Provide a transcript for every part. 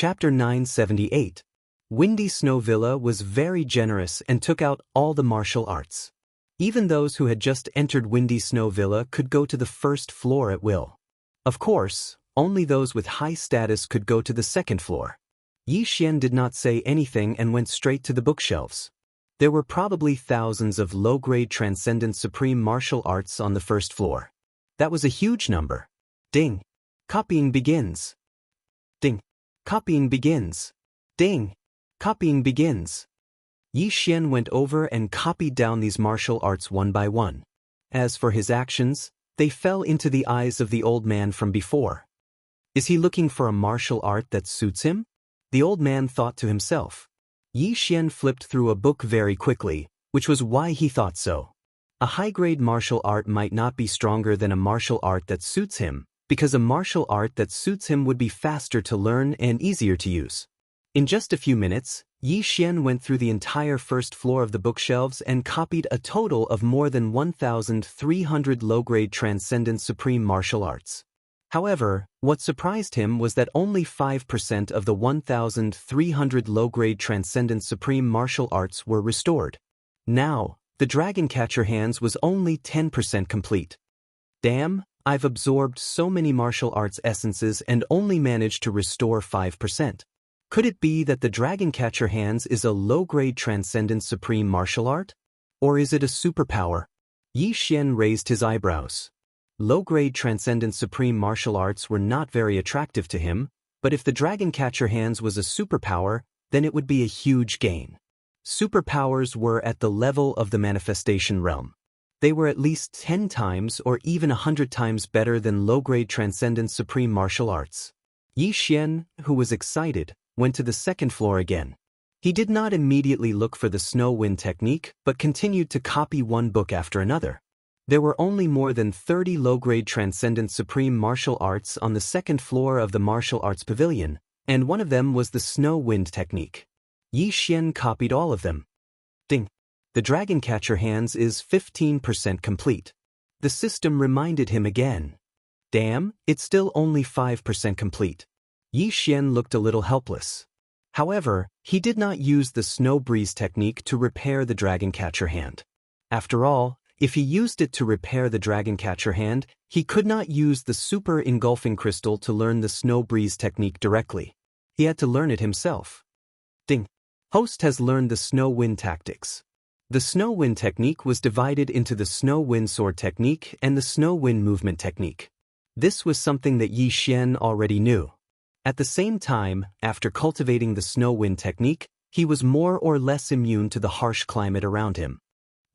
Chapter 978. Windy Snow Villa was very generous and took out all the martial arts. Even those who had just entered Windy Snow Villa could go to the first floor at will. Of course, only those with high status could go to the second floor. Yi Xian did not say anything and went straight to the bookshelves. There were probably thousands of low-grade transcendent supreme martial arts on the first floor. That was a huge number. Ding. Copying begins. Ding. Copying begins. Ding. Copying begins. Yi Xian went over and copied down these martial arts one by one. As for his actions, they fell into the eyes of the old man from before. Is he looking for a martial art that suits him? The old man thought to himself. Yi Xian flipped through a book very quickly, which was why he thought so. A high-grade martial art might not be stronger than a martial art that suits him, because a martial art that suits him would be faster to learn and easier to use. In just a few minutes, Yi Xian went through the entire first floor of the bookshelves and copied a total of more than 1,300 low-grade transcendent supreme martial arts. However, what surprised him was that only 5% of the 1,300 low-grade transcendent supreme martial arts were restored. Now, the Dragon Catcher Hands was only 10% complete. Damn, I've absorbed so many martial arts essences and only managed to restore 5%. Could it be that the Dragon Catcher Hands is a low-grade transcendent supreme martial art? Or is it a superpower? Yi Xian raised his eyebrows. Low-grade transcendent supreme martial arts were not very attractive to him, but if the Dragon Catcher Hands was a superpower, then it would be a huge gain. Superpowers were at the level of the manifestation realm. They were at least 10 times or even 100 times better than low-grade transcendent supreme martial arts. Yi Xian, who was excited, went to the second floor again. He did not immediately look for the snow wind technique, but continued to copy one book after another. There were only more than 30 low-grade transcendent supreme martial arts on the second floor of the martial arts pavilion, and one of them was the snow wind technique. Yi Xian copied all of them. Ding. The Dragon Catcher Hands is 15% complete. The system reminded him again. Damn, it's still only 5% complete. Yi Xian looked a little helpless. However, he did not use the snow breeze technique to repair the Dragon Catcher Hand. After all, if he used it to repair the Dragon Catcher Hand, he could not use the super engulfing crystal to learn the snow breeze technique directly. He had to learn it himself. Ding. Host has learned the snow wind tactics. The snow wind technique was divided into the snow wind sword technique and the snow wind movement technique. This was something that Yi Xian already knew. At the same time, after cultivating the snow wind technique, he was more or less immune to the harsh climate around him.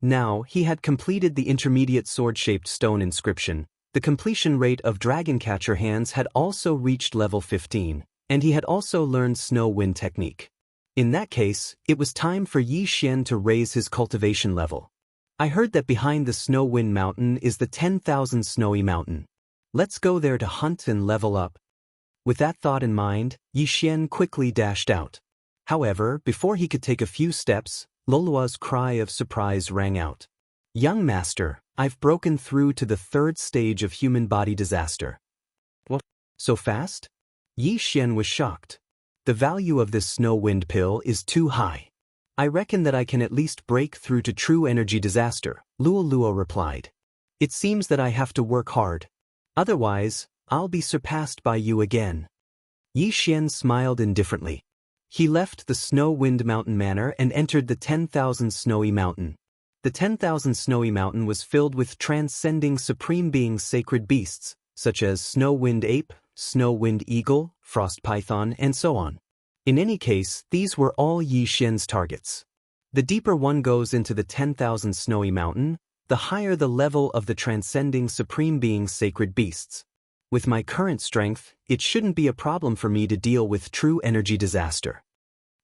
Now, he had completed the intermediate sword-shaped stone inscription. The completion rate of Dragon Catcher Hands had also reached level 15, and he had also learned snow wind technique. In that case, it was time for Yi Xian to raise his cultivation level. I heard that behind the Snow Wind Mountain is the 10,000 Snowy Mountain. Let's go there to hunt and level up. With that thought in mind, Yi Xian quickly dashed out. However, before he could take a few steps, Lolua's cry of surprise rang out. Young master, I've broken through to the third stage of human body disaster. What? So fast? Yi Xian was shocked. The value of this snow wind pill is too high. I reckon that I can at least break through to true energy disaster, Luo replied. It seems that I have to work hard. Otherwise, I'll be surpassed by you again. Yi Xian smiled indifferently. He left the Snow Wind Mountain Manor and entered the 10,000 Snowy Mountain. The 10,000 Snowy Mountain was filled with transcending supreme beings' sacred beasts, such as Snow Wind Ape, Snow Wind Eagle, Frost Python, and so on. In any case, these were all Yi Xian's targets. The deeper one goes into the 10,000 Snowy Mountain, the higher the level of the transcending supreme being's sacred beasts. With my current strength, it shouldn't be a problem for me to deal with true energy disaster.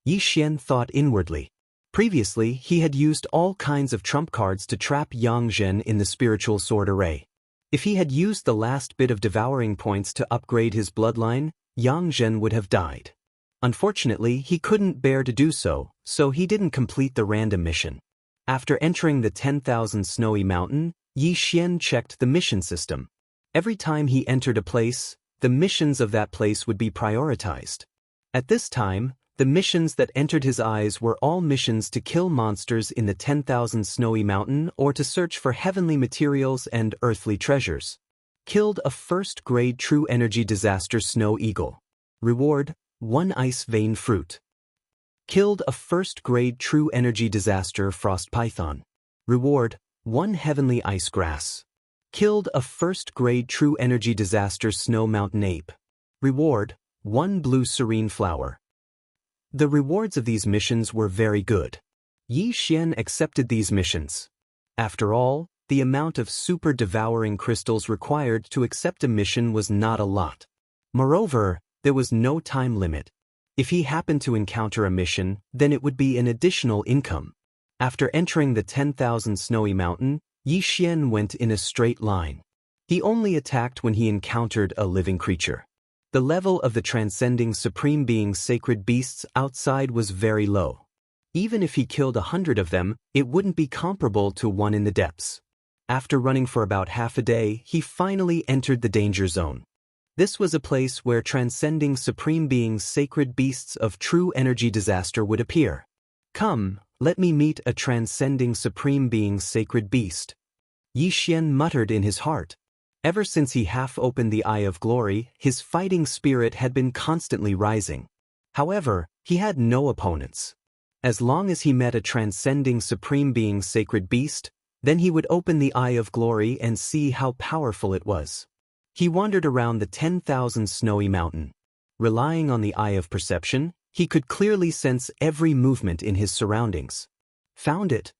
Yi Xian thought inwardly. Previously, he had used all kinds of trump cards to trap Yang Zhen in the spiritual sword array. If he had used the last bit of devouring points to upgrade his bloodline, Yang Zhen would have died. Unfortunately, he couldn't bear to do so, so he didn't complete the random mission. After entering the 10,000 Snowy Mountain, Yi Xian checked the mission system. Every time he entered a place, the missions of that place would be prioritized. At this time, the missions that entered his eyes were all missions to kill monsters in the 10,000 Snowy Mountain or to search for heavenly materials and earthly treasures. Killed a first-grade true energy disaster snow eagle. Reward, 1 ice vein fruit. Killed a first-grade true energy disaster frost python. Reward, 1 heavenly ice grass. Killed a first-grade true energy disaster snow mountain ape. Reward, 1 blue serene flower. The rewards of these missions were very good. Yi Xian accepted these missions. After all, the amount of super devouring crystals required to accept a mission was not a lot. Moreover, there was no time limit. If he happened to encounter a mission, then it would be an additional income. After entering the 10,000 Snowy Mountain, Yi Xian went in a straight line. He only attacked when he encountered a living creature. The level of the transcending Supreme Being's sacred beasts outside was very low. Even if he killed 100 of them, it wouldn't be comparable to one in the depths. After running for about half a day, he finally entered the danger zone. This was a place where transcending Supreme Being's sacred beasts of true energy disaster would appear. Come, let me meet a transcending Supreme Being's sacred beast. Yi Xian muttered in his heart. Ever since he half-opened the Eye of Glory, his fighting spirit had been constantly rising. However, he had no opponents. As long as he met a transcending Supreme Being's sacred beast, then he would open the Eye of Glory and see how powerful it was. He wandered around the 10,000 Snowy Mountain. Relying on the Eye of Perception, he could clearly sense every movement in his surroundings. Found it.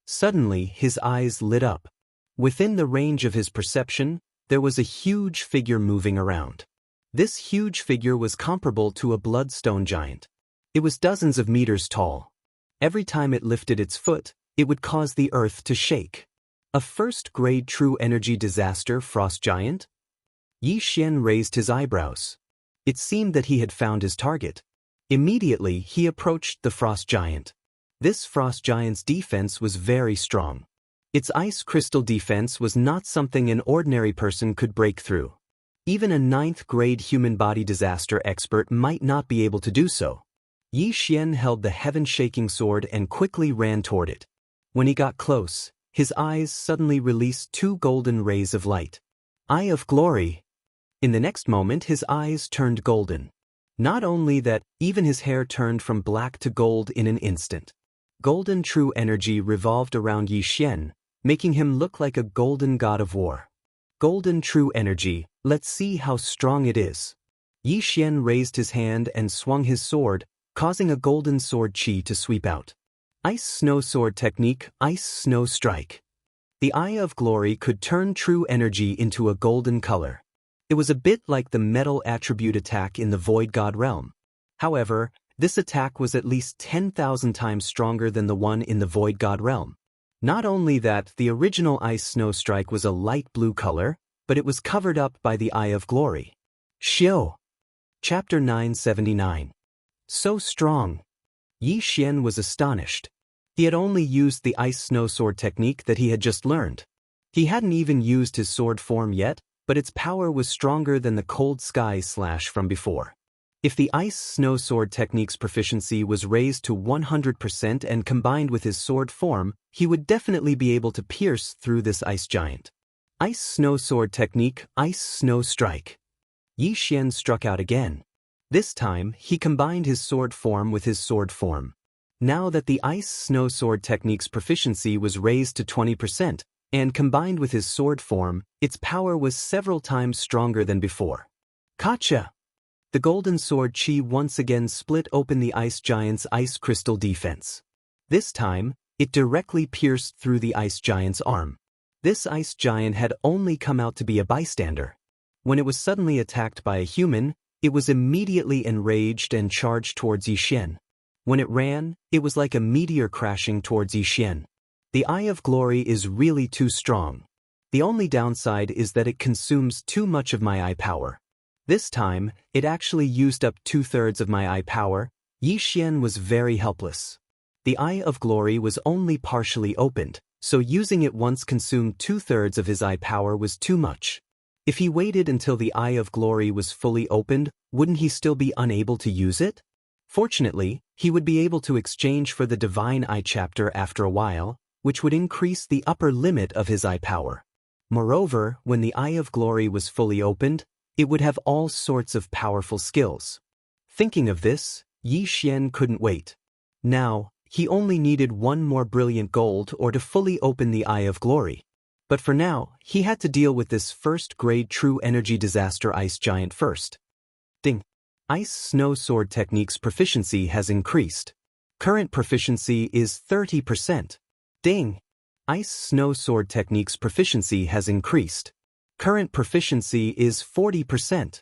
Suddenly, his eyes lit up. Within the range of his perception, there was a huge figure moving around. This huge figure was comparable to a bloodstone giant. It was dozens of meters tall. Every time it lifted its foot, it would cause the earth to shake. A first-grade true energy disaster frost giant? Yi Xian raised his eyebrows. It seemed that he had found his target. Immediately, he approached the frost giant. This frost giant's defense was very strong. Its ice crystal defense was not something an ordinary person could break through. Even a 9th-grade human body disaster expert might not be able to do so. Yi Xian held the heaven-shaking sword and quickly ran toward it. When he got close, his eyes suddenly released 2 golden rays of light. Eye of Glory! In the next moment, his eyes turned golden. Not only that, even his hair turned from black to gold in an instant. Golden true energy revolved around Yi Xian, making him look like a golden god of war. Golden true energy, let's see how strong it is. Yi Xian raised his hand and swung his sword, causing a golden sword chi to sweep out. Ice Snow Sword Technique, Ice Snow Strike. The Eye of Glory could turn true energy into a golden color. It was a bit like the metal attribute attack in the Void God realm. However, this attack was at least 10,000 times stronger than the one in the Void God realm. Not only that, the original Ice Snow Strike was a light blue color, but it was covered up by the Eye of Glory. Xiao. Chapter 979. So strong. Yi Xian was astonished. He had only used the Ice Snow Sword technique that he had just learned. He hadn't even used his sword form yet, but its power was stronger than the Cold Sky Slash from before. If the Ice Snow Sword technique's proficiency was raised to 100% and combined with his sword form, he would definitely be able to pierce through this ice giant. Ice Snow Sword Technique, Ice Snow Strike. Yi Xian struck out again. This time, he combined his sword form with his sword form. Now that the Ice Snow Sword technique's proficiency was raised to 20%, and combined with his sword form, its power was several times stronger than before. Gotcha! The golden sword chi once again split open the ice giant's ice crystal defense. This time, it directly pierced through the ice giant's arm. This ice giant had only come out to be a bystander. When it was suddenly attacked by a human, it was immediately enraged and charged towards Yi Xian. When it ran, it was like a meteor crashing towards Yi Xian. The Eye of Glory is really too strong. The only downside is that it consumes too much of my eye power. This time, it actually used up 2/3 of my eye power. Yi Xian was very helpless. The Eye of Glory was only partially opened, so using it once consumed 2/3 of his eye power was too much. If he waited until the Eye of Glory was fully opened, wouldn't he still be unable to use it? Fortunately, he would be able to exchange for the Divine Eye chapter after a while, which would increase the upper limit of his eye power. Moreover, when the Eye of Glory was fully opened, it would have all sorts of powerful skills. Thinking of this, Yi Xian couldn't wait. Now, he only needed one more brilliant gold ore to fully open the Eye of Glory. But for now, he had to deal with this first-grade true energy disaster ice giant first. Ding. Ice Snow Sword Technique's proficiency has increased. Current proficiency is 30%. Ding. Ice Snow Sword Technique's proficiency has increased. Current proficiency is 40%.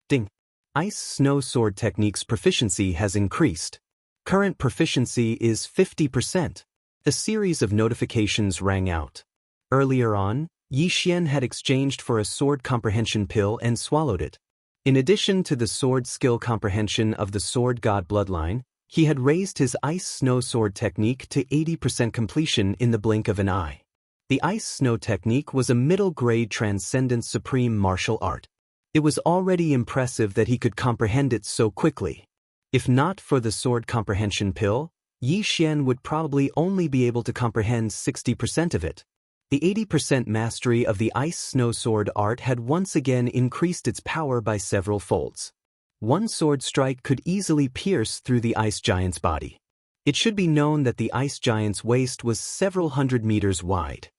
Ding. Ice Snow Sword Technique's proficiency has increased. Current proficiency is 50%. A series of notifications rang out. Earlier on, Yi Xian had exchanged for a sword comprehension pill and swallowed it. In addition to the sword skill comprehension of the sword god bloodline, he had raised his Ice Snow Sword technique to 80% completion in the blink of an eye. The Ice Snow technique was a middle-grade transcendent supreme martial art. It was already impressive that he could comprehend it so quickly. If not for the sword comprehension pill, Yi Xian would probably only be able to comprehend 60% of it. The 80% mastery of the Ice Snow Sword art had once again increased its power by several folds. One sword strike could easily pierce through the ice giant's body. It should be known that the ice giant's waist was several hundred meters wide.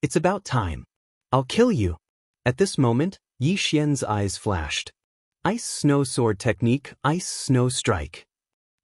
It's about time. I'll kill you. At this moment, Yi Xian's eyes flashed. Ice Snow Sword Technique, Ice Snow Strike.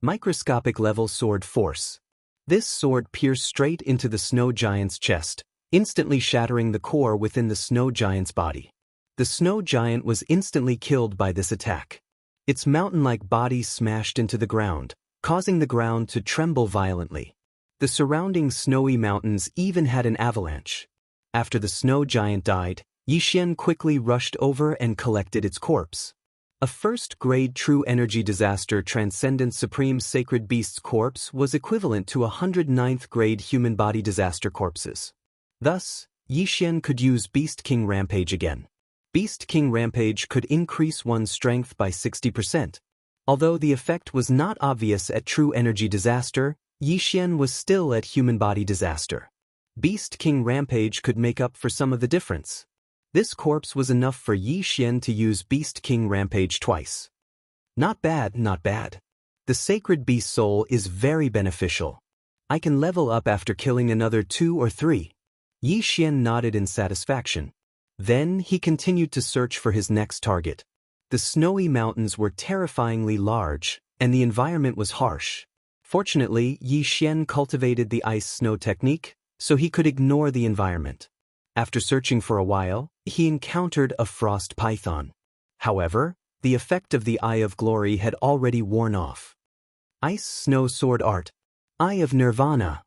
Microscopic level sword force. This sword pierced straight into the snow giant's chest, instantly shattering the core within the snow giant's body. The snow giant was instantly killed by this attack. Its mountain-like body smashed into the ground, causing the ground to tremble violently. The surrounding snowy mountains even had an avalanche. After the snow giant died, Yi Xian quickly rushed over and collected its corpse. A first-grade true energy disaster transcendent supreme sacred beast's corpse was equivalent to 109th-grade human body disaster corpses. Thus, Yi Xian could use Beast King Rampage again. Beast King Rampage could increase one's strength by 60%. Although the effect was not obvious at True Energy Disaster, Yi Xian was still at Human Body Disaster. Beast King Rampage could make up for some of the difference. This corpse was enough for Yi Xian to use Beast King Rampage twice. Not bad, not bad. The Sacred Beast Soul is very beneficial. I can level up after killing another 2 or 3. Yi Xian nodded in satisfaction. Then he continued to search for his next target. The snowy mountains were terrifyingly large, and the environment was harsh. Fortunately, Yi Xian cultivated the ice snow technique, so he could ignore the environment. After searching for a while, he encountered a frost python. However, the effect of the Eye of Glory had already worn off. Ice Snow Sword Art. Eye of Nirvana.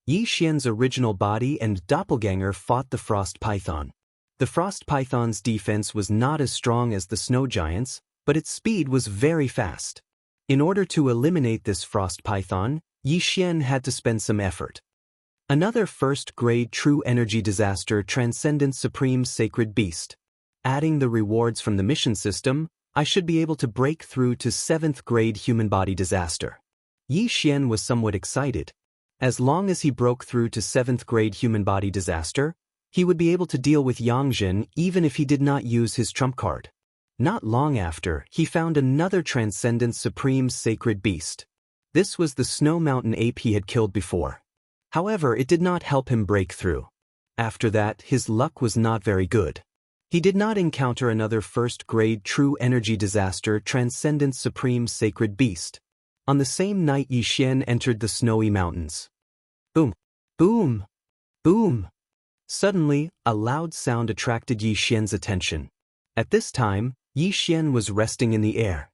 Yi Xian's original body and doppelganger fought the frost python. The frost python's defense was not as strong as the snow giant's, but its speed was very fast. In order to eliminate this frost python, Yi Xian had to spend some effort. Another first-grade true energy disaster transcendent supreme sacred beast. Adding the rewards from the mission system, I should be able to break through to 7th-grade human body disaster. Yi Xian was somewhat excited. As long as he broke through to 7th-grade human body disaster, he would be able to deal with Yangzhen even if he did not use his trump card. Not long after, he found another transcendent supreme sacred beast. This was the snow mountain ape he had killed before. However, it did not help him break through. After that, his luck was not very good. He did not encounter another first-grade true energy disaster transcendent supreme sacred beast. On the same night, Yi Xian entered the snowy mountains. Boom! Boom! Boom! Suddenly, a loud sound attracted Yi Xian's attention. At this time, Yi Xian was resting in the air.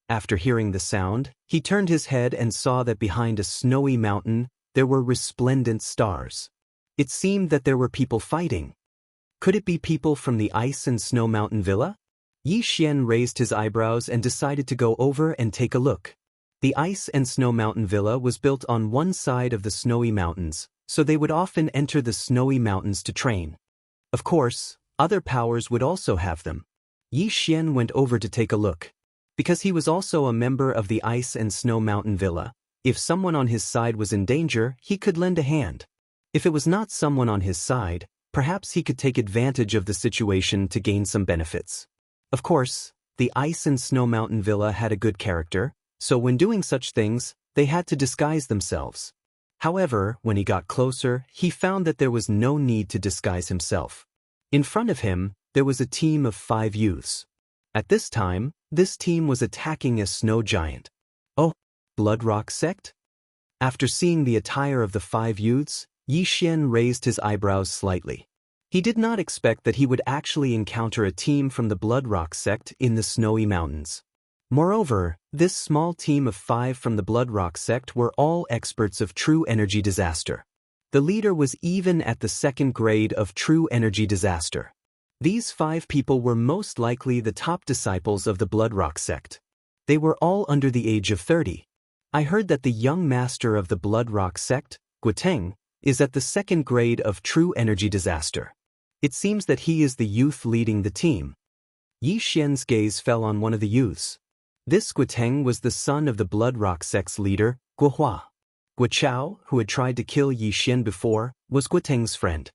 After hearing the sound, he turned his head and saw that behind a snowy mountain, there were resplendent stars. It seemed that there were people fighting. Could it be people from the Ice and Snow Mountain Villa? Yi Xian raised his eyebrows and decided to go over and take a look. The Ice and Snow Mountain Villa was built on one side of the snowy mountains, so they would often enter the snowy mountains to train. Of course, Other powers would also have them. Yi Xian went over to take a look. Because he was also a member of the Ice and Snow Mountain Villa, if someone on his side was in danger, he could lend a hand. If it was not someone on his side, perhaps he could take advantage of the situation to gain some benefits. Of course, the Ice and Snow Mountain Villa had a good character, so when doing such things, they had to disguise themselves. However, when he got closer, he found that there was no need to disguise himself. In front of him, there was a team of 5 youths. At this time, this team was attacking a snow giant. Oh, Blood Rock sect? After seeing the attire of the 5 youths, Yi Xian raised his eyebrows slightly. He did not expect that he would actually encounter a team from the Blood Rock sect in the snowy mountains. Moreover, this small team of 5 from the Blood Rock sect were all experts of true energy disaster. The leader was even at the 2nd grade of true energy disaster. These 5 people were most likely the top disciples of the Blood Rock sect. They were all under the age of 30. I heard that the young master of the Blood Rock sect, Guoteng, is at the 2nd grade of true energy disaster. It seems that he is the youth leading the team. Yi Xian's gaze fell on one of the youths. This Guoteng was the son of the Blood Rock sect's leader, Guohua. Guochao, who had tried to kill Yi Xian before, was Guoteng's friend.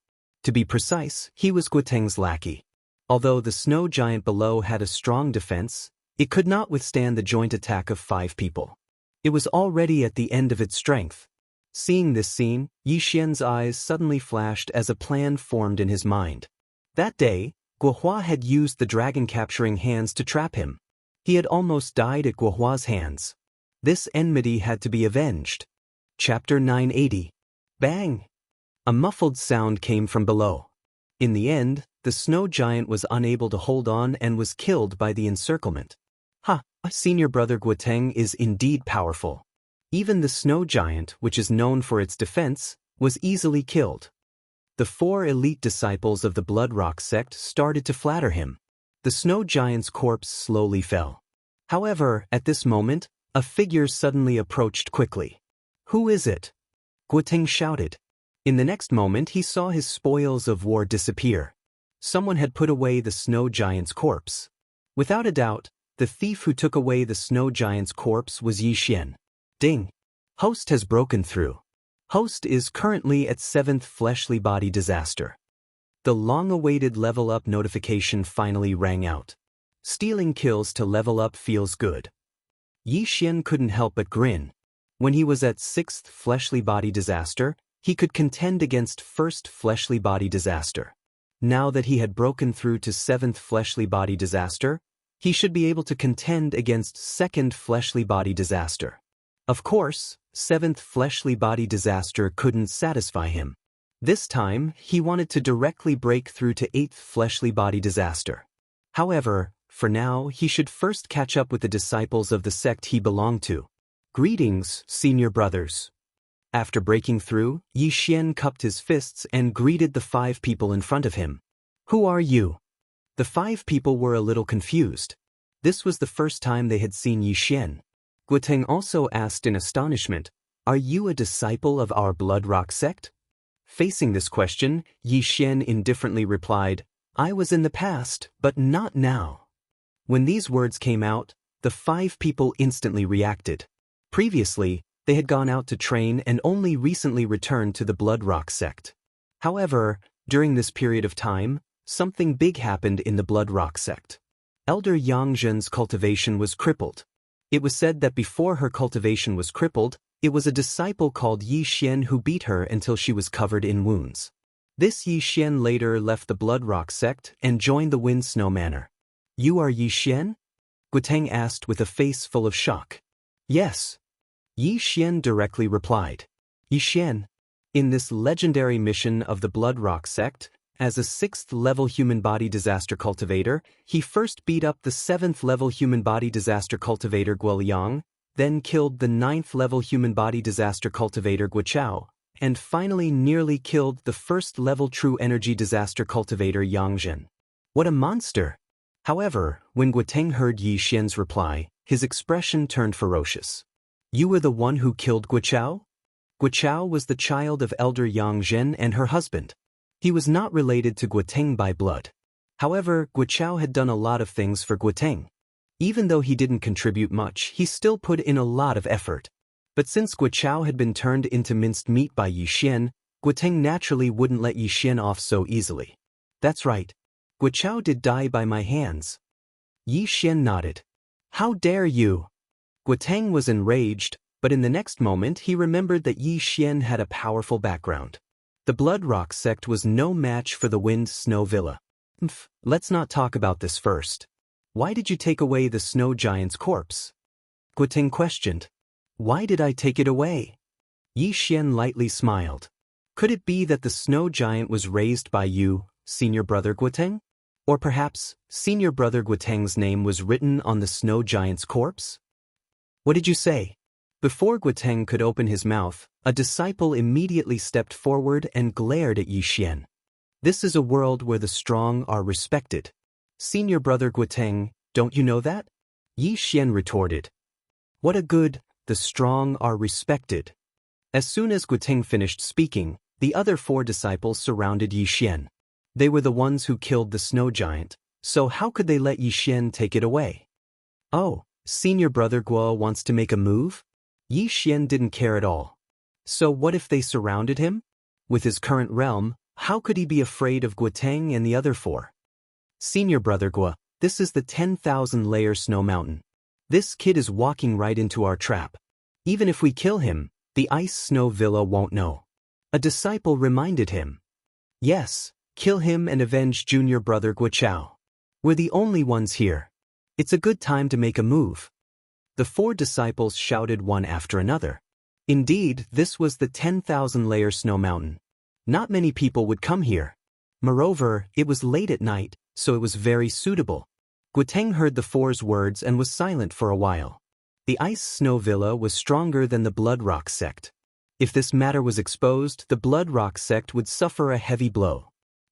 To be precise, he was Guoteng's lackey. Although the snow giant below had a strong defense, it could not withstand the joint attack of 5 people. It was already at the end of its strength. Seeing this scene, Yi Xian's eyes suddenly flashed as a plan formed in his mind. That day, Guohua had used the dragon-capturing hands to trap him. He had almost died at Guohua's hands. This enmity had to be avenged. Chapter 980. Bang! A muffled sound came from below. In the end, the snow giant was unable to hold on and was killed by the encirclement. Ha! Senior brother Guoteng is indeed powerful. Even the snow giant, which is known for its defense, was easily killed. The 4 elite disciples of the Blood Rock sect started to flatter him. The snow giant's corpse slowly fell. However, at this moment, a figure suddenly approached quickly. Who is it? Guoteng shouted. In the next moment he saw his spoils of war disappear. Someone had put away the snow giant's corpse. Without a doubt, the thief who took away the snow giant's corpse was Yi Xian. Ding! Host has broken through. Host is currently at 7th fleshly body disaster. The long-awaited level up notification finally rang out. Stealing kills to level up feels good. Yi Xian couldn't help but grin. When he was at 6th fleshly body disaster, he could contend against 1st fleshly body disaster. Now that he had broken through to 7th fleshly body disaster, he should be able to contend against 2nd fleshly body disaster. Of course, 7th fleshly body disaster couldn't satisfy him. This time, he wanted to directly break through to 8th fleshly body disaster. However, for now, he should first catch up with the disciples of the sect he belonged to. Greetings, senior brothers. After breaking through, Yi Xian cupped his fists and greeted the 5 people in front of him. Who are you? The 5 people were a little confused. This was the first time they had seen Yi Xian. Guoteng also asked in astonishment, "Are you a disciple of our Blood Rock sect?" Facing this question, Yi Xian indifferently replied, "I was in the past, but not now." When these words came out, the 5 people instantly reacted. Previously, they had gone out to train and only recently returned to the Blood Rock sect. However, during this period of time, something big happened in the Blood Rock sect. Elder Yangzhen's cultivation was crippled. It was said that before her cultivation was crippled, it was a disciple called Yi Xian who beat her until she was covered in wounds. This Yi Xian later left the Blood Rock sect and joined the Wind Snow Manor. You are Yi Xian? Guoteng asked with a face full of shock. Yes. Yi Xian directly replied. Yi Xian, in this legendary mission of the Blood Rock sect, as a 6th-level human body disaster cultivator, he first beat up the 7th-level human body disaster cultivator Guoliang, then killed the 9th-level human body disaster cultivator Guochao, and finally nearly killed the 1st-level true energy disaster cultivator Yangzhen. What a monster! However, when Guoteng heard Yi Xian's reply, his expression turned ferocious. You were the one who killed Guochao? Guochao was the child of Elder Yangzhen and her husband. He was not related to Guoteng by blood. However, Guo had done a lot of things for Guo. Even though he didn't contribute much, he still put in a lot of effort. But since Guo had been turned into minced meat by Yi Xian, Guo naturally wouldn't let Yi Xian off so easily. That's right. Guo did die by my hands. Yi Xian nodded. How dare you? Guo was enraged, but in the next moment he remembered that Yi Xian had a powerful background. The Blood Rock sect was no match for the Wind Snow Villa. Let's not talk about this first. Why did you take away the snow giant's corpse? Guo questioned. Why did I take it away? Yi Xian lightly smiled. Could it be that the snow giant was raised by you, senior brother Guo? Or perhaps, senior brother Guo's name was written on the snow giant's corpse? What did you say? Before Guo could open his mouth, a disciple immediately stepped forward and glared at Yi Xian. This is a world where the strong are respected. Senior brother Guo, don't you know that? Yi Xian retorted. What a good, the strong are respected. As soon as Guo finished speaking, the other 4 disciples surrounded Yi Xian. They were the ones who killed the snow giant, so how could they let Yi Xian take it away? Oh, senior brother Guo wants to make a move? Yi Xian didn't care at all. So what if they surrounded him? With his current realm, how could he be afraid of Guo and the other 4? Senior brother Guo, this is the 10,000-layer snow mountain. This kid is walking right into our trap. Even if we kill him, the ice snow villa won't know. A disciple reminded him. Yes, kill him and avenge junior brother Guo. We're the only ones here. It's a good time to make a move. The 4 disciples shouted one after another. Indeed, this was the 10,000-layer snow mountain. Not many people would come here. Moreover, it was late at night, so it was very suitable. Guo heard the 4's words and was silent for a while. The ice snow villa was stronger than the Blood Rock sect. If this matter was exposed, the Blood Rock sect would suffer a heavy blow.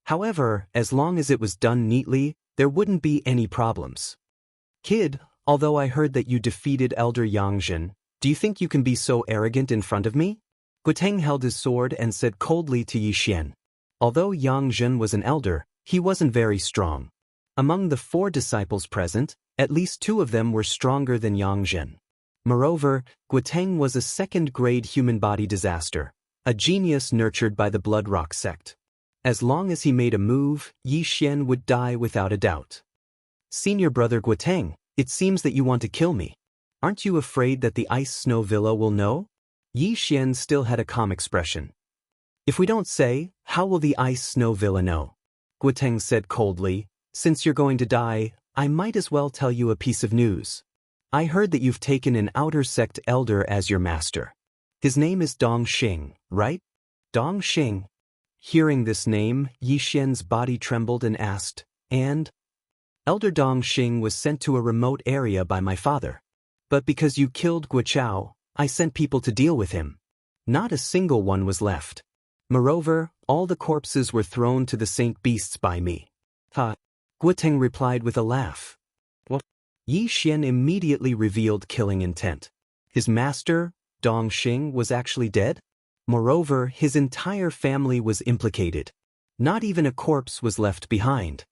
However, as long as it was done neatly, there wouldn't be any problems. Kid, although I heard that you defeated Elder Xianxia, do you think you can be so arrogant in front of me? Guo held his sword and said coldly to Yi Xian. Although Xianxia was an elder, he wasn't very strong. Among the 4 disciples present, at least 2 of them were stronger than Xianxia. Moreover, Guo was a second-grade human body disaster, a genius nurtured by the Blood Rock sect. As long as he made a move, Yi Xian would die without a doubt. Senior brother Guo, it seems that you want to kill me. Aren't you afraid that the ice snow villa will know? Yi Xian still had a calm expression. If we don't say, how will the ice snow villa know? Guo said coldly, since you're going to die, I might as well tell you a piece of news. I heard that you've taken an outer sect elder as your master. His name is Dongxing, right? Dongxing. Hearing this name, Yi Xian's body trembled and asked, and? Elder Dongxing was sent to a remote area by my father. But because you killed Guo, I sent people to deal with him. Not a single one was left. Moreover, all the corpses were thrown to the Saint Beasts by me. Ha! Guo replied with a laugh. What? Yi Xian immediately revealed killing intent. His master, Dongxing, was actually dead? Moreover, his entire family was implicated. Not even a corpse was left behind.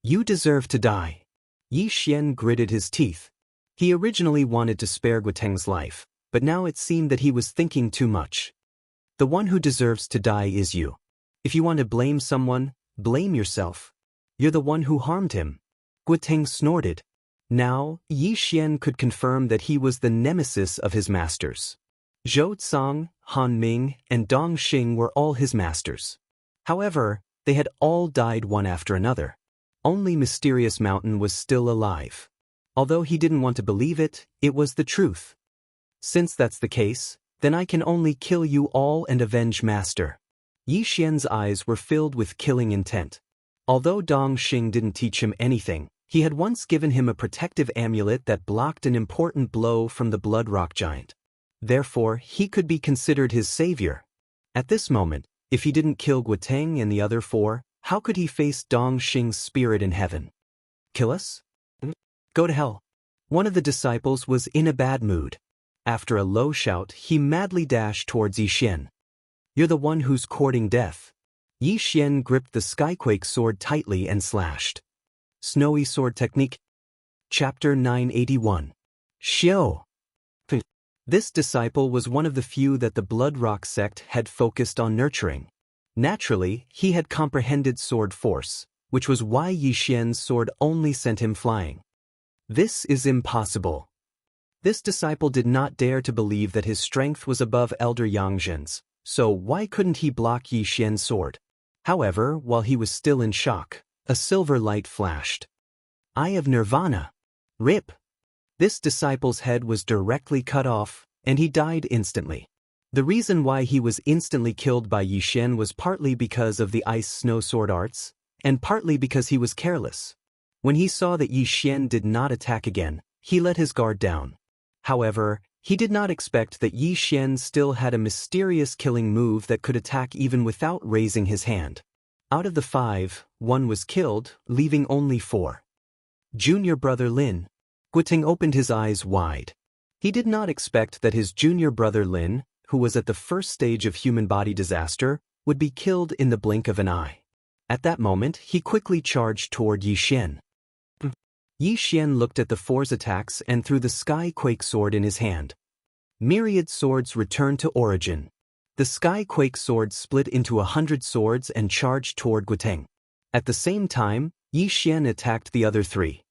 You deserve to die. Yi Xian gritted his teeth. He originally wanted to spare Guo's life, but now it seemed that he was thinking too much. The one who deserves to die is you. If you want to blame someone, blame yourself. You're the one who harmed him. Guo snorted. Now, Yi Xian could confirm that he was the nemesis of his masters. Zhou Tsang, Han Ming, and Dongxing were all his masters. However, they had all died one after another. Only Mysterious Mountain was still alive. Although he didn't want to believe it, it was the truth. Since that's the case, then I can only kill you all and avenge Master. Yi Xian's eyes were filled with killing intent. Although Dongxing didn't teach him anything, he had once given him a protective amulet that blocked an important blow from the Blood Rock giant. Therefore, he could be considered his savior. At this moment, if he didn't kill Guo and the other 4, how could he face Dongxing's spirit in heaven? Kill us? Go to hell. One of the disciples was in a bad mood. After a low shout, he madly dashed towards Yi Xian. You're the one who's courting death. Yi Xian gripped the Skyquake sword tightly and slashed. Snowy Sword Technique. Chapter 981. Xiao. This disciple was one of the few that the Blood Rock sect had focused on nurturing. Naturally, he had comprehended sword force, which was why Yi Xian's sword only sent him flying. This is impossible. This disciple did not dare to believe that his strength was above Elder Yangzhen's, so why couldn't he block Yi Xian's sword? However, while he was still in shock, a silver light flashed. Eye of Nirvana. Rip. This disciple's head was directly cut off, and he died instantly. The reason why he was instantly killed by Yi Xian was partly because of the ice snow sword arts, and partly because he was careless. When he saw that Yi Xian did not attack again, he let his guard down. However, he did not expect that Yi Xian still had a mysterious killing move that could attack even without raising his hand. Out of the 5, 1 was killed, leaving only 4. Junior brother Lin. Guoting opened his eyes wide. He did not expect that his junior brother Lin, who was at the first stage of human body disaster, would be killed in the blink of an eye. At that moment, he quickly charged toward Yi Xian. Yi Xian looked at the 4's attacks and threw the Skyquake sword in his hand. Myriad swords returned to origin. The Skyquake sword split into 100 swords and charged toward Guoting. At the same time, Yi Xian attacked the other 3.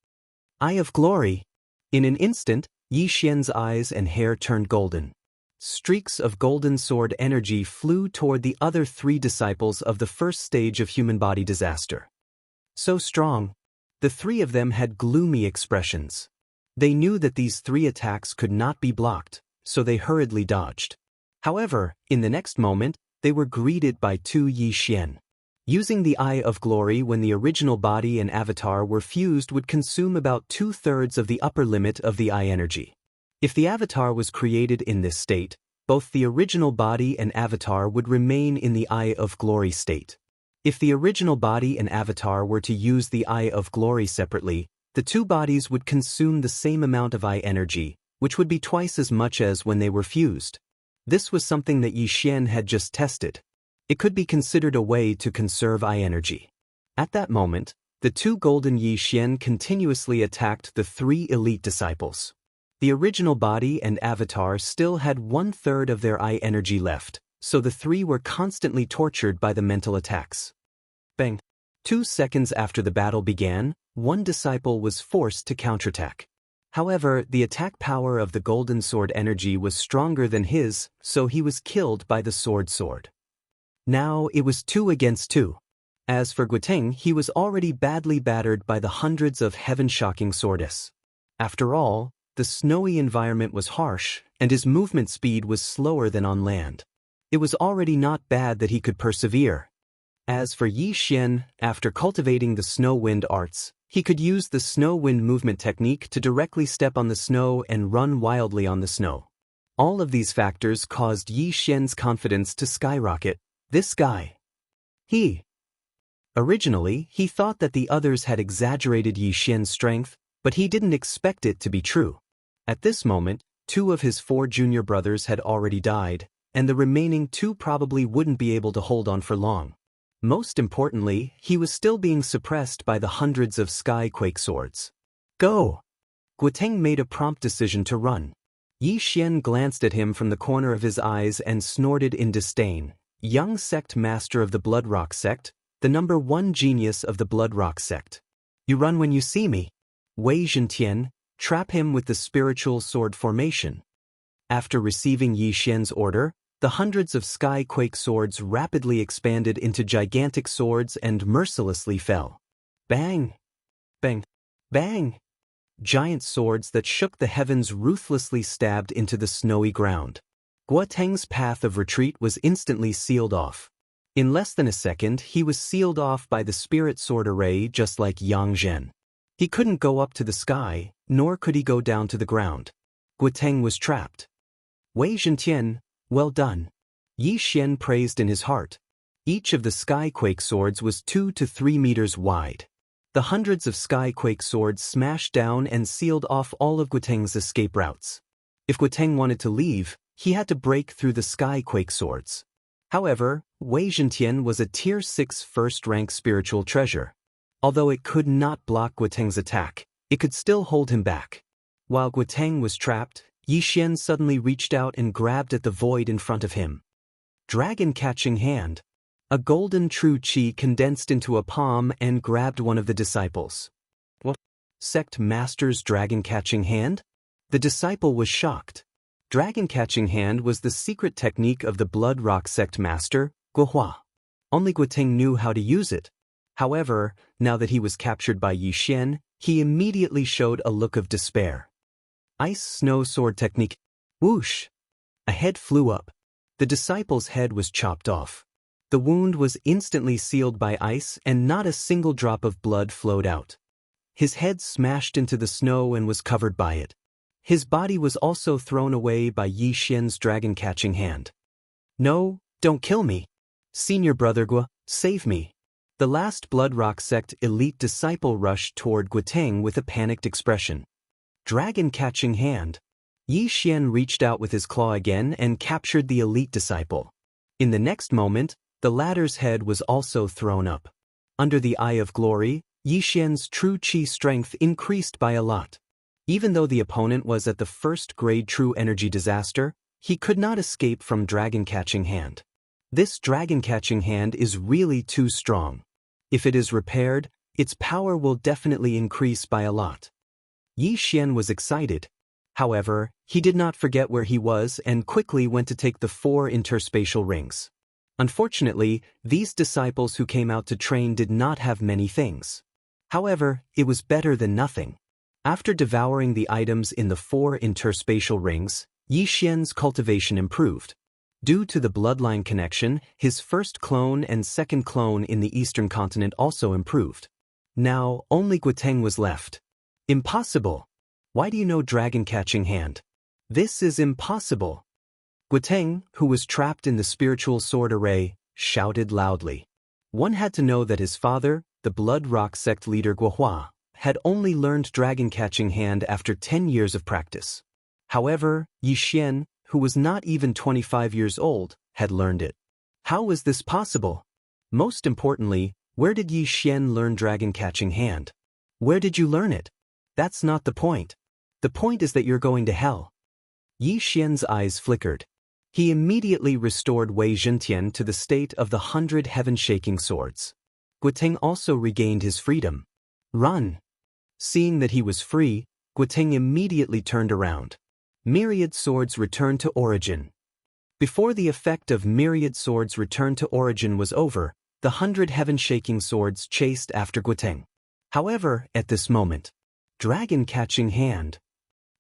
Eye of Glory. In an instant, Yi Xian's eyes and hair turned golden. Streaks of golden sword energy flew toward the other 3 disciples of the first stage of human body disaster. So strong. The 3 of them had gloomy expressions. They knew that these 3 attacks could not be blocked, so they hurriedly dodged. However, in the next moment, they were greeted by 2 Yi Xian. Using the Eye of Glory when the original body and avatar were fused would consume about 2/3 of the upper limit of the eye energy. If the avatar was created in this state, both the original body and avatar would remain in the Eye of Glory state. If the original body and avatar were to use the Eye of Glory separately, the 2 bodies would consume the same amount of eye energy, which would be twice as much as when they were fused. This was something that Yi Xian had just tested. It could be considered a way to conserve eye energy. At that moment, the 2 golden Yi Xian continuously attacked the 3 elite disciples. The original body and avatar still had 1/3 of their eye energy left, so the 3 were constantly tortured by the mental attacks. Bang! 2 seconds after the battle began, 1 disciple was forced to counterattack. However, the attack power of the golden sword energy was stronger than his, so he was killed by the sword. Now it was 2 against 2. As for Guoting, he was already badly battered by the hundreds of heaven-shocking swordists. After all, the snowy environment was harsh, and his movement speed was slower than on land. It was already not bad that he could persevere. As for Yi Xian, after cultivating the snow wind arts, he could use the snow wind movement technique to directly step on the snow and run wildly on the snow. All of these factors caused Yi Xian's confidence to skyrocket. This guy. Originally, he thought that the others had exaggerated Yi Xian's strength, but he didn't expect it to be true. At this moment, 2 of his 4 junior brothers had already died, and the remaining 2 probably wouldn't be able to hold on for long. Most importantly, he was still being suppressed by the hundreds of Skyquake swords. Go! Guoting made a prompt decision to run. Yi Xian glanced at him from the corner of his eyes and snorted in disdain. Young sect master of the Blood Rock sect, the number 1 genius of the Blood Rock sect. You run when you see me. Wei Zhentian, trap him with the spiritual sword formation. After receiving Yi Xian's order, the hundreds of Skyquake swords rapidly expanded into gigantic swords and mercilessly fell. Bang! Bang! Bang! Giant swords that shook the heavens ruthlessly stabbed into the snowy ground. Guoting's path of retreat was instantly sealed off. In less than a second, he was sealed off by the spirit sword array just like Yangzhen. He couldn't go up to the sky, nor could he go down to the ground. Guoting was trapped. Wei Zhentian, well done. Yi Xian praised in his heart. Each of the Skyquake swords was 2 to 3 meters wide. The hundreds of Skyquake swords smashed down and sealed off all of Guoting's escape routes. If Guoting wanted to leave, he had to break through the Skyquake swords. However, Wei Zhentian was a Tier 6 first-rank spiritual treasure. Although it could not block Guoteng's attack, it could still hold him back. While Guoteng was trapped, Yi Xian suddenly reached out and grabbed at the void in front of him. Dragon-catching hand. A golden true qi condensed into a palm and grabbed one of the disciples. What? Sect Master's dragon-catching hand? The disciple was shocked. Dragon-catching hand was the secret technique of the Blood Rock sect master, Guohua. Only Guoteng knew how to use it. However, now that he was captured by Yi Xian, he immediately showed a look of despair. Ice Snow Sword Technique. Whoosh! A head flew up. The disciple's head was chopped off. The wound was instantly sealed by ice and not a single drop of blood flowed out. His head smashed into the snow and was covered by it. His body was also thrown away by Yi Xian's dragon-catching hand. No, don't kill me. Senior Brother Guo, save me. The last Blood Rock sect elite disciple rushed toward Guoteng with a panicked expression. Dragon-catching hand. Yi Xian reached out with his claw again and captured the elite disciple. In the next moment, the latter's head was also thrown up. Under the Eye of Glory, Yi Xian's true qi strength increased by a lot. Even though the opponent was at the first-grade true energy disaster, he could not escape from dragon-catching hand. This dragon-catching hand is really too strong. If it is repaired, its power will definitely increase by a lot. Yi Xian was excited. However, he did not forget where he was and quickly went to take the 4 interspatial rings. Unfortunately, these disciples who came out to train did not have many things. However, it was better than nothing. After devouring the items in the 4 interspatial rings, Yi Xian's cultivation improved. Due to the bloodline connection, his first clone and second clone in the eastern continent also improved. Now, only Guoteng was left. Impossible! Why do you know dragon-catching hand? This is impossible! Guoteng, who was trapped in the spiritual sword array, shouted loudly. One had to know that his father, the Blood Rock sect leader Guohua, had only learned dragon-catching hand after 10 years of practice. However, Yi Xian, who was not even 25 years old, had learned it. How was this possible? Most importantly, where did Yi Xian learn dragon-catching hand? Where did you learn it? That's not the point. The point is that you're going to hell. Yi Xian's eyes flickered. He immediately restored Wei Zhentian to the state of the 100 heaven-shaking swords. Guoteng also regained his freedom. Run! Seeing that he was free, Guoteng immediately turned around. Myriad Swords returned to origin. Before the effect of Myriad Swords return to origin was over, the 100 heaven-shaking swords chased after Guoteng. However, at this moment, dragon-catching hand.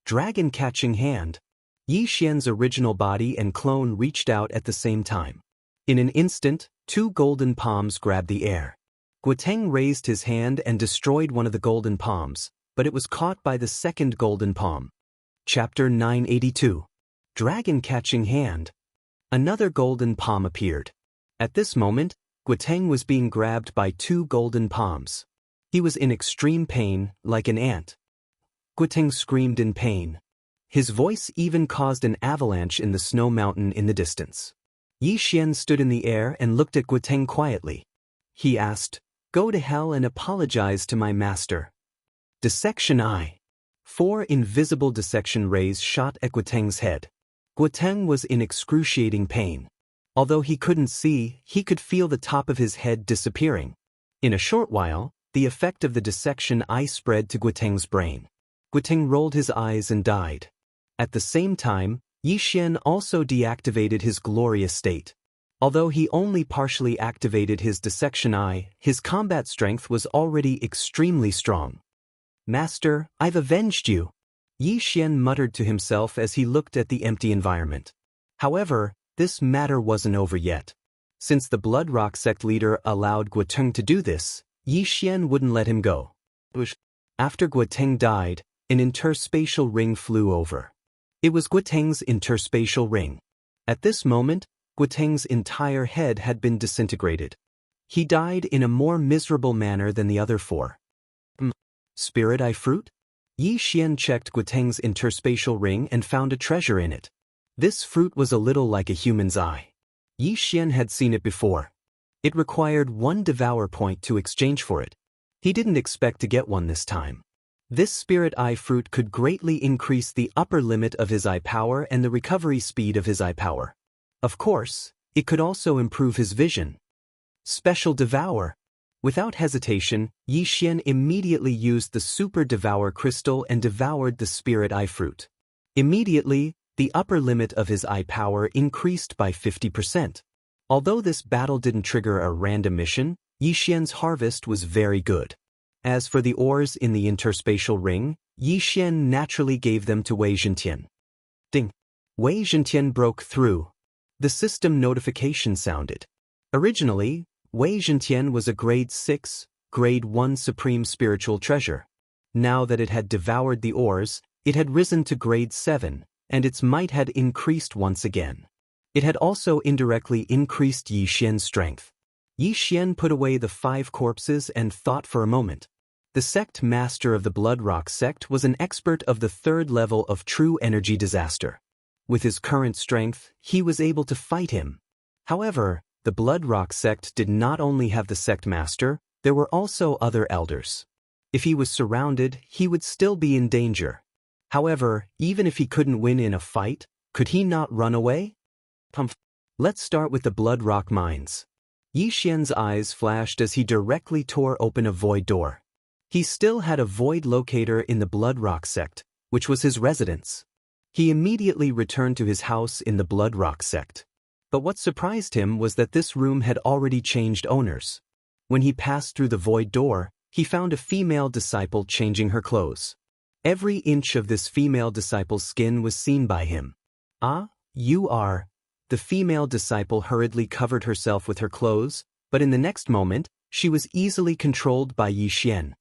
Dragon-catching hand. Yi Xian's original body and clone reached out at the same time. In an instant, 2 golden palms grabbed the air. Guoteng raised his hand and destroyed one of the golden palms, but it was caught by the second golden palm. Chapter 982. Dragon-catching hand. Another golden palm appeared. At this moment, Guoteng was being grabbed by 2 golden palms. He was in extreme pain, like an ant. Guoteng screamed in pain. His voice even caused an avalanche in the snow mountain in the distance. Yi Xian stood in the air and looked at Guoteng quietly. He asked, "Go to hell and apologize to my master." Dissection Eye. 4 invisible dissection rays shot at Guoteng's head. Guoteng was in excruciating pain. Although he couldn't see, he could feel the top of his head disappearing. In a short while, the effect of the dissection eye spread to Guoteng's brain. Guoteng rolled his eyes and died. At the same time, Yi Xian also deactivated his glorious state. Although he only partially activated his dissection eye, his combat strength was already extremely strong. "Master, I've avenged you," Yi Xian muttered to himself as he looked at the empty environment. However, this matter wasn't over yet. Since the Blood Rock sect leader allowed Guoteng to do this, Yi Xian wouldn't let him go. After Guoteng died, an interspatial ring flew over. It was Guoteng's interspatial ring. At this moment, Guoteng's entire head had been disintegrated. He died in a more miserable manner than the other 4. Spirit Eye Fruit? Yi Xian checked Guoteng's interspatial ring and found a treasure in it. This fruit was a little like a human's eye. Yi Xian had seen it before. It required 1 Devour point to exchange for it. He didn't expect to get one this time. This Spirit Eye fruit could greatly increase the upper limit of his eye power and the recovery speed of his eye power. Of course, it could also improve his vision. Special Devour. Without hesitation, Yi Xian immediately used the Super Devour crystal and devoured the Spirit Eye fruit. Immediately, the upper limit of his eye power increased by 50%. Although this battle didn't trigger a random mission, Yi Xian's harvest was very good. As for the ores in the interspatial ring, Yi Xian naturally gave them to Wei Zhentian. Ding! Wei Zhentian broke through. The system notification sounded. Originally, Wei Zhentian was a grade 6, grade 1 supreme spiritual treasure. Now that it had devoured the ores, it had risen to grade 7, and its might had increased once again. It had also indirectly increased Yi Xian's strength. Yi Xian put away the 5 corpses and thought for a moment. The sect master of the Blood Rock sect was an expert of the 3rd level of true energy disaster. With his current strength, he was able to fight him. However, the Blood Rock sect did not only have the sect master, there were also other elders. If he was surrounded, he would still be in danger. However, even if he couldn't win in a fight, could he not run away? Let's start with the Blood Rock mines. Yi Xian's eyes flashed as he directly tore open a void door. He still had a void locator in the Blood Rock sect, which was his residence. He immediately returned to his house in the Blood Rock sect. But what surprised him was that this room had already changed owners. When he passed through the void door, he found a female disciple changing her clothes. Every inch of this female disciple's skin was seen by him. Ah, you are. The female disciple hurriedly covered herself with her clothes, but in the next moment, she was easily controlled by Yi Xian.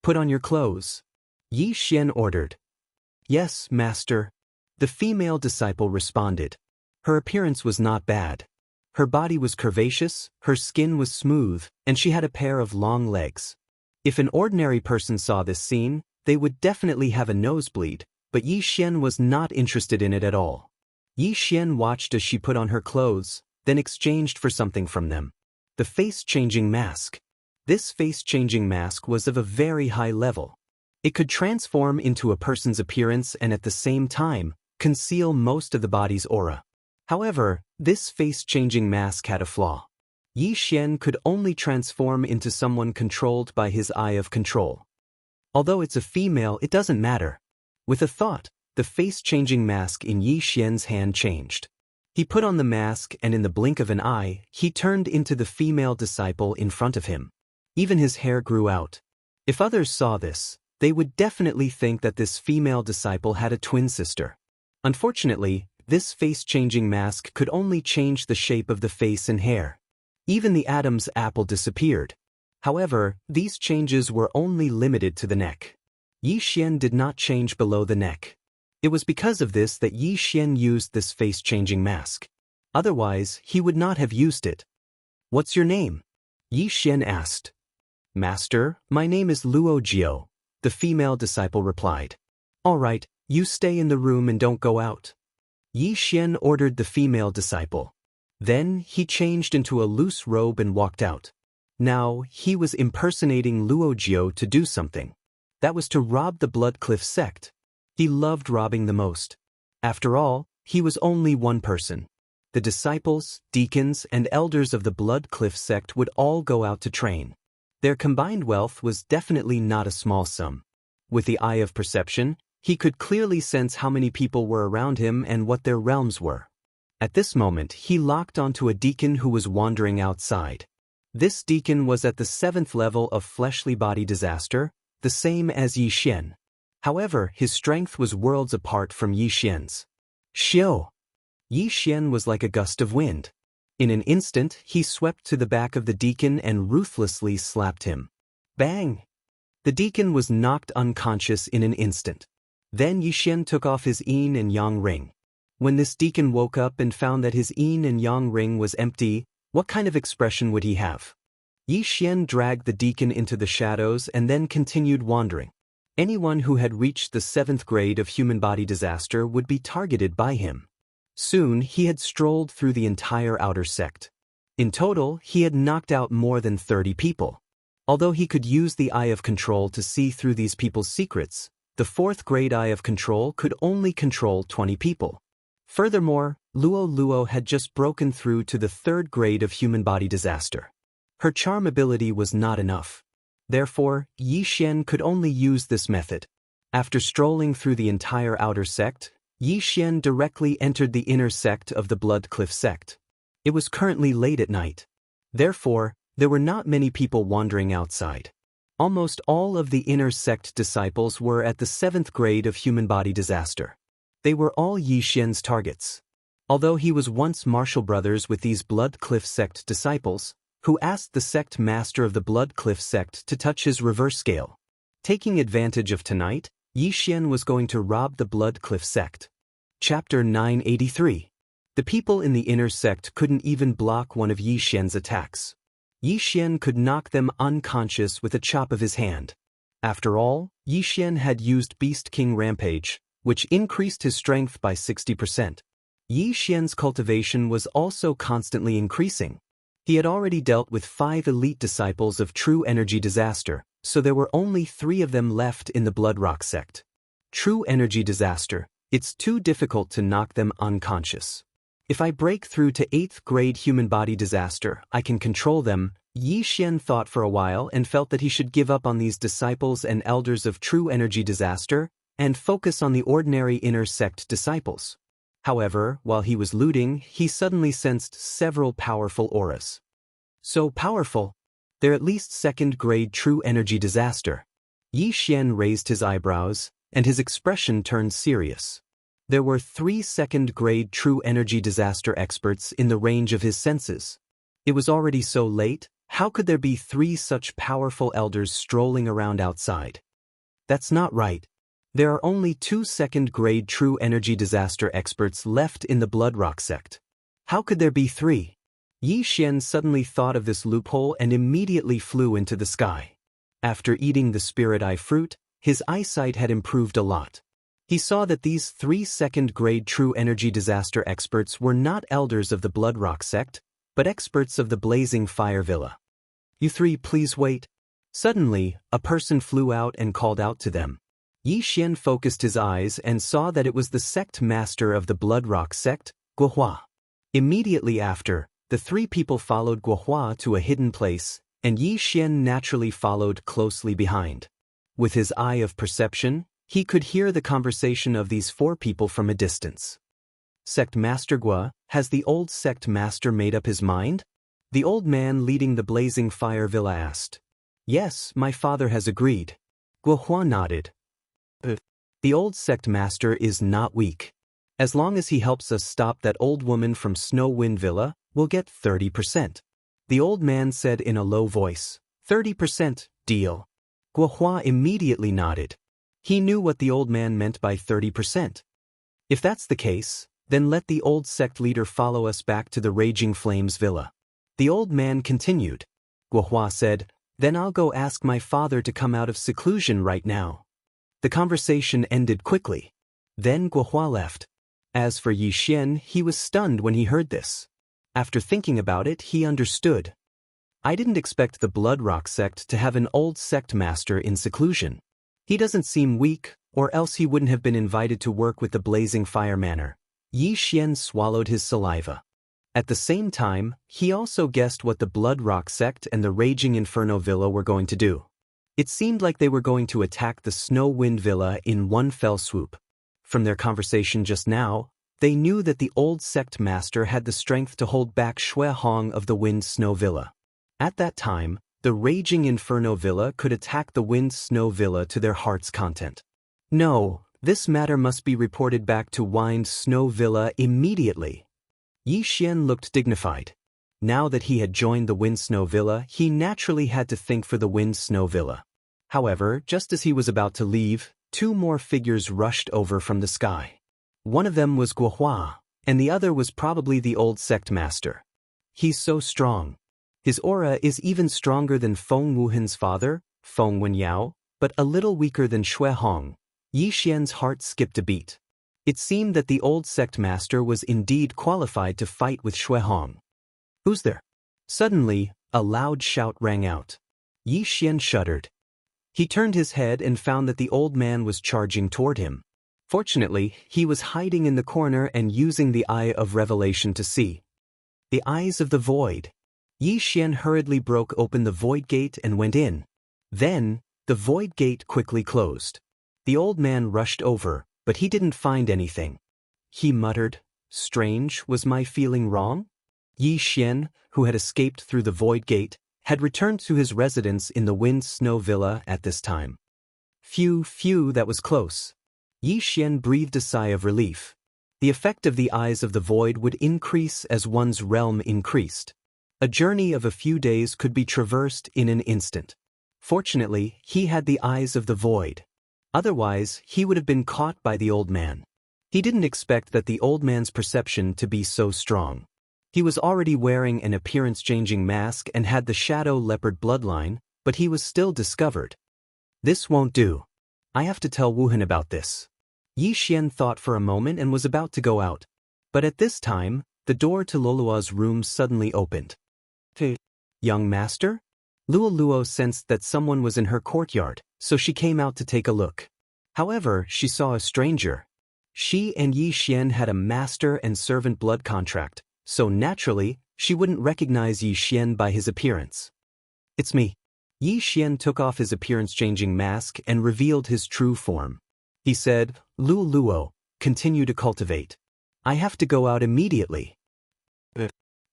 Put on your clothes. Yi Xian ordered. Yes, master. The female disciple responded. Her appearance was not bad. Her body was curvaceous, her skin was smooth, and she had a pair of long legs. If an ordinary person saw this scene, they would definitely have a nosebleed, but Yi Xian was not interested in it at all. Yi Xian watched as she put on her clothes, then exchanged for something from them. The face-changing mask. This face-changing mask was of a very high level. It could transform into a person's appearance and at the same time, conceal most of the body's aura. However, this face-changing mask had a flaw. Yi Xian could only transform into someone controlled by his eye of control. Although it's a female, it doesn't matter. With a thought, the face-changing mask in Yi Xian's hand changed. He put on the mask and in the blink of an eye, he turned into the female disciple in front of him. Even his hair grew out. If others saw this, they would definitely think that this female disciple had a twin sister. Unfortunately, this face-changing mask could only change the shape of the face and hair. Even the Adam's apple disappeared. However, these changes were only limited to the neck. Yi Xian did not change below the neck. It was because of this that Yi Xian used this face-changing mask. Otherwise, he would not have used it. What's your name? Yi Xian asked. Master, my name is Luo Jiao, the female disciple replied. All right, you stay in the room and don't go out. Yi Xian ordered the female disciple. Then he changed into a loose robe and walked out. Now, he was impersonating Luo Jiao to do something. That was to rob the Blood Cliff sect. He loved robbing the most. After all, he was only one person. The disciples, deacons, and elders of the Blood Cliff sect would all go out to train. Their combined wealth was definitely not a small sum. With the eye of perception, he could clearly sense how many people were around him and what their realms were. At this moment, he locked onto a deacon who was wandering outside. This deacon was at the 7th level of fleshly body disaster, the same as Yi Xian. However, his strength was worlds apart from Yi Xian's. Xiao! Yi Xian was like a gust of wind. In an instant, he swept to the back of the deacon and ruthlessly slapped him. Bang! The deacon was knocked unconscious in an instant. Then Yi Xian took off his yin and yang ring. When this deacon woke up and found that his yin and yang ring was empty, what kind of expression would he have? Yi Xian dragged the deacon into the shadows and then continued wandering. Anyone who had reached the 7th grade of human body disaster would be targeted by him. Soon he had strolled through the entire outer sect. In total, he had knocked out more than 30 people. Although he could use the Eye of Control to see through these people's secrets, the 4th grade Eye of Control could only control 20 people. Furthermore, Luo had just broken through to the 3rd grade of human body disaster. Her charm ability was not enough. Therefore, Yi Xian could only use this method. After strolling through the entire outer sect, Yi Xian directly entered the inner sect of the Blood Cliff sect. It was currently late at night. Therefore, there were not many people wandering outside. Almost all of the inner sect disciples were at the 7th grade of human body disaster. They were all Yi Xian's targets. Although he was once martial brothers with these Blood Cliff sect disciples, who asked the sect master of the Blood Cliff sect to touch his reverse scale. Taking advantage of tonight, Yi Xian was going to rob the Blood Cliff sect. Chapter 983. The people in the inner sect couldn't even block one of Yi Xian's attacks. Yi Xian could knock them unconscious with a chop of his hand. After all, Yi Xian had used Beast King Rampage, which increased his strength by 60%. Yi Xian's cultivation was also constantly increasing. He had already dealt with 5 elite disciples of True Energy Disaster, so there were only 3 of them left in the Blood Rock sect. True Energy Disaster, it's too difficult to knock them unconscious. If I break through to 8th grade human body disaster, I can control them. Yi Xian thought for a while and felt that he should give up on these disciples and elders of True Energy Disaster and focus on the ordinary inner sect disciples. However, while he was looting, he suddenly sensed several powerful auras. So powerful! They're at least 2nd grade True Energy Disaster. Yi Xian raised his eyebrows, and his expression turned serious. There were 3 2nd grade True Energy Disaster experts in the range of his senses. It was already so late, how could there be 3 such powerful elders strolling around outside? That's not right. There are only 2 2nd grade True Energy Disaster experts left in the Blood Rock sect. How could there be 3? Yi Xian suddenly thought of this loophole and immediately flew into the sky. After eating the Spirit Eye fruit, his eyesight had improved a lot. He saw that these 3 2nd grade True Energy Disaster experts were not elders of the Blood Rock sect, but experts of the Blazing Fire Villa. You 3 please wait. Suddenly, a person flew out and called out to them. Yi Xian focused his eyes and saw that it was the sect master of the Blood Rock sect, Guohua. Immediately after, the 3 people followed Guohua to a hidden place, and Yi Xian naturally followed closely behind. With his eye of perception, he could hear the conversation of these 4 people from a distance. Sect Master Gua, has the old sect master made up his mind? The old man leading the Blazing Fire Villa asked. Yes, my father has agreed. Guohua nodded. The old sect master is not weak. As long as he helps us stop that old woman from Snow Wind Villa, we'll get 30%. The old man said in a low voice. 30%, deal. Guohua immediately nodded. He knew what the old man meant by 30%. If that's the case, then let the old sect leader follow us back to the Raging Flames Villa. The old man continued. Guohua said, then I'll go ask my father to come out of seclusion right now. The conversation ended quickly. Then Guohua left. As for Yi Xian, he was stunned when he heard this. After thinking about it, he understood. I didn't expect the Blood Rock sect to have an old sect master in seclusion. He doesn't seem weak, or else he wouldn't have been invited to work with the Blazing Fire Manor. Yi Xian swallowed his saliva. At the same time, he also guessed what the Blood Rock sect and the Raging Inferno Villa were going to do. It seemed like they were going to attack the Snow Wind Villa in one fell swoop. From their conversation just now, they knew that the old sect master had the strength to hold back Shui Hong of the Wind Snow Villa. At that time, the Raging Inferno Villa could attack the Wind Snow Villa to their heart's content. No, this matter must be reported back to Wind Snow Villa immediately. Yi Xian looked dignified. Now that he had joined the Wind Snow Villa, he naturally had to think for the Wind Snow Villa. However, just as he was about to leave, 2 more figures rushed over from the sky. One of them was Guohua, and the other was probably the old sect master. He's so strong. His aura is even stronger than Feng Wuhan's father, Feng Wenyao, but a little weaker than Shui Hong. Yi Xian's heart skipped a beat. It seemed that the old sect master was indeed qualified to fight with Xuehong. "Who's there?" Suddenly, a loud shout rang out. Yi Xian shuddered. He turned his head and found that the old man was charging toward him. Fortunately, he was hiding in the corner and using the Eye of Revelation to see. The eyes of the void. Yi Xian hurriedly broke open the void gate and went in. Then, the void gate quickly closed. The old man rushed over, but he didn't find anything. He muttered, "Strange, was my feeling wrong?" Yi Xian, who had escaped through the void gate, had returned to his residence in the Wind Snow Villa at this time. Phew, that was close. Yi Xian breathed a sigh of relief. The effect of the eyes of the void would increase as one's realm increased. A journey of a few days could be traversed in an instant. Fortunately, he had the eyes of the void. Otherwise, he would have been caught by the old man. He didn't expect that the old man's perception to be so strong. He was already wearing an appearance-changing mask and had the shadow leopard bloodline, but he was still discovered. This won't do. I have to tell Wuhan about this. Yi Xian thought for a moment and was about to go out. But at this time, the door to Luoluo's room suddenly opened. Young master? Luoluo sensed that someone was in her courtyard, so she came out to take a look. However, she saw a stranger. She and Yi Xian had a master and servant blood contract, so naturally, she wouldn't recognize Yi Xian by his appearance. "It's me." Yi Xian took off his appearance-changing mask and revealed his true form. He said, "Luoluo, continue to cultivate. I have to go out immediately."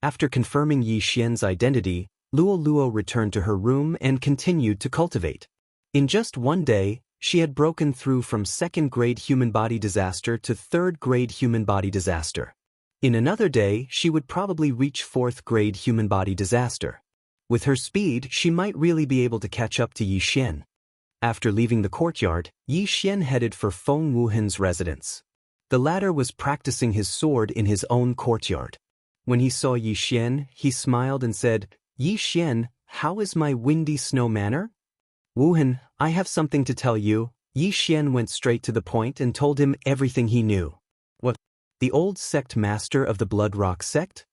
After confirming Yi Xian's identity, Luoluo returned to her room and continued to cultivate. In just one day, she had broken through from second-grade human body disaster to third-grade human body disaster. In another day, she would probably reach fourth-grade human body disaster. With her speed, she might really be able to catch up to Yi Xian. After leaving the courtyard, Yi Xian headed for Feng Wuhan's residence. The latter was practicing his sword in his own courtyard. When he saw Yi Xian, he smiled and said, "Yi Xian, how is my windy snow manor?" "Wuhan, I have something to tell you." Yi Xian went straight to the point and told him everything he knew. "What? The old sect master of the Blood Rock sect?"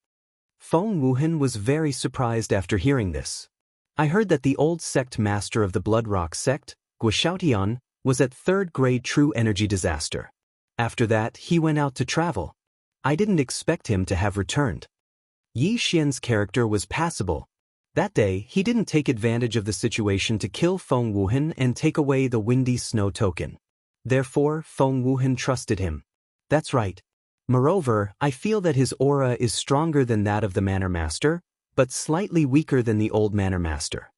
Feng Wuhan was very surprised after hearing this. "I heard that the old sect master of the Blood Rock sect, Guoxiaotian, was at third-grade true energy disaster. After that, he went out to travel. I didn't expect him to have returned." Yi Xian's character was passable. That day, he didn't take advantage of the situation to kill Feng Wuhan and take away the Windy Snow token. Therefore, Feng Wuhan trusted him. "That's right. Moreover, I feel that his aura is stronger than that of the Manor Master, but slightly weaker than the old Manor Master."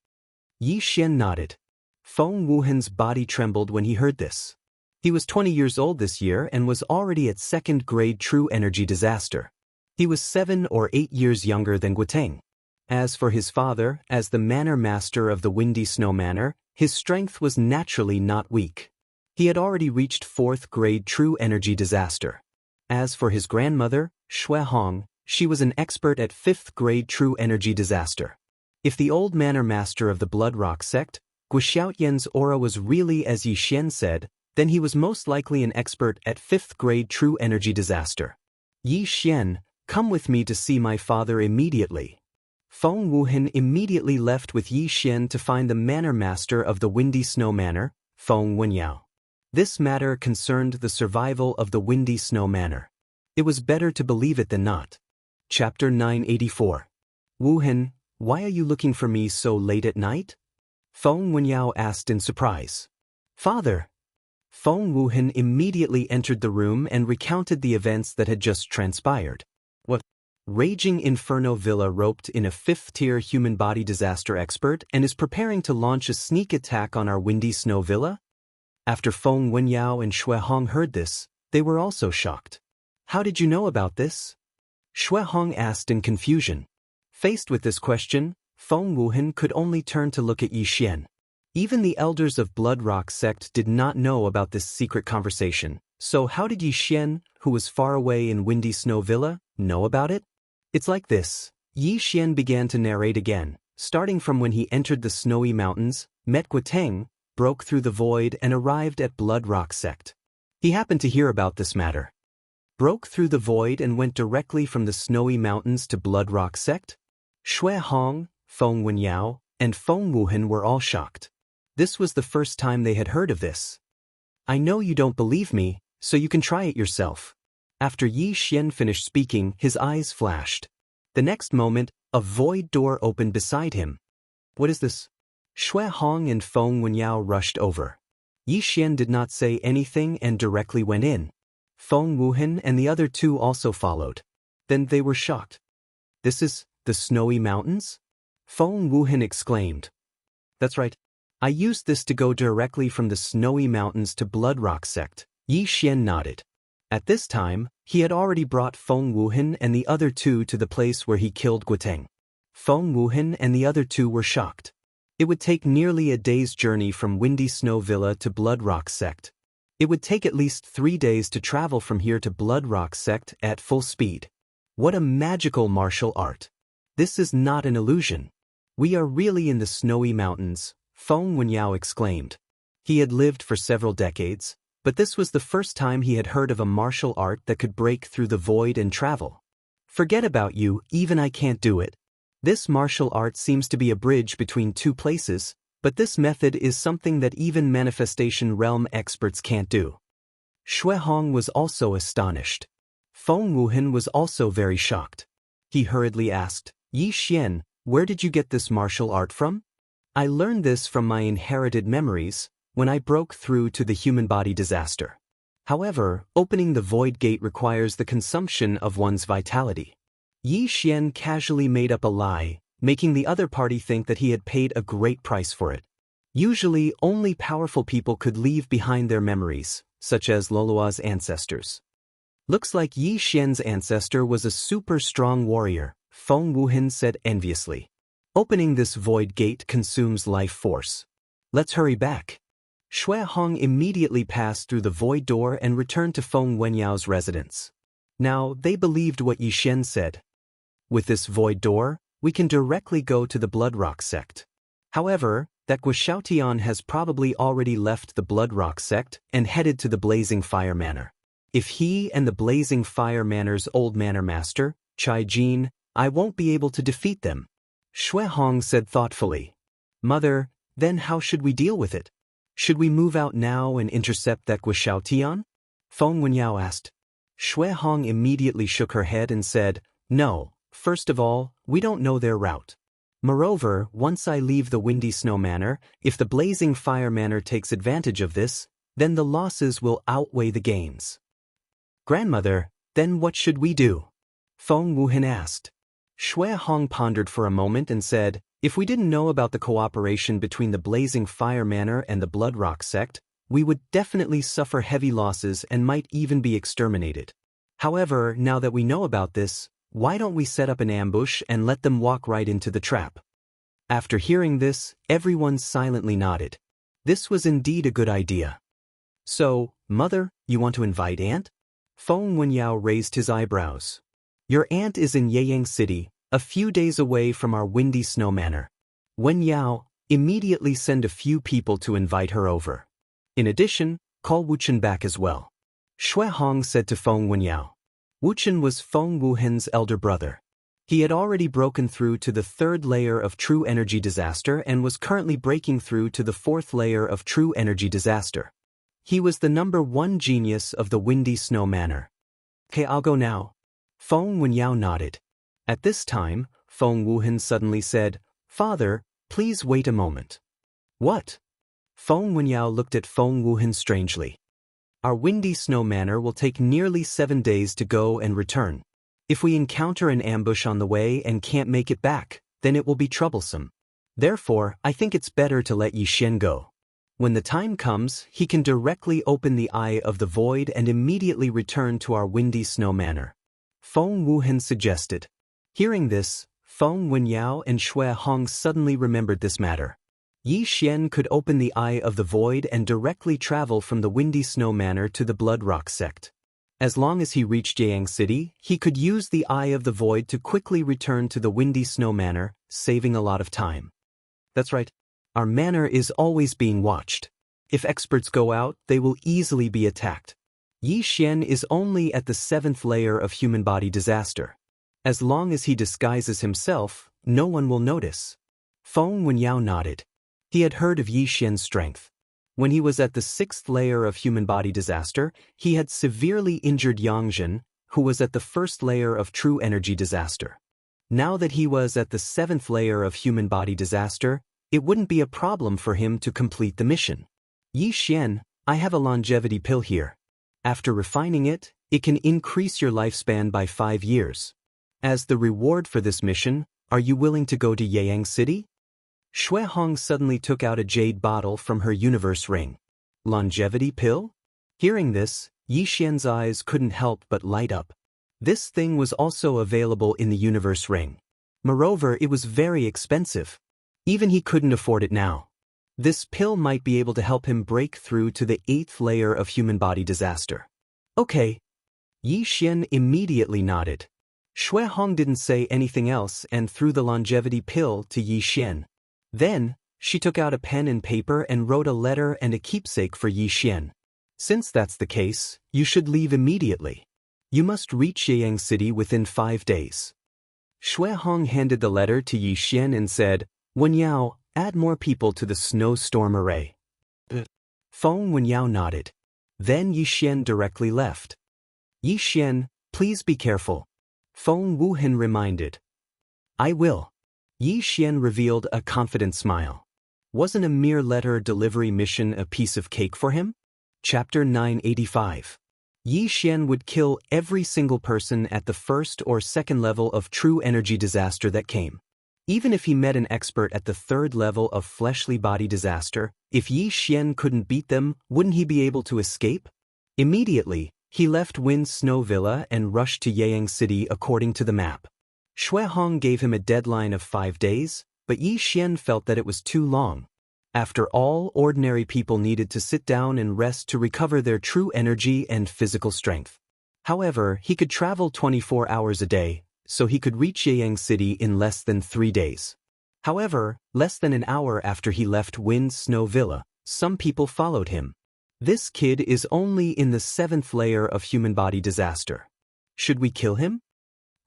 Yi Xian nodded. Feng Wuhan's body trembled when he heard this. He was 20 years old this year and was already at second-grade true energy disaster. He was 7 or 8 years younger than Guoteng. As for his father, as the Manor Master of the Windy Snow Manor, his strength was naturally not weak. He had already reached 4th-grade true energy disaster. As for his grandmother, Xuehong, she was an expert at 5th-grade true energy disaster. If the old Manor Master of the Blood Rock sect, Guoxiaotian's aura was really as Yi Xian said, then he was most likely an expert at 5th-grade true energy disaster. "Yi Xian, come with me to see my father immediately." Feng Wuhan immediately left with Yi Xian to find the Manor Master of the Windy Snow Manor, Feng Wenyao. This matter concerned the survival of the Windy Snow Manor. It was better to believe it than not. Chapter 984. "Wuhan, why are you looking for me so late at night?" Feng Wenyao asked in surprise. "Father." Feng Wuhan immediately entered the room and recounted the events that had just transpired. "What? Raging Inferno Villa roped in a 5th-tier human body disaster expert and is preparing to launch a sneak attack on our Windy Snow Villa?" After Feng Wenyao and Xuehong heard this, they were also shocked. "How did you know about this?" Xuehong asked in confusion. Faced with this question, Feng Wuhan could only turn to look at Yi Xian. Even the elders of Blood Rock sect did not know about this secret conversation, so how did Yi Xian, who was far away in Windy Snow Villa, know about it? "It's like this." Yi Xian began to narrate again, starting from when he entered the snowy mountains, met Guoteng, broke through the void and arrived at Blood Rock sect. He happened to hear about this matter. Broke through the void and went directly from the snowy mountains to Blood Rock sect? Shui Hong, Feng Wenyao, and Feng Wuhan were all shocked. This was the first time they had heard of this. I know you don't believe me, so you can try it yourself. After Yi Xian finished speaking, his eyes flashed. The next moment, a void door opened beside him. What is this? Shui Hong and Feng Wenyao rushed over. Yi Xian did not say anything and directly went in. Feng Wuhan and the other two also followed. Then they were shocked. This is the snowy mountains? Feng Wuhan exclaimed. That's right. I used this to go directly from the snowy mountains to Blood Rock sect. Yi Xian nodded. At this time, he had already brought Feng Wuhan and the other two to the place where he killed Guoteng. Feng Wuhan and the other two were shocked. It would take nearly a day's journey from Windy Snow Villa to Blood Rock sect. It would take at least 3 days to travel from here to Blood Rock sect at full speed. What a magical martial art. This is not an illusion. We are really in the snowy mountains, Feng Wenyao exclaimed. He had lived for several decades, but this was the first time he had heard of a martial art that could break through the void and travel. Forget about you, even I can't do it. This martial art seems to be a bridge between two places, but this method is something that even manifestation realm experts can't do. Shui Hong was also astonished. Feng Wuhan was also very shocked. He hurriedly asked, Yi Xian, where did you get this martial art from? I learned this from my inherited memories, when I broke through to the human body disaster. However, opening the void gate requires the consumption of one's vitality. Yi Xian casually made up a lie, making the other party think that he had paid a great price for it. Usually, only powerful people could leave behind their memories, such as Lolua's ancestors. Looks like Yi Xian's ancestor was a super strong warrior, Feng Wuhan said enviously. Opening this void gate consumes life force. Let's hurry back. Shui Hong immediately passed through the void door and returned to Feng Wenyao's residence. Now, they believed what Yi Xian said. With this void door, we can directly go to the Blood Rock sect. However, that Guo has probably already left the Blood Rock sect and headed to the Blazing Fire Manor. If he and the Blazing Fire Manor's old manor master, Chai Jin, I won't be able to defeat them. Shui Hong said thoughtfully. Mother, then how should we deal with it? Should we move out now and intercept that Guo Feng Wenyao asked. Shui Hong immediately shook her head and said, No, first of all, we don't know their route. Moreover, once I leave the Windy Snow Manor, if the Blazing Fire Manor takes advantage of this, then the losses will outweigh the gains. Grandmother, then what should we do? Feng Wuhan asked. Shui Hong pondered for a moment and said, If we didn't know about the cooperation between the Blazing Fire Manor and the Blood Rock sect, we would definitely suffer heavy losses and might even be exterminated. However, now that we know about this, why don't we set up an ambush and let them walk right into the trap? After hearing this, everyone silently nodded. This was indeed a good idea. So, Mother, you want to invite Aunt? Feng Wenyao raised his eyebrows. Your aunt is in Yeyang City, a few days away from our Windy Snow Manor. Wenyao, immediately send a few people to invite her over. In addition, call Wuchen back as well. Shui Hong said to Feng Wenyao. Wuchen was Feng Wuhan's elder brother. He had already broken through to the 3rd layer of True Energy Disaster and was currently breaking through to the 4th layer of True Energy Disaster. He was the #1 genius of the Windy Snow Manor. Okay, I'll go now. Feng Wenyao nodded. At this time, Feng Wuhan suddenly said, Father, please wait a moment. What? Feng Wenyao looked at Feng Wuhan strangely. Our Windy Snow Manor will take nearly 7 days to go and return. If we encounter an ambush on the way and can't make it back, then it will be troublesome. Therefore, I think it's better to let Yi Xian go. When the time comes, he can directly open the Eye of the Void and immediately return to our Windy Snow Manor. Feng Wuhan suggested. Hearing this, Feng Wenyao and Shui Hong suddenly remembered this matter. Yi Xian could open the Eye of the Void and directly travel from the Windy Snow Manor to the Blood Rock sect. As long as he reached Yeyang City, he could use the Eye of the Void to quickly return to the Windy Snow Manor, saving a lot of time. That's right. Our manor is always being watched. If experts go out, they will easily be attacked. Yi Xian is only at the 7th layer of human body disaster. As long as he disguises himself, no one will notice. Feng Wenyao nodded. He had heard of Yi Xian's strength. When he was at the 6th layer of human body disaster, he had severely injured Yangzhen, who was at the 1st layer of true energy disaster. Now that he was at the 7th layer of human body disaster, it wouldn't be a problem for him to complete the mission. Yi Xian, I have a longevity pill here. After refining it, it can increase your lifespan by 5 years. As the reward for this mission, are you willing to go to Yeyang City? Shui Hong suddenly took out a jade bottle from her universe ring. Longevity pill? Hearing this, Yi Xian's eyes couldn't help but light up. This thing was also available in the universe ring. Moreover, it was very expensive. Even he couldn't afford it now. This pill might be able to help him break through to the 8th layer of human body disaster. Okay. Yi Xian immediately nodded. Shui Hong didn't say anything else and threw the longevity pill to Yi Xian. Then, she took out a pen and paper and wrote a letter and a keepsake for Yi Xian. Since that's the case, you should leave immediately. You must reach Yeyang City within 5 days. Shui Hong handed the letter to Yi Xian and said, Wenyao, add more people to the snowstorm array. Feng Wenyao nodded. Then Yi Xian directly left. Yi Xian, please be careful. Feng Wuhan reminded. I will. Yi Xian revealed a confident smile. Wasn't a mere letter delivery mission a piece of cake for him? Chapter 985. Yi Xian would kill every single person at the 1st or 2nd level of true energy disaster that came. Even if he met an expert at the 3rd level of fleshly body disaster, if Yi Xian couldn't beat them, wouldn't he be able to escape? Immediately, he left Wind Snow Villa and rushed to Yeyang City according to the map. Shui Hong gave him a deadline of 5 days, but Yi Xian felt that it was too long. After all, ordinary people needed to sit down and rest to recover their true energy and physical strength. However, he could travel 24 hours a day, so he could reach Yeyang City in less than 3 days. However, less than an hour after he left Wind Snow Villa, some people followed him. This kid is only in the 7th layer of human body disaster. Should we kill him?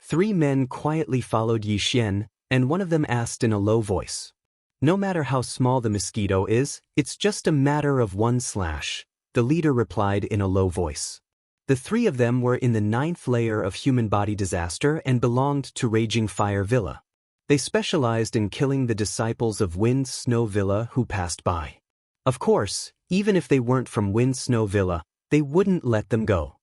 3 men quietly followed Yi Xian, and one of them asked in a low voice. No matter how small the mosquito is, it's just a matter of 1 slash, the leader replied in a low voice. The 3 of them were in the 9th layer of human body disaster and belonged to Raging Fire Villa. They specialized in killing the disciples of Wind Snow Villa who passed by. Of course, even if they weren't from Wind Snow Villa, they wouldn't let them go.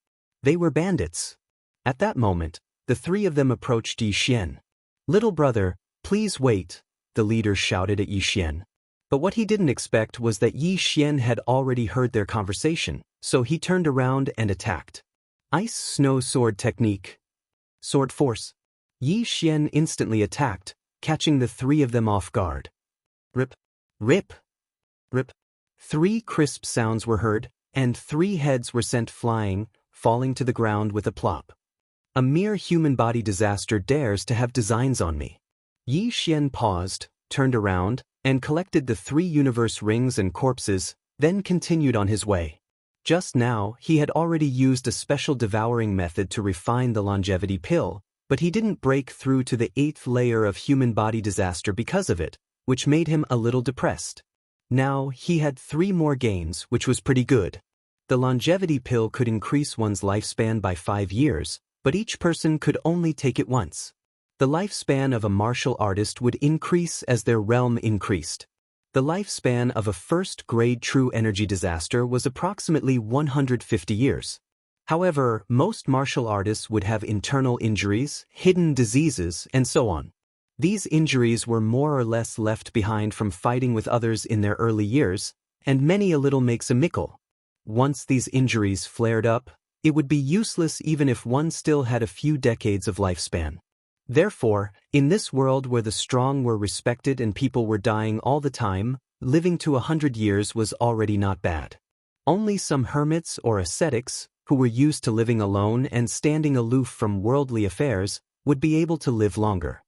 They were bandits. At that moment, the 3 of them approached Yi Xian. Little brother, please wait, the leader shouted at Yi Xian. But what he didn't expect was that Yi Xian had already heard their conversation, so he turned around and attacked. Ice Snow Sword Technique. Sword Force. Yi Xian instantly attacked, catching the 3 of them off guard. Rip. Rip. Rip. 3 crisp sounds were heard, and 3 heads were sent flying, falling to the ground with a plop. A mere human body disaster dares to have designs on me. Yi Xian paused, turned around, and collected the 3 universe rings and corpses, then continued on his way. Just now, he had already used a special devouring method to refine the longevity pill, but he didn't break through to the 8th layer of human body disaster because of it, which made him a little depressed. Now, he had 3 more gains, which was pretty good. The longevity pill could increase one's lifespan by 5 years, but each person could only take it once. The lifespan of a martial artist would increase as their realm increased. The lifespan of a 1st-grade true energy disaster was approximately 150 years. However, most martial artists would have internal injuries, hidden diseases, and so on. These injuries were more or less left behind from fighting with others in their early years, and many a little makes a mickle. Once these injuries flared up, it would be useless even if one still had a few decades of lifespan. Therefore, in this world where the strong were respected and people were dying all the time, living to 100 years was already not bad. Only some hermits or ascetics, who were used to living alone and standing aloof from worldly affairs, would be able to live longer.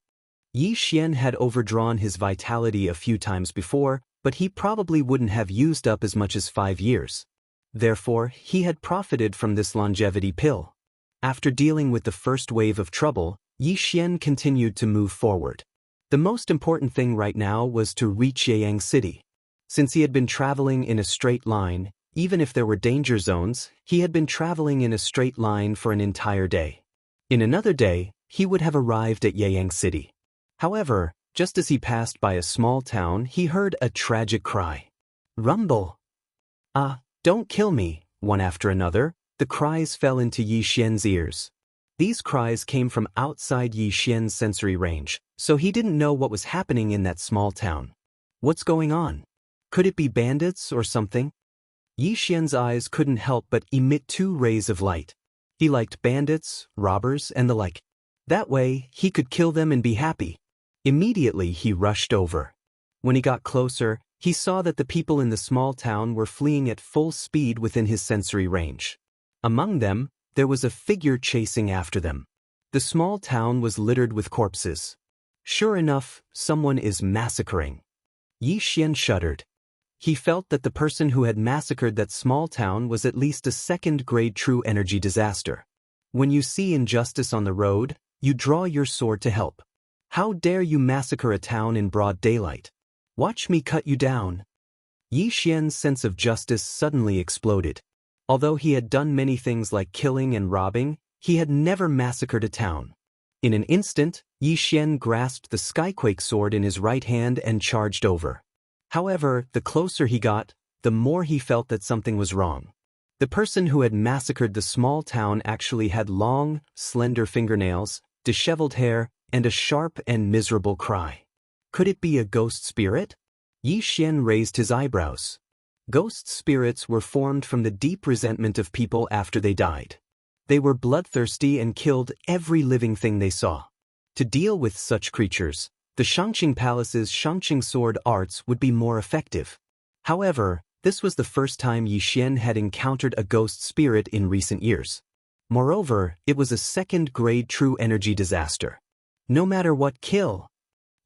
Yi Xian had overdrawn his vitality a few times before, but he probably wouldn't have used up as much as 5 years. Therefore, he had profited from this longevity pill. After dealing with the first wave of trouble, Yi Xian continued to move forward. The most important thing right now was to reach Yang City. Since he had been traveling in a straight line, even if there were danger zones, he had been traveling in a straight line for an entire day. In another day, he would have arrived at Yang City. However, just as he passed by a small town, he heard a tragic cry. Rumble! Ah, don't kill me! One after another, the cries fell into Yi Xian's ears. These cries came from outside Yi Xian's sensory range, so he didn't know what was happening in that small town. What's going on? Could it be bandits or something? Yi Xian's eyes couldn't help but emit 2 rays of light. He liked bandits, robbers, and the like. That way, he could kill them and be happy. Immediately, he rushed over. When he got closer, he saw that the people in the small town were fleeing at full speed within his sensory range. Among them, there was a figure chasing after them. The small town was littered with corpses. Sure enough, someone is massacring. Yi Xian shuddered. He felt that the person who had massacred that small town was at least a second-grade true energy disaster. When you see injustice on the road, you draw your sword to help. How dare you massacre a town in broad daylight? Watch me cut you down. Yi Xian's sense of justice suddenly exploded. Although he had done many things like killing and robbing, he had never massacred a town. In an instant, Yi Xian grasped the Skyquake sword in his right hand and charged over. However, the closer he got, the more he felt that something was wrong. The person who had massacred the small town actually had long, slender fingernails, disheveled hair, and a sharp and miserable cry. Could it be a ghost spirit? Yi Xian raised his eyebrows. Ghost spirits were formed from the deep resentment of people after they died. They were bloodthirsty and killed every living thing they saw. To deal with such creatures, the Xianxia Palace's Xianxia sword arts would be more effective. However, this was the first time Yi Xian had encountered a ghost spirit in recent years. Moreover, it was a second-grade true energy disaster. No matter what, kill.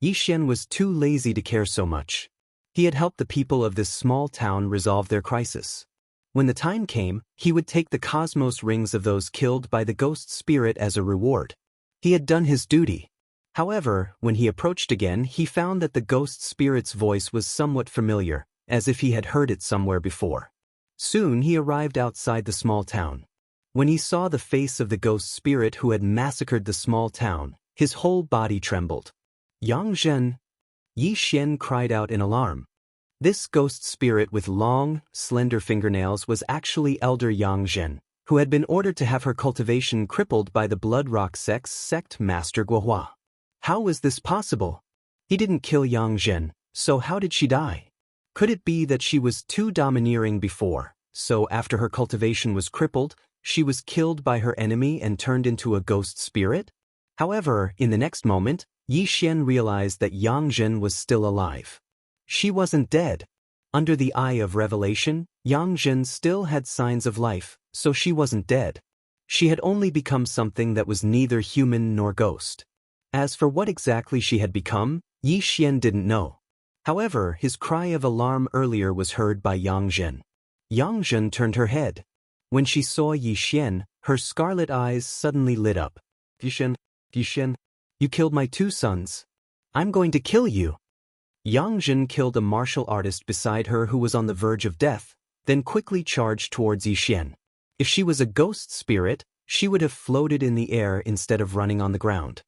Yi Xian was too lazy to care so much. He had helped the people of this small town resolve their crisis. When the time came, he would take the cosmos rings of those killed by the ghost spirit as a reward. He had done his duty. However, when he approached again, he found that the ghost spirit's voice was somewhat familiar, as if he had heard it somewhere before. Soon he arrived outside the small town. When he saw the face of the ghost spirit who had massacred the small town, his whole body trembled. Yang! Yi Xian cried out in alarm. This ghost spirit with long, slender fingernails was actually Elder Yang, who had been ordered to have her cultivation crippled by the Blood Rock sect's sect master Guohua. How was this possible? He didn't kill Yang, so how did she die? Could it be that she was too domineering before, so after her cultivation was crippled, she was killed by her enemy and turned into a ghost spirit? However, in the next moment, Yi Xian realized that Yang was still alive. She wasn't dead. Under the eye of revelation, Yang still had signs of life, so she wasn't dead. She had only become something that was neither human nor ghost. As for what exactly she had become, Yi Xian didn't know. However, his cry of alarm earlier was heard by Yang. Yang turned her head. When she saw Yi Xian, her scarlet eyes suddenly lit up. Yi Xian, you killed my 2 sons. I'm going to kill you. Yang killed a martial artist beside her who was on the verge of death, then quickly charged towards Yi Xian. If she was a ghost spirit, she would have floated in the air instead of running on the ground.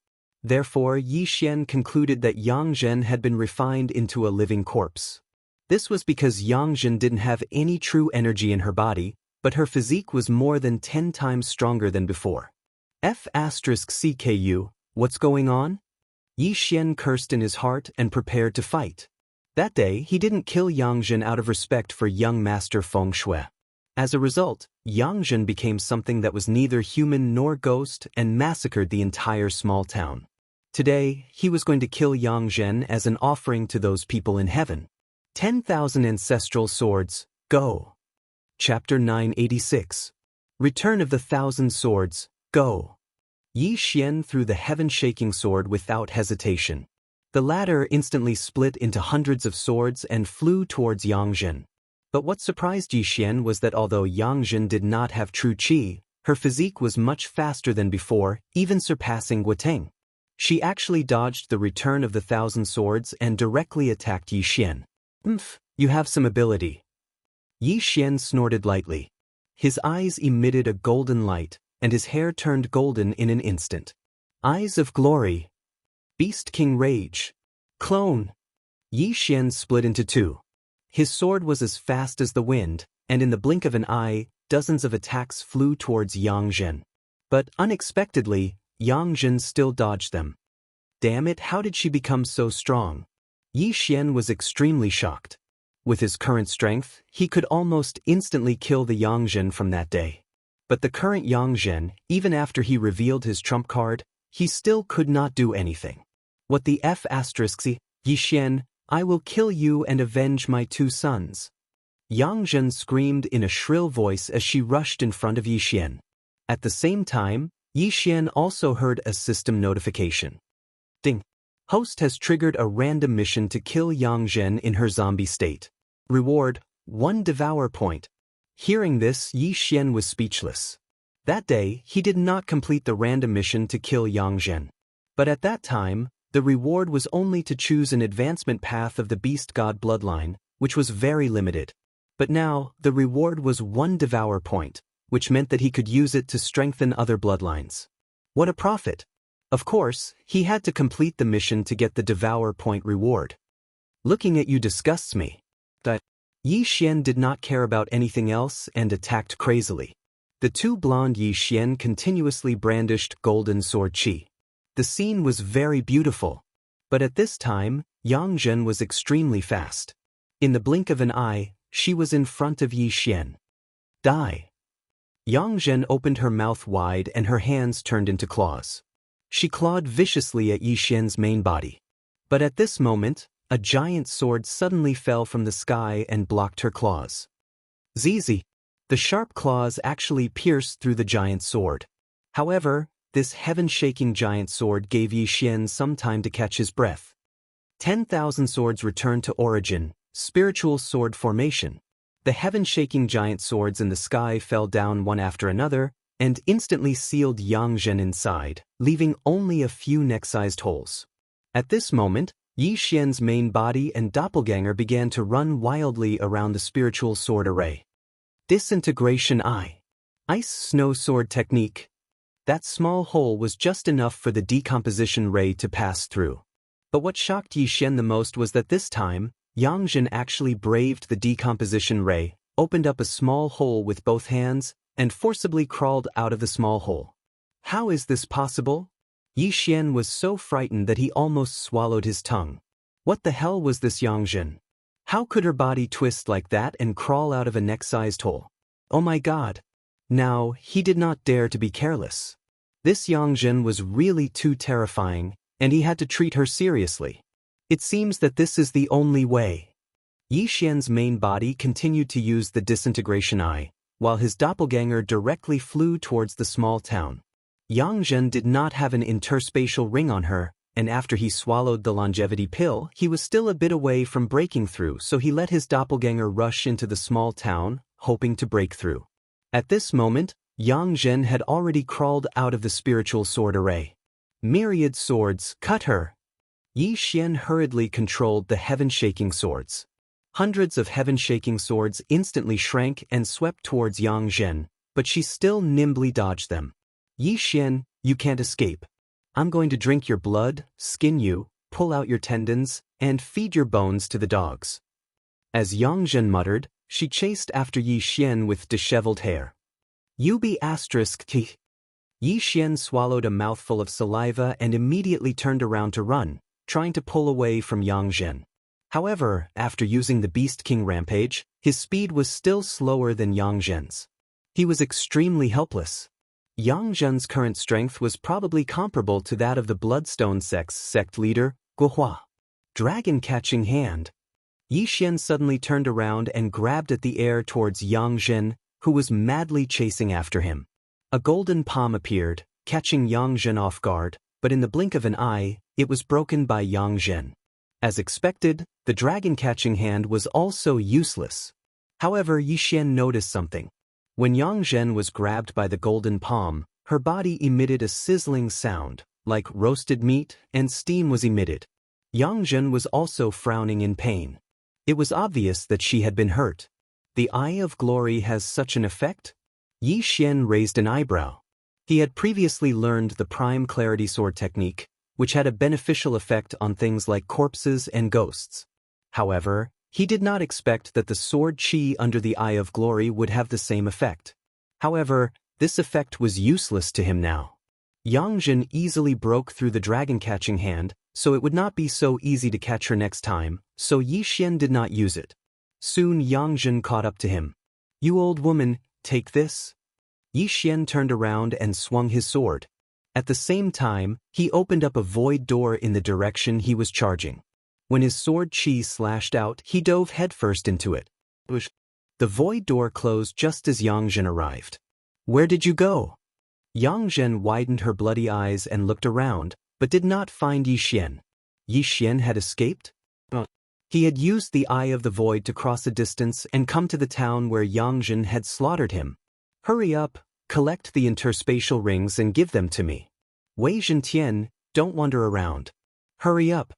Therefore, Yi Xian concluded that Yang had been refined into a living corpse. This was because Yang didn't have any true energy in her body, but her physique was more than 10 times stronger than before. F***CKU, what's going on? Yi Xian cursed in his heart and prepared to fight. That day, he didn't kill Yang out of respect for young master Feng Shui. As a result, Yang became something that was neither human nor ghost and massacred the entire small town. Today, he was going to kill Yang as an offering to those people in heaven. 10,000 Ancestral Swords, Go! Chapter 986. Return of the 1,000 Swords, Go! Yi Xian threw the heaven-shaking sword without hesitation. The latter instantly split into hundreds of swords and flew towards Yang. But what surprised Yi Xian was that although Yang Jin did not have true qi, her physique was much faster than before, even surpassing Guoteng. She actually dodged the return of the 1,000 swords and directly attacked Yi Xian. You have some ability. Yi Xian snorted lightly. His eyes emitted a golden light, and his hair turned golden in an instant. Eyes of glory. Beast King Rage. Clone. Yi Xian split into two. His sword was as fast as the wind, and in the blink of an eye, dozens of attacks flew towards Yang Jin. But unexpectedly, Yang Jin still dodged them. Damn it, how did she become so strong? Yi Xian was extremely shocked. With his current strength, he could almost instantly kill the Yang Jin from that day. But the current Yang Jin, even after he revealed his trump card, he still could not do anything. What the F***? Yi Xian, I will kill you and avenge my 2 sons. Yang Jin screamed in a shrill voice as she rushed in front of Yi Xian. At the same time, Yi Xian also heard a system notification. Ding. Host has triggered a random mission to kill Yang Jin in her zombie state. Reward, 1 Devour point. Hearing this, Yi Xian was speechless. That day, he did not complete the random mission to kill Yang Jin. But at that time, the reward was only to choose an advancement path of the Beast God bloodline, which was very limited. But now, the reward was 1 Devour point, which meant that he could use it to strengthen other bloodlines. What a profit! Of course, he had to complete the mission to get the Devour point reward. Looking at you disgusts me. But Yi Xian did not care about anything else and attacked crazily. The 2 blonde Yi Xian continuously brandished golden sword qi. The scene was very beautiful. But at this time, Yang Jin was extremely fast. In the blink of an eye, she was in front of Yi Xian. Die. Yang Jin opened her mouth wide and her hands turned into claws. She clawed viciously at Yi Xian's main body. But at this moment, a giant sword suddenly fell from the sky and blocked her claws. Zizi. The sharp claws actually pierced through the giant sword. However, this heaven-shaking giant sword gave Yi Xian some time to catch his breath. 10,000 swords returned to origin, spiritual sword formation. The heaven-shaking giant swords in the sky fell down one after another, and instantly sealed Yang Jin inside, leaving only a few neck-sized holes. At this moment, Yi Xian's main body and doppelganger began to run wildly around the spiritual sword array. Disintegration Eye. Ice Snow Sword Technique. That small hole was just enough for the decomposition ray to pass through. But what shocked Yi Xian the most was that this time, Yang Jin actually braved the decomposition ray, opened up a small hole with both hands, and forcibly crawled out of the small hole. How is this possible? Yi Xian was so frightened that he almost swallowed his tongue. What the hell was this Yang Jin? How could her body twist like that and crawl out of a neck-sized hole? Oh my god. Now, he did not dare to be careless. This Yang Jin was really too terrifying, and he had to treat her seriously. It seems that this is the only way. Yi Xian's main body continued to use the disintegration eye, while his doppelganger directly flew towards the small town. Yang Jin did not have an interspatial ring on her, and after he swallowed the longevity pill, he was still a bit away from breaking through, so he let his doppelganger rush into the small town, hoping to break through. At this moment, Yang Jin had already crawled out of the spiritual sword array. Myriad swords, cut her! Yi Xian hurriedly controlled the heaven-shaking swords. Hundreds of heaven-shaking swords instantly shrank and swept towards Yang Jin, but she still nimbly dodged them. Yi Xian, you can't escape. I'm going to drink your blood, skin you, pull out your tendons, and feed your bones to the dogs. As Yang Jin muttered, she chased after Yi Xian with disheveled hair. You be asterisk t. Yi Xian swallowed a mouthful of saliva and immediately turned around to run, trying to pull away from Yang Jin. However, after using the Beast King Rampage, his speed was still slower than Yang Jin's. He was extremely helpless. Yang Jin's current strength was probably comparable to that of the Bloodstone sect's sect leader, Guohua. Dragon Catching Hand. Yi Xian suddenly turned around and grabbed at the air towards Yang Jin, who was madly chasing after him. A golden palm appeared, catching Yang Jin off guard, but in the blink of an eye, it was broken by Yang Jin. As expected, the dragon catching hand was also useless. However, Yi Xian noticed something. When Yang Zhen was grabbed by the golden palm, her body emitted a sizzling sound, like roasted meat, and steam was emitted. Yang Zhen was also frowning in pain. It was obvious that she had been hurt. The Eye of Glory has such an effect? Yi Xian raised an eyebrow. He had previously learned the Prime Clarity Sword technique, which had a beneficial effect on things like corpses and ghosts. However, he did not expect that the sword chi under the Eye of Glory would have the same effect. However, this effect was useless to him now. Yang Zhen easily broke through the dragon-catching hand, so it would not be so easy to catch her next time, so Yi Xian did not use it. Soon Yang Zhen caught up to him. "You old woman, take this." Yi Xian turned around and swung his sword. At the same time, he opened up a void door in the direction he was charging. When his sword chi slashed out, he dove headfirst into it. The void door closed just as Yang Zhen arrived. "Where did you go?" Yang Zhen widened her bloody eyes and looked around, but did not find Yi Xian. Yi Xian had escaped? He had used the Eye of the Void to cross a distance and come to the town where Yang Zhen had slaughtered him. "Hurry up, collect the interspatial rings and give them to me. Wei Zhentian, don't wander around. Hurry up."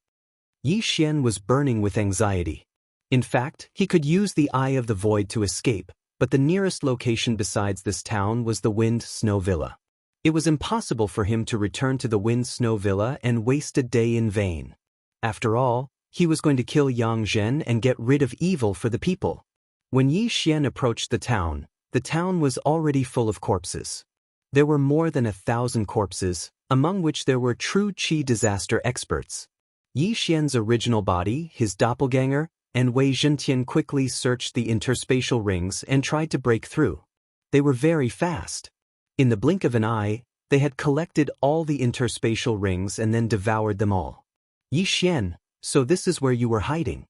Yi Xian was burning with anxiety. In fact, he could use the Eye of the Void to escape, but the nearest location besides this town was the Wind Snow Villa. It was impossible for him to return to the Wind Snow Villa and waste a day in vain. After all, he was going to kill Yang Zhen and get rid of evil for the people. When Yi Xian approached the town was already full of corpses. There were more than 1,000 corpses, among which there were true Qi disaster experts. Yi Xian's original body, his doppelganger, and Wei Zhentian quickly searched the interspatial rings and tried to break through. They were very fast. In the blink of an eye, they had collected all the interspatial rings and then devoured them all. "Yi Xian, so this is where you were hiding."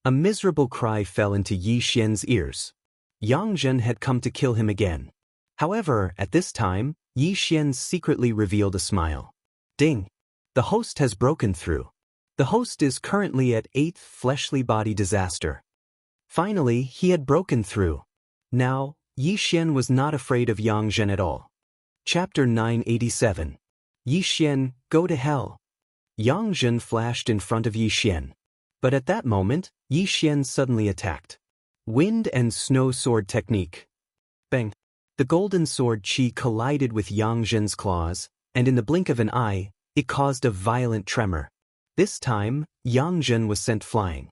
A miserable cry fell into Yi Xian's ears. Yang Zhen had come to kill him again. However, at this time, Yi Xian secretly revealed a smile. "Ding! The host has broken through. The host is currently at 8th fleshly body disaster." Finally, he had broken through. Now, Yi Xian was not afraid of Yang Zhen at all. Chapter 987. Yi Xian, go to hell. Yang Zhen flashed in front of Yi Xian. But at that moment, Yi Xian suddenly attacked. Wind and Snow Sword Technique. Bang! The golden sword chi collided with Yang Zhen's claws, and in the blink of an eye, it caused a violent tremor. This time, Yang Zhen was sent flying.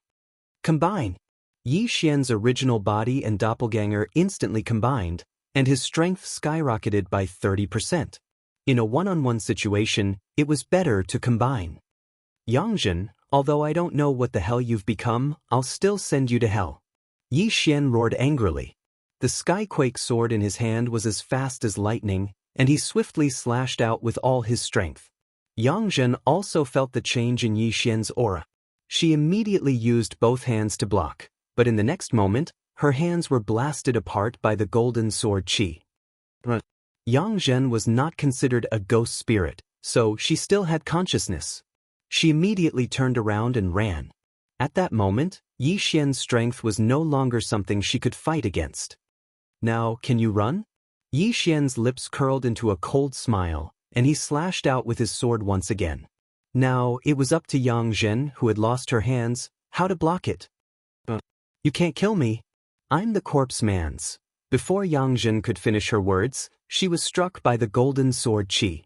Combine! Yi Xian's original body and doppelganger instantly combined, and his strength skyrocketed by 30%. In a one-on-one situation, it was better to combine. "Yang Zhen, although I don't know what the hell you've become, I'll still send you to hell." Yi Xian roared angrily. The Skyquake sword in his hand was as fast as lightning, and he swiftly slashed out with all his strength. Yang Zhen also felt the change in Yi Xian's aura. She immediately used both hands to block, but in the next moment, her hands were blasted apart by the golden sword chi. Yang Zhen was not considered a ghost spirit, so she still had consciousness. She immediately turned around and ran. At that moment, Yi Xian's strength was no longer something she could fight against. "Now, can you run?" Yi Xian's lips curled into a cold smile, and he slashed out with his sword once again. Now, it was up to Yang Zhen, who had lost her hands, how to block it. "You can't kill me. I'm the corpse man's." Before Yang Zhen could finish her words, she was struck by the golden sword chi.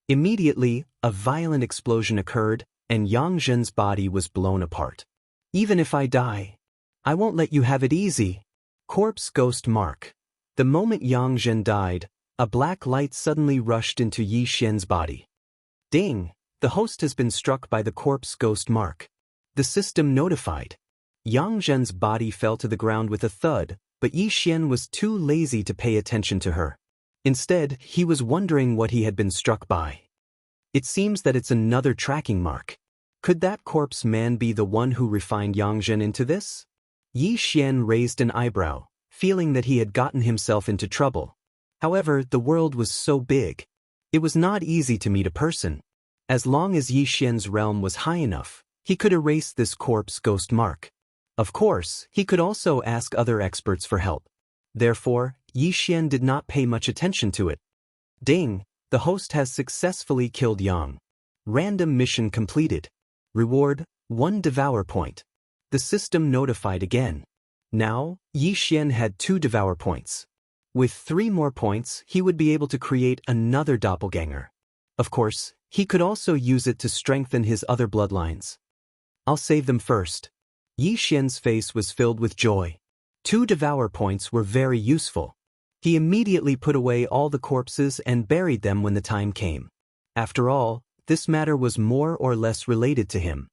Immediately, a violent explosion occurred, and Yang Zhen's body was blown apart. "Even if I die, I won't let you have it easy." Corpse Ghost Mark. The moment Yang Zhen died, a black light suddenly rushed into Yi Xian's body. Ding! The host has been struck by the Corpse Ghost Mark. The system notified. Yang Zhen's body fell to the ground with a thud, but Yi Xian was too lazy to pay attention to her. Instead, he was wondering what he had been struck by. It seems that it's another tracking mark. Could that corpse man be the one who refined Yang Zhen into this? Yi Xian raised an eyebrow, feeling that he had gotten himself into trouble. However, the world was so big. It was not easy to meet a person. As long as Yi Xian's realm was high enough, he could erase this corpse ghost mark. Of course, he could also ask other experts for help. Therefore, Yi Xian did not pay much attention to it. Ding! The host has successfully killed Yang. Random mission completed. Reward, 1 Devour point. The system notified again. Now, Yi Xian had 2 Devour points. With 3 more points, he would be able to create another doppelganger. Of course, he could also use it to strengthen his other bloodlines. I'll save them first. Yi Xian's face was filled with joy. 2 Devour points were very useful. He immediately put away all the corpses and buried them when the time came. After all, this matter was more or less related to him.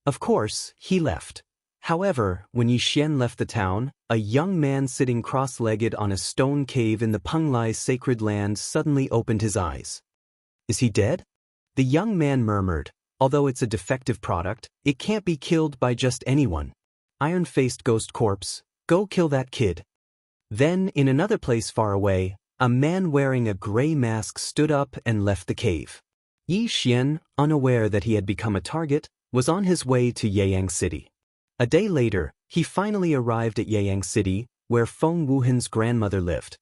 Of course, he left. However, when Yi Xian left the town, a young man sitting cross-legged on a stone cave in the Penglai sacred land suddenly opened his eyes. Is he dead? The young man murmured, although it's a defective product, it can't be killed by just anyone. Iron-faced ghost corpse, go kill that kid. Then, in another place far away, a man wearing a gray mask stood up and left the cave. Yi Xian, unaware that he had become a target, was on his way to Yeyang City. A day later, he finally arrived at Yeyang City, where Feng Wuhan's grandmother lived.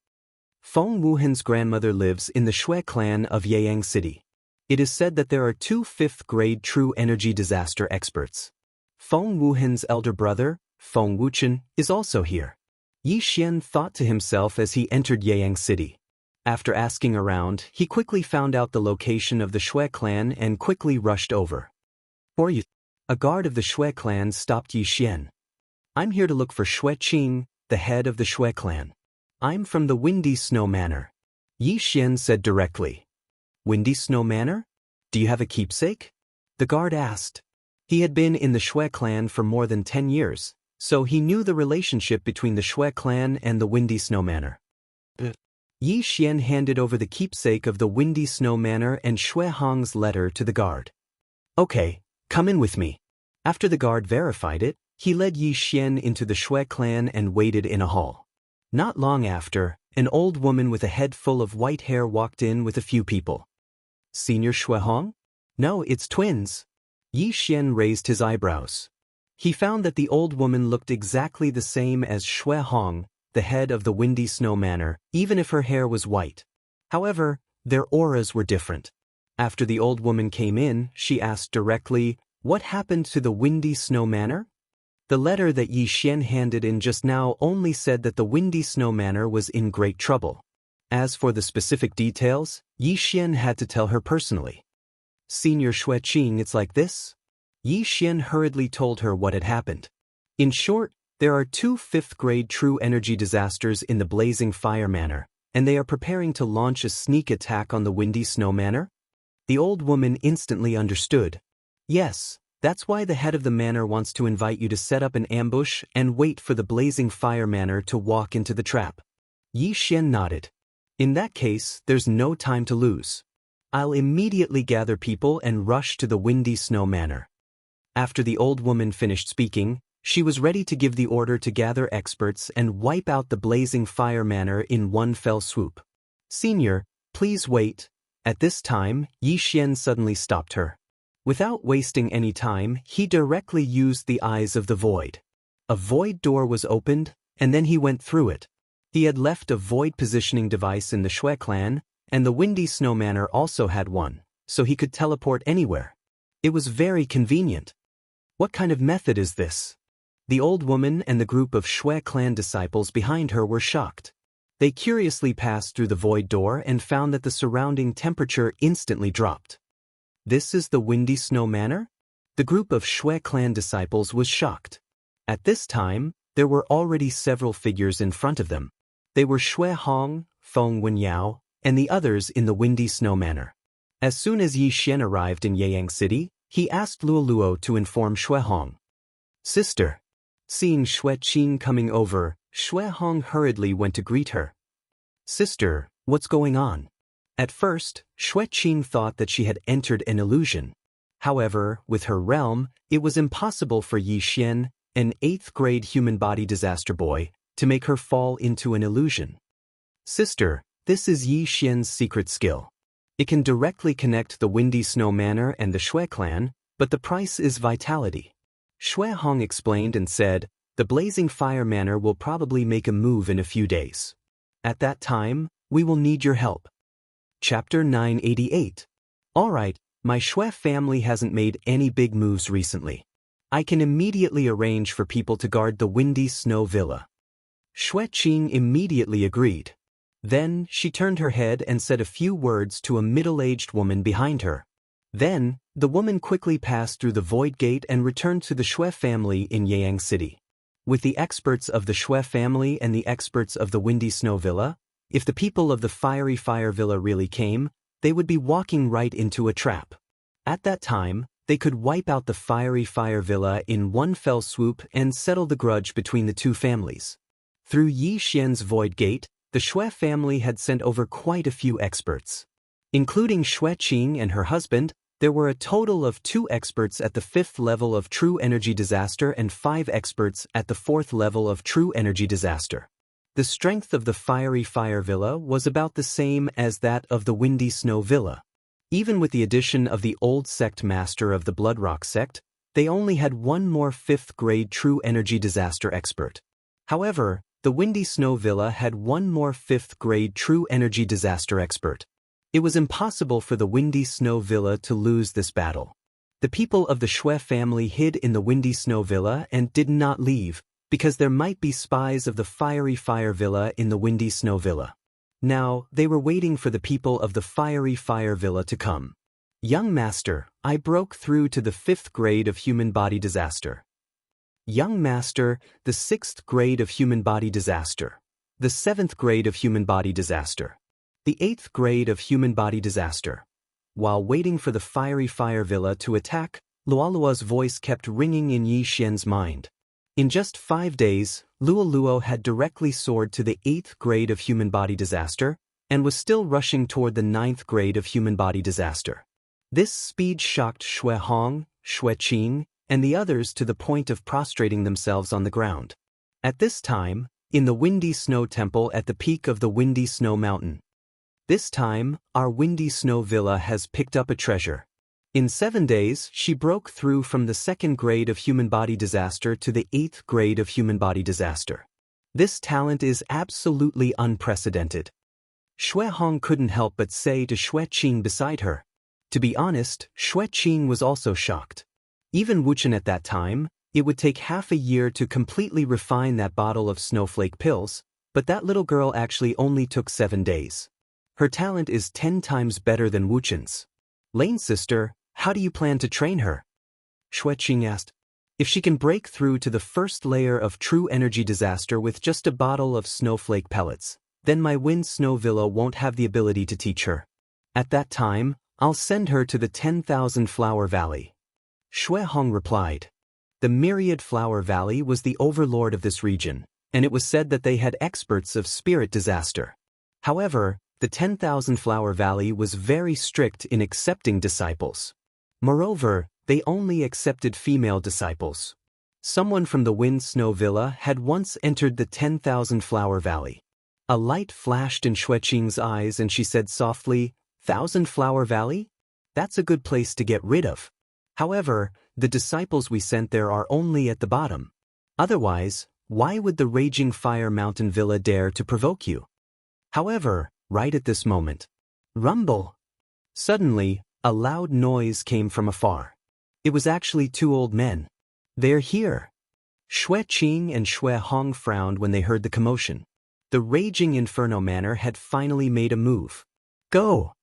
Feng Wuhan's grandmother lives in the Shui clan of Yeyang City. It is said that there are 2 5th-grade true energy disaster experts. Feng Wuhan's elder brother, Feng Wuchen, is also here. Yi Xian thought to himself as he entered Yeyang City. After asking around, he quickly found out the location of the Shui clan and quickly rushed over. For you, a guard of the Shui clan stopped Yi Xian. I'm here to look for Shui Qing, the head of the Shui clan. I'm from the Windy Snow Manor. Yi Xian said directly. Windy Snow Manor? Do you have a keepsake? The guard asked. He had been in the Shui clan for more than 10 years, so he knew the relationship between the Shui clan and the Windy Snow Manor. Yi Xian handed over the keepsake of the Windy Snow Manor and Shui Hong's letter to the guard. Okay, come in with me. After the guard verified it, he led Yi Xian into the Shui clan and waited in a hall. Not long after, an old woman with a head full of white hair walked in with a few people. Senior Shui Hong? No, it's twins. Yi Xian raised his eyebrows. He found that the old woman looked exactly the same as Shui Hong, the head of the Windy Snow Manor, even if her hair was white. However, their auras were different. After the old woman came in, she asked directly, what happened to the Windy Snow Manor? The letter that Yi Xian handed in just now only said that the Windy Snow Manor was in great trouble. As for the specific details, Yi Xian had to tell her personally. Senior Shui Qing, it's like this? Yi Xian hurriedly told her what had happened. In short, there are 2 5th-grade true energy disasters in the Blazing Fire Manor, and they are preparing to launch a sneak attack on the Windy Snow Manor? The old woman instantly understood. Yes, that's why the head of the manor wants to invite you to set up an ambush and wait for the Blazing Fire Manor to walk into the trap. Yi Xian nodded. In that case, there's no time to lose. I'll immediately gather people and rush to the Windy Snow Manor. After the old woman finished speaking, she was ready to give the order to gather experts and wipe out the Blazing Fire Manor in one fell swoop. Senior, please wait. At this time, Yi Xian suddenly stopped her. Without wasting any time, he directly used the Eyes of the Void. A void door was opened, and then he went through it. He had left a void positioning device in the Shui clan, and the Windy Snow Manor also had one, so he could teleport anywhere. It was very convenient. What kind of method is this? The old woman and the group of Shui clan disciples behind her were shocked. They curiously passed through the void door and found that the surrounding temperature instantly dropped. This is the Windy Snow Manor? The group of Shui clan disciples was shocked. At this time, there were already several figures in front of them. They were Shui Hong, Feng Wenyao, and the others in the Windy Snow Manor. As soon as Yi Xian arrived in Yeyang City, he asked Luoluo to inform Shui Hong. Sister. Seeing Shui Qing coming over, Shui Hong hurriedly went to greet her. Sister, what's going on? At first, Shui Qing thought that she had entered an illusion. However, with her realm, it was impossible for Yi Xian, an 8th-grade human body disaster boy, to make her fall into an illusion. Sister, this is Yi Xian's secret skill. It can directly connect the Windy Snow Manor and the Shui clan, but the price is vitality. Shui Hong explained and said, "The Blazing Fire Manor will probably make a move in a few days. At that time, we will need your help." Chapter 988. Alright, my Shui family hasn't made any big moves recently. I can immediately arrange for people to guard the Windy Snow Villa. Shui Qing immediately agreed. Then, she turned her head and said a few words to a middle-aged woman behind her. Then, the woman quickly passed through the Void Gate and returned to the Shui family in Yang City. With the experts of the Shui family and the experts of the Windy Snow Villa, if the people of the Fiery Fire Villa really came, they would be walking right into a trap. At that time, they could wipe out the Fiery Fire Villa in one fell swoop and settle the grudge between the two families. Through Yi Xian's Void Gate, the Shui family had sent over quite a few experts. Including Shui Qing and her husband, there were a total of 2 experts at the 5th level of True Energy Disaster and 5 experts at the 4th level of True Energy Disaster. The strength of the Fiery Fire Villa was about the same as that of the Windy Snow Villa. Even with the addition of the old sect master of the Bloodrock sect, they only had one more 5th grade True Energy Disaster expert. However, the Windy Snow Villa had one more 5th grade True Energy Disaster expert. It was impossible for the Windy Snow Villa to lose this battle. The people of the Shui family hid in the Windy Snow Villa and did not leave, because there might be spies of the Fiery Fire Villa in the Windy Snow Villa. Now, they were waiting for the people of the Fiery Fire Villa to come. "Young Master, I broke through to the 5th grade of Human Body Disaster." "Young Master, the 6th grade of Human Body Disaster." "The 7th grade of Human Body Disaster." "The 8th grade of Human Body Disaster." While waiting for the Fiery Fire Villa to attack, Luoluo's voice kept ringing in Yi Xian's mind. In just 5 days, Luoluo had directly soared to the 8th grade of Human Body Disaster, and was still rushing toward the 9th grade of Human Body Disaster. This speed shocked Shui Hong, Shui Qing, and the others to the point of prostrating themselves on the ground. At this time, in the Windy Snow Temple at the peak of the Windy Snow Mountain. This time, our Windy Snow Villa has picked up a treasure. In 7 days, she broke through from the 2nd grade of Human Body Disaster to the 8th grade of Human Body Disaster. This talent is absolutely unprecedented. Shui Hong couldn't help but say to Shui Qing beside her. To be honest, Shui Qing was also shocked. Even Wuxian at that time, it would take half a year to completely refine that bottle of snowflake pills, but that little girl actually only took 7 days. Her talent is 10 times better than Wuxian's. "Lane's sister, how do you plan to train her?" Shui Qing asked. "If she can break through to the 1st layer of True Energy Disaster with just a bottle of snowflake pellets, then my Wind Snow Villa won't have the ability to teach her. At that time, I'll send her to the 10,000 Flower Valley." Shui Hong replied. The Myriad Flower Valley was the overlord of this region, and it was said that they had experts of spirit disaster. However, the 10,000 Flower Valley was very strict in accepting disciples. Moreover, they only accepted female disciples. Someone from the Wind Snow Villa had once entered the 10,000 Flower Valley. A light flashed in Shui Qing's eyes and she said softly, "1,000 Flower Valley? That's a good place to get rid of. However, the disciples we sent there are only at the bottom. Otherwise, why would the Raging Fire Mountain Villa dare to provoke you?" However, right at this moment, rumble! Suddenly, a loud noise came from afar. It was actually 2 old men. "They're here." Shui Qing and Shui Hong frowned when they heard the commotion. The Raging Inferno Manor had finally made a move. "Go!"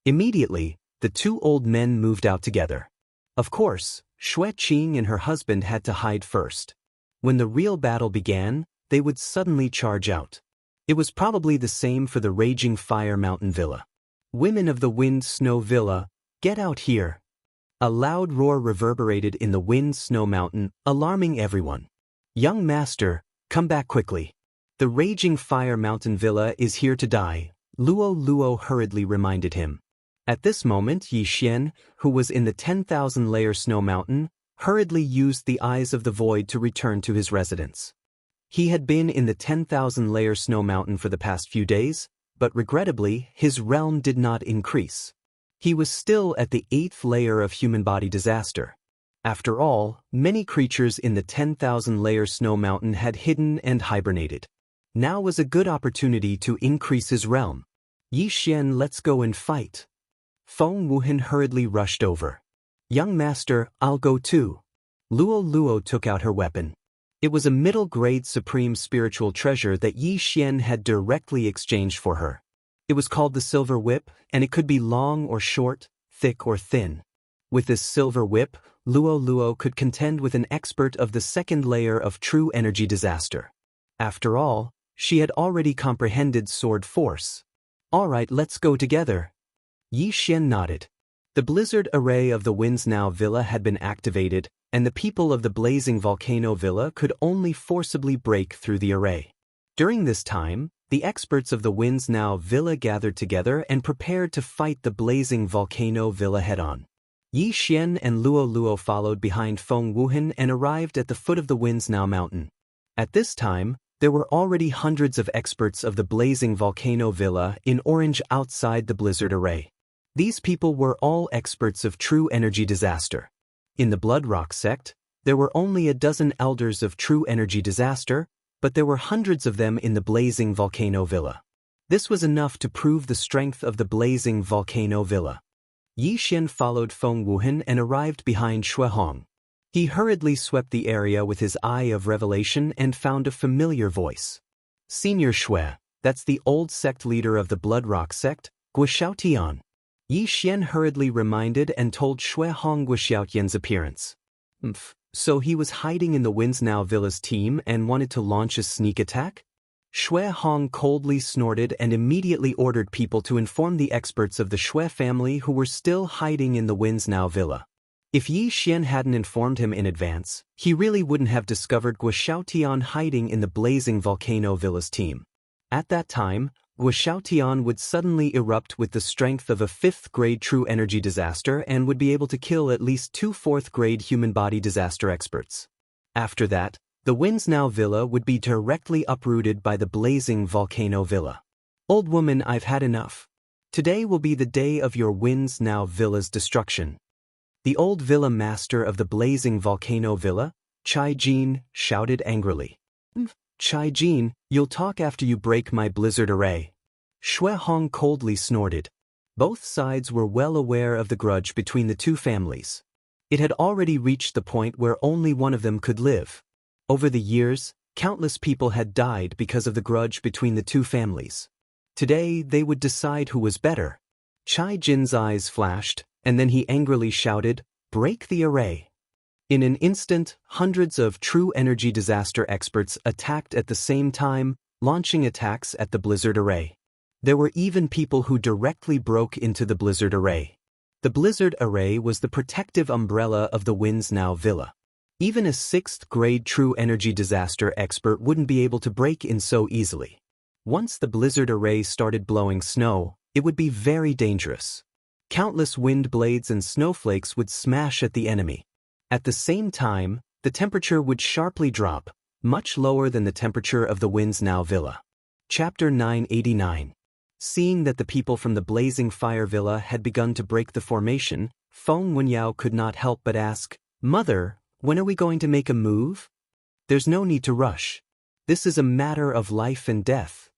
Immediately, the 2 old men moved out together. Of course, Shui Qing and her husband had to hide first. When the real battle began, they would suddenly charge out. It was probably the same for the Raging Fire Mountain Villa. "Women of the Wind Snow Villa, get out here." A loud roar reverberated in the Wind Snow Mountain, alarming everyone. "Young Master, come back quickly. The Raging Fire Mountain Villa is here to die," Luoluo hurriedly reminded him. At this moment Yi Xian, who was in the 10,000-layer snow mountain, hurriedly used the Eyes of the Void to return to his residence. He had been in the 10,000-layer snow mountain for the past few days, but regrettably, his realm did not increase. He was still at the 8th layer of Human Body Disaster. After all, many creatures in the 10,000-layer snow mountain had hidden and hibernated. Now was a good opportunity to increase his realm. Yi Xian, let's go and fight. Feng Wuhan hurriedly rushed over. Young master, I'll go too. Luo Luo took out her weapon. It was a middle-grade supreme spiritual treasure that Yi Xian had directly exchanged for her. It was called the Silver Whip, and it could be long or short, thick or thin. With this silver whip, Luo Luo could contend with an expert of the second layer of true energy disaster. After all, she had already comprehended sword force. All right, let's go together. Yi Xian nodded. The blizzard array of the Winds Now Villa had been activated, and the people of the Blazing Volcano Villa could only forcibly break through the array. During this time, the experts of the Winds Now Villa gathered together and prepared to fight the Blazing Volcano Villa head-on. Yi Xian and Luo Luo followed behind Feng Wuhan and arrived at the foot of the Winds Now mountain. At this time, there were already hundreds of experts of the Blazing Volcano Villa in orange outside the blizzard array. These people were all experts of true energy disaster. In the Bloodrock sect, there were only a dozen elders of true energy disaster, but there were hundreds of them in the Blazing Volcano Villa. This was enough to prove the strength of the Blazing Volcano Villa. Yi Xian followed Feng Wuhan and arrived behind Xue Hong. He hurriedly swept the area with his eye of revelation and found a familiar voice. Senior Xue, that's the old sect leader of the Bloodrock sect, Guoxiaotian. Yi Xian hurriedly reminded and told Xue Hong Guoxiaotian's appearance. So he was hiding in the Winds Now Villa's team and wanted to launch a sneak attack? Xue Hong coldly snorted and immediately ordered people to inform the experts of the Xue family who were still hiding in the Winds Now Villa. If Yi Xian hadn't informed him in advance, he really wouldn't have discovered Guoxiaotian hiding in the Blazing Volcano Villa's team. At that time, Guoxiaotian would suddenly erupt with the strength of a 5th-grade true energy disaster and would be able to kill at least 2 4th-grade human body disaster experts. After that, the Winds Now Villa would be directly uprooted by the Blazing Volcano Villa. Old woman, I've had enough. Today will be the day of your Winds Now Villa's destruction. The old villa master of the Blazing Volcano Villa, Chai Jin, shouted angrily. Chai Jin, you'll talk after you break my blizzard array. Xue Hong coldly snorted. Both sides were well aware of the grudge between the two families. It had already reached the point where only one of them could live. Over the years, countless people had died because of the grudge between the two families. Today, they would decide who was better. Chai Jin's eyes flashed, and then he angrily shouted, "Break the array." In an instant, hundreds of true energy disaster experts attacked at the same time, launching attacks at the blizzard array. There were even people who directly broke into the blizzard array. The blizzard array was the protective umbrella of the Winds Now Villa. Even a 6th-grade true energy disaster expert wouldn't be able to break in so easily. Once the blizzard array started blowing snow, it would be very dangerous. Countless wind blades and snowflakes would smash at the enemy. At the same time, the temperature would sharply drop, much lower than the temperature of the Winds Now Villa. Chapter 989. Seeing that the people from the Blazing Fire Villa had begun to break the formation, Feng Wenyao could not help but ask, "Mother, when are we going to make a move?" "There's no need to rush. This is a matter of life and death.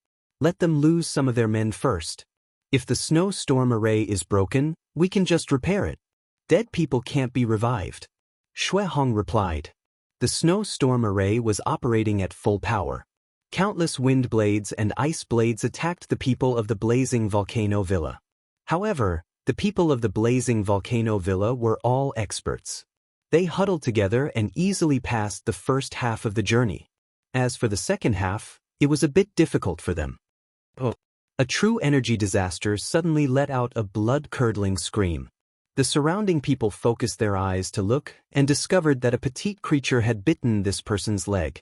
Let them lose some of their men first. If the snowstorm array is broken, we can just repair it. Dead people can't be revived." Xue Hong replied. The snowstorm array was operating at full power. Countless wind blades and ice blades attacked the people of the Blazing Volcano Villa. However, the people of the Blazing Volcano Villa were all experts. They huddled together and easily passed the first half of the journey. As for the second half, it was a bit difficult for them. A true energy disaster suddenly let out a blood-curdling scream. The surrounding people focused their eyes to look and discovered that a petite creature had bitten this person's leg.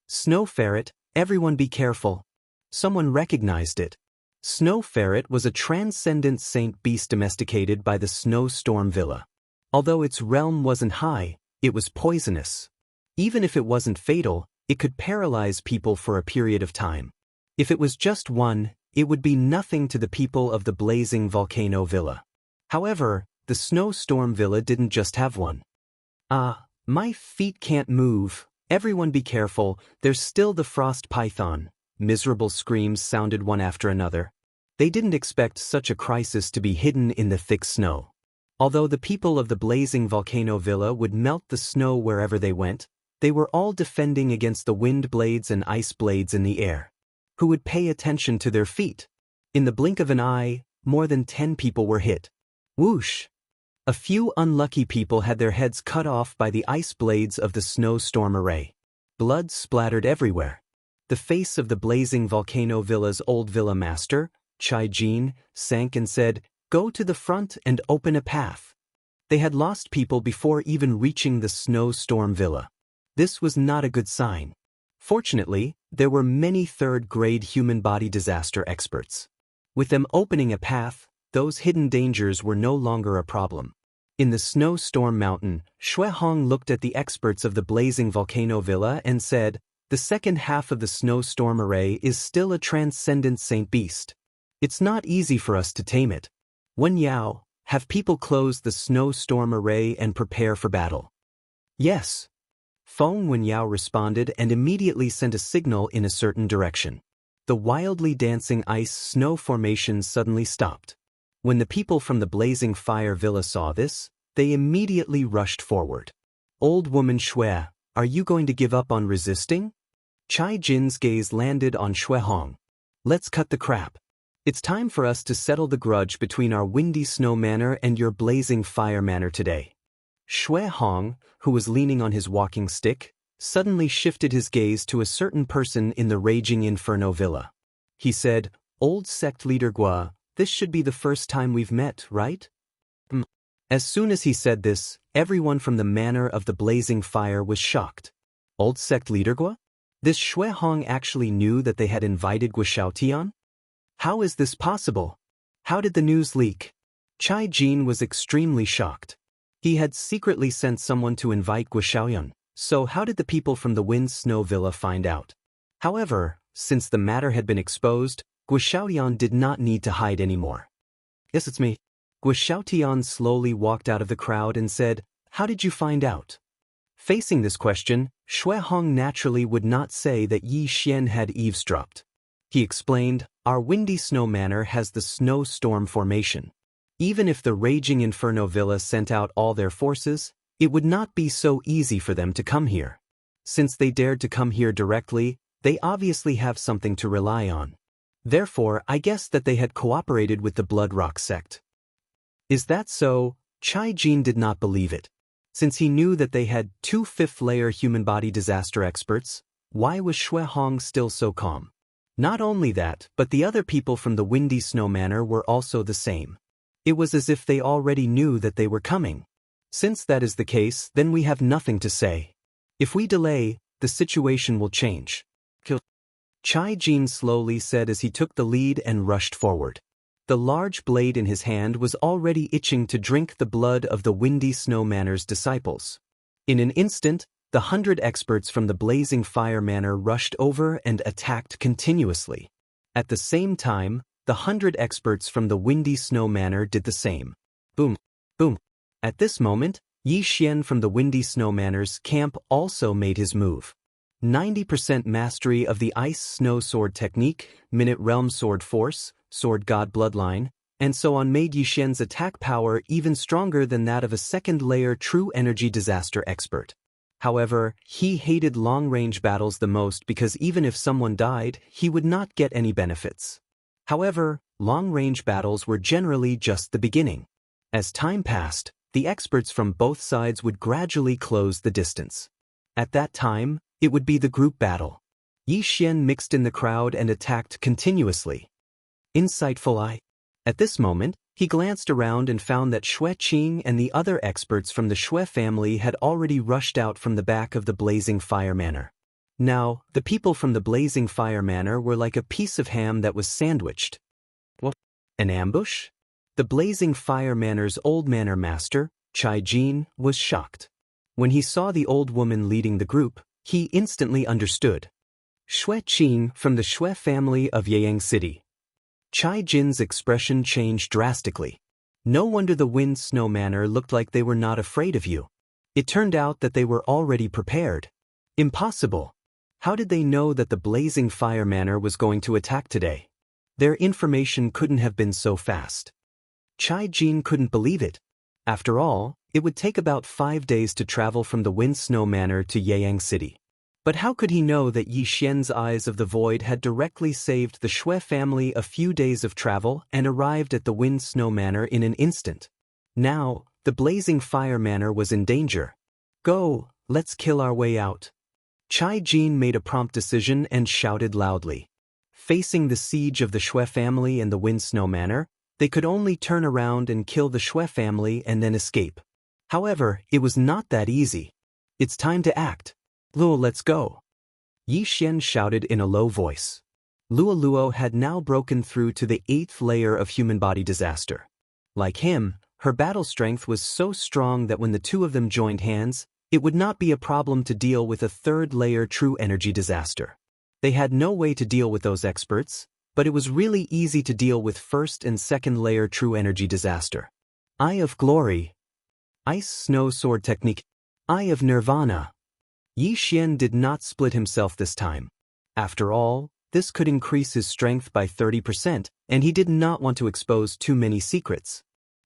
Snow Ferret, everyone be careful. Someone recognized it. Snow Ferret was a transcendent saint beast domesticated by the Snowstorm Villa. Although its realm wasn't high, it was poisonous. Even if it wasn't fatal, it could paralyze people for a period of time. If it was just one, it would be nothing to the people of the Blazing Volcano Villa. However, the Snowstorm Villa didn't just have one. My feet can't move. Everyone be careful, there's still the frost python. Miserable screams sounded one after another. They didn't expect such a crisis to be hidden in the thick snow. Although the people of the blazing volcano villa would melt the snow wherever they went, they were all defending against the wind blades and ice blades in the air. Who would pay attention to their feet? In the blink of an eye, more than 10 people were hit. Whoosh! A few unlucky people had their heads cut off by the ice blades of the snowstorm array. Blood splattered everywhere. The face of the blazing volcano villa's old villa master, Chai Jin, sank and said, "Go to the front and open a path." They had lost people before even reaching the snowstorm villa. This was not a good sign. Fortunately, there were many third-grade human body disaster experts. With them opening a path, those hidden dangers were no longer a problem. In the snowstorm mountain, Xue Hong looked at the experts of the blazing volcano villa and said, "The second half of the snowstorm array is still a transcendent saint beast. It's not easy for us to tame it. Wen Yao, have people close the snowstorm array and prepare for battle." "Yes." Feng Wen Yao responded and immediately sent a signal in a certain direction. The wildly dancing ice-snow formations suddenly stopped. When the people from the blazing fire villa saw this, they immediately rushed forward. "Old woman Xue, are you going to give up on resisting?" Chai Jin's gaze landed on Xue Hong. "Let's cut the crap. It's time for us to settle the grudge between our windy snow manor and your blazing fire manor today." Xue Hong, who was leaning on his walking stick, suddenly shifted his gaze to a certain person in the raging inferno villa. He said, "Old sect leader Gua, this should be the first time we've met, right?" As soon as he said this, everyone from the manor of the blazing fire was shocked. Old sect leader Gua? This Xue Hong actually knew that they had invited Gua Xiaotian? How is this possible? How did the news leak? Chai Jin was extremely shocked. He had secretly sent someone to invite Gua Xiaoyan, so how did the people from the Wind Snow Villa find out? However, since the matter had been exposed, Gua Xiaotian did not need to hide anymore. "Yes, it's me." Gua Xiaotian slowly walked out of the crowd and said, "How did you find out?" Facing this question, Xue Hong naturally would not say that Yi Xian had eavesdropped. He explained, "Our windy snow manor has the snowstorm formation. Even if the raging inferno villa sent out all their forces, it would not be so easy for them to come here. Since they dared to come here directly, they obviously have something to rely on. Therefore, I guess that they had cooperated with the Blood Rock sect." "Is that so?" Chai Jin did not believe it. Since he knew that they had 2 fifth-layer human body disaster experts, why was Xue Hong still so calm? Not only that, but the other people from the Windy Snow Manor were also the same. It was as if they already knew that they were coming. Since that is the case, then we have nothing to say. If we delay, the situation will change. Chai Jin slowly said as he took the lead and rushed forward. The large blade in his hand was already itching to drink the blood of the Windy Snow Manor's disciples. In an instant, the 100 experts from the Blazing Fire Manor rushed over and attacked continuously. At the same time, the 100 experts from the Windy Snow Manor did the same. Boom, boom. At this moment, Yi Xian from the Windy Snow Manor's camp also made his move. 90% mastery of the Ice Snow Sword technique, Minute Realm Sword Force, Sword God Bloodline, and so on made Yi Xian's attack power even stronger than that of a second-layer True Energy Disaster expert. However, he hated long-range battles the most because even if someone died, he would not get any benefits. However, long-range battles were generally just the beginning. As time passed, the experts from both sides would gradually close the distance. At that time, it would be the group battle. Yi Xian mixed in the crowd and attacked continuously. Insightful eye. At this moment, he glanced around and found that Xue Qing and the other experts from the Xue family had already rushed out from the back of the Blazing Fire Manor. Now, the people from the Blazing Fire Manor were like a piece of ham that was sandwiched. What? An ambush? The Blazing Fire Manor's old manor master, Chai Jin, was shocked. When he saw the old woman leading the group, he instantly understood. Xue Qing from the Xue family of Yeyang City. Chai Jin's expression changed drastically. No wonder the Wind Snow Manor looked like they were not afraid of you. It turned out that they were already prepared. Impossible. How did they know that the blazing fire manor was going to attack today? Their information couldn't have been so fast. Chai Jin couldn't believe it. After all, it would take about 5 days to travel from the Wind Snow Manor to Yeyang City. But how could he know that Yi Xian's Eyes of the Void had directly saved the Shui family a few days of travel and arrived at the Wind Snow Manor in an instant? Now, the blazing fire manor was in danger. Go, let's kill our way out. Chai Jin made a prompt decision and shouted loudly. Facing the siege of the Shui family and the Wind Snow Manor, they could only turn around and kill the Shui family and then escape. However, it was not that easy. It's time to act. Luo, let's go. Yi Xian shouted in a low voice. Luo had now broken through to the 8th layer of human body disaster. Like him, her battle strength was so strong that when the two of them joined hands, it would not be a problem to deal with a 3rd layer true energy disaster. They had no way to deal with those experts, but it was really easy to deal with 1st and 2nd layer true energy disaster. Eye of Glory. Ice Snow Sword Technique. Eye of Nirvana. Yi Xian did not split himself this time. After all, this could increase his strength by 30%, and he did not want to expose too many secrets.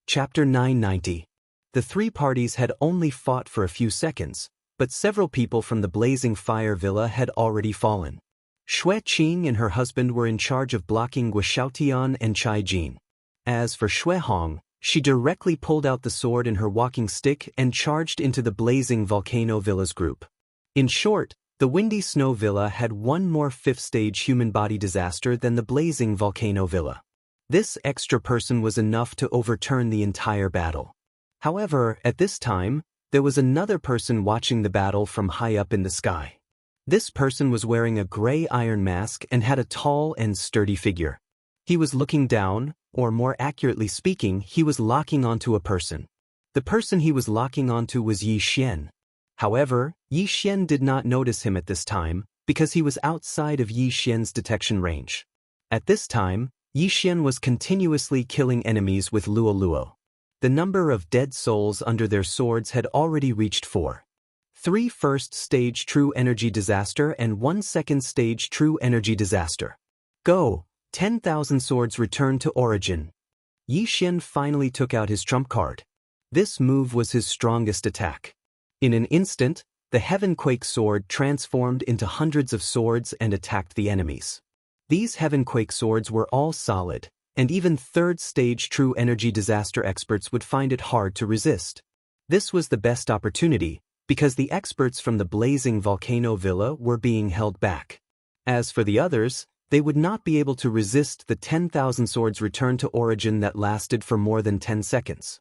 Chapter 990. The 3 parties had only fought for a few seconds, but several people from the Blazing Fire Villa had already fallen. Xue Qing and her husband were in charge of blocking Guo and Chai Jin. As for Xue Hong, she directly pulled out the sword in her walking stick and charged into the Blazing Volcano Villa's group. In short, the Windy Snow Villa had one more 5th-stage human body disaster than the Blazing Volcano Villa. This extra person was enough to overturn the entire battle. However, at this time, there was another person watching the battle from high up in the sky. This person was wearing a gray iron mask and had a tall and sturdy figure. He was looking down, or more accurately speaking, he was locking onto a person. The person he was locking onto was Yi Xian. However, Yi Xian did not notice him at this time because he was outside of Yi Xian's detection range. At this time, Yi Xian was continuously killing enemies with Luo. The number of dead souls under their swords had already reached 4. 3 1st-stage true energy disaster and 1 2nd-stage true energy disaster. Go! 10,000 swords return to origin. Yi Xian finally took out his trump card. This move was his strongest attack. In an instant, the Heavenquake sword transformed into hundreds of swords and attacked the enemies. These Heavenquake swords were all solid, and even 3rd-stage true energy disaster experts would find it hard to resist. This was the best opportunity, because the experts from the Blazing Volcano Villa were being held back. As for the others, they would not be able to resist the 10,000 swords return to origin that lasted for more than 10 seconds.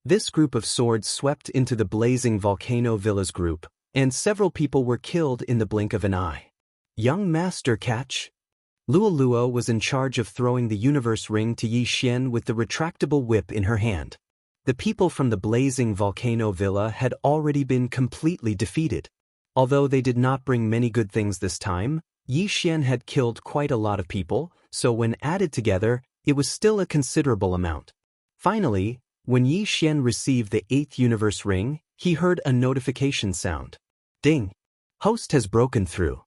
This group of swords swept into the Blazing Volcano Villa's group, and several people were killed in the blink of an eye. Young Master catch! Luo was in charge of throwing the universe ring to Yi Xian with the retractable whip in her hand. The people from the Blazing Volcano Villa had already been completely defeated. Although they did not bring many good things this time, Yi Xian had killed quite a lot of people, so when added together, it was still a considerable amount. Finally, when Yi Xian received the 8th universe ring, he heard a notification sound. Ding! Host has broken through.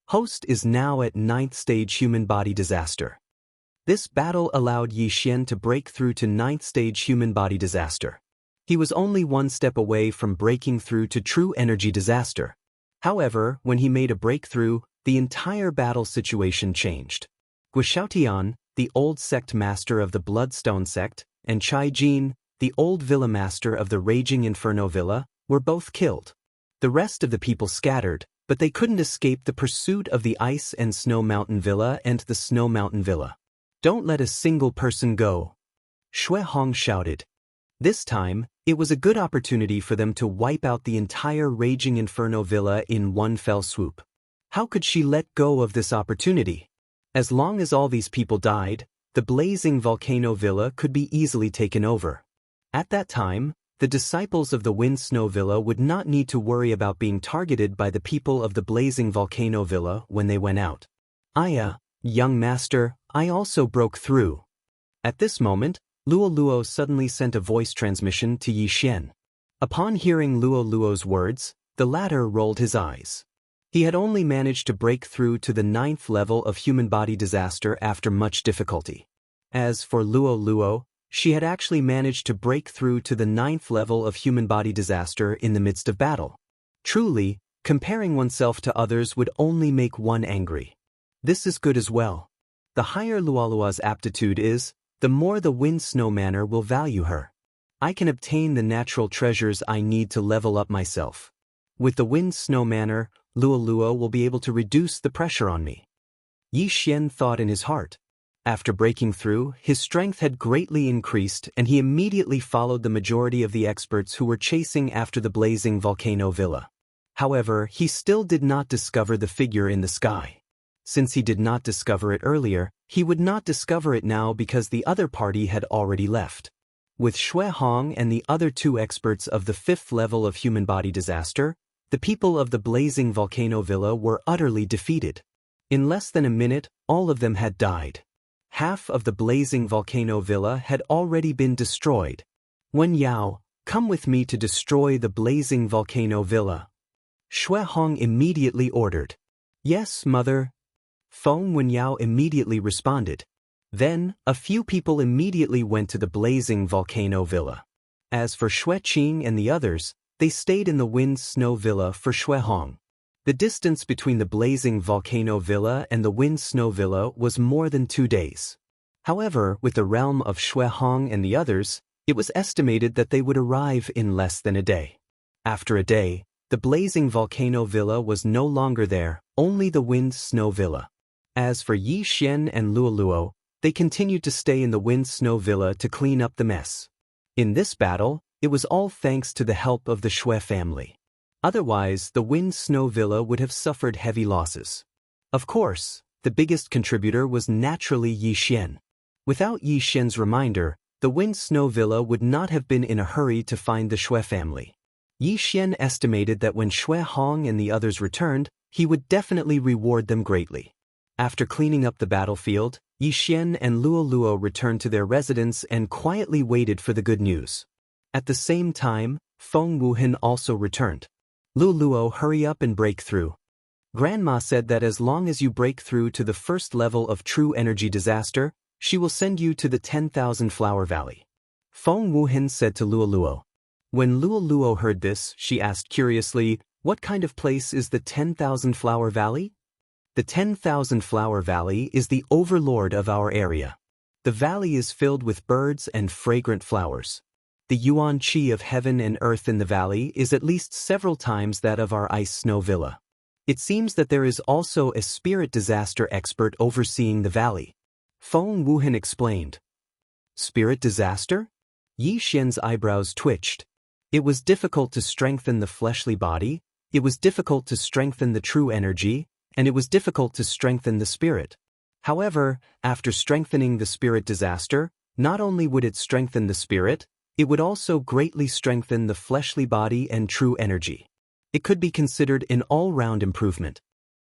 Host is now at 9th-stage human body disaster. This battle allowed Yi Xian to break through to 9th-stage human body disaster. He was only 1 step away from breaking through to true energy disaster. However, when he made a breakthrough, the entire battle situation changed. Guo, the old sect master of the Bloodstone sect, and Chai Jin, the old villa master of the Raging Inferno Villa, were both killed. The rest of the people scattered, but they couldn't escape the pursuit of the Ice and Snow Mountain Villa and the Snow Mountain Villa. Don't let a single person go. Xue Hong shouted. This time, it was a good opportunity for them to wipe out the entire Raging Inferno Villa in one fell swoop. How could she let go of this opportunity? As long as all these people died, the Blazing Volcano Villa could be easily taken over. At that time, the disciples of the Wind Snow Villa would not need to worry about being targeted by the people of the Blazing Volcano Villa when they went out. Young master, I also broke through. At this moment, Luo suddenly sent a voice transmission to Yi Xian. Upon hearing Luo Luo's words, the latter rolled his eyes. He had only managed to break through to the 9th level of human body disaster after much difficulty. As for Luo Luo, she had actually managed to break through to the 9th level of human body disaster in the midst of battle. Truly, comparing oneself to others would only make one angry. This is good as well. The higher Luolua's aptitude is, the more the Wind Snow Manor will value her. I can obtain the natural treasures I need to level up myself. With the Wind Snow Manor, Luoluo will be able to reduce the pressure on me. Yi Xian thought in his heart. After breaking through, his strength had greatly increased and he immediately followed the majority of the experts who were chasing after the blazing volcano villa. However, he still did not discover the figure in the sky. Since he did not discover it earlier, he would not discover it now because the other party had already left. With Xue Hong and the other 2 experts of the 5th level of human body disaster, the people of the blazing volcano villa were utterly defeated. In less than a minute, all of them had died. Half of the blazing volcano villa had already been destroyed. Wen Yao, come with me to destroy the blazing volcano villa. Xue Hong immediately ordered. Yes, mother. Feng Wenyao immediately responded. Then, a few people immediately went to the blazing volcano villa. As for Xue Qing and the others, they stayed in the Wind Snow Villa for Xue Hong. The distance between the blazing volcano villa and the Wind Snow Villa was more than 2 days. However, with the realm of Xue Hong and the others, it was estimated that they would arrive in less than a day. After a day, the blazing volcano villa was no longer there, only the Wind Snow Villa. As for Yi Xian and Luoluo, they continued to stay in the Wind Snow Villa to clean up the mess. In this battle, it was all thanks to the help of the Xue family. Otherwise, the Wind Snow Villa would have suffered heavy losses. Of course, the biggest contributor was naturally Yi Xian. Without Yi Xian's reminder, the Wind Snow Villa would not have been in a hurry to find the Xue family. Yi Xian estimated that when Xue Hong and the others returned, he would definitely reward them greatly. After cleaning up the battlefield, Yi Xian and Luoluo returned to their residence and quietly waited for the good news. At the same time, Feng Wuhan also returned. Luoluo, hurry up and break through. Grandma said that as long as you break through to the 1st level of true energy disaster, she will send you to the 10,000 Flower Valley. Feng Wuhan said to Luoluo. When Luoluo heard this, she asked curiously, what kind of place is the 10,000 Flower Valley? The 10,000 Flower Valley is the overlord of our area. The valley is filled with birds and fragrant flowers. The yuan qi of heaven and earth in the valley is at least several times that of our ice snow villa. It seems that there is also a spirit disaster expert overseeing the valley. Feng Wuhan explained. Spirit disaster? Yi Xian's eyebrows twitched. It was difficult to strengthen the fleshly body, it was difficult to strengthen the true energy, and it was difficult to strengthen the spirit. However, after strengthening the spirit disaster, not only would it strengthen the spirit, it would also greatly strengthen the fleshly body and true energy. It could be considered an all-round improvement.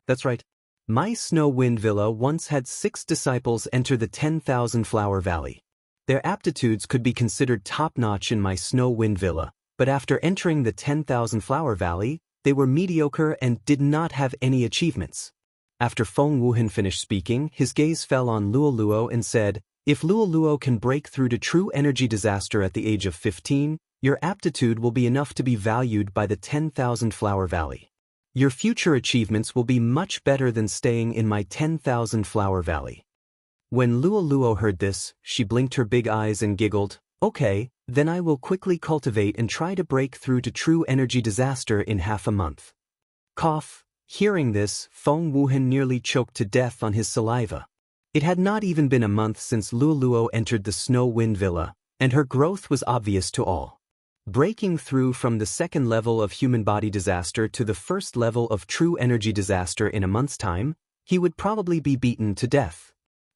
That's right. My Snow Wind Villa once had 6 disciples enter the 10,000 Flower Valley. Their aptitudes could be considered top-notch in my Snow Wind Villa, but after entering the 10,000 Flower Valley, they were mediocre and did not have any achievements. After Feng Wuhan finished speaking, his gaze fell on Luoluo and said, if Luoluo can break through to true energy disaster at the age of 15, your aptitude will be enough to be valued by the 10,000 Flower Valley. Your future achievements will be much better than staying in my 10,000 Flower Valley. When Luoluo heard this, she blinked her big eyes and giggled, okay, then I will quickly cultivate and try to break through to true energy disaster in half a month. Cough. Hearing this, Feng Wuhan nearly choked to death on his saliva. It had not even been a month since Luoluo entered the Snow Wind Villa, and her growth was obvious to all. Breaking through from the 2nd level of human body disaster to the 1st level of true energy disaster in a month's time, he would probably be beaten to death.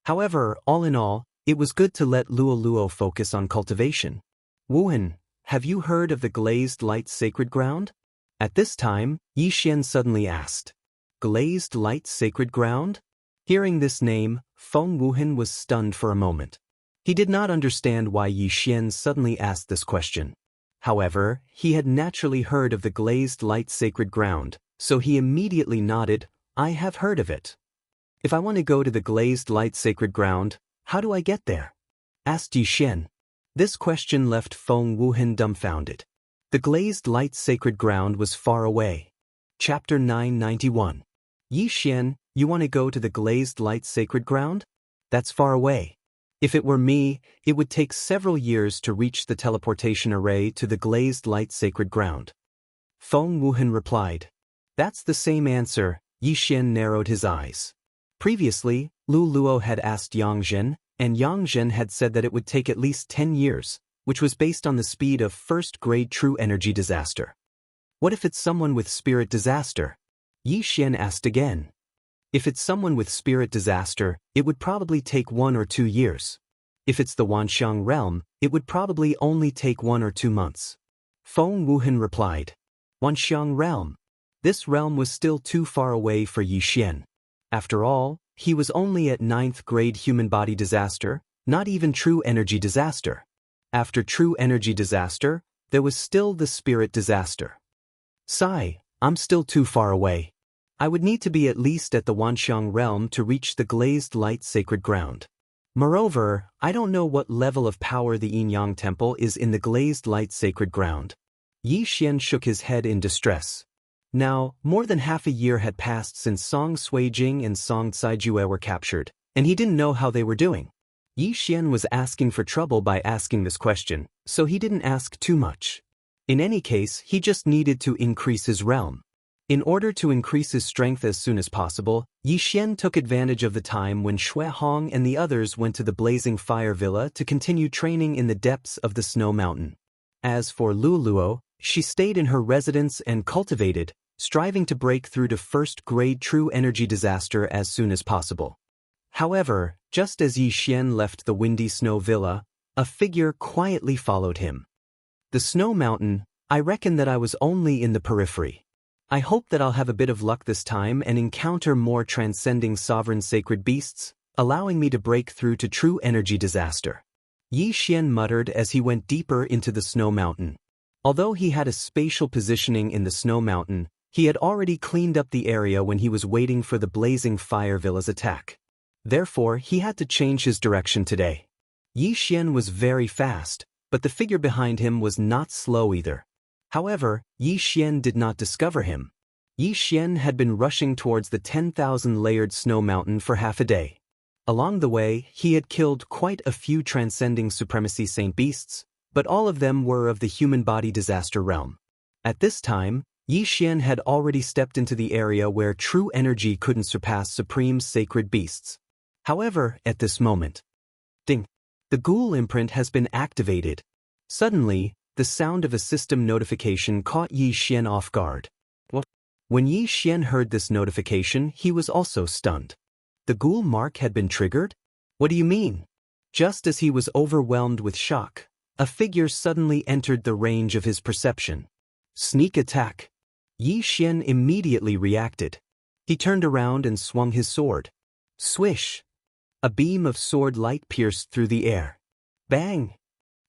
However, all in all, it was good to let Luoluo focus on cultivation. Wuhan, have you heard of the Glazed Light Sacred Ground? At this time, Yi Xian suddenly asked. Glazed Light Sacred Ground? Hearing this name, Feng Wuhan was stunned for a moment. He did not understand why Yi Xian suddenly asked this question. However, he had naturally heard of the glazed light sacred ground, so he immediately nodded, I have heard of it. If I want to go to the glazed light sacred ground, how do I get there? Asked Yi Xian. This question left Feng Wuhan dumbfounded. The glazed light sacred ground was far away. Chapter 991. Yi Xian, you want to go to the glazed light sacred ground? That's far away. If it were me, it would take several years to reach the teleportation array to the glazed light sacred ground. Feng Wuhan replied. That's the same answer. Yi Xian narrowed his eyes. Previously, Lu Luo had asked Yang Zhen, and Yang Zhen had said that it would take at least 10 years, which was based on the speed of first-grade true energy disaster. What if it's someone with spirit disaster? Yi Xian asked again. If it's someone with spirit disaster, it would probably take 1 or 2 years. If it's the Wanxiang realm, it would probably only take 1 or 2 months. Feng Wuhan replied. Wanxiang realm. This realm was still too far away for Yi Xian. After all, he was only at 9th grade human body disaster, not even true energy disaster. After true energy disaster, there was still the spirit disaster. Sigh, I'm still too far away. I would need to be at least at the Wanxiang realm to reach the glazed light sacred ground. Moreover, I don't know what level of power the Yin-Yang temple is in the glazed light sacred ground. Yi Xian shook his head in distress. Now, more than half a year had passed since Song Suijing and Song Caijue were captured, and he didn't know how they were doing. Yi Xian was asking for trouble by asking this question, so he didn't ask too much. In any case, he just needed to increase his realm. In order to increase his strength as soon as possible, Yi Xian took advantage of the time when Xue Hong and the others went to the Blazing Fire Villa to continue training in the depths of the Snow Mountain. As for Lu Luo, she stayed in her residence and cultivated, striving to break through to first-grade true energy disaster as soon as possible. However, just as Yi Xian left the Windy Snow Villa, a figure quietly followed him. The Snow Mountain, I reckon that I was only in the periphery. I hope that I'll have a bit of luck this time and encounter more transcending sovereign sacred beasts, allowing me to break through to true energy disaster. Yi Xian muttered as he went deeper into the Snow Mountain. Although he had a spatial positioning in the Snow Mountain, he had already cleaned up the area when he was waiting for the Blazing Fire Villa's attack. Therefore, he had to change his direction today. Yi Xian was very fast, but the figure behind him was not slow either. However, Yi Xian did not discover him. Yi Xian had been rushing towards the 10,000-layered snow mountain for half a day. Along the way, he had killed quite a few transcending supremacy saint beasts, but all of them were of the human body disaster realm. At this time, Yi Xian had already stepped into the area where true energy couldn't surpass supreme sacred beasts. However, at this moment, ding! The ghoul imprint has been activated. Suddenly, the sound of a system notification caught Yi Xian off guard. What? When Yi Xian heard this notification, he was also stunned. The ghoul mark had been triggered? What do you mean? Just as he was overwhelmed with shock, a figure suddenly entered the range of his perception. Sneak attack. Yi Xian immediately reacted. He turned around and swung his sword. Swish! A beam of sword light pierced through the air. Bang!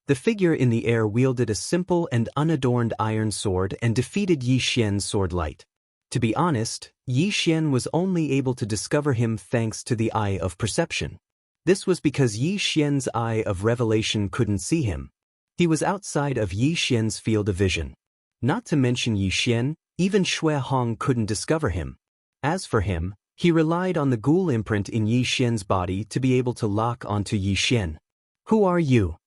The figure in the air wielded a simple and unadorned iron sword and defeated Yi Xian's sword light. To be honest, Yi Xian was only able to discover him thanks to the Eye of Perception. This was because Yi Xian's Eye of Revelation couldn't see him. He was outside of Yi Xian's field of vision. Not to mention Yi Xian, even Xue Hong couldn't discover him. As for him, he relied on the ghoul imprint in Yi Xian's body to be able to lock onto Yi Xian. Who are you?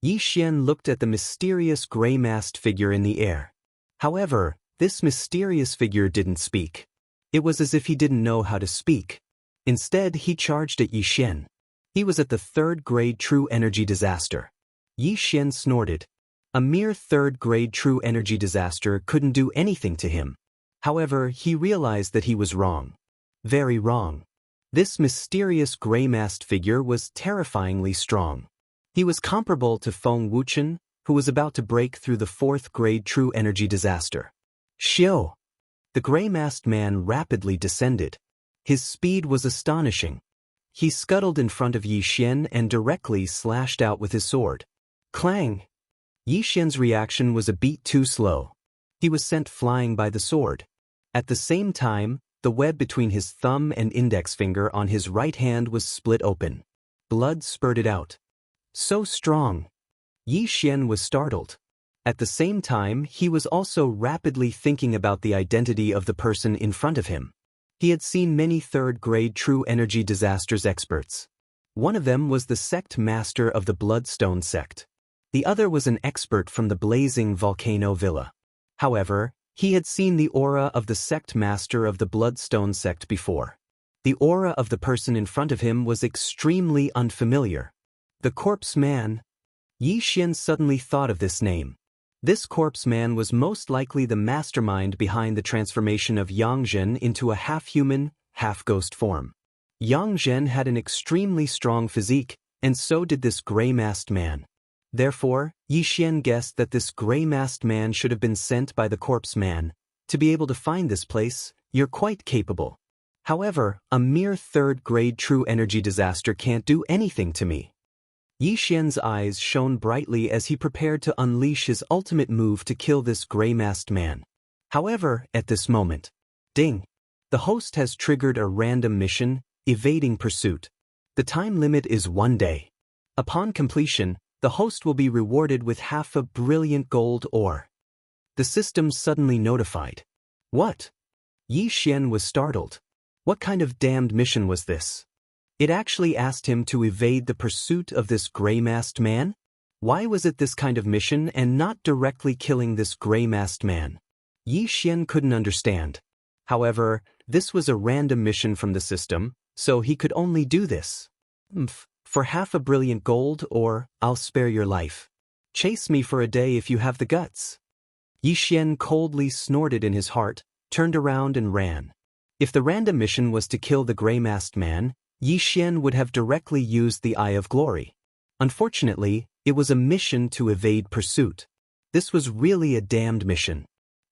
Yi Xian looked at the mysterious gray-masked figure in the air. However, this mysterious figure didn't speak. It was as if he didn't know how to speak. Instead, he charged at Yi Xian. He was at the 3rd grade true energy disaster. Yi Xian snorted. A mere 3rd grade true energy disaster couldn't do anything to him. However, he realized that he was wrong. Very wrong. This mysterious gray-masked figure was terrifyingly strong. He was comparable to Feng Wuchen, who was about to break through the 4th grade true energy disaster. Xiao! The gray-masked man rapidly descended. His speed was astonishing. He scuttled in front of Yi Xian and directly slashed out with his sword. Clang! Yi Xian's reaction was a beat too slow. He was sent flying by the sword. At the same time, the web between his thumb and index finger on his right hand was split open. Blood spurted out. So strong. Yi Xian was startled. At the same time, he was also rapidly thinking about the identity of the person in front of him. He had seen many third-grade true energy disasters experts. One of them was the sect master of the Bloodstone sect. The other was an expert from the blazing volcano villa. However, he had seen the aura of the sect master of the Bloodstone sect before. The aura of the person in front of him was extremely unfamiliar. The Corpse Man. Yi Xian suddenly thought of this name. This Corpse Man was most likely the mastermind behind the transformation of Xianxia into a half-human, half-ghost form. Xianxia had an extremely strong physique, and so did this gray-masked man. Therefore, Yi Xian guessed that this gray-masked man should have been sent by the Corpse Man. To be able to find this place, you're quite capable. However, a mere third-grade true energy disaster can't do anything to me. Yi Xian's eyes shone brightly as he prepared to unleash his ultimate move to kill this gray-masked man. However, at this moment, ding! The host has triggered a random mission, evading pursuit. The time limit is 1 day. Upon completion, the host will be rewarded with half a brilliant gold ore. The system suddenly notified. What? Yi Xian was startled. What kind of damned mission was this? It actually asked him to evade the pursuit of this gray-masked man? Why was it this kind of mission and not directly killing this gray-masked man? Yi Xian couldn't understand. However, this was a random mission from the system, so he could only do this. For half a brilliant gold, or I'll spare your life. Chase me for a day if you have the guts. Yi Xian coldly snorted in his heart, turned around and ran. If the random mission was to kill the gray-masked man, Yi Xian would have directly used the Eye of Glory. Unfortunately, it was a mission to evade pursuit. This was really a damned mission.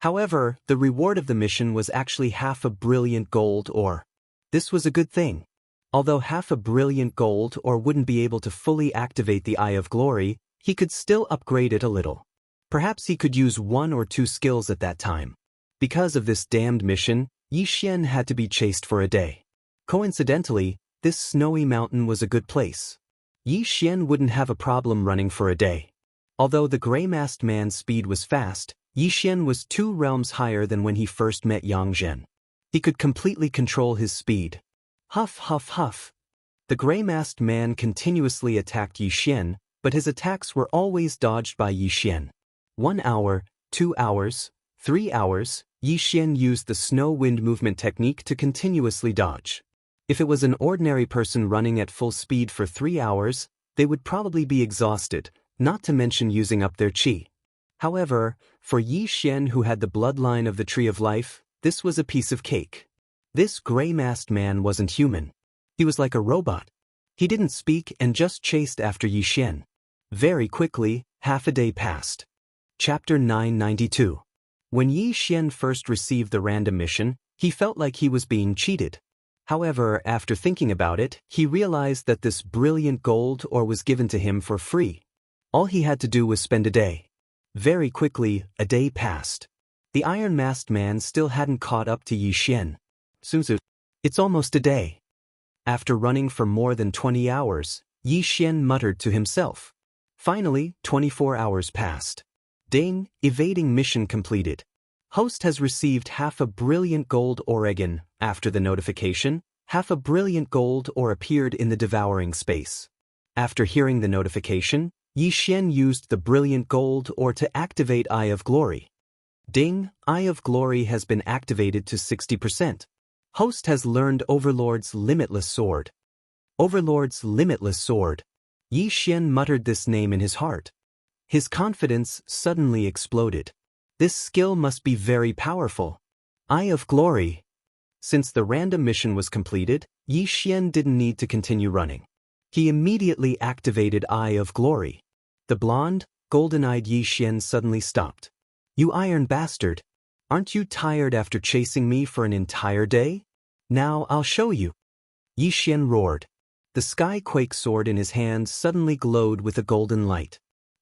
However, the reward of the mission was actually half a brilliant gold ore. This was a good thing. Although half a brilliant gold ore wouldn't be able to fully activate the Eye of Glory, he could still upgrade it a little. Perhaps he could use 1 or 2 skills at that time. Because of this damned mission, Yi Xian had to be chased for a day. Coincidentally, this snowy mountain was a good place. Yi Xian wouldn't have a problem running for a day. Although the gray-masked man's speed was fast, Yi Xian was 2 realms higher than when he first met Xianxia. He could completely control his speed. Huff, huff, huff. The gray-masked man continuously attacked Yi Xian, but his attacks were always dodged by Yi Xian. 1 hour, 2 hours, 3 hours, Yi Xian used the snow wind movement technique to continuously dodge. If it was an ordinary person running at full speed for 3 hours, they would probably be exhausted, not to mention using up their qi. However, for Yi Xian, who had the bloodline of the Tree of Life, this was a piece of cake. This gray-masked man wasn't human. He was like a robot. He didn't speak and just chased after Yi Xian. Very quickly, half a day passed. Chapter 992. When Yi Xian first received the random mission, he felt like he was being cheated. However, after thinking about it, he realized that this brilliant gold ore was given to him for free. All he had to do was spend a day. Very quickly, a day passed. The iron-masked man still hadn't caught up to Yi Xian. It's almost a day. After running for more than 20 hours, Yi Xian muttered to himself. Finally, 24 hours passed. Ding, evading mission completed. Host has received half a brilliant gold ore again. After the notification, half a brilliant gold ore appeared in the devouring space. After hearing the notification, Yi Xian used the brilliant gold ore to activate Eye of Glory. Ding, Eye of Glory has been activated to 60%. Host has learned Overlord's Limitless Sword. Overlord's Limitless Sword. Yi Xian muttered this name in his heart. His confidence suddenly exploded. This skill must be very powerful. Eye of Glory. Since the random mission was completed, Yi Xian didn't need to continue running. He immediately activated Eye of Glory. The blonde, golden-eyed Yi Xian suddenly stopped. You iron bastard! Aren't you tired after chasing me for an entire day? Now I'll show you. Yi Xian roared. The sky-quake sword in his hand suddenly glowed with a golden light.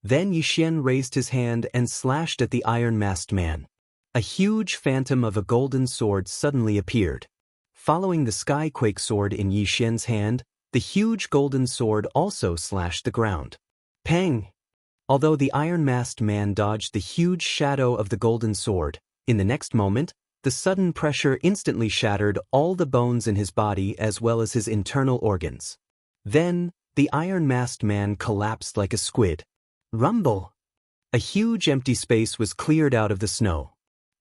Then Yixian raised his hand and slashed at the iron-masked man. A huge phantom of a golden sword suddenly appeared. Following the skyquake sword in Yixian's hand, the huge golden sword also slashed the ground. Pang! Although the iron-masked man dodged the huge shadow of the golden sword, in the next moment, the sudden pressure instantly shattered all the bones in his body as well as his internal organs. Then, the iron-masked man collapsed like a squid. Rumble! A huge empty space was cleared out of the snow.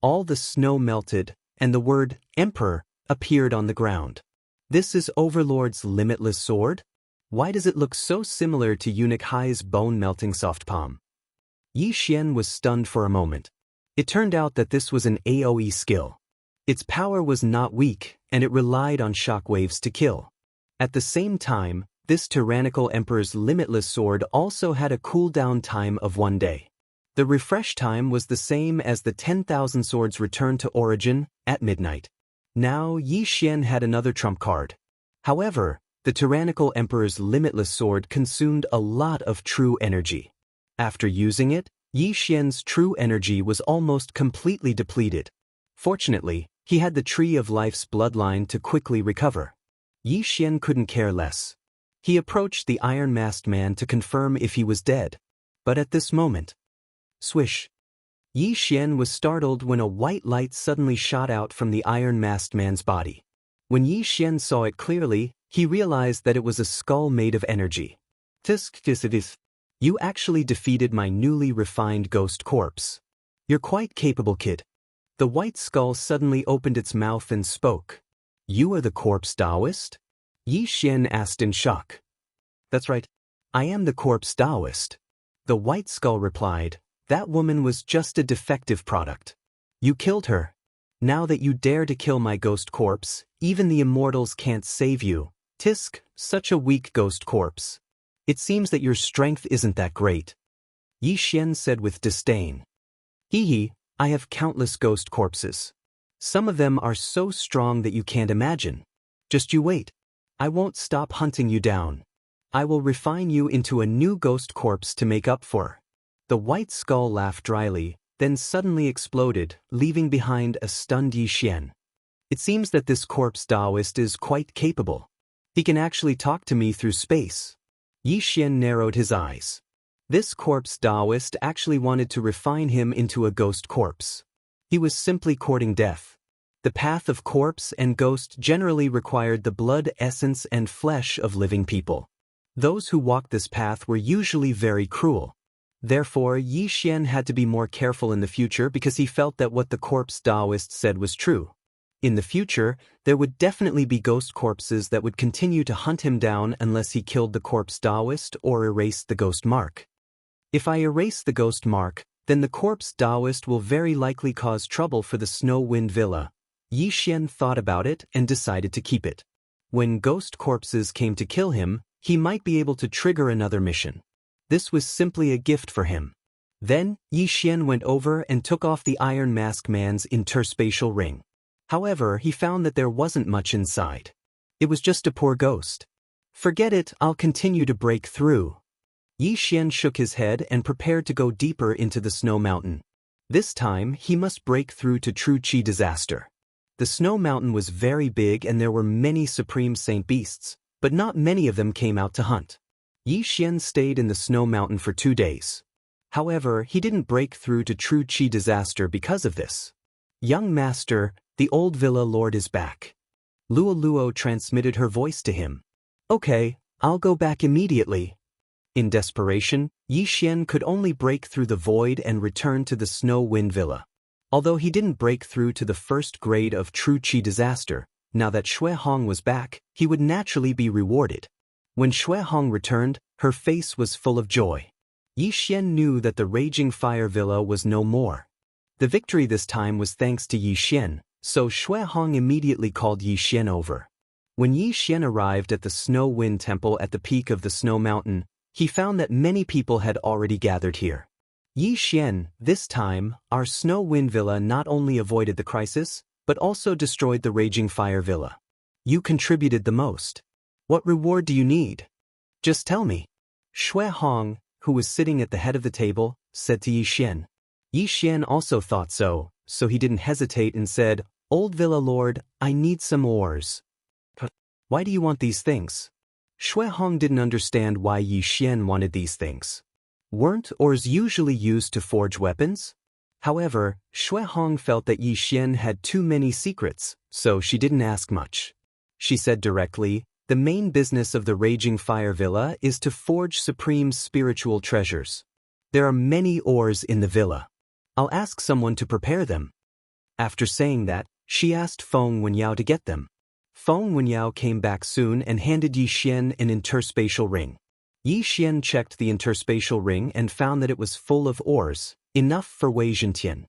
All the snow melted, and the word Emperor appeared on the ground. This is Overlord's limitless sword? Why does it look so similar to Eunuch Hai's bone-melting soft palm? Yixian was stunned for a moment. It turned out that this was an AoE skill. Its power was not weak, and it relied on shockwaves to kill. At the same time, this tyrannical emperor's limitless sword also had a cooldown time of 1 day. The refresh time was the same as the 10,000 swords return to origin at midnight. Now Yixian had another trump card. However, the tyrannical emperor's limitless sword consumed a lot of true energy. After using it, Yixian's true energy was almost completely depleted. Fortunately, he had the Tree of Life's bloodline to quickly recover. Yixian couldn't care less. He approached the iron-masked man to confirm if he was dead. But at this moment, swish! Yixian was startled when a white light suddenly shot out from the iron-masked man's body. When Yixian saw it clearly, he realized that it was a skull made of energy. You actually defeated my newly refined ghost corpse. You're quite capable, kid. The white skull suddenly opened its mouth and spoke. You are the corpse Taoist? Yixian asked in shock. That's right. I am the corpse Taoist. The white skull replied. That woman was just a defective product. You killed her. Now that you dare to kill my ghost corpse, even the immortals can't save you. Tisk, such a weak ghost corpse. It seems that your strength isn't that great. Yixian said with disdain. Hee, I have countless ghost corpses. Some of them are so strong that you can't imagine. Just you wait. I won't stop hunting you down. I will refine you into a new ghost corpse to make up for. The white skull laughed dryly, then suddenly exploded, leaving behind a stunned Yixian. It seems that this corpse Taoist is quite capable. He can actually talk to me through space. Yixian narrowed his eyes. This corpse Taoist actually wanted to refine him into a ghost corpse. He was simply courting death. The path of corpse and ghost generally required the blood, essence, and flesh of living people. Those who walked this path were usually very cruel. Therefore, Yixian had to be more careful in the future because he felt that what the corpse Taoist said was true. In the future, there would definitely be ghost corpses that would continue to hunt him down unless he killed the corpse Taoist or erased the ghost mark. If I erase the ghost mark, then the corpse Taoist will very likely cause trouble for the Snow Wind Villa. Yixian thought about it and decided to keep it. When ghost corpses came to kill him, he might be able to trigger another mission. This was simply a gift for him. Then, Yixian went over and took off the Iron Mask Man's interspatial ring. However, he found that there wasn't much inside. It was just a poor ghost. Forget it, I'll continue to break through. Yixian shook his head and prepared to go deeper into the snow mountain. This time, he must break through to True Qi Disaster. The snow mountain was very big and there were many supreme saint beasts, but not many of them came out to hunt. Yixian stayed in the snow mountain for 2 days. However, he didn't break through to True Qi Disaster because of this. Young master, the old villa lord is back. Luo transmitted her voice to him. Okay, I'll go back immediately. In desperation, Yixian could only break through the void and return to the Snow Wind Villa. Although he didn't break through to the first grade of True Qi Disaster, now that Xue Hong was back, he would naturally be rewarded. When Xue Hong returned, her face was full of joy. Yixian knew that the Raging Fire Villa was no more. The victory this time was thanks to Yixian, so Xue Hong immediately called Yixian over. When Yixian arrived at the Snow Wind Temple at the peak of the Snow Mountain, he found that many people had already gathered here. Yixian, this time, our Snow Wind Villa not only avoided the crisis, but also destroyed the Raging Fire Villa. You contributed the most. What reward do you need? Just tell me. Xue Hong, who was sitting at the head of the table, said to Yi Xian. Yi Xian also thought so he didn't hesitate and said, "Old Villa Lord, I need some ores." "Why do you want these things?" Shui Hong didn't understand why Yi Xian wanted these things. Weren't ores usually used to forge weapons? However, Shui Hong felt that Yi Xian had too many secrets, so she didn't ask much. She said directly, "The main business of the Raging Fire Villa is to forge supreme spiritual treasures. There are many ores in the villa. I'll ask someone to prepare them." After saying that, she asked Feng Wenyao to get them. Feng Wenyao came back soon and handed Yi Xian an interspatial ring. Yi Xian checked the interspatial ring and found that it was full of ores, enough for Wei Zhentian.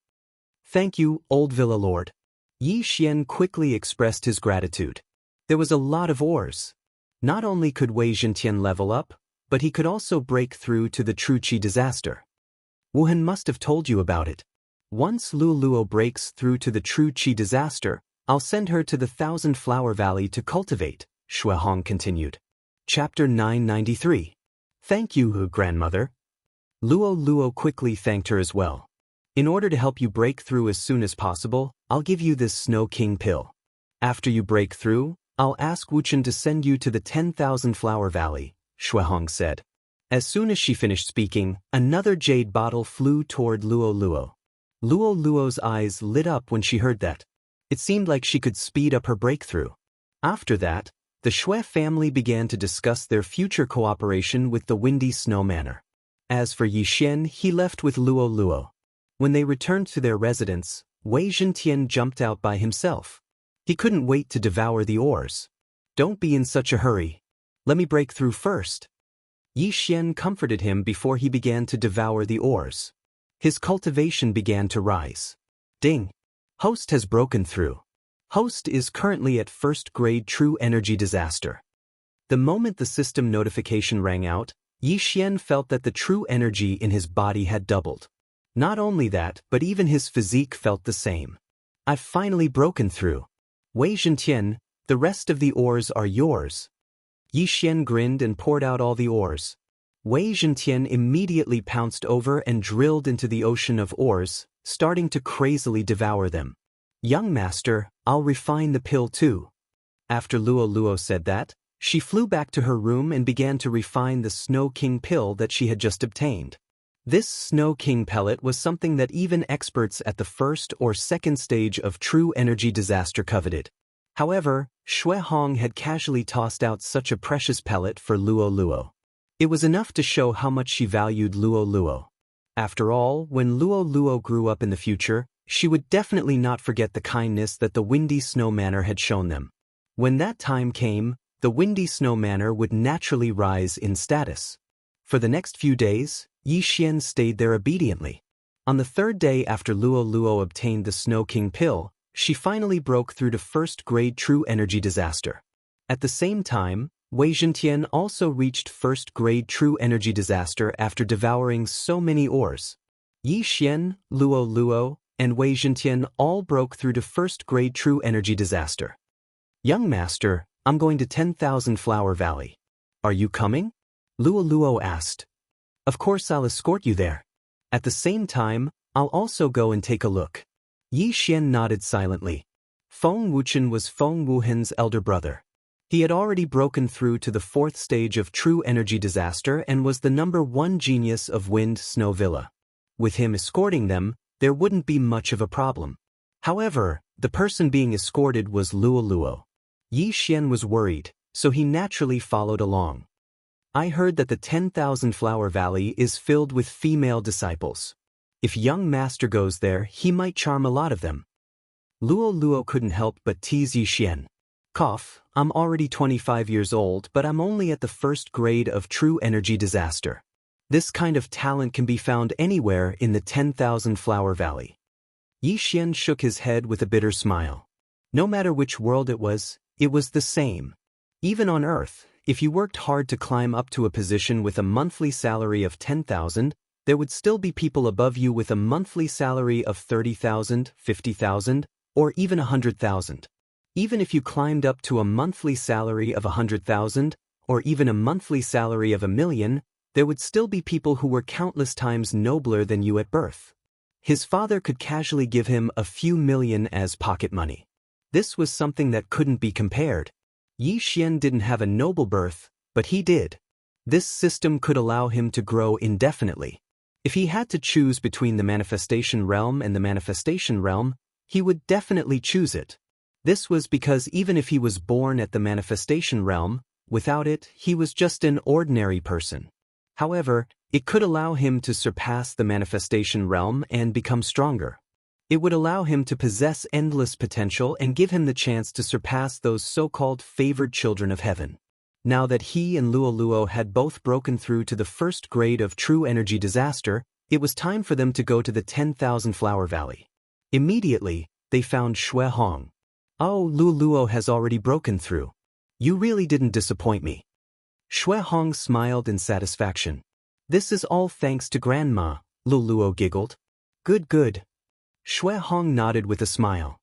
"Thank you, old Villa Lord." Yi Xian quickly expressed his gratitude. There was a lot of ores. Not only could Wei Zhentian level up, but he could also break through to the True Qi disaster. Wuhan must have told you about it. Once Luo breaks through to the True Qi disaster, I'll send her to the Thousand Flower Valley to cultivate, Shui Hong continued. Chapter 993. Thank you, grandmother. Luo quickly thanked her as well. In order to help you break through as soon as possible, I'll give you this Snow King pill. After you break through, I'll ask Wuchen to send you to the 10,000 Flower Valley, Shui Hong said. As soon as she finished speaking, another jade bottle flew toward Luo. Luo's eyes lit up when she heard that. It seemed like she could speed up her breakthrough. After that, the Shui family began to discuss their future cooperation with the Windy Snow Manor. As for Yi Xian, he left with Luo. When they returned to their residence, Wei Zhentian jumped out by himself. He couldn't wait to devour the ores. "Don't be in such a hurry. Let me break through first." Yi Xian comforted him before he began to devour the ores. His cultivation began to rise. Ding! Host has broken through. Host is currently at first grade True Energy Disaster. The moment the system notification rang out, Yi Xian felt that the true energy in his body had doubled. Not only that, but even his physique felt the same. "I've finally broken through. Wei Zhentian, the rest of the ores are yours." Yi Xian grinned and poured out all the ores. Wei Zhentian immediately pounced over and drilled into the ocean of ores, starting to crazily devour them. "Young master, I'll refine the pill too." After Luo said that, she flew back to her room and began to refine the Snow King pill that she had just obtained. This Snow King pellet was something that even experts at the first or second stage of True Energy Disaster coveted. However, Shui Hong had casually tossed out such a precious pellet for Luo. It was enough to show how much she valued Luo. After all, when Luo grew up in the future, she would definitely not forget the kindness that the Windy Snow Manor had shown them. When that time came, the Windy Snow Manor would naturally rise in status. For the next few days, Yi Xian stayed there obediently. On the third day after Luo obtained the Snow King pill, she finally broke through to first grade True Energy Disaster. At the same time, Wei Zhentian also reached first grade True Energy Disaster after devouring so many ores. Yi Xian, Luo, and Wei Zhentian all broke through to first grade True Energy Disaster. "Young master, I'm going to 10,000 Flower Valley. Are you coming?" Luo asked. "Of course I'll escort you there. At the same time, I'll also go and take a look." Yi Xian nodded silently. Feng Wuchen was Feng Wuhan's elder brother. He had already broken through to the fourth stage of True Energy Disaster and was the #1 genius of Wind Snow Villa. With him escorting them, there wouldn't be much of a problem. However, the person being escorted was Luo. Yi Xian was worried, so he naturally followed along. "I heard that the 10,000 Flower Valley is filled with female disciples. If young master goes there, he might charm a lot of them." Luo couldn't help but tease Yi Xian. "Cough, I'm already 25 years old, but I'm only at the first grade of True Energy Disaster. This kind of talent can be found anywhere in the 10,000 Flower Valley." Yi Xian shook his head with a bitter smile. No matter which world it was the same. Even on Earth, if you worked hard to climb up to a position with a monthly salary of 10,000, there would still be people above you with a monthly salary of 30,000, 50,000, or even 100,000. Even if you climbed up to a monthly salary of 100,000, or even a monthly salary of 1 million, there would still be people who were countless times nobler than you at birth. His father could casually give him a few million as pocket money. This was something that couldn't be compared. Yi Xian didn't have a noble birth, but he did. This system could allow him to grow indefinitely. If he had to choose between the manifestation realm and the manifestation realm, he would definitely choose it. This was because even if he was born at the manifestation realm, without it, he was just an ordinary person. However, it could allow him to surpass the manifestation realm and become stronger. It would allow him to possess endless potential and give him the chance to surpass those so-called favored children of heaven. Now that he and Luoluo had both broken through to the first grade of true energy disaster, it was time for them to go to the 10,000 Flower Valley. Immediately, they found Xue Hong. "Oh, Luoluo has already broken through. You really didn't disappoint me." Xue Hong smiled in satisfaction. "This is all thanks to Grandma," Luoluo giggled. "Good, good." Xue Hong nodded with a smile.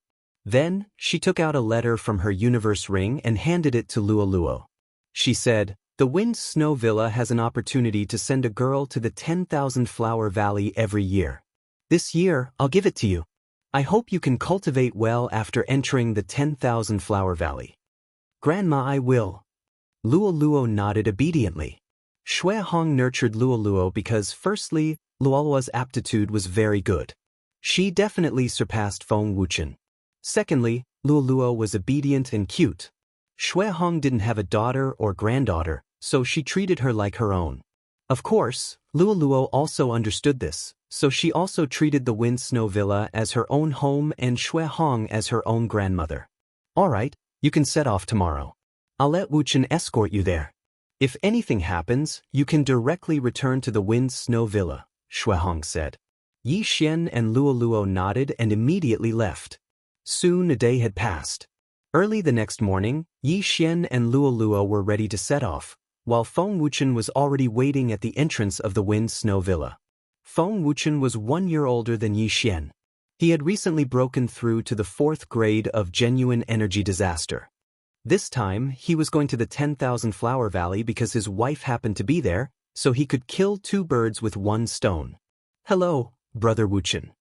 Then, she took out a letter from her universe ring and handed it to Luoluo. She said, "The Wind Snow Villa has an opportunity to send a girl to the 10,000 Flower Valley every year. This year, I'll give it to you. I hope you can cultivate well after entering the 10,000 Flower Valley." "Grandma, I will." Luoluo nodded obediently. Xue Hong nurtured Luoluo because, firstly, Luoluo's aptitude was very good. She definitely surpassed Feng Wuchen. Secondly, Luoluo was obedient and cute. Xue Hong didn't have a daughter or granddaughter, so she treated her like her own. Of course, Luoluo also understood this, so she also treated the Wind Snow Villa as her own home and Xue Hong as her own grandmother. "All right, you can set off tomorrow. I'll let Wuchen escort you there. If anything happens, you can directly return to the Wind Snow Villa," Xue Hong said. Yi Xian and Luoluo nodded and immediately left. Soon a day had passed. Early the next morning, Yi Xian and Luoluo were ready to set off, while Feng Wuchen was already waiting at the entrance of the Wind Snow Villa. Feng Wuchen was 1 year older than Yi Xian. He had recently broken through to the 4th grade of genuine energy disaster. This time, he was going to the 10,000 Flower Valley because his wife happened to be there, so he could kill 2 birds with 1 stone. "Hello, Brother Wuchen."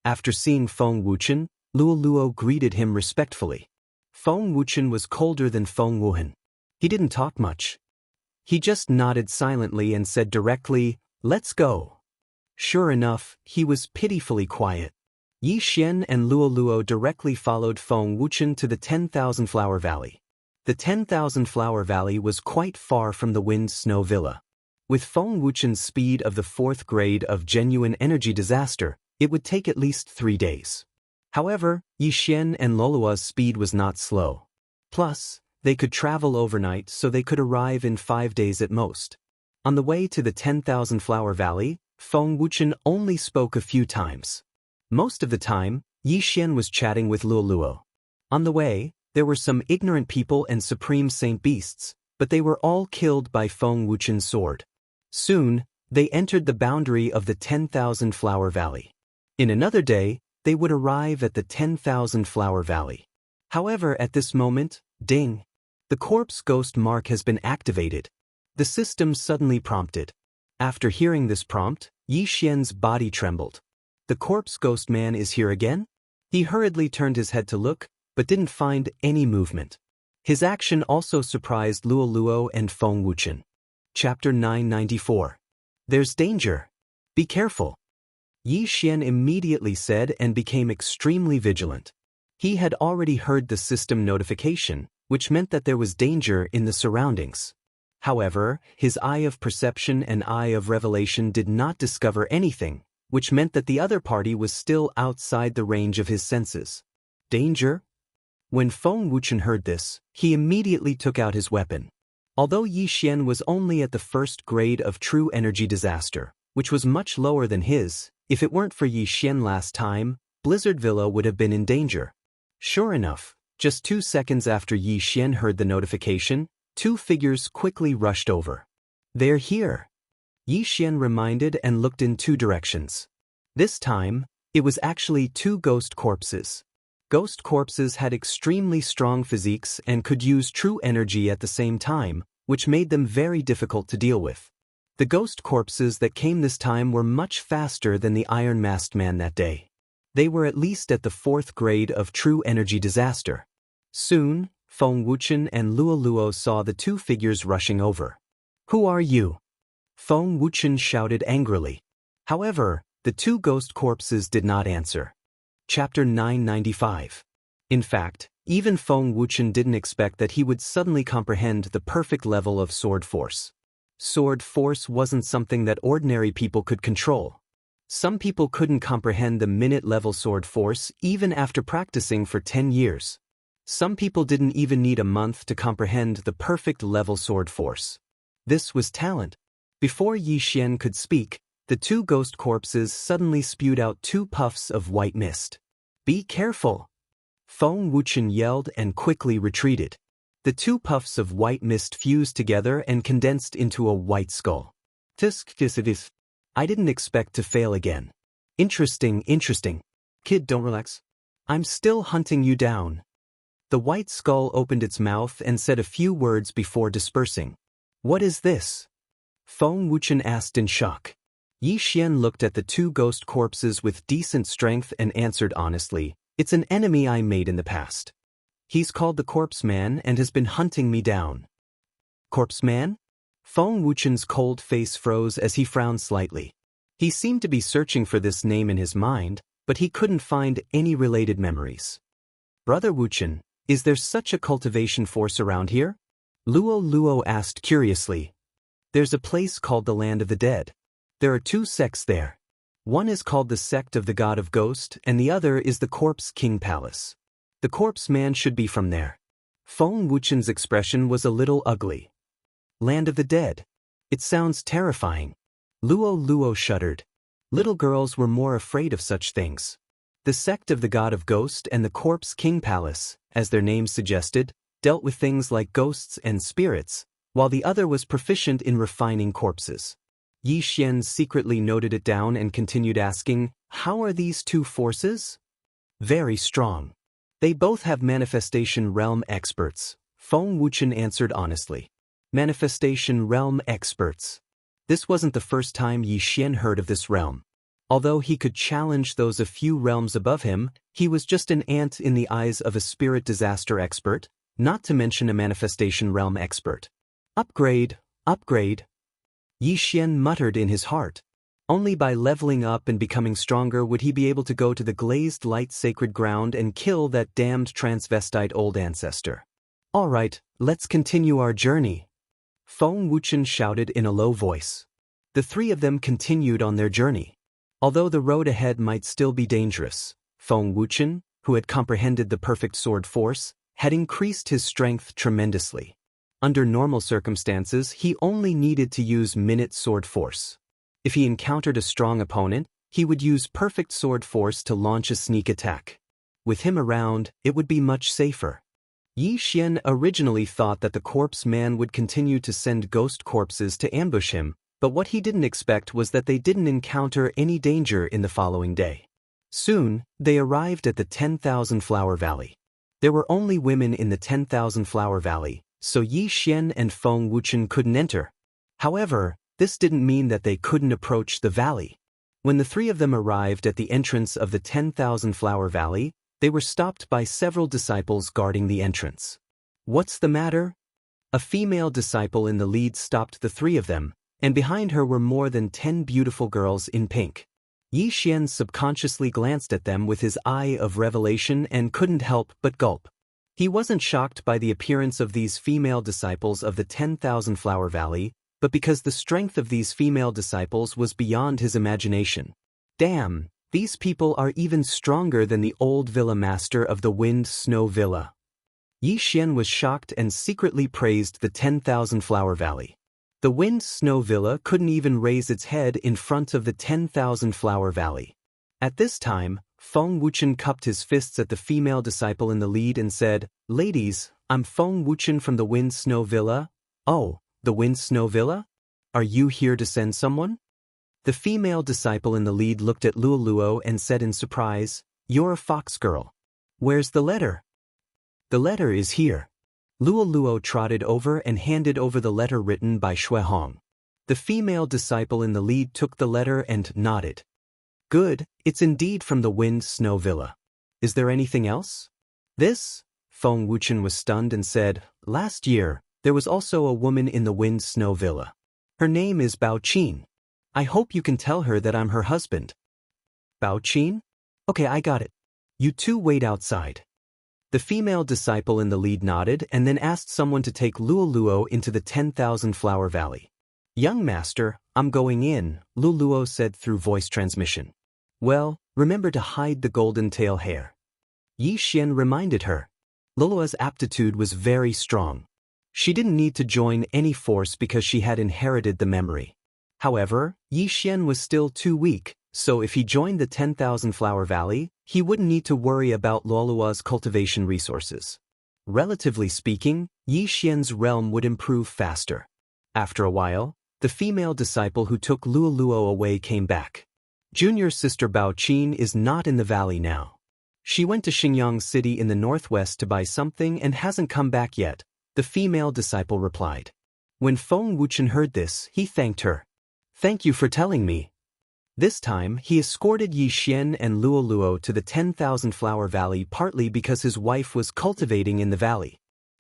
After seeing Feng Wuchen, Luoluo greeted him respectfully. Feng Wuchen was colder than Feng Wuhan. He didn't talk much. He just nodded silently and said directly, "Let's go." Sure enough, he was pitifully quiet. Yi Xian and Luoluo directly followed Feng Wuchen to the 10,000 Flower Valley. The 10,000 Flower Valley was quite far from the Wind Snow Villa. With Feng Wuchen's speed of the 4th grade of genuine energy disaster, it would take at least 3 days. However, Yi Xian and Luoluo's speed was not slow. Plus, they could travel overnight so they could arrive in 5 days at most. On the way to the 10,000 Flower Valley, Feng Wuchen only spoke a few times. Most of the time, Yi Xian was chatting with Luoluo. On the way, there were some ignorant people and supreme saint beasts, but they were all killed by Feng Wuchen's sword. Soon, they entered the boundary of the 10,000 Flower Valley. In another day, they would arrive at the 10,000 Flower Valley. However, at this moment, ding! The corpse ghost mark has been activated. The system suddenly prompted. After hearing this prompt, Yi Xian's body trembled. The corpse ghost man is here again? He hurriedly turned his head to look, but didn't find any movement. His action also surprised Luoluo and Feng Wuchen. Chapter 994. There's danger. Be careful. Yi Xian immediately said and became extremely vigilant. He had already heard the system notification, which meant that there was danger in the surroundings. However, his eye of perception and eye of revelation did not discover anything, which meant that the other party was still outside the range of his senses. Danger? When Feng Wuchen heard this, he immediately took out his weapon. Although Yi Xian was only at the 1st grade of true energy disaster, which was much lower than his, if it weren't for Yi Xian last time, Blizzard Villa would have been in danger. Sure enough, just 2 seconds after Yi Xian heard the notification, 2 figures quickly rushed over. "They're here." Yi Xian reminded and looked in 2 directions. This time, it was actually 2 ghost corpses. Ghost corpses had extremely strong physiques and could use true energy at the same time, which made them very difficult to deal with. The ghost corpses that came this time were much faster than the iron-masked man that day. They were at least at the 4th grade of true energy disaster. Soon, Feng Wuchen and Luo Luo saw the two figures rushing over. "Who are you?" Feng Wuchen shouted angrily. However, the two ghost corpses did not answer. Chapter 995. In fact, even Feng Wuchen didn't expect that he would suddenly comprehend the perfect level of sword force. Sword force wasn't something that ordinary people could control. Some people couldn't comprehend the minute-level sword force even after practicing for 10 years. Some people didn't even need a month to comprehend the perfect level sword force. This was talent. Before Yi Xian could speak, the two ghost corpses suddenly spewed out 2 puffs of white mist. "Be careful!" Feng Wuchen yelled and quickly retreated. The 2 puffs of white mist fused together and condensed into a white skull. "Tisk. I didn't expect to fail again. Interesting. Kid, don't relax. I'm still hunting you down." The white skull opened its mouth and said a few words before dispersing. "What is this?" Feng Wuchen asked in shock. Yi Xian looked at the 2 ghost corpses with decent strength and answered honestly, "It's an enemy I made in the past. He's called the Corpse Man and has been hunting me down." "Corpse Man?" Feng Wuchen's cold face froze as he frowned slightly. He seemed to be searching for this name in his mind, but he couldn't find any related memories. "Brother Wuchen, is there such a cultivation force around here?" Luo Luo asked curiously. "There's a place called the Land of the Dead. There are 2 sects there. One is called the Sect of the God of Ghost and the other is the Corpse King Palace. The Corpse Man should be from there." Feng Wuchen's expression was a little ugly. "Land of the Dead. It sounds terrifying." Luo Luo shuddered. Little girls were more afraid of such things. The Sect of the God of Ghost and the Corpse King Palace, as their names suggested, dealt with things like ghosts and spirits, while the other was proficient in refining corpses. Yi Xian secretly noted it down and continued asking, "How are these 2 forces?" "Very strong. They both have manifestation realm experts," Feng Wuchen answered honestly. Manifestation realm experts. This wasn't the first time Yi Xian heard of this realm. Although he could challenge those a few realms above him, he was just an ant in the eyes of a spirit disaster expert, not to mention a manifestation realm expert. Upgrade. Yi Xian muttered in his heart. Only by leveling up and becoming stronger would he be able to go to the glazed light sacred ground and kill that damned transvestite old ancestor. "All right, let's continue our journey," Feng Wuchen shouted in a low voice. The 3 of them continued on their journey. Although the road ahead might still be dangerous, Feng Wuchen, who had comprehended the perfect sword force, had increased his strength tremendously. Under normal circumstances, he only needed to use minute sword force. If he encountered a strong opponent, he would use perfect sword force to launch a sneak attack. With him around, it would be much safer. Yi Xian originally thought that the Corpse Man would continue to send ghost corpses to ambush him, but what he didn't expect was that they didn't encounter any danger in the following day. Soon, they arrived at the 10,000 Flower Valley. There were only women in the 10,000 Flower Valley, so Yi Xian and Feng Wuchen couldn't enter. However, this didn't mean that they couldn't approach the valley. When the 3 of them arrived at the entrance of the 10,000 Flower Valley, they were stopped by several disciples guarding the entrance. "What's the matter?" A female disciple in the lead stopped the 3 of them, and behind her were more than 10 beautiful girls in pink. Yi Xian subconsciously glanced at them with his eye of revelation and couldn't help but gulp. He wasn't shocked by the appearance of these female disciples of the 10,000 Flower Valley, but because the strength of these female disciples was beyond his imagination. Damn, these people are even stronger than the old villa master of the Wind Snow Villa. Yi Xian was shocked and secretly praised the 10,000 Flower Valley. The Wind Snow Villa couldn't even raise its head in front of the 10,000 Flower Valley. At this time, Feng Wuchen cupped his fists at the female disciple in the lead and said, "Ladies, I'm Feng Wuchen from the Wind Snow Villa." "Oh, the Wind Snow Villa? Are you here to send someone?" The female disciple in the lead looked at Luo Luo and said in surprise, "You're a fox girl. Where's the letter?" "The letter is here." Luo Luo trotted over and handed over the letter written by Shui Hong. The female disciple in the lead took the letter and nodded. Good, it's indeed from the Wind Snow Villa. Is there anything else? This? Feng Wuchen was stunned and said, last year, there was also a woman in the Wind Snow Villa. Her name is Bao Qin. I hope you can tell her that I'm her husband. Bao Qin? Okay, I got it. You two wait outside. The female disciple in the lead nodded and then asked someone to take Luoluo into the 10,000 Flower Valley. Young master, I'm going in, Luoluo said through voice transmission. Well, remember to hide the golden tail hair. Yi Xian reminded her. Luoluo's aptitude was very strong. She didn't need to join any force because she had inherited the memory. However, Yi Xian was still too weak, so if he joined the 10,000 Flower Valley, he wouldn't need to worry about Luoluo's cultivation resources. Relatively speaking, Yi Xian's realm would improve faster. After a while, the female disciple who took Luoluo away came back. Junior sister Bao Qin is not in the valley now. She went to Xingyang City in the northwest to buy something and hasn't come back yet, the female disciple replied. When Feng Wuchen heard this, he thanked her. Thank you for telling me. This time, he escorted Yi Xian and Luoluo to the 10,000 Flower Valley partly because his wife was cultivating in the valley.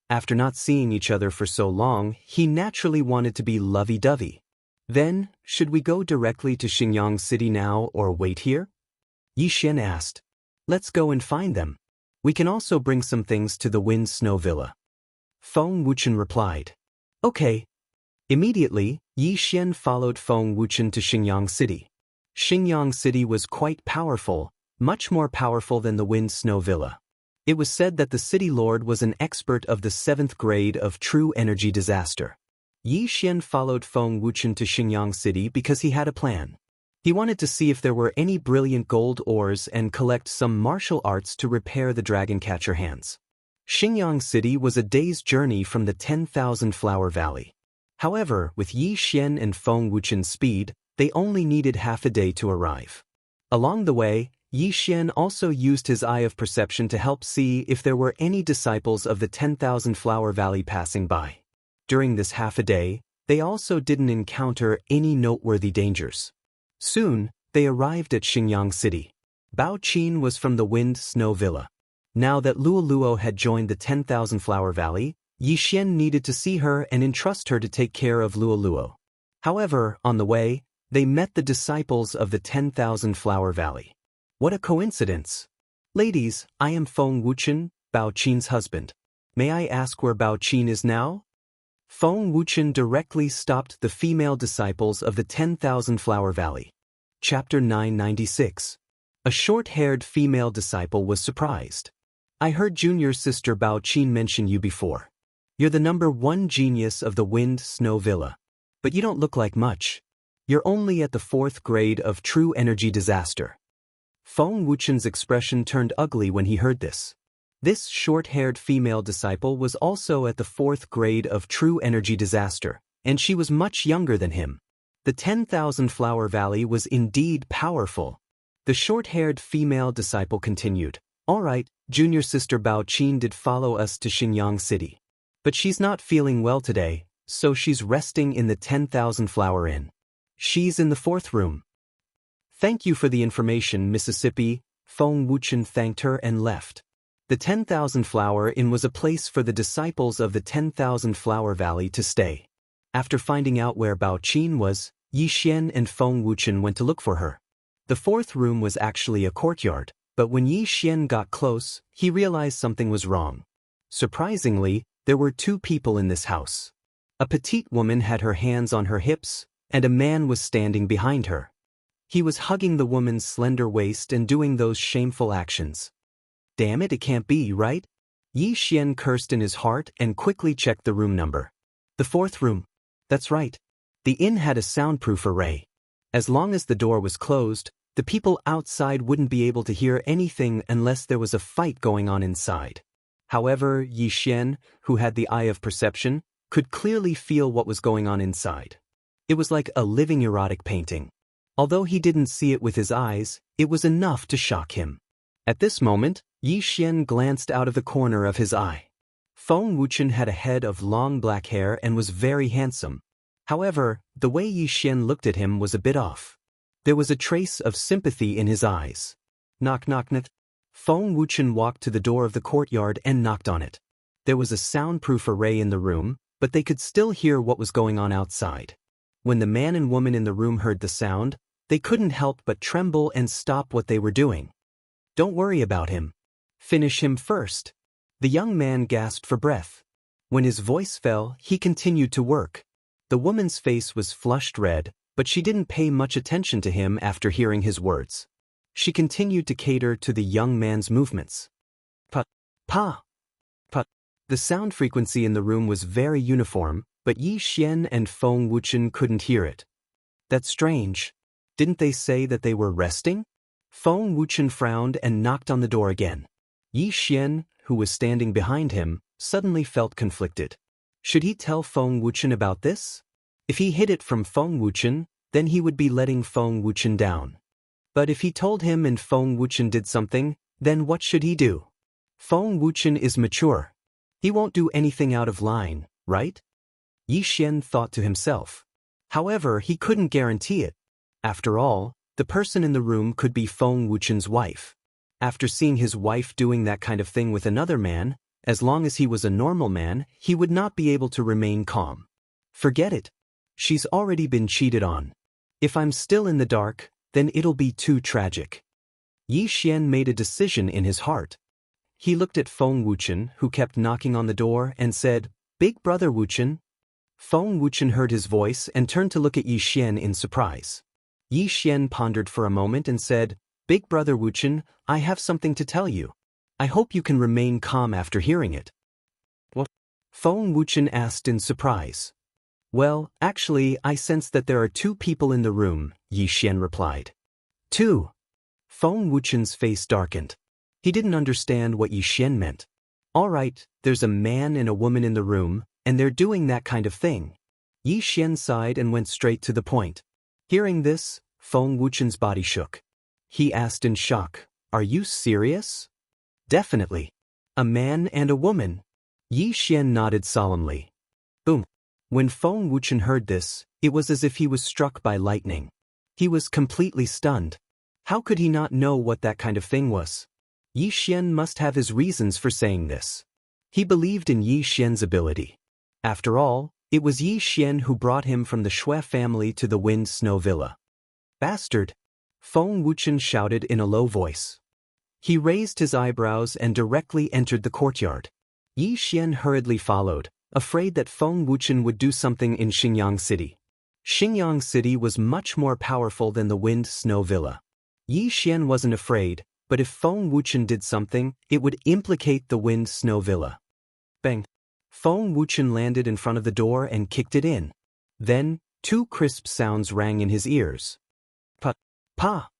After not seeing each other for so long, he naturally wanted to be lovey-dovey. Then, should we go directly to Xingyang City now or wait here? Yi Xian asked. Let's go and find them. We can also bring some things to the Wind Snow Villa. Feng Wuchen replied. Okay. Immediately, Yi Xian followed Feng Wuchen to Xingyang City. Xingyang City was quite powerful, much more powerful than the Wind Snow Villa. It was said that the city lord was an expert of the 7th grade of true energy disaster. Yi Xian followed Feng Wuchen to Xingyang City because he had a plan. He wanted to see if there were any brilliant gold ores and collect some martial arts to repair the dragon catcher hands. Xingyang City was a day's journey from the 10,000 Flower Valley. However, with Yi Xian and Feng Wuchen's speed, they only needed half a day to arrive. Along the way, Yi Xian also used his eye of perception to help see if there were any disciples of the 10,000 Flower Valley passing by. During this half a day, they also didn't encounter any noteworthy dangers. Soon, they arrived at Xingyang City. Bao Qin was from the Wind Snow Villa. Now that Luoluo had joined the 10,000 Flower Valley, Yi Xian needed to see her and entrust her to take care of Luoluo. However, on the way, they met the disciples of the 10,000 Flower Valley. What a coincidence! Ladies, I am Feng Wuchen, Bao Qin's husband. May I ask where Bao Qin is now? Feng Wuchen directly stopped the female disciples of the 10,000 Flower Valley. Chapter 996. A short-haired female disciple was surprised. I heard junior sister Bao Qin mention you before. You're the #1 genius of the Wind Snow Villa. But you don't look like much. You're only at the 4th grade of true energy disaster. Feng Wuchen's expression turned ugly when he heard this. This short-haired female disciple was also at the 4th grade of true energy disaster, and she was much younger than him. The 10,000 Flower Valley was indeed powerful. The short-haired female disciple continued, All right, junior sister Bao Qin did follow us to Xingyang City. But she's not feeling well today, so she's resting in the 10,000 Flower Inn. She's in the 4th room. Thank you for the information, Mississippi. Feng Wuchen thanked her and left. The 10,000 Flower Inn was a place for the disciples of the 10,000 Flower Valley to stay. After finding out where Bao Qin was, Yi Xian and Feng Wuchen went to look for her. The 4th room was actually a courtyard, but when Yi Xian got close, he realized something was wrong. Surprisingly, there were 2 people in this house. A petite woman had her hands on her hips, and a man was standing behind her. He was hugging the woman's slender waist and doing those shameful actions. Damn it can't be, right? Yi Xian cursed in his heart and quickly checked the room number. The 4th room. That's right. The inn had a soundproof array. As long as the door was closed, the people outside wouldn't be able to hear anything unless there was a fight going on inside. However, Yi Xian, who had the eye of perception, could clearly feel what was going on inside. It was like a living erotic painting. Although he didn't see it with his eyes, it was enough to shock him. At this moment, Yi Xian glanced out of the corner of his eye. Feng Wuchen had a head of long black hair and was very handsome. However, the way Yi Xian looked at him was a bit off. There was a trace of sympathy in his eyes. Knock knock knock. Feng Wuchen walked to the door of the courtyard and knocked on it. There was a soundproof array in the room, but they could still hear what was going on outside. When the man and woman in the room heard the sound, they couldn't help but tremble and stop what they were doing. Don't worry about him. Finish him first. The young man gasped for breath. When his voice fell, he continued to work. The woman's face was flushed red, but she didn't pay much attention to him after hearing his words. She continued to cater to the young man's movements. Put, pa, put. The sound frequency in the room was very uniform, but Yi Xian and Feng Wuchen couldn't hear it. That's strange. Didn't they say that they were resting? Feng Wuchen frowned and knocked on the door again. Yi Xian, who was standing behind him, suddenly felt conflicted. Should he tell Feng Wuchen about this? If he hid it from Feng Wuchen, then he would be letting Feng Wuchen down. But if he told him and Feng Wuchen did something, then what should he do? Feng Wuchen is mature. He won't do anything out of line, right? Yi Xian thought to himself. However, he couldn't guarantee it. After all, the person in the room could be Feng Wuchen's wife. After seeing his wife doing that kind of thing with another man, as long as he was a normal man, he would not be able to remain calm. Forget it. She's already been cheated on. If I'm still in the dark, then it'll be too tragic. Yi Xian made a decision in his heart. He looked at Feng Wuchen, who kept knocking on the door, and said, "Big brother Wuchen." Feng Wuchen heard his voice and turned to look at Yi Xian in surprise. Yi Xian pondered for a moment and said, "Big brother Wuchen, I have something to tell you. I hope you can remain calm after hearing it." What? Feng Wuchen asked in surprise. "Well, actually, I sense that there are two people in the room," Yi Xian replied. "Two?" Feng Wuchen's face darkened. He didn't understand what Yi Xian meant. All right, there's a man and a woman in the room, and they're doing that kind of thing. Yi Xian sighed and went straight to the point. Hearing this, Feng Wuchen's body shook. He asked in shock, "Are you serious?" "Definitely. A man and a woman." Yi Xian nodded solemnly. Boom. When Feng Wuchen heard this, it was as if he was struck by lightning. He was completely stunned. How could he not know what that kind of thing was? Yi Xian must have his reasons for saying this. He believed in Yi Xian's ability. After all, it was Yi Xian who brought him from the Shui family to the Wind Snow Villa. "Bastard!" Feng Wuchen shouted in a low voice. He raised his eyebrows and directly entered the courtyard. Yi Xian hurriedly followed, afraid that Feng Wuchen would do something in Xingyang City. Xingyang City was much more powerful than the Wind Snow Villa. Yi Xian wasn't afraid, but if Feng Wuchen did something, it would implicate the Wind Snow Villa. Bang! Feng Wuchen landed in front of the door and kicked it in. Then, two crisp sounds rang in his ears. Put, pa!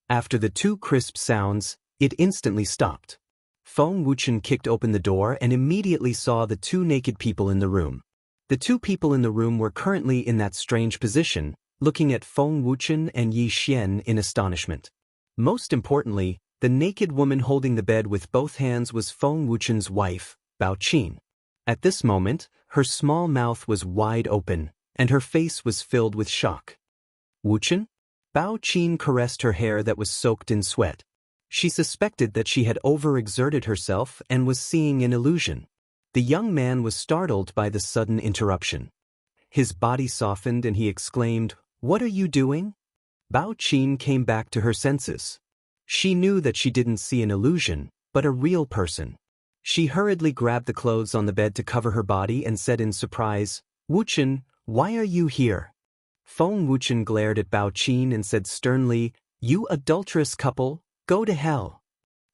After the two crisp sounds, it instantly stopped. Feng Wuchen kicked open the door and immediately saw the two naked people in the room. The two people in the room were currently in that strange position, looking at Feng Wuchen and Yi Xian in astonishment. Most importantly, the naked woman holding the bed with both hands was Feng Wuchen's wife, Bao Qin. At this moment, her small mouth was wide open, and her face was filled with shock. "Wuchen?" Bao Qin caressed her hair that was soaked in sweat. She suspected that she had overexerted herself and was seeing an illusion. The young man was startled by the sudden interruption. His body softened and he exclaimed, "What are you doing?" Bao Qin came back to her senses. She knew that she didn't see an illusion, but a real person. She hurriedly grabbed the clothes on the bed to cover her body and said in surprise, "Wuchen, why are you here?" Feng Wuchen glared at Bao Qin and said sternly, "You adulterous couple, go to hell."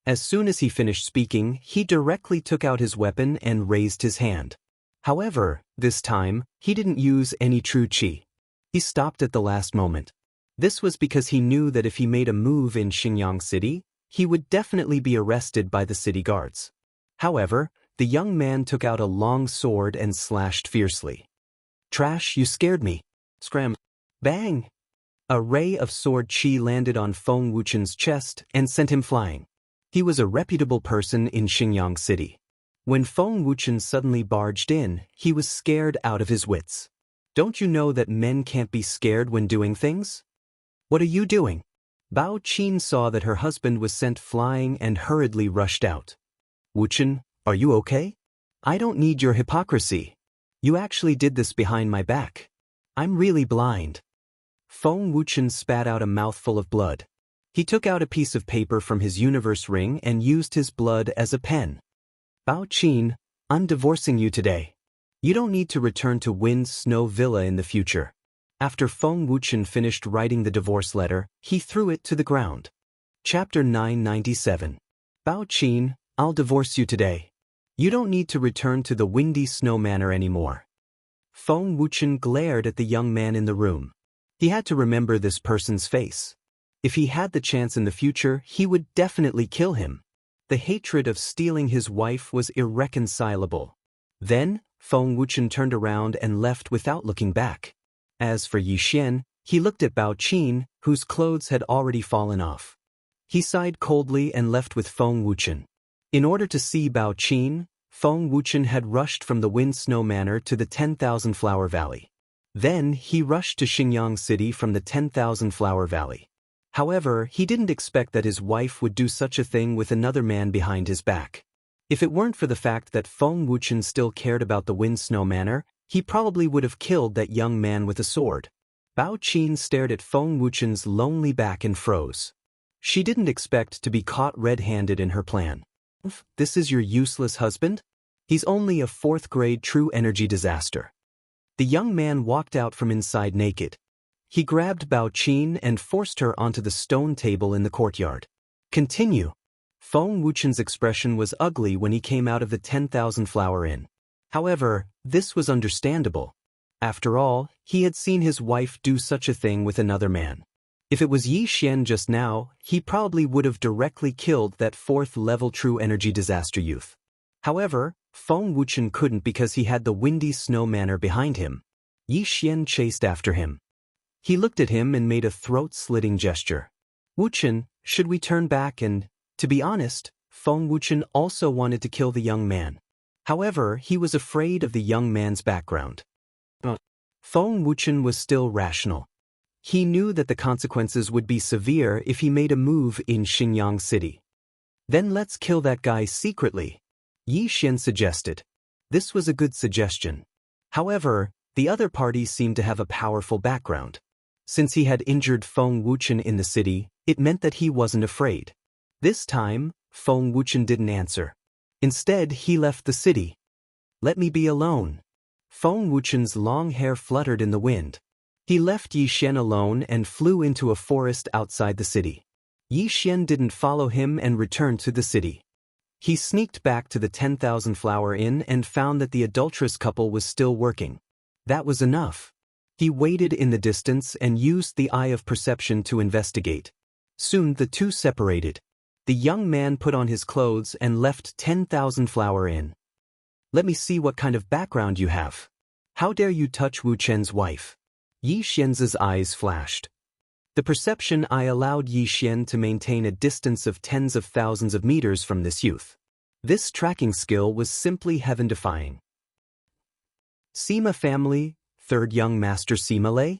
As soon as he finished speaking, he directly took out his weapon and raised his hand. However, this time, he didn't use any true qi. He stopped at the last moment. This was because he knew that if he made a move in Xingyang City, he would definitely be arrested by the city guards. However, the young man took out a long sword and slashed fiercely. "Trash, you scared me." Scram. Bang! A ray of sword qi landed on Feng Wuchen's chest and sent him flying. He was a reputable person in Xingyang City. When Feng Wuchen suddenly barged in, he was scared out of his wits. Don't you know that men can't be scared when doing things? What are you doing? Bao Qin saw that her husband was sent flying and hurriedly rushed out. Wuchen, are you okay? I don't need your hypocrisy. You actually did this behind my back. I'm really blind. Feng Wuchen spat out a mouthful of blood. He took out a piece of paper from his universe ring and used his blood as a pen. Bao Qin, I'm divorcing you today. You don't need to return to Wind Snow Villa in the future. After Feng Wuchen finished writing the divorce letter, he threw it to the ground. Chapter 997. Bao Qin, I'll divorce you today. You don't need to return to the Windy Snow Manor anymore. Feng Wuchen glared at the young man in the room. He had to remember this person's face. If he had the chance in the future, he would definitely kill him. The hatred of stealing his wife was irreconcilable. Then, Feng Wuchen turned around and left without looking back. As for Yi Xian, he looked at Bao Qin, whose clothes had already fallen off. He sighed coldly and left with Feng Wuchen. In order to see Bao Qin, Feng Wuchen had rushed from the Wind Snow Manor to the 10,000 Flower Valley. Then he rushed to Xingyang City from the 10,000 Flower Valley. However, he didn't expect that his wife would do such a thing with another man behind his back. If it weren't for the fact that Feng Wuchen still cared about the Wind Snow Manor, he probably would have killed that young man with a sword. Bao Qin stared at Feng Wuchen's lonely back and froze. She didn't expect to be caught red-handed in her plan. This is your useless husband? He's only a 4th-grade true energy disaster. The young man walked out from inside naked. He grabbed Bao Qin and forced her onto the stone table in the courtyard. Continue. Feng Wuchen's expression was ugly when he came out of the 10,000 Flower Inn. However, this was understandable. After all, he had seen his wife do such a thing with another man. If it was Yi Xian just now, he probably would have directly killed that 4th-level true energy disaster youth. However, Feng Wuchen couldn't because he had the Windy Snow Manor behind him. Yi Xian chased after him. He looked at him and made a throat-slitting gesture. Wuchen, should we turn back and, to be honest, Feng Wuchen also wanted to kill the young man. However, he was afraid of the young man's background. But Feng Wuchen was still rational. He knew that the consequences would be severe if he made a move in Xingyang City. Then let's kill that guy secretly, Yi Xian suggested. This was a good suggestion. However, the other party seemed to have a powerful background. Since he had injured Feng Wuchen in the city, it meant that he wasn't afraid. This time, Feng Wuchen didn't answer. Instead, he left the city. Let me be alone. Feng Wuchen's long hair fluttered in the wind. He left Yi Xian alone and flew into a forest outside the city. Yi Xian didn't follow him and returned to the city. He sneaked back to the 10,000 Flower Inn and found that the adulterous couple was still working. That was enough. He waited in the distance and used the eye of perception to investigate. Soon the two separated. The young man put on his clothes and left 10,000 Flower Inn. Let me see what kind of background you have. How dare you touch Wu Chen's wife? Yi Xian's eyes flashed. The perception eye allowed Yi Xian to maintain a distance of tens of thousands of meters from this youth. This tracking skill was simply heaven-defying. Sima family, 3rd young master Sima Lei?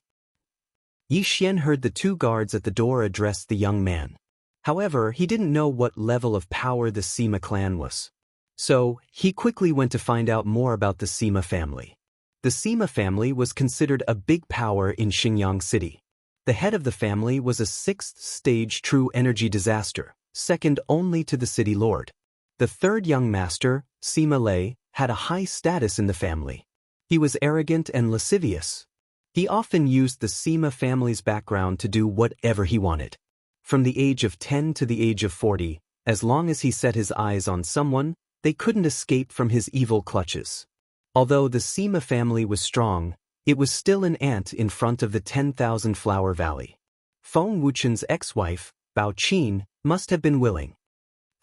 Yi Xian heard the 2 guards at the door address the young man. However, he didn't know what level of power the Sima clan was. So, he quickly went to find out more about the Sima family. The Sima family was considered a big power in Xingyang City. The head of the family was a 6th-stage true energy disaster, second only to the city lord. The 3rd young master, Sima Lei, had a high status in the family. He was arrogant and lascivious. He often used the Sima family's background to do whatever he wanted. From the age of 10 to the age of 40, as long as he set his eyes on someone, they couldn't escape from his evil clutches. Although the Sima family was strong, it was still an ant in front of the 10,000 Flower Valley. Feng Wuchen's ex-wife, Bao Qin, must have been willing.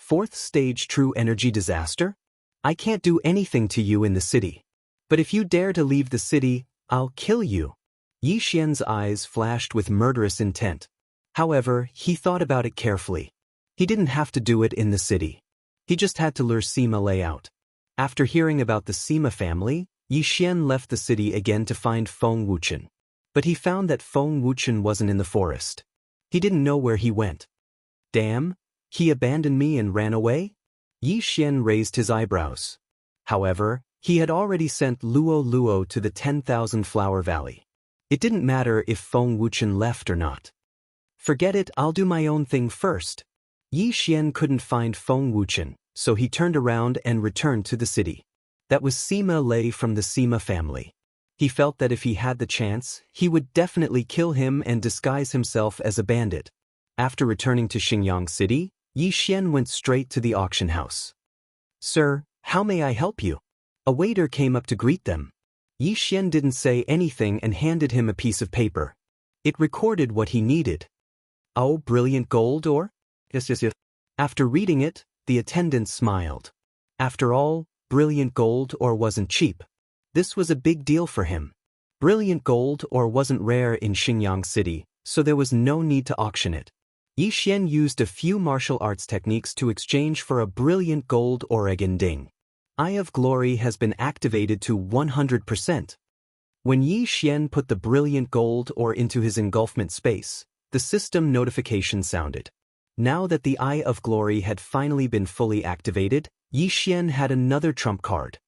4th-stage true energy disaster? I can't do anything to you in the city. But if you dare to leave the city, I'll kill you. Yi Xian's eyes flashed with murderous intent. However, he thought about it carefully. He didn't have to do it in the city. He just had to lure Sima Lei out. After hearing about the Sima family, Yi Xian left the city again to find Feng Wuchen. But he found that Feng Wuchen wasn't in the forest. He didn't know where he went. Damn, he abandoned me and ran away? Yi Xian raised his eyebrows. However, he had already sent Luo Luo to the 10,000 Flower Valley. It didn't matter if Feng Wuchen left or not. Forget it, I'll do my own thing first. Yi Xian couldn't find Feng Wuchen, so he turned around and returned to the city. That was Sima Lei from the Sima family. He felt that if he had the chance, he would definitely kill him and disguise himself as a bandit. After returning to Xingyang City, Yi Xian went straight to the auction house. Sir, how may I help you? A waiter came up to greet them. Yi Xian didn't say anything and handed him a piece of paper. It recorded what he needed. Oh, brilliant gold ore? Yes. After reading it, the attendant smiled. After all, brilliant gold ore wasn't cheap. This was a big deal for him. Brilliant gold ore wasn't rare in Xingyang City, so there was no need to auction it. Yi Xian used a few martial arts techniques to exchange for a brilliant gold ore ding. Eye of Glory has been activated to 100%. When Yi Xian put the brilliant gold ore into his engulfment space, the system notification sounded. Now that the Eye of Glory had finally been fully activated, Yi Xian had another trump card.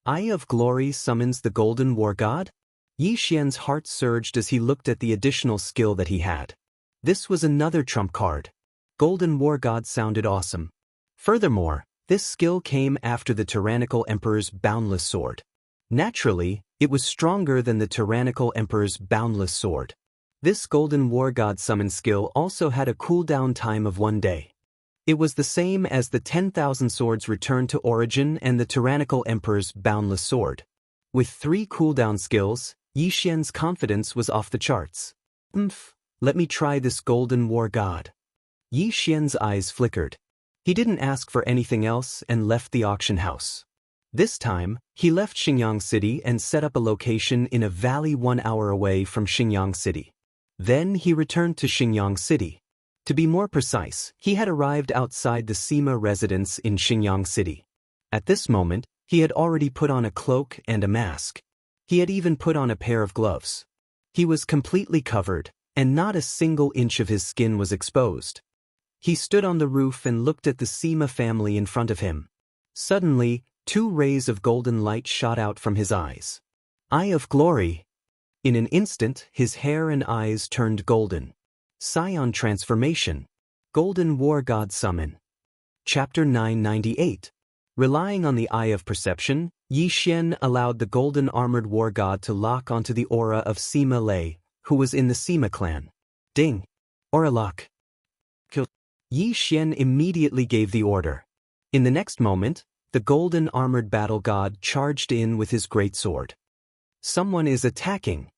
Eye of Glory summons the Golden War God? Yi Xian's heart surged as he looked at the additional skill that he had. This was another trump card. Golden War God sounded awesome. Furthermore, this skill came after the Tyrannical Emperor's Boundless Sword. Naturally, it was stronger than the Tyrannical Emperor's Boundless Sword. This Golden War God summon skill also had a cooldown time of 1 day. It was the same as the 10,000 Swords Return to Origin and the Tyrannical Emperor's Boundless Sword. With 3 cooldown skills, Yi Xian's confidence was off the charts. Let me try this Golden War God. Yi Xian's eyes flickered. He didn't ask for anything else and left the auction house. This time, he left Xingyang City and set up a location in a valley 1 hour away from Xingyang City. Then he returned to Xingyang City. To be more precise, he had arrived outside the Sima residence in Xingyang City. At this moment, he had already put on a cloak and a mask. He had even put on a pair of gloves. He was completely covered, and not a single inch of his skin was exposed. He stood on the roof and looked at the Sima family in front of him. Suddenly, 2 rays of golden light shot out from his eyes. Eye of Glory! In an instant, his hair and eyes turned golden. Scion Transformation. Golden War God Summon. Chapter 998. Relying on the Eye of Perception, Yi Xian allowed the Golden Armored War God to lock onto the aura of Sima Lei, who was in the Sima clan. Ding! Aura lock. Kill. Yi Xian immediately gave the order. In the next moment, the Golden Armored Battle God charged in with his great sword. Someone is attacking.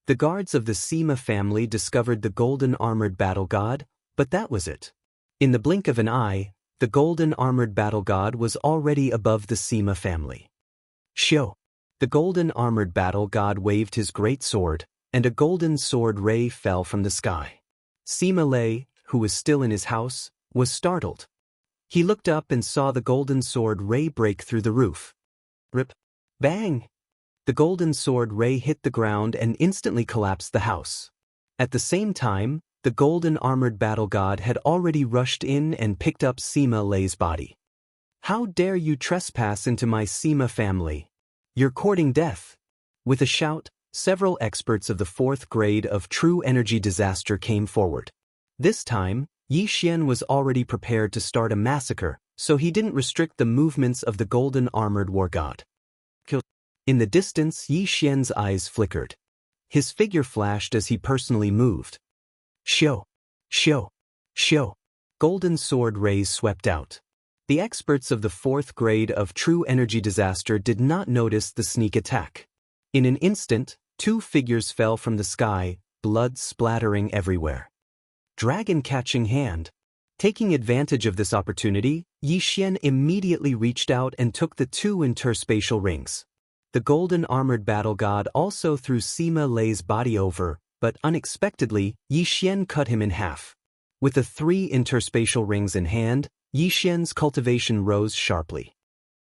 The guards of the Sima family discovered the Golden Armored Battle God, but that was it. In the blink of an eye, the Golden Armored Battle God was already above the Sima family. Shio! The Golden Armored Battle God waved his great sword, and a golden sword ray fell from the sky. Sima Lei, who was still in his house, was startled. He looked up and saw the golden sword ray break through the roof. Rip! Bang! The golden sword ray hit the ground and instantly collapsed the house. At the same time, the Golden Armored Battle God had already rushed in and picked up Sima Lei's body. How dare you trespass into my Sima family? You're courting death. With a shout, several experts of the 4th grade of True Energy Disaster came forward. This time, Yi Xian was already prepared to start a massacre, so he didn't restrict the movements of the Golden Armored War God. Kill. In the distance, Yi Xian's eyes flickered. His figure flashed as he personally moved. Shio! Shio! Shio! Golden sword rays swept out. The experts of the 4th grade of True Energy Disaster did not notice the sneak attack. In an instant, 2 figures fell from the sky, blood splattering everywhere. Dragon Catching Hand. Taking advantage of this opportunity, Yi Xian immediately reached out and took the 2 interspatial rings. The Golden Armored Battle God also threw Sima Lei's body over, but unexpectedly, Yi Xian cut him in half. With the 3 interspatial rings in hand, Yi Xian's cultivation rose sharply.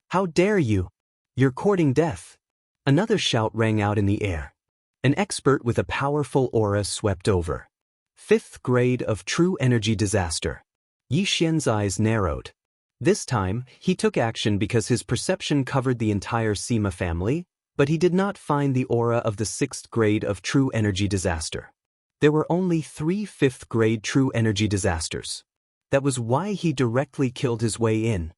How dare you! You're courting death. Another shout rang out in the air. An expert with a powerful aura swept over. 5th grade of true energy disaster. Yi Xian's eyes narrowed. This time, he took action because his perception covered the entire Sima family, but he did not find the aura of the 6th grade of true energy disaster. There were only 3 5th grade true energy disasters. That was why he directly killed his way in.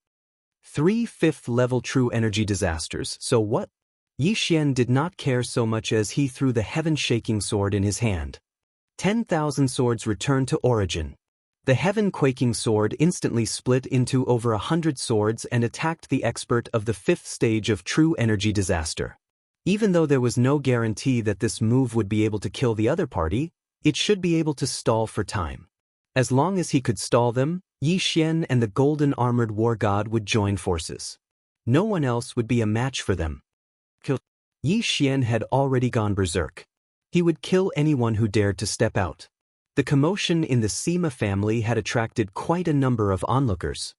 3 5th level true energy disasters, so what? Yi Xian did not care so much as he threw the heaven-shaking sword in his hand. 10,000 swords returned to origin. The heaven-quaking sword instantly split into over 100 swords and attacked the expert of the 5th stage of true energy disaster. Even though there was no guarantee that this move would be able to kill the other party, it should be able to stall for time. As long as he could stall them, Yi Xian and the golden armored war god would join forces. No one else would be a match for them. Yi Xian had already gone berserk. He would kill anyone who dared to step out. The commotion in the Sima family had attracted quite a number of onlookers.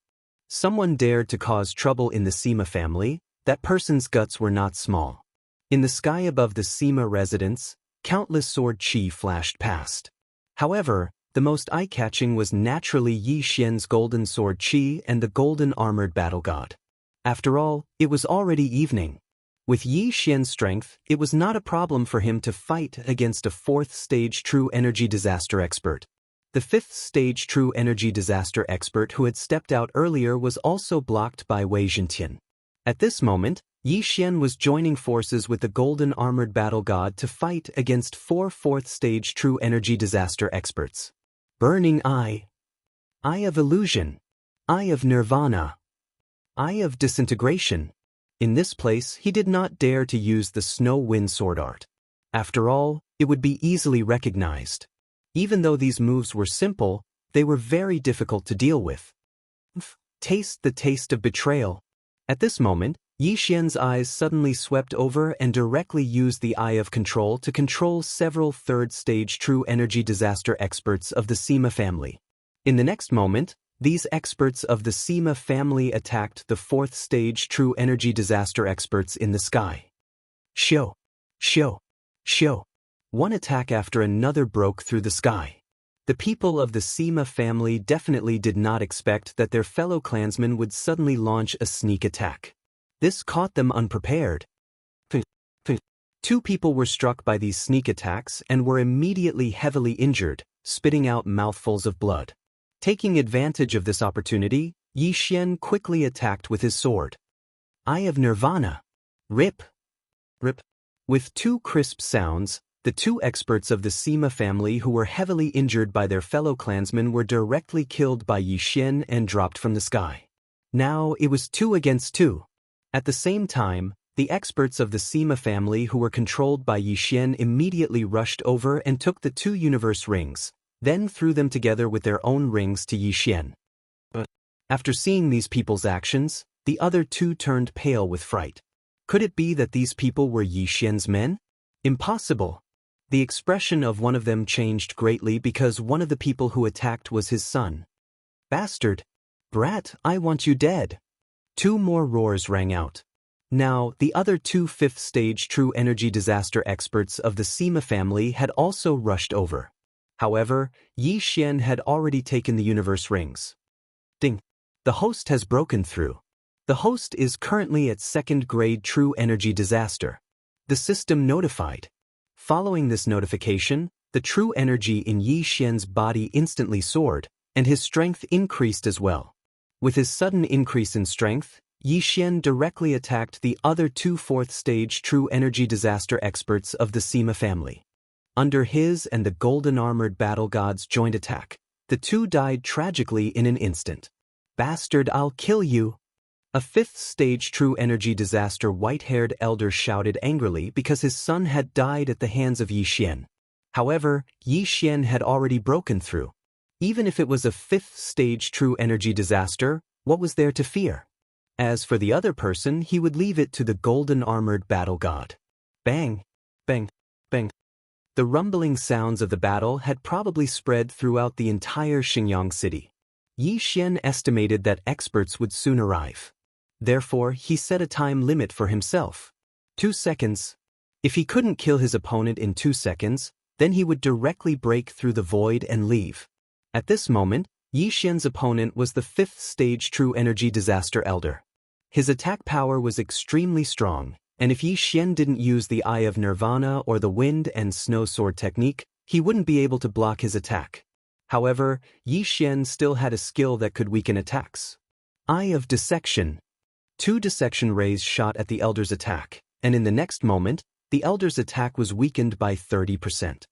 Someone dared to cause trouble in the Sima family, that person's guts were not small. In the sky above the Sima residence, countless sword chi flashed past. However, the most eye-catching was naturally Yi Xian's golden sword chi and the golden armored battle god. After all, it was already evening. With Yi Xian's strength, it was not a problem for him to fight against a 4th stage true energy disaster expert. The 5th stage true energy disaster expert who had stepped out earlier was also blocked by Wei Zhentian. At this moment, Yi Xian was joining forces with the golden armored battle god to fight against 4 4th stage true energy disaster experts. Burning Eye. Eye of Illusion. Eye of Nirvana. Eye of Disintegration. In this place, he did not dare to use the snow wind sword art. After all, it would be easily recognized. Even though these moves were simple, they were very difficult to deal with. Taste the taste of betrayal. At this moment, Yi Xian's eyes suddenly swept over and directly used the Eye of Control to control several 3rd stage true energy disaster experts of the Sima family. In the next moment, these experts of the Sima family attacked the 4th stage true energy disaster experts in the sky. Shio! Shio! Shio! One attack after another broke through the sky. The people of the Sima family definitely did not expect that their fellow clansmen would suddenly launch a sneak attack. This caught them unprepared. 2 people were struck by these sneak attacks and were immediately heavily injured, spitting out mouthfuls of blood. Taking advantage of this opportunity, Yi Xian quickly attacked with his sword. Eye of Nirvana. Rip! Rip! With 2 crisp sounds, the 2 experts of the Sima family who were heavily injured by their fellow clansmen were directly killed by Yi Xian and dropped from the sky. Now it was 2 against 2. At the same time, the experts of the Sima family who were controlled by Yi Xian immediately rushed over and took the 2 universe rings, then threw them together with their own rings to Yi Xian. After seeing these people's actions, the other 2 turned pale with fright. Could it be that these people were Yi Xian's men? Impossible. The expression of one of them changed greatly because one of the people who attacked was his son. Bastard! Brat, I want you dead! 2 more roars rang out. Now, the other 2 5th stage true energy disaster experts of the Sima family had also rushed over. However, Yi Xian had already taken the universe rings. Ding! The host has broken through. The host is currently at 2nd grade true energy disaster. The system notified. Following this notification, the true energy in Yi Xian's body instantly soared, and his strength increased as well. With his sudden increase in strength, Yi Xian directly attacked the other 2 4th stage true energy disaster experts of the Sima family. Under his and the golden armored battle god's joint attack, the 2 died tragically in an instant. Bastard, I'll kill you! A 5th stage true energy disaster white-haired elder shouted angrily because his son had died at the hands of Yi Xian. However, Yi Xian had already broken through. Even if it was a 5th stage true energy disaster, what was there to fear? As for the other person, he would leave it to the golden armored battle god. Bang! Bang! Bang! The rumbling sounds of the battle had probably spread throughout the entire Xingyang city. Yi Xian estimated that experts would soon arrive. Therefore, he set a time limit for himself. 2 seconds. If he couldn't kill his opponent in 2 seconds, then he would directly break through the void and leave. At this moment, Yi Xian's opponent was the 5th stage True Energy Disaster Elder. His attack power was extremely strong, and if Yi Xian didn't use the Eye of Nirvana or the Wind and Snow Sword technique, he wouldn't be able to block his attack. However, Yi Xian still had a skill that could weaken attacks. Eye of Dissection. 2 dissection rays shot at the Elder's attack, and in the next moment, the Elder's attack was weakened by 30%.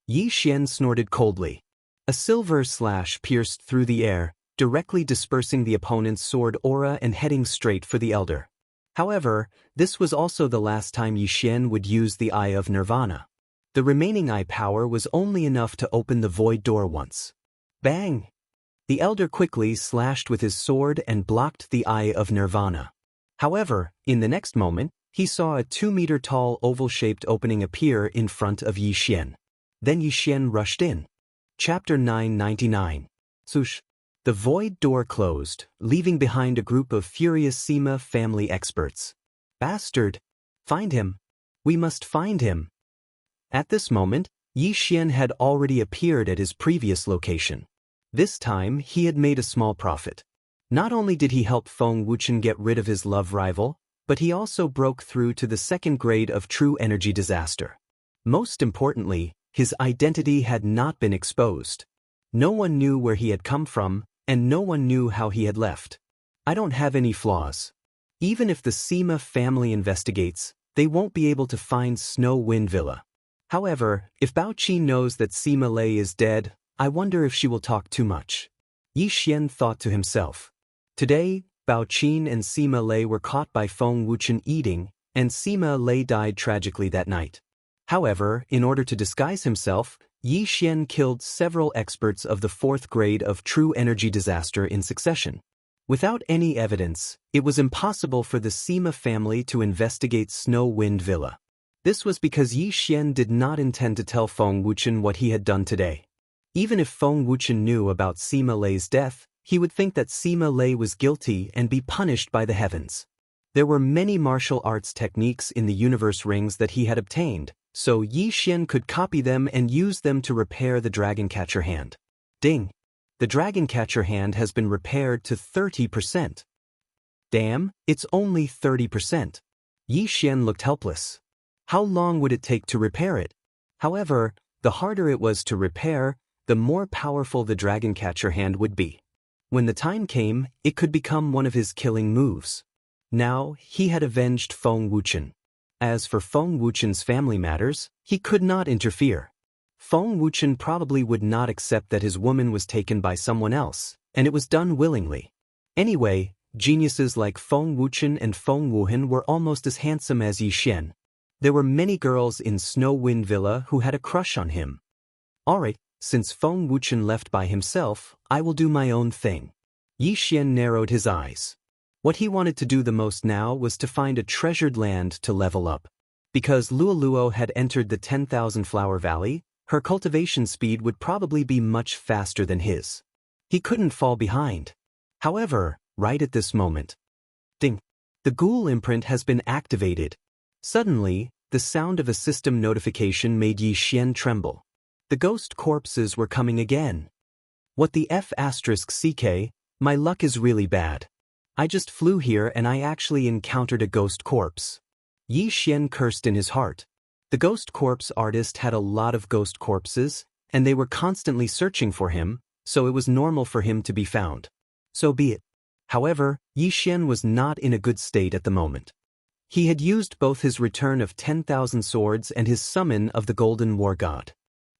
Yi Xian snorted coldly. A silver slash pierced through the air, directly dispersing the opponent's sword aura and heading straight for the Elder. However, this was also the last time Yi Xian would use the Eye of Nirvana. The remaining eye power was only enough to open the void door once. Bang! The Elder quickly slashed with his sword and blocked the Eye of Nirvana. However, in the next moment, he saw a 2-meter-tall oval-shaped opening appear in front of Yi Xian. Then Yi Xian rushed in. Chapter 999. Swoosh. The void door closed, leaving behind a group of furious Sima family experts. Bastard! Find him! We must find him! At this moment, Yi Xian had already appeared at his previous location. This time, he had made a small profit. Not only did he help Feng Wuchen get rid of his love rival, but he also broke through to the 2nd grade of True Energy Disaster. Most importantly, his identity had not been exposed. No one knew where he had come from, and no one knew how he had left. I don't have any flaws. Even if the Sima family investigates, they won't be able to find Snow Wind Villa. However, if Bao Qi knows that Sima Lei is dead, I wonder if she will talk too much. Yi Xian thought to himself. Today, Bao Qin and Sima Lei were caught by Feng Wuchen eating, and Sima Lei died tragically that night. However, in order to disguise himself, Yi Xian killed several experts of the 4th grade of True Energy Disaster in succession. Without any evidence, it was impossible for the Sima family to investigate Snow Wind Villa. This was because Yi Xian did not intend to tell Feng Wuchen what he had done today. Even if Feng Wuchen knew about Sima Lei's death, he would think that Sima Lei was guilty and be punished by the heavens. There were many martial arts techniques in the universe rings that he had obtained, so Yi Xian could copy them and use them to repair the Dragon Catcher hand. Ding! The Dragon Catcher hand has been repaired to 30%. Damn, it's only 30%. Yi Xian looked helpless. How long would it take to repair it? However, the harder it was to repair, the more powerful the Dragon Catcher hand would be. When the time came, it could become one of his killing moves. Now, he had avenged Feng Wuchen. As for Feng Wuchen's family matters, he could not interfere. Feng Wuchen probably would not accept that his woman was taken by someone else, and it was done willingly. Anyway, geniuses like Feng Wuchen and Feng Wuhan were almost as handsome as Yi Xian. There were many girls in Snow Wind Villa who had a crush on him. Alright, since Feng Wuchen left by himself, I will do my own thing. Yi Xian narrowed his eyes. What he wanted to do the most now was to find a treasured land to level up. Because Luoluo had entered the 10,000 Flower Valley, her cultivation speed would probably be much faster than his. He couldn't fall behind. However, right at this moment. Ding! The ghoul imprint has been activated. Suddenly, the sound of a system notification made Yi Xian tremble. The ghost corpses were coming again. What the F***CK, my luck is really bad. I just flew here and I actually encountered a ghost corpse. Yi Xian cursed in his heart. The ghost corpse artist had a lot of ghost corpses, and they were constantly searching for him, so it was normal for him to be found. So be it. However, Yi Xian was not in a good state at the moment. He had used both his return of 10,000 swords and his summon of the Golden War God.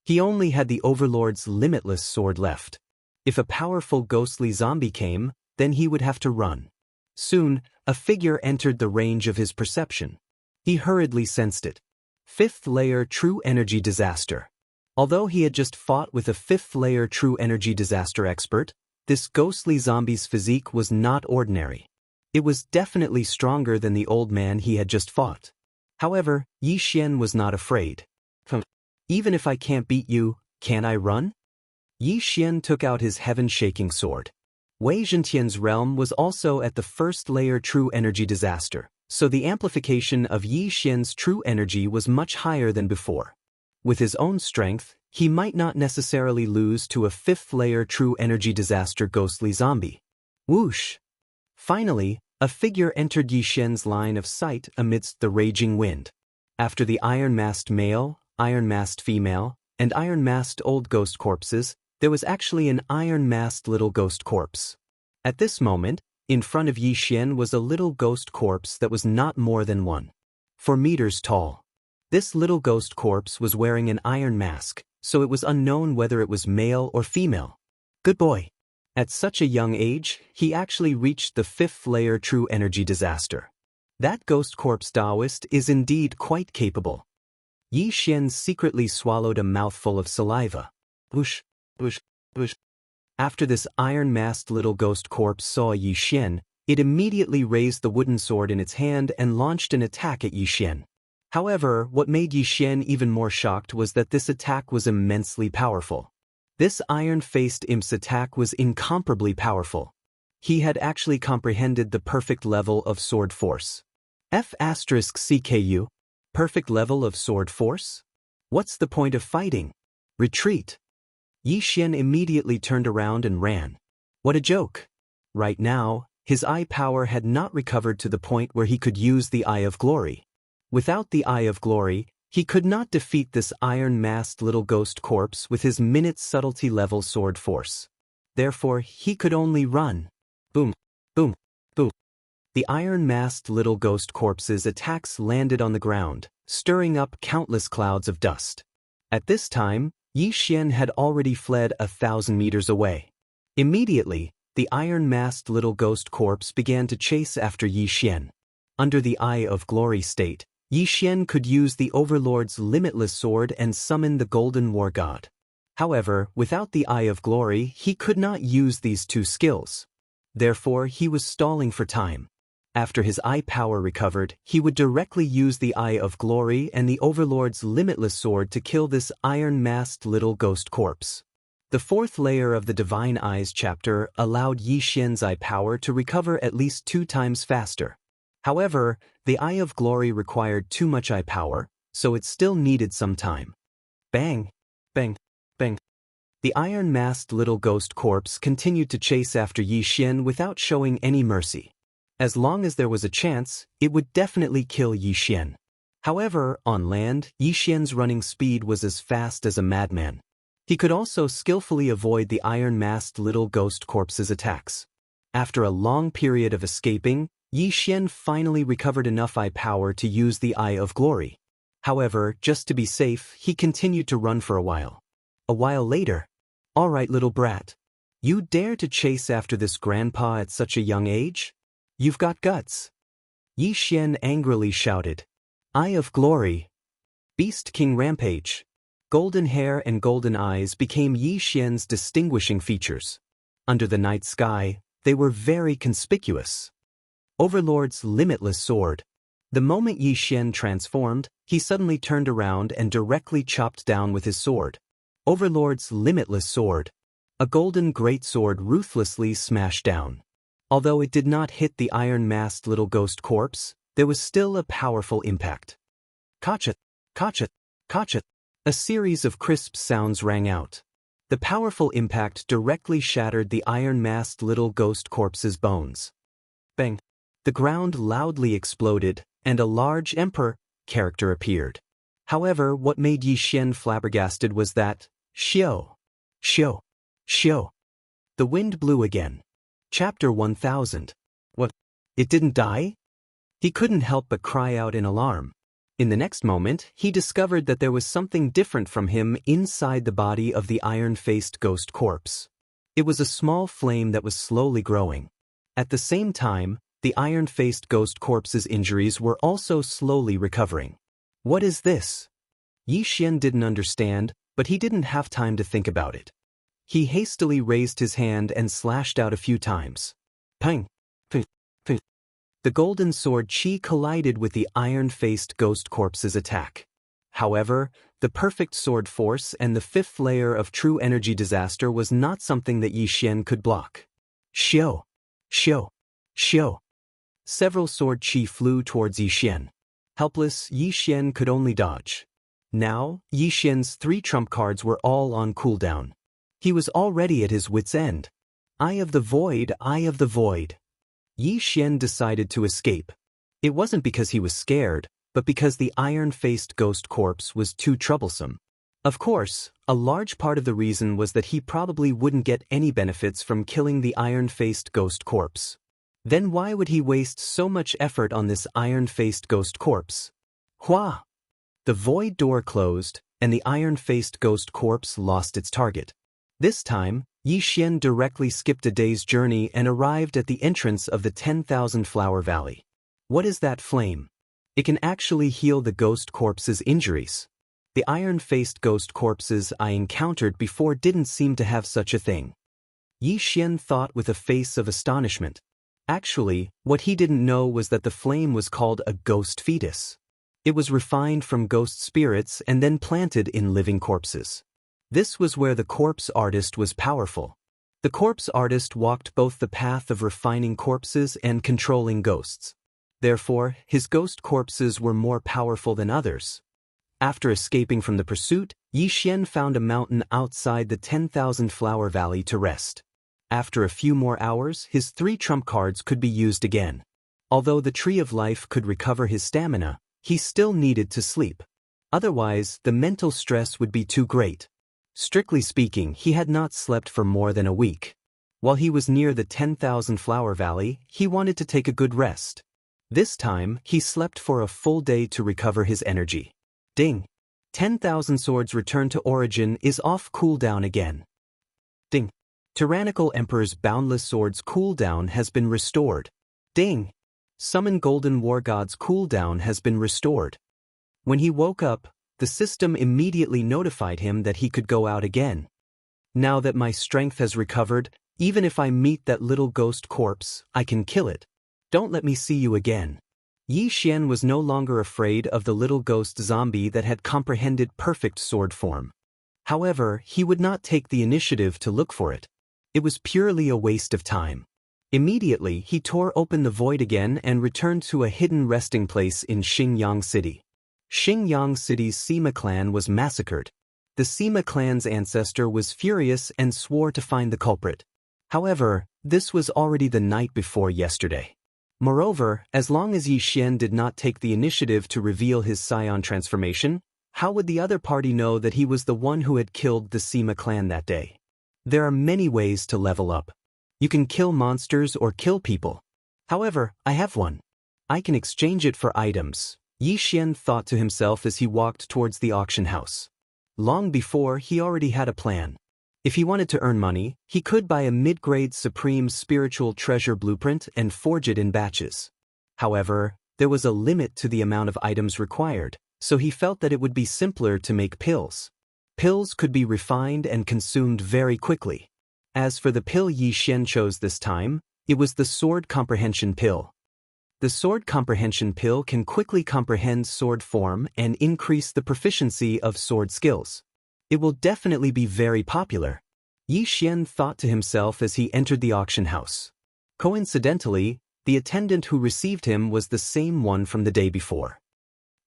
He only had the Overlord's limitless sword left. If a powerful ghostly zombie came, then he would have to run. Soon, a figure entered the range of his perception. He hurriedly sensed it. 5th layer True Energy Disaster. Although he had just fought with a 5th layer True Energy Disaster expert, this ghostly zombie's physique was not ordinary. It was definitely stronger than the old man he had just fought. However, Yi Xian was not afraid. Even if I can't beat you, can I run? Yi Xian took out his heaven-shaking sword. Wei Zhentian's realm was also at the 1st layer True Energy Disaster, So the amplification of Yi Xian's true energy was much higher than before. With his own strength, he might not necessarily lose to a fifth-layer true energy disaster ghostly zombie. Whoosh! Finally, a figure entered Yi Xian's line of sight amidst the raging wind. After the iron-masked male, iron-masked female, and iron-masked old ghost corpses, there was actually an iron-masked little ghost corpse. At this moment, in front of Yi Xian was a little ghost corpse that was not more than 4 meters tall. This little ghost corpse was wearing an iron mask, so it was unknown whether it was male or female. Good boy. At such a young age, he actually reached the fifth-layer true energy disaster. That ghost corpse Taoist is indeed quite capable. Yi Xian secretly swallowed a mouthful of saliva. Whoosh, whoosh, whoosh. After this iron-masked little ghost corpse saw Yi Xian, it immediately raised the wooden sword in its hand and launched an attack at Yi Xian. However, what made Yi Xian even more shocked was that this attack was immensely powerful. This iron-faced imp's attack was incomparably powerful. He had actually comprehended the perfect level of sword force. F***CKU? Perfect level of sword force? What's the point of fighting? Retreat. Yi Xian immediately turned around and ran. What a joke. Right now, his eye power had not recovered to the point where he could use the Eye of Glory. Without the Eye of Glory, he could not defeat this iron-masked little ghost corpse with his minute subtlety level sword force. Therefore, he could only run. Boom, boom, boom. The iron-masked little ghost corpse's attacks landed on the ground, stirring up countless clouds of dust. At this time, Yi Xian had already fled 1,000 meters away. Immediately, the iron-masked little ghost corpse began to chase after Yi Xian. Under the Eye of Glory state, Yi Xian could use the Overlord's limitless sword and summon the Golden War God. However, without the Eye of Glory, he could not use these two skills. Therefore, he was stalling for time. After his eye power recovered, he would directly use the Eye of Glory and the Overlord's limitless sword to kill this iron-masked little ghost corpse. The fourth layer of the Divine Eyes chapter allowed Yi Xian's eye power to recover at least 2 times faster. However, the Eye of Glory required too much eye power, so it still needed some time. Bang! Bang! Bang! The iron-masked little ghost corpse continued to chase after Yi Xian without showing any mercy. As long as there was a chance, it would definitely kill Yi Xian. However, on land, Yi Xian's running speed was as fast as a madman. He could also skillfully avoid the iron-masked little ghost corpse's attacks. After a long period of escaping, Yi Xian finally recovered enough eye power to use the Eye of Glory. However, just to be safe, he continued to run for a while. A while later, "All right, little brat. You dare to chase after this grandpa at such a young age? You've got guts." Yi Xian angrily shouted. Eye of Glory. Beast King Rampage. Golden hair and golden eyes became Yi Xian's distinguishing features. Under the night sky, they were very conspicuous. Overlord's limitless sword. The moment Yi Xian transformed, he suddenly turned around and directly chopped down with his sword. Overlord's limitless sword. A golden greatsword ruthlessly smashed down. Although it did not hit the iron-masked little ghost corpse, there was still a powerful impact. Kachat, kachat, kachat. A series of crisp sounds rang out. The powerful impact directly shattered the iron-masked little ghost corpse's bones. Bang! The ground loudly exploded, and a large emperor character appeared. However, what made Yi Xian flabbergasted was that, Xiao, Xiao, Xiao. The wind blew again. Chapter 1000. What? It didn't die? He couldn't help but cry out in alarm. In the next moment, he discovered that there was something different from him inside the body of the iron-faced ghost corpse. It was a small flame that was slowly growing. At the same time, the iron-faced ghost corpse's injuries were also slowly recovering. What is this? Yi Xian didn't understand, but he didn't have time to think about it. He hastily raised his hand and slashed out a few times. Pang! Ping! Ping! The golden sword chi collided with the iron-faced ghost corpse's attack. However, the perfect sword force and the fifth layer of true energy disaster was not something that Yi Xian could block. Xiao! Xiao! Xiao! Several sword chi flew towards Yi Xian. Helpless, Yi Xian could only dodge. Now, Yi Xian's 3 trump cards were all on cooldown. He was already at his wit's end. Eye of the Void, Eye of the Void. Yi Xian decided to escape. It wasn't because he was scared, but because the iron-faced ghost corpse was too troublesome. Of course, a large part of the reason was that he probably wouldn't get any benefits from killing the iron-faced ghost corpse. Then why would he waste so much effort on this iron-faced ghost corpse? Hua! The void door closed, and the iron-faced ghost corpse lost its target. This time, Yi Xian directly skipped a day's journey and arrived at the entrance of the 10,000 Flower Valley. What is that flame? It can actually heal the ghost corpse's injuries. The iron-faced ghost corpses I encountered before didn't seem to have such a thing. Yi Xian thought with a face of astonishment. Actually, what he didn't know was that the flame was called a ghost fetus. It was refined from ghost spirits and then planted in living corpses. This was where the corpse artist was powerful. The corpse artist walked both the path of refining corpses and controlling ghosts. Therefore, his ghost corpses were more powerful than others. After escaping from the pursuit, Yi Xian found a mountain outside the 10,000 Flower Valley to rest. After a few more hours, his 3 trump cards could be used again. Although the Tree of Life could recover his stamina, he still needed to sleep. Otherwise, the mental stress would be too great. Strictly speaking, he had not slept for more than a week. While he was near the 10,000 Flower Valley, he wanted to take a good rest. This time, he slept for a full day to recover his energy. Ding! 10,000 Swords Return to Origin is off cooldown again. Ding! Tyrannical Emperor's Boundless Swords cooldown has been restored. Ding! Summon Golden War God's cooldown has been restored. When he woke up, the system immediately notified him that he could go out again. Now that my strength has recovered, even if I meet that little ghost corpse, I can kill it. Don't let me see you again. Yi Xian was no longer afraid of the little ghost zombie that had comprehended perfect sword form. However, he would not take the initiative to look for it. It was purely a waste of time. Immediately, he tore open the void again and returned to a hidden resting place in Xingyang City. Xingyang City's Sima clan was massacred. The Sima clan's ancestor was furious and swore to find the culprit. However, this was already the night before yesterday. Moreover, as long as Yi Xian did not take the initiative to reveal his scion transformation, how would the other party know that he was the one who had killed the Sima clan that day? There are many ways to level up. You can kill monsters or kill people. However, I have one. I can exchange it for items, Yi Xian thought to himself as he walked towards the auction house. Long before, he already had a plan. If he wanted to earn money, he could buy a mid-grade Supreme Spiritual Treasure blueprint and forge it in batches. However, there was a limit to the amount of items required, so he felt that it would be simpler to make pills. Pills could be refined and consumed very quickly. As for the pill Yi Xian chose this time, it was the Sword Comprehension Pill. The Sword Comprehension Pill can quickly comprehend sword form and increase the proficiency of sword skills. It will definitely be very popular, Yi Xian thought to himself as he entered the auction house. Coincidentally, the attendant who received him was the same one from the day before.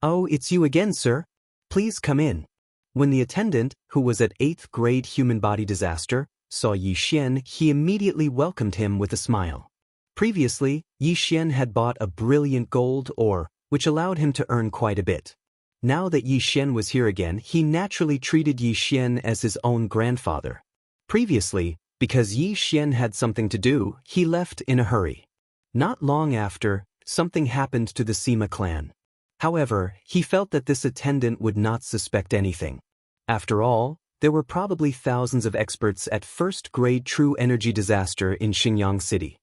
"Oh, it's you again, sir. Please come in." When the attendant, who was at 8th grade human body disaster, saw Yi Xian, he immediately welcomed him with a smile. Previously, Yi Xian had bought a brilliant gold ore, which allowed him to earn quite a bit. Now that Yi Xian was here again, he naturally treated Yi Xian as his own grandfather. Previously, because Yi Xian had something to do, he left in a hurry. Not long after, something happened to the Sima clan. However, he felt that this attendant would not suspect anything. After all, there were probably thousands of experts at 1st grade true energy disaster in Xingyang City.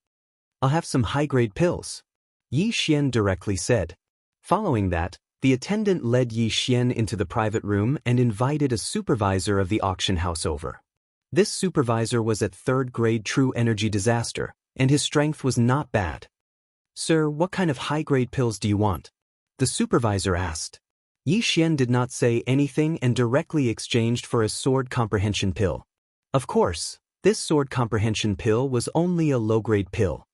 "I'll have some high-grade pills," Yi Xian directly said. Following that, the attendant led Yi Xian into the private room and invited a supervisor of the auction house over. This supervisor was at 3rd grade true energy disaster, and his strength was not bad. "Sir, what kind of high-grade pills do you want?" the supervisor asked. Yi Xian did not say anything and directly exchanged for a sword comprehension pill. Of course, this sword comprehension pill was only a low-grade pill.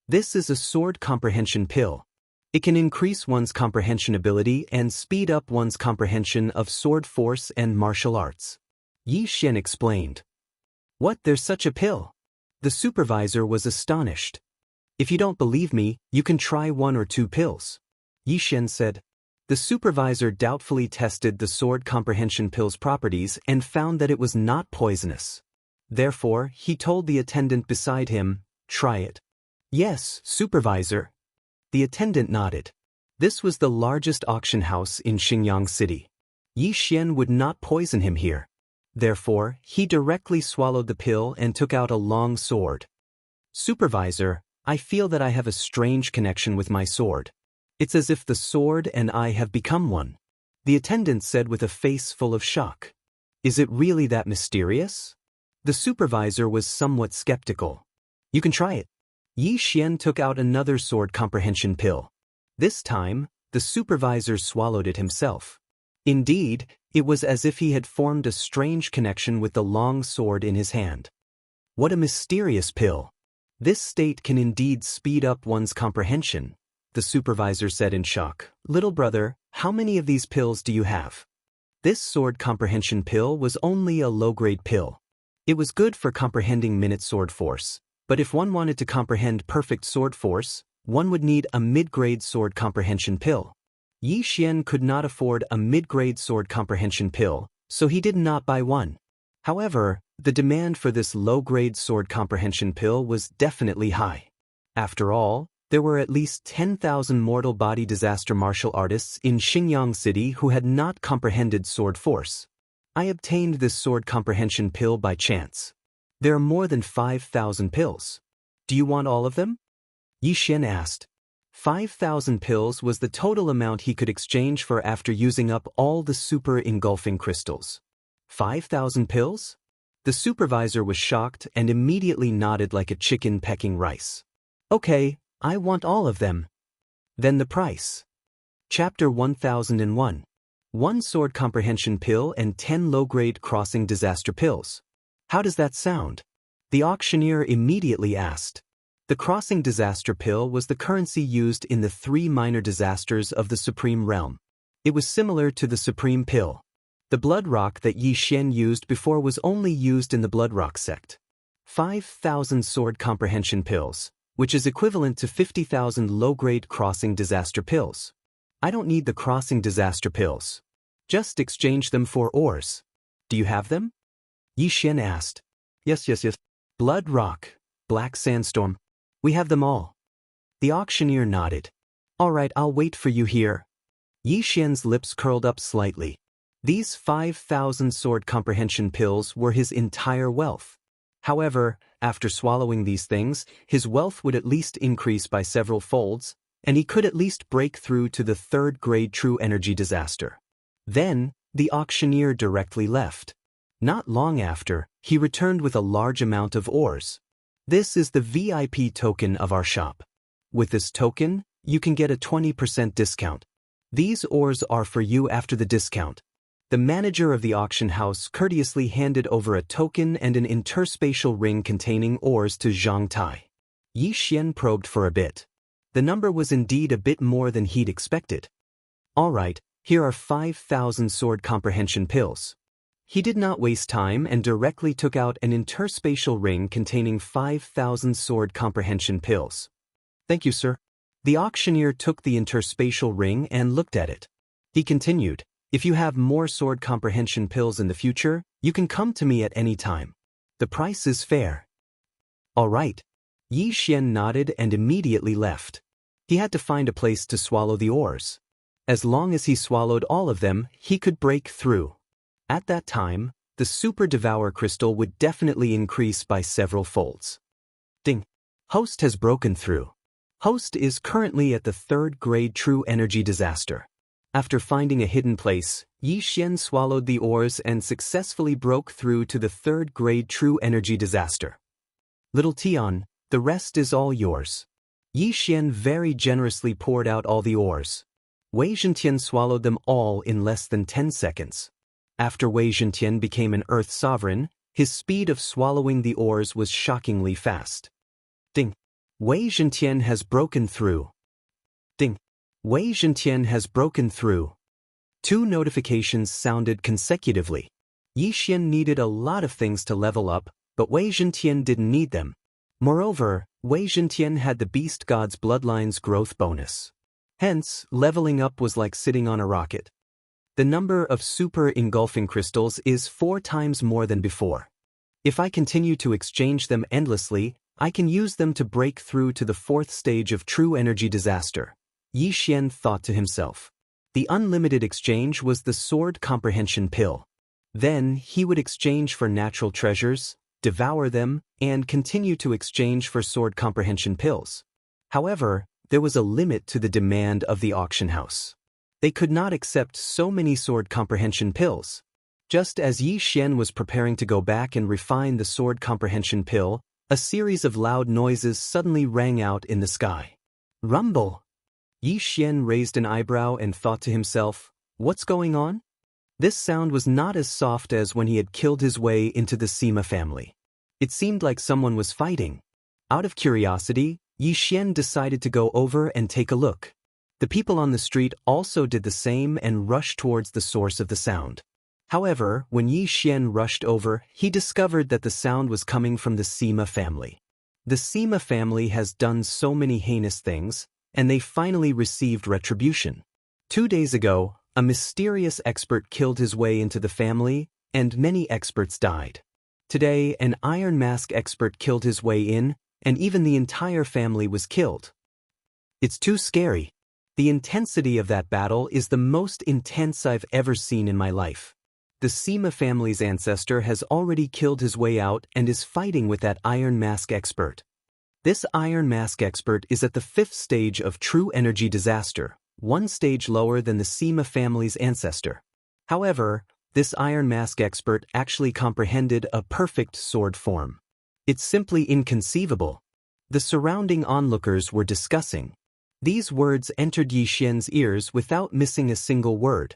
This is a sword comprehension pill. It can increase one's comprehension ability and speed up one's comprehension of sword force and martial arts. Yi Xian explained. What, there's such a pill? The supervisor was astonished. If you don't believe me, you can try 1 or 2 pills. Yi Xian said. The supervisor doubtfully tested the sword comprehension pill's properties and found that it was not poisonous. Therefore, he told the attendant beside him, try it. Yes, supervisor. The attendant nodded. This was the largest auction house in Xinjiang City. Yi Xian would not poison him here. Therefore, he directly swallowed the pill and took out a long sword. Supervisor, I feel that I have a strange connection with my sword. It's as if the sword and I have become one. The attendant said with a face full of shock. Is it really that mysterious? The supervisor was somewhat skeptical. You can try it. Yi Xian took out another sword comprehension pill. This time, the supervisor swallowed it himself. Indeed, it was as if he had formed a strange connection with the long sword in his hand. What a mysterious pill. This state can indeed speed up one's comprehension, the supervisor said in shock. Little brother, how many of these pills do you have? This sword comprehension pill was only a low-grade pill. It was good for comprehending minute sword force, but if one wanted to comprehend perfect sword force, one would need a mid-grade sword comprehension pill. Yi Xian could not afford a mid-grade sword comprehension pill, so he did not buy one. However, the demand for this low-grade sword comprehension pill was definitely high. After all, there were at least 10,000 mortal body disaster martial artists in Xinjiang City who had not comprehended sword force. I obtained this sword comprehension pill by chance. There are more than 5,000 pills. Do you want all of them? Yi Xian asked. 5,000 pills was the total amount he could exchange for after using up all the super engulfing crystals. 5,000 pills? The supervisor was shocked and immediately nodded like a chicken pecking rice. Okay, I want all of them. Then the price. Chapter 1001. 1 sword comprehension pill and 10 low-grade crossing disaster pills. How does that sound? The auctioneer immediately asked. The crossing disaster pill was the currency used in the 3 minor disasters of the Supreme Realm. It was similar to the Supreme Pill. The blood rock that Yi Xian used before was only used in the blood rock sect. 5,000 sword comprehension pills, which is equivalent to 50,000 low-grade crossing disaster pills. I don't need the crossing disaster pills. Just exchange them for ores. Do you have them? Yi Xian asked. Yes. Blood rock, black sandstorm. We have them all. The auctioneer nodded. All right, I'll wait for you here. Yi Xian's lips curled up slightly. These 5,000 sword comprehension pills were his entire wealth. However, after swallowing these things, his wealth would at least increase by several folds, and he could at least break through to the 3rd grade true energy disaster. Then, the auctioneer directly left. Not long after, he returned with a large amount of ores. This is the VIP token of our shop. With this token, you can get a 20% discount. These ores are for you after the discount. The manager of the auction house courteously handed over a token and an interspatial ring containing ores to Zhang Tai. Yi Xian probed for a bit. The number was indeed a bit more than he'd expected. All right, here are 5,000 sword comprehension pills. He did not waste time and directly took out an interspatial ring containing 5,000 sword comprehension pills. Thank you, sir. The auctioneer took the interspatial ring and looked at it. He continued, if you have more sword comprehension pills in the future, you can come to me at any time. The price is fair. All right. Yi Xian nodded and immediately left. He had to find a place to swallow the ores. As long as he swallowed all of them, he could break through. At that time, the Super Devourer crystal would definitely increase by several folds. Ding! Host has broken through. Host is currently at the 3rd grade true energy disaster. After finding a hidden place, Yi Xian swallowed the ores and successfully broke through to the 3rd grade true energy disaster. Little Tian, the rest is all yours. Yi Xian very generously poured out all the ores. Wei Zhentian swallowed them all in less than 10 seconds. After Wei Zhentian became an Earth sovereign, his speed of swallowing the ores was shockingly fast. Ding! Wei Zhentian has broken through. Ding. Wei Zhentian has broken through. 2 notifications sounded consecutively. Yi Xian needed a lot of things to level up, but Wei Zhentian didn't need them. Moreover, Wei Zhentian had the Beast God's Bloodline's growth bonus. Hence, leveling up was like sitting on a rocket. The number of super engulfing crystals is 4 times more than before. If I continue to exchange them endlessly, I can use them to break through to the 4th stage of true energy disaster. Yi Xian thought to himself. The unlimited exchange was the sword comprehension pill. Then, he would exchange for natural treasures, devour them, and continue to exchange for sword comprehension pills. However, there was a limit to the demand of the auction house. They could not accept so many sword comprehension pills. Just as Yi Xian was preparing to go back and refine the sword comprehension pill, a series of loud noises suddenly rang out in the sky. Rumble! Yi Xian raised an eyebrow and thought to himself, what's going on? This sound was not as soft as when he had killed his way into the Sima family. It seemed like someone was fighting. Out of curiosity, Yi Xian decided to go over and take a look. The people on the street also did the same and rushed towards the source of the sound. However, when Yi Xian rushed over, he discovered that the sound was coming from the Sima family. The Sima family has done so many heinous things, and they finally received retribution. 2 days ago, a mysterious expert killed his way into the family, and many experts died. Today, an Iron Mask expert killed his way in, and even the entire family was killed. It's too scary. The intensity of that battle is the most intense I've ever seen in my life. The Sima family's ancestor has already killed his way out and is fighting with that Iron Mask expert. This Iron Mask expert is at the 5th stage of true energy disaster, 1 stage lower than the Sima family's ancestor. However, this Iron Mask expert actually comprehended a perfect sword form. It's simply inconceivable. The surrounding onlookers were discussing. These words entered Yi Xian's ears without missing a single word.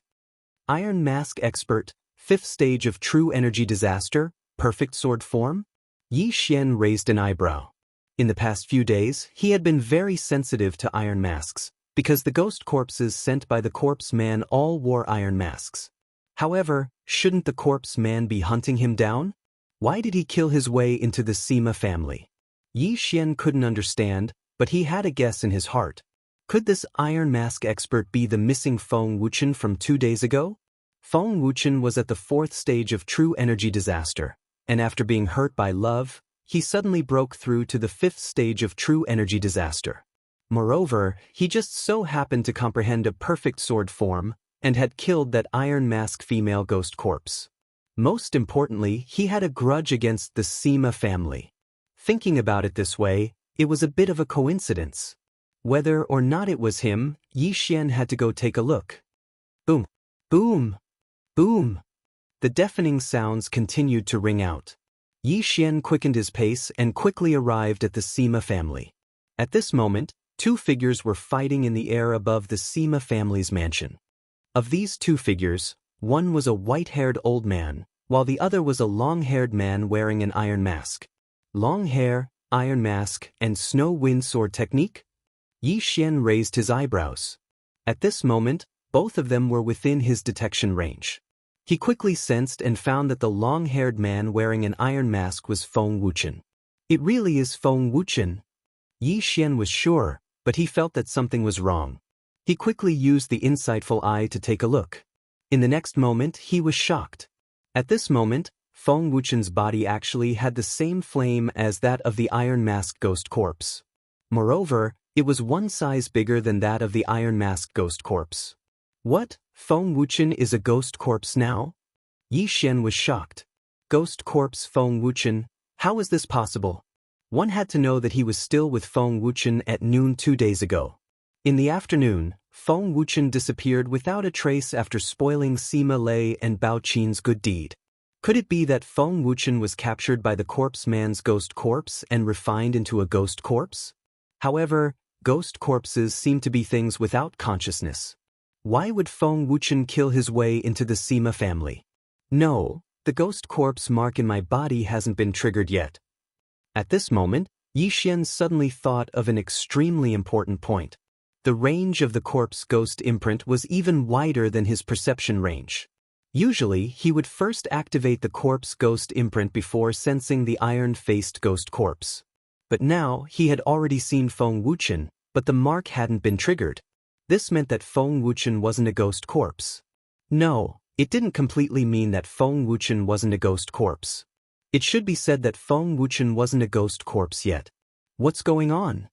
Iron Mask expert, 5th stage of true energy disaster, perfect sword form? Yi Xian raised an eyebrow. In the past few days, he had been very sensitive to iron masks, because the ghost corpses sent by the corpse man all wore iron masks. However, shouldn't the corpse man be hunting him down? Why did he kill his way into the Sima family? Yi Xian couldn't understand, but he had a guess in his heart. Could this Iron Mask expert be the missing Feng Wuchen from 2 days ago? Feng Wuchen was at the 4th stage of true energy disaster, and after being hurt by love, he suddenly broke through to the 5th stage of true energy disaster. Moreover, he just so happened to comprehend a perfect sword form, and had killed that Iron Mask female ghost corpse. Most importantly, he had a grudge against the Sima family. Thinking about it this way, it was a bit of a coincidence. Whether or not it was him, Yi Xian had to go take a look. Boom! Boom! Boom! The deafening sounds continued to ring out. Yi Xian quickened his pace and quickly arrived at the Sima family. At this moment, 2 figures were fighting in the air above the Sima family's mansion. Of these 2 figures, one was a white-haired old man, while the other was a long-haired man wearing an iron mask. Long hair, iron mask, and snow wind sword technique? Yi Xian raised his eyebrows. At this moment, both of them were within his detection range. He quickly sensed and found that the long-haired man wearing an iron mask was Feng Wuchen. It really is Feng Wuchen. Yi Xian was sure, but he felt that something was wrong. He quickly used the insightful eye to take a look. In the next moment, he was shocked. At this moment, Feng Wuchen's body actually had the same flame as that of the Iron Mask ghost corpse. Moreover, it was 1 size bigger than that of the Iron Mask ghost corpse. What? Feng Wuchen is a ghost corpse now? Yi Xian was shocked. Ghost corpse Feng Wuchen, how is this possible? One had to know that he was still with Feng Wuchen at noon 2 days ago. In the afternoon, Feng Wuchen disappeared without a trace after spoiling Sima Lei and Bao Qin's good deed. Could it be that Feng Wuchen was captured by the corpse man's ghost corpse and refined into a ghost corpse? However, ghost corpses seem to be things without consciousness. Why would Feng Wuchen kill his way into the Sima family? No, the ghost corpse mark in my body hasn't been triggered yet. At this moment, Yi Xian suddenly thought of an extremely important point. The range of the corpse ghost imprint was even wider than his perception range. Usually, he would first activate the corpse ghost imprint before sensing the iron-faced ghost corpse. But now, he had already seen Feng Wuchen, but the mark hadn't been triggered. This meant that Feng Wuchen wasn't a ghost corpse. No, it didn't completely mean that Feng Wuchen wasn't a ghost corpse. It should be said that Feng Wuchen wasn't a ghost corpse yet. What's going on?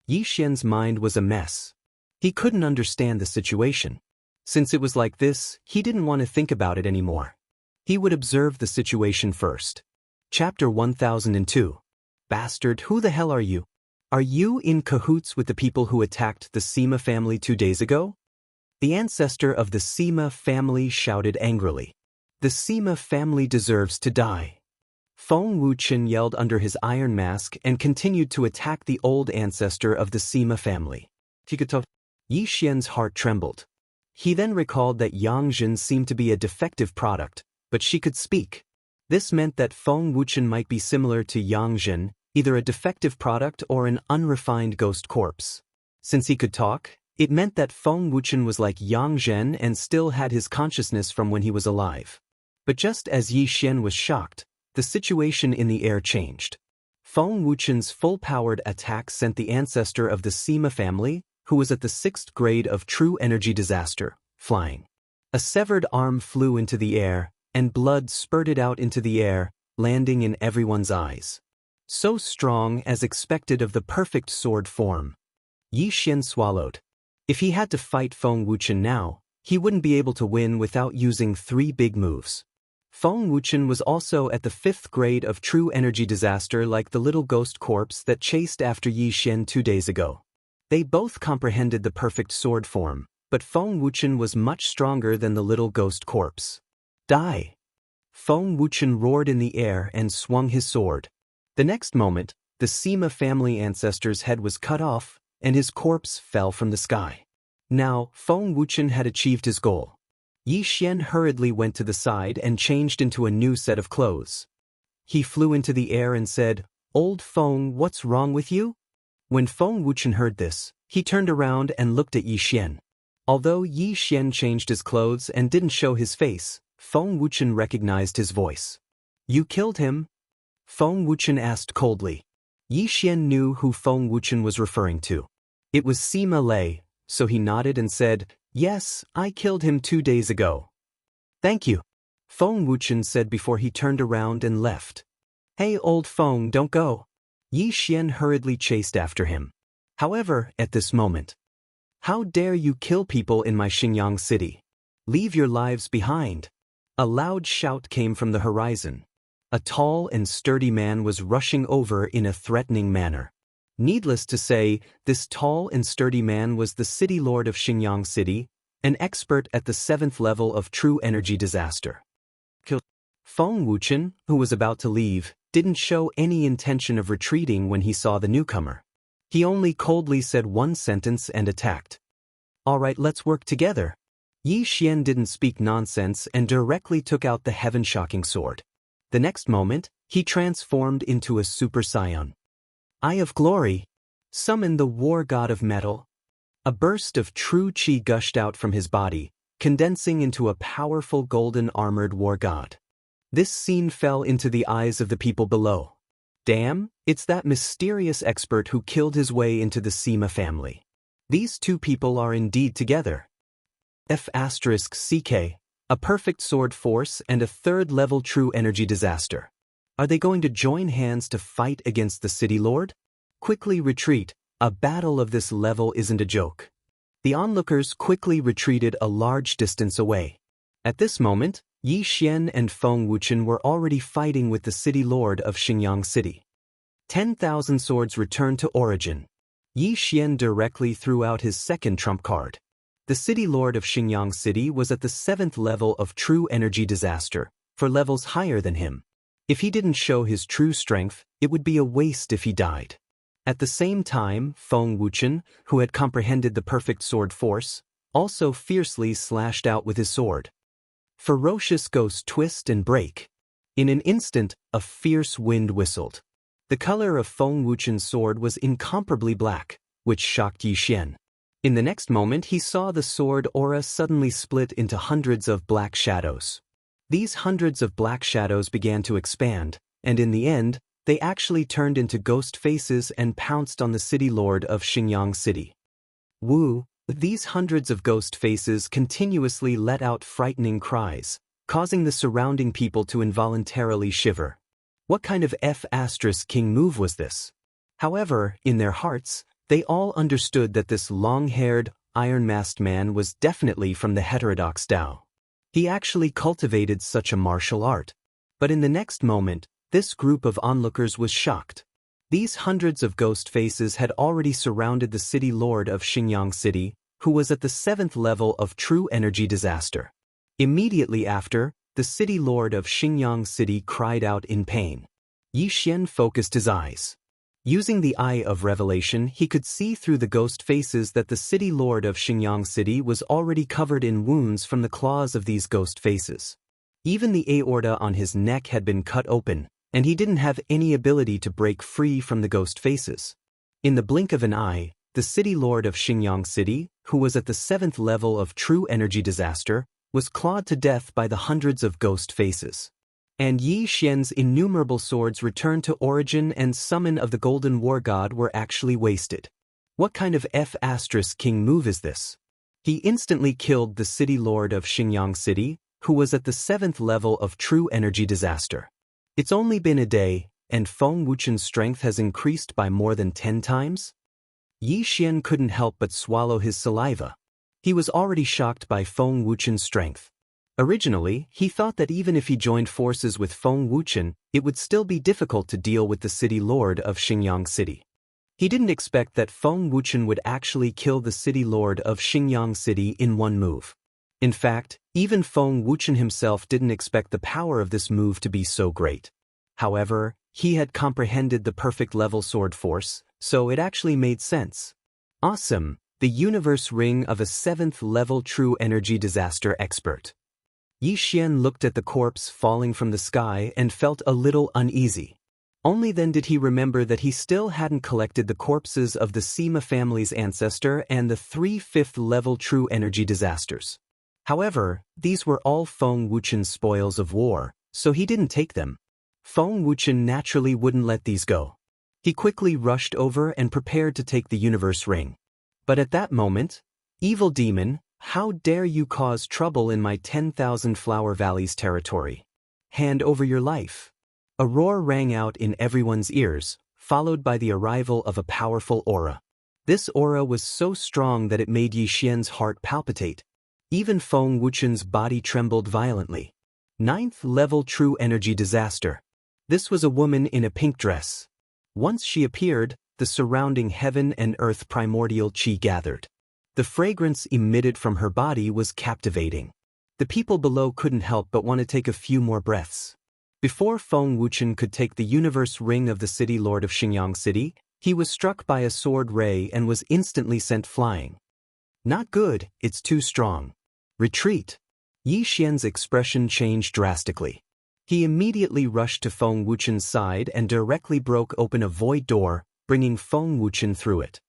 Yi Xian's mind was a mess. He couldn't understand the situation. Since it was like this, he didn't want to think about it anymore. He would observe the situation first. Chapter 1002. Bastard, who the hell are you? Are you in cahoots with the people who attacked the Sima family 2 days ago? The ancestor of the Sima family shouted angrily. The Sima family deserves to die. Feng Wuchen yelled under his iron mask and continued to attack the old ancestor of the Sima family. Yi Xian's heart trembled. He then recalled that Yang Jin seemed to be a defective product, but she could speak. This meant that Feng Wuchen might be similar to Yang Jin, either a defective product or an unrefined ghost corpse. Since he could talk, it meant that Feng Wuchen was like Yang Zhen and still had his consciousness from when he was alive. But just as Yi Xian was shocked, the situation in the air changed. Feng Wuchen's full-powered attack sent the ancestor of the Sima family, who was at the 6th grade of true energy disaster, flying. A severed arm flew into the air, and blood spurted out into the air, landing in everyone's eyes. So strong as expected of the perfect sword form. Yi Xian swallowed. If he had to fight Feng Wuchen now, he wouldn't be able to win without using 3 big moves. Feng Wuchen was also at the 5th grade of true energy disaster like the little ghost corpse that chased after Yi Xian 2 days ago. They both comprehended the perfect sword form, but Feng Wuchen was much stronger than the little ghost corpse. Die! Feng Wuchen roared in the air and swung his sword. The next moment, the Sima family ancestor's head was cut off, and his corpse fell from the sky. Now, Feng Wuchen had achieved his goal. Yi Xian hurriedly went to the side and changed into a new set of clothes. He flew into the air and said, "Old Feng, what's wrong with you?" When Feng Wuchen heard this, he turned around and looked at Yi Xian. Although Yi Xian changed his clothes and didn't show his face, Feng Wuchen recognized his voice. "You killed him?" Feng Wuchen asked coldly. Yi Xian knew who Feng Wuchen was referring to. It was Sima Lei, so he nodded and said, "Yes, I killed him 2 days ago." "Thank you," Feng Wuchen said before he turned around and left. "Hey, old Feng, don't go." Yi Xian hurriedly chased after him. However, at this moment, "How dare you kill people in my Xinjiang city? Leave your lives behind." A loud shout came from the horizon. A tall and sturdy man was rushing over in a threatening manner. Needless to say, this tall and sturdy man was the city lord of Xinjiang City, an expert at the 7th level of true energy disaster. Feng Wuchen, who was about to leave, didn't show any intention of retreating when he saw the newcomer. He only coldly said one sentence and attacked. "All right, let's work together." Yi Xian didn't speak nonsense and directly took out the heaven-shocking sword. The next moment, he transformed into a Super Saiyan. "Eye of Glory! Summon the war god of metal." A burst of true chi gushed out from his body, condensing into a powerful golden armored war god. This scene fell into the eyes of the people below. Damn, it's that mysterious expert who killed his way into the Sima family. These two people are indeed together. F***CK, a perfect sword force and a 3rd-level true energy disaster. Are they going to join hands to fight against the city lord? Quickly retreat, a battle of this level isn't a joke. The onlookers quickly retreated a large distance away. At this moment, Yi Xian and Feng Wuchen were already fighting with the city lord of Xinjiang City. 10,000 swords returned to origin. Yi Xian directly threw out his second trump card. The city lord of Xinjiang City was at the 7th level of true energy disaster, for levels higher than him. If he didn't show his true strength, it would be a waste if he died. At the same time, Feng Wuchen, who had comprehended the perfect sword force, also fiercely slashed out with his sword. Ferocious ghosts twist and break. In an instant, a fierce wind whistled. The color of Feng Wuchen's sword was incomparably black, which shocked Yi Xian. In the next moment he saw the sword aura suddenly split into hundreds of black shadows. These hundreds of black shadows began to expand, and in the end, they actually turned into ghost faces and pounced on the city lord of Xingyang City. Wu, these hundreds of ghost faces continuously let out frightening cries, causing the surrounding people to involuntarily shiver. What kind of F*king move was this? However, in their hearts, they all understood that this long-haired, iron-masked man was definitely from the heterodox Tao. He actually cultivated such a martial art. But in the next moment, this group of onlookers was shocked. These hundreds of ghost faces had already surrounded the city lord of Xingyang City, who was at the 7th level of true energy disaster. Immediately after, the city lord of Xingyang City cried out in pain. Yi Xian focused his eyes. Using the Eye of Revelation, he could see through the ghost faces that the city lord of Xingyang City was already covered in wounds from the claws of these ghost faces. Even the aorta on his neck had been cut open, and he didn't have any ability to break free from the ghost faces. In the blink of an eye, the city lord of Xingyang City, who was at the 7th level of true energy disaster, was clawed to death by the hundreds of ghost faces. And Yi Xian's innumerable swords returned to origin and summon of the golden war god were actually wasted. What kind of F*king move is this? He instantly killed the city lord of Xingyang City, who was at the 7th level of true energy disaster. It's only been a day, and Feng Wuchen's strength has increased by more than 10 times? Yi Xian couldn't help but swallow his saliva. He was already shocked by Feng Wuchen's strength. Originally, he thought that even if he joined forces with Feng Wuchen, it would still be difficult to deal with the city lord of Xingyang City. He didn't expect that Feng Wuchen would actually kill the city lord of Xingyang City in one move. In fact, even Feng Wuchen himself didn't expect the power of this move to be so great. However, he had comprehended the perfect level sword force, so it actually made sense. Awesome, the universe ring of a 7th level true energy disaster expert. Yi Xian looked at the corpse falling from the sky and felt a little uneasy. Only then did he remember that he still hadn't collected the corpses of the Sima family's ancestor and the 3 5th level true energy disasters. However, these were all Feng Wuchen's spoils of war, so he didn't take them. Feng Wuchen naturally wouldn't let these go. He quickly rushed over and prepared to take the universe ring. But at that moment, "Evil demon, how dare you cause trouble in my 10,000 Flower Valleys territory? Hand over your life." A roar rang out in everyone's ears, followed by the arrival of a powerful aura. This aura was so strong that it made Yi Xian's heart palpitate. Even Feng Wuchen's body trembled violently. 9th level true energy disaster. This was a woman in a pink dress. Once she appeared, the surrounding heaven and earth primordial qi gathered. The fragrance emitted from her body was captivating. The people below couldn't help but want to take a few more breaths. Before Feng Wuchen could take the universe ring of the city lord of Xingyang City, he was struck by a sword ray and was instantly sent flying. Not good, it's too strong. Retreat. Yi Xian's expression changed drastically. He immediately rushed to Feng Wuchen's side and directly broke open a void door, bringing Feng Wuchen through it.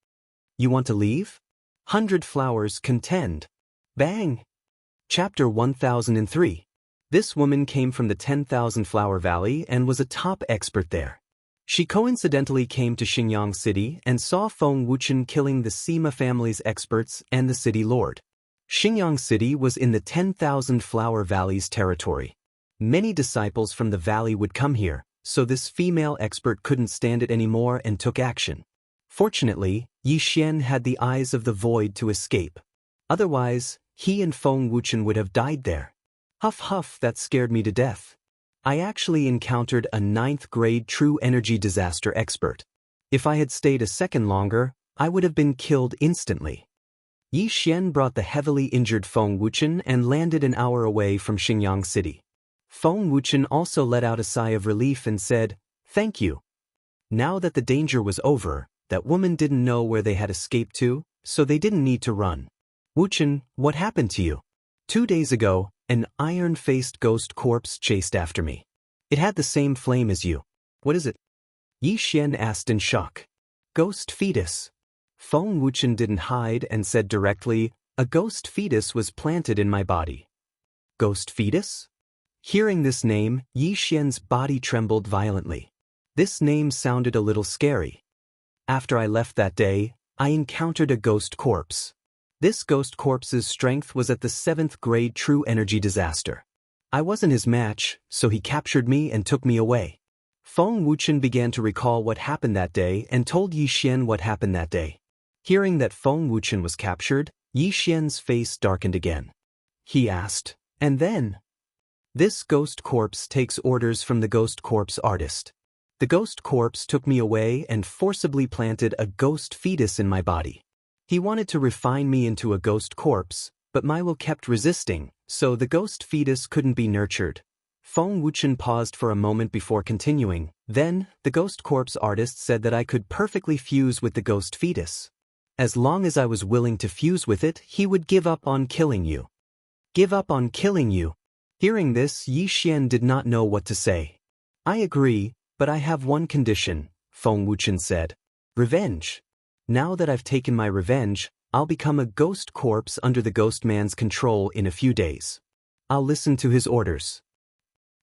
You want to leave? 100 flowers contend. Bang! Chapter 1003. This woman came from the 10,000 Flower Valley and was a top expert there. She coincidentally came to Xingyang City and saw Feng Wuchen killing the Sima family's experts and the city lord. Xingyang City was in the 10,000 Flower Valleys territory. Many disciples from the valley would come here, so this female expert couldn't stand it anymore and took action. Fortunately, Yi Xian had the eyes of the void to escape. Otherwise, he and Feng Wuchen would have died there. Huff huff, that scared me to death. I actually encountered a 9th grade true energy disaster expert. If I had stayed a second longer, I would have been killed instantly. Yi Xian brought the heavily injured Feng Wuchen and landed an hour away from Xingyang City. Feng Wuchen also let out a sigh of relief and said, "Thank you." Now that the danger was over, that woman didn't know where they had escaped to, so they didn't need to run. "Wuchen, what happened to you?" 2 days ago, an iron-faced ghost corpse chased after me. It had the same flame as you. What is it? Yi Xian asked in shock. Ghost fetus. Feng Wuchen didn't hide and said directly, a ghost fetus was planted in my body. Ghost fetus? Hearing this name, Yi Xian's body trembled violently. This name sounded a little scary. After I left that day, I encountered a ghost corpse. This ghost corpse's strength was at the 7th grade true energy disaster. I wasn't his match, so he captured me and took me away. Feng Wuchen began to recall what happened that day and told Yi Xian what happened that day. Hearing that Feng Wuchen was captured, Yi Xian's face darkened again. He asked, and then? This ghost corpse takes orders from the ghost corpse artist. The ghost corpse took me away and forcibly planted a ghost fetus in my body. He wanted to refine me into a ghost corpse, but my will kept resisting, so the ghost fetus couldn't be nurtured. Feng Wuchen paused for a moment before continuing. Then, the ghost corpse artist said that I could perfectly fuse with the ghost fetus. As long as I was willing to fuse with it, he would give up on killing you. Give up on killing you? Hearing this, Yi Xian did not know what to say. I agree, but I have one condition, Feng Wuchen said. Revenge. Now that I've taken my revenge, I'll become a ghost corpse under the ghost man's control in a few days. I'll listen to his orders.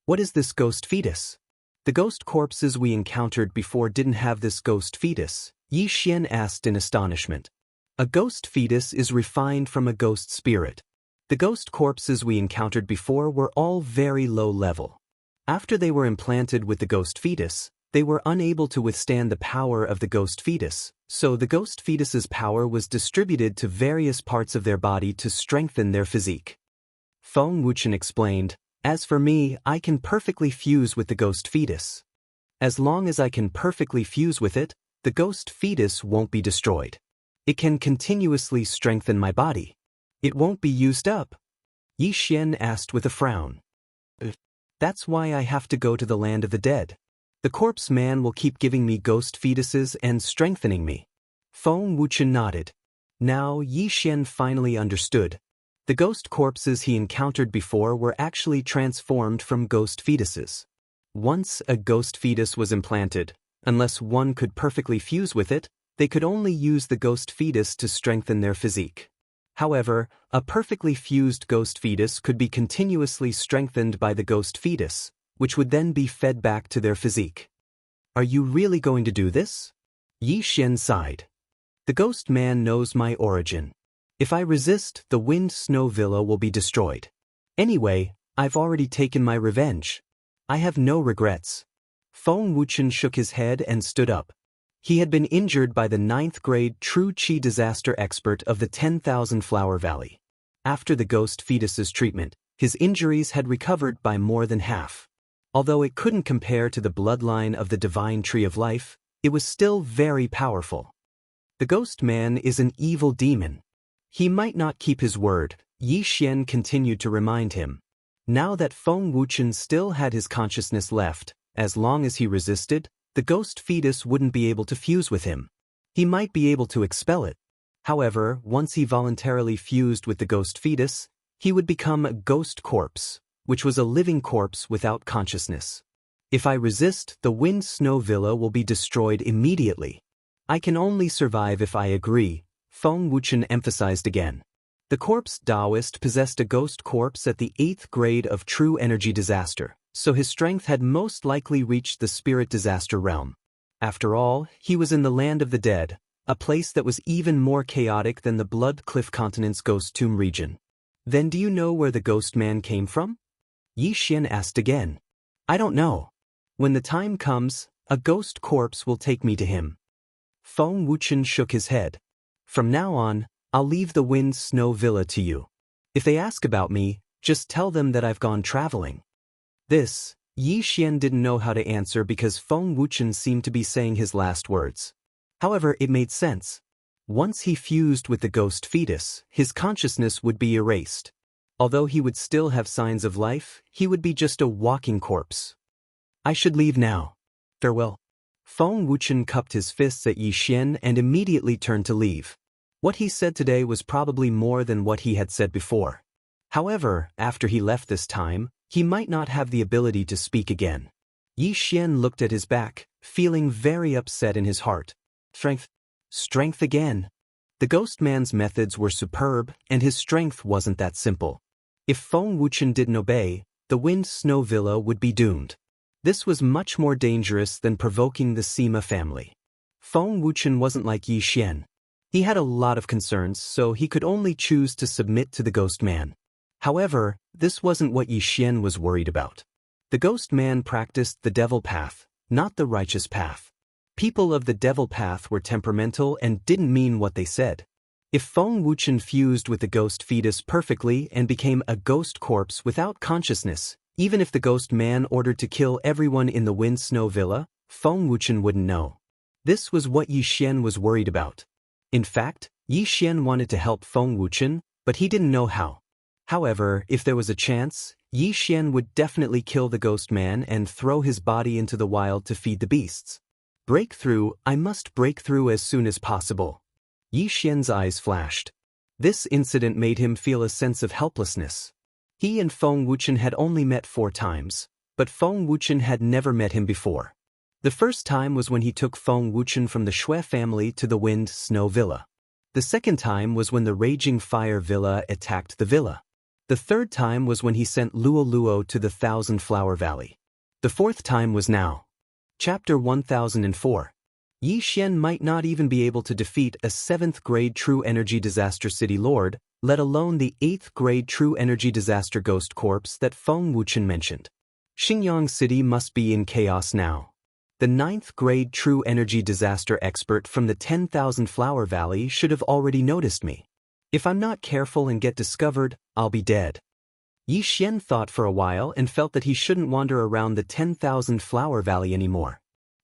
What is this ghost fetus? The ghost corpses we encountered before didn't have this ghost fetus, Yi Xian asked in astonishment. A ghost fetus is refined from a ghost spirit. The ghost corpses we encountered before were all very low level. After they were implanted with the ghost fetus, they were unable to withstand the power of the ghost fetus, so the ghost fetus's power was distributed to various parts of their body to strengthen their physique. Feng Wuchen explained, as for me, I can perfectly fuse with the ghost fetus. As long as I can perfectly fuse with it, the ghost fetus won't be destroyed. It can continuously strengthen my body. It won't be used up. Yi Xian asked with a frown. That's why I have to go to the land of the dead. The corpse man will keep giving me ghost fetuses and strengthening me. Feng Wuchen nodded. Now Yi Xian finally understood. The ghost corpses he encountered before were actually transformed from ghost fetuses. Once a ghost fetus was implanted, unless one could perfectly fuse with it, they could only use the ghost fetus to strengthen their physique. However, a perfectly fused ghost fetus could be continuously strengthened by the ghost fetus, which would then be fed back to their physique. Are you really going to do this? Yi Xian sighed. The ghost man knows my origin. If I resist, the Wind Snow Villa will be destroyed. Anyway, I've already taken my revenge. I have no regrets. Feng Wuchen shook his head and stood up. He had been injured by the 9th grade true Qi disaster expert of the 10,000 Flower Valley. After the ghost fetus's treatment, his injuries had recovered by more than half. Although it couldn't compare to the bloodline of the divine tree of life, it was still very powerful. The ghost man is an evil demon. He might not keep his word, Yi Xian continued to remind him. Now that Feng Wuchen still had his consciousness left, as long as he resisted, the ghost fetus wouldn't be able to fuse with him. He might be able to expel it. However, once he voluntarily fused with the ghost fetus, he would become a ghost corpse, which was a living corpse without consciousness. If I resist, the Wind Snow Villa will be destroyed immediately. I can only survive if I agree, Feng Wuchen emphasized again. The corpse Taoist possessed a ghost corpse at the 8th grade of true energy disaster, so his strength had most likely reached the spirit disaster realm. After all, he was in the land of the dead, a place that was even more chaotic than the Blood Cliff Continent's ghost tomb region. Then do you know where the ghost man came from? Yi Xian asked again. I don't know. When the time comes, a ghost corpse will take me to him. Feng Wuchen shook his head. From now on, I'll leave the Wind Snow Villa to you. If they ask about me, just tell them that I've gone traveling. This, Yi Xian didn't know how to answer because Feng Wuchen seemed to be saying his last words. However, it made sense. Once he fused with the ghost fetus, his consciousness would be erased. Although he would still have signs of life, he would be just a walking corpse. I should leave now. Farewell. Feng Wuchen cupped his fists at Yi Xian and immediately turned to leave. What he said today was probably more than what he had said before. However, after he left this time, he might not have the ability to speak again. Yi Xian looked at his back, feeling very upset in his heart. Strength again. The ghost man's methods were superb, and his strength wasn't that simple. If Feng Wuchen didn't obey, the Wind Snow Villa would be doomed. This was much more dangerous than provoking the Sima family. Feng Wuchen wasn't like Yi Xian. He had a lot of concerns, so he could only choose to submit to the ghost man. However, this wasn't what Yi Xian was worried about. The ghost man practiced the devil path, not the righteous path. People of the devil path were temperamental and didn't mean what they said. If Feng Wuchen fused with the ghost fetus perfectly and became a ghost corpse without consciousness, even if the ghost man ordered to kill everyone in the Wind Snow Villa, Feng Wuchen wouldn't know. This was what Yi Xian was worried about. In fact, Yi Xian wanted to help Feng Wuchen, but he didn't know how. However, if there was a chance, Yi Xian would definitely kill the ghost man and throw his body into the wild to feed the beasts. Breakthrough, I must break through as soon as possible. Yi Xian's eyes flashed. This incident made him feel a sense of helplessness. He and Feng Wuchen had only met 4 times, but Feng Wuchen had never met him before. The first time was when he took Feng Wuchen from the Shui family to the Wind Snow Villa. The second time was when the Raging Fire Villa attacked the villa. The third time was when he sent Luo Luo to the Thousand Flower Valley. The fourth time was now. Chapter 1004. Yi Xian might not even be able to defeat a 7th grade True Energy Disaster City Lord, let alone the 8th grade True Energy Disaster Ghost Corpse that Feng Wuchen mentioned. Xingyang City must be in chaos now. The 9th grade True Energy Disaster expert from the 10,000 Flower Valley should have already noticed me. If I'm not careful and get discovered, I'll be dead. Yi Xian thought for a while and felt that he shouldn't wander around the 10,000 Flower Valley anymore.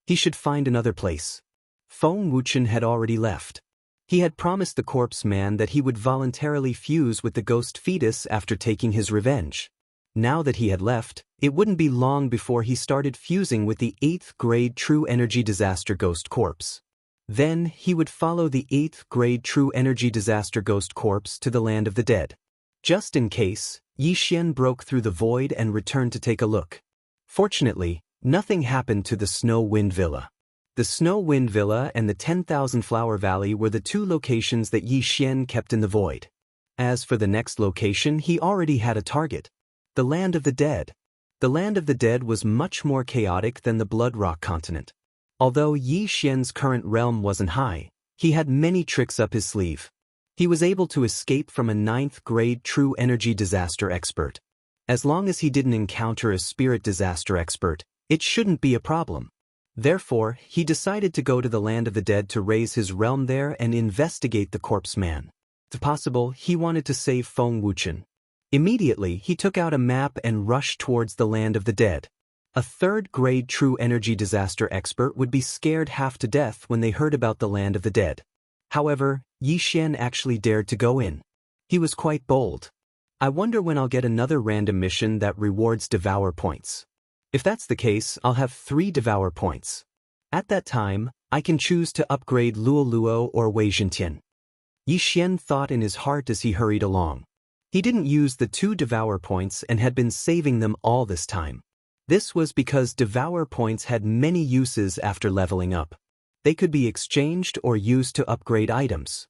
He should find another place. Feng Wuchen had already left. He had promised the corpse man that he would voluntarily fuse with the ghost fetus after taking his revenge. Now that he had left, it wouldn't be long before he started fusing with the 8th grade True Energy Disaster Ghost Corpse. Then, he would follow the 8th grade True Energy Disaster Ghost Corpse to the land of the dead. Just in case, Yi Xian broke through the void and returned to take a look. Fortunately, nothing happened to the Snow Wind Villa. The Snow Wind Villa and the 10,000 Flower Valley were the 2 locations that Yi Xian kept in the void. As for the next location, he already had a target. The Land of the Dead. The Land of the Dead was much more chaotic than the Blood Rock continent. Although Yi Xian's current realm wasn't high, he had many tricks up his sleeve. He was able to escape from a 9th grade True Energy Disaster expert. As long as he didn't encounter a Spirit Disaster expert, it shouldn't be a problem. Therefore, he decided to go to the Land of the Dead to raise his realm there and investigate the corpse man. If possible, he wanted to save Feng Wuchen. Immediately, he took out a map and rushed towards the Land of the Dead. A 3rd grade True Energy Disaster expert would be scared half to death when they heard about the Land of the Dead. However, Yi Xian actually dared to go in. He was quite bold. I wonder when I'll get another random mission that rewards Devourer points. If that's the case, I'll have 3 Devourer points. At that time, I can choose to upgrade Luo Luo or Wei Zhentian. Yi Xian thought in his heart as he hurried along. He didn't use the 2 Devourer points and had been saving them all this time. This was because Devourer points had many uses after leveling up. They could be exchanged or used to upgrade items.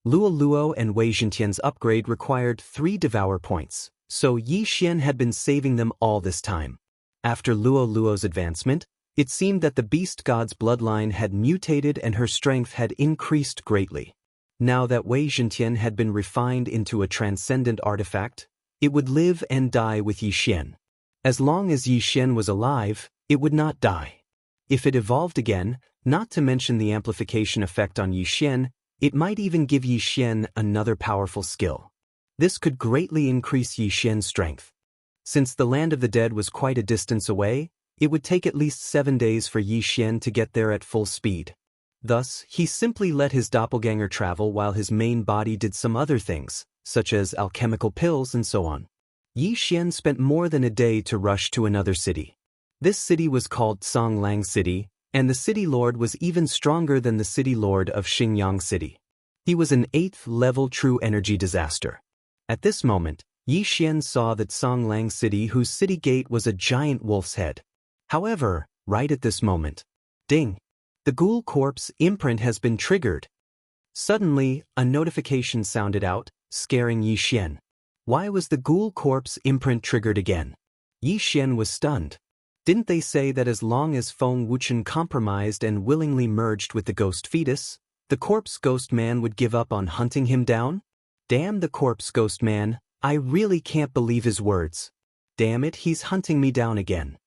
Luo Luo and Wei Zhentian's upgrade required 3 Devourer points, so Yi Xian had been saving them all this time. After Luo Luo's advancement, it seemed that the beast god's bloodline had mutated and her strength had increased greatly. Now that Wei Zhentian had been refined into a transcendent artifact, it would live and die with Yi Xian. As long as Yi Xian was alive, it would not die. If it evolved again, not to mention the amplification effect on Yi Xian, it might even give Yi Xian another powerful skill. This could greatly increase Yi Xian's strength. Since the Land of the Dead was quite a distance away, it would take at least 7 days for Yi Xian to get there at full speed. Thus, he simply let his doppelganger travel while his main body did some other things, such as alchemical pills and so on. Yi Xian spent more than a day to rush to another city. This city was called Songlang City, and the city lord was even stronger than the city lord of Xingyang City. He was an 8th level True Energy Disaster. At this moment, Yi Xian saw that Songlang City, whose city gate was a giant wolf's head. However, right at this moment, Ding! The ghoul corpse imprint has been triggered. Suddenly, a notification sounded out, scaring Yi Xian. Why was the ghoul corpse imprint triggered again? Yi Xian was stunned. Didn't they say that as long as Feng Wuchen compromised and willingly merged with the ghost fetus, the corpse ghost man would give up on hunting him down? Damn the corpse ghost man, I really can't believe his words. Damn it, he's hunting me down again.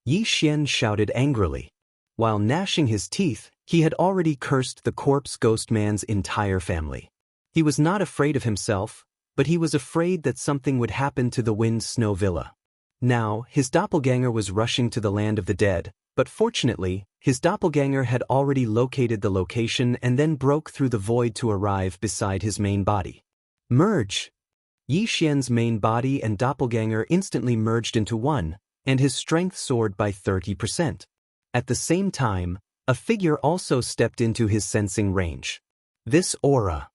Yi Xian shouted angrily. While gnashing his teeth, he had already cursed the corpse ghost man's entire family. He was not afraid of himself, but he was afraid that something would happen to the Wind Snow Villa. Now, his doppelganger was rushing to the land of the dead, but fortunately, his doppelganger had already located the location and then broke through the void to arrive beside his main body. Merge! Yi Xian's main body and doppelganger instantly merged into one, and his strength soared by 30%. At the same time, a figure also stepped into his sensing range. This aura.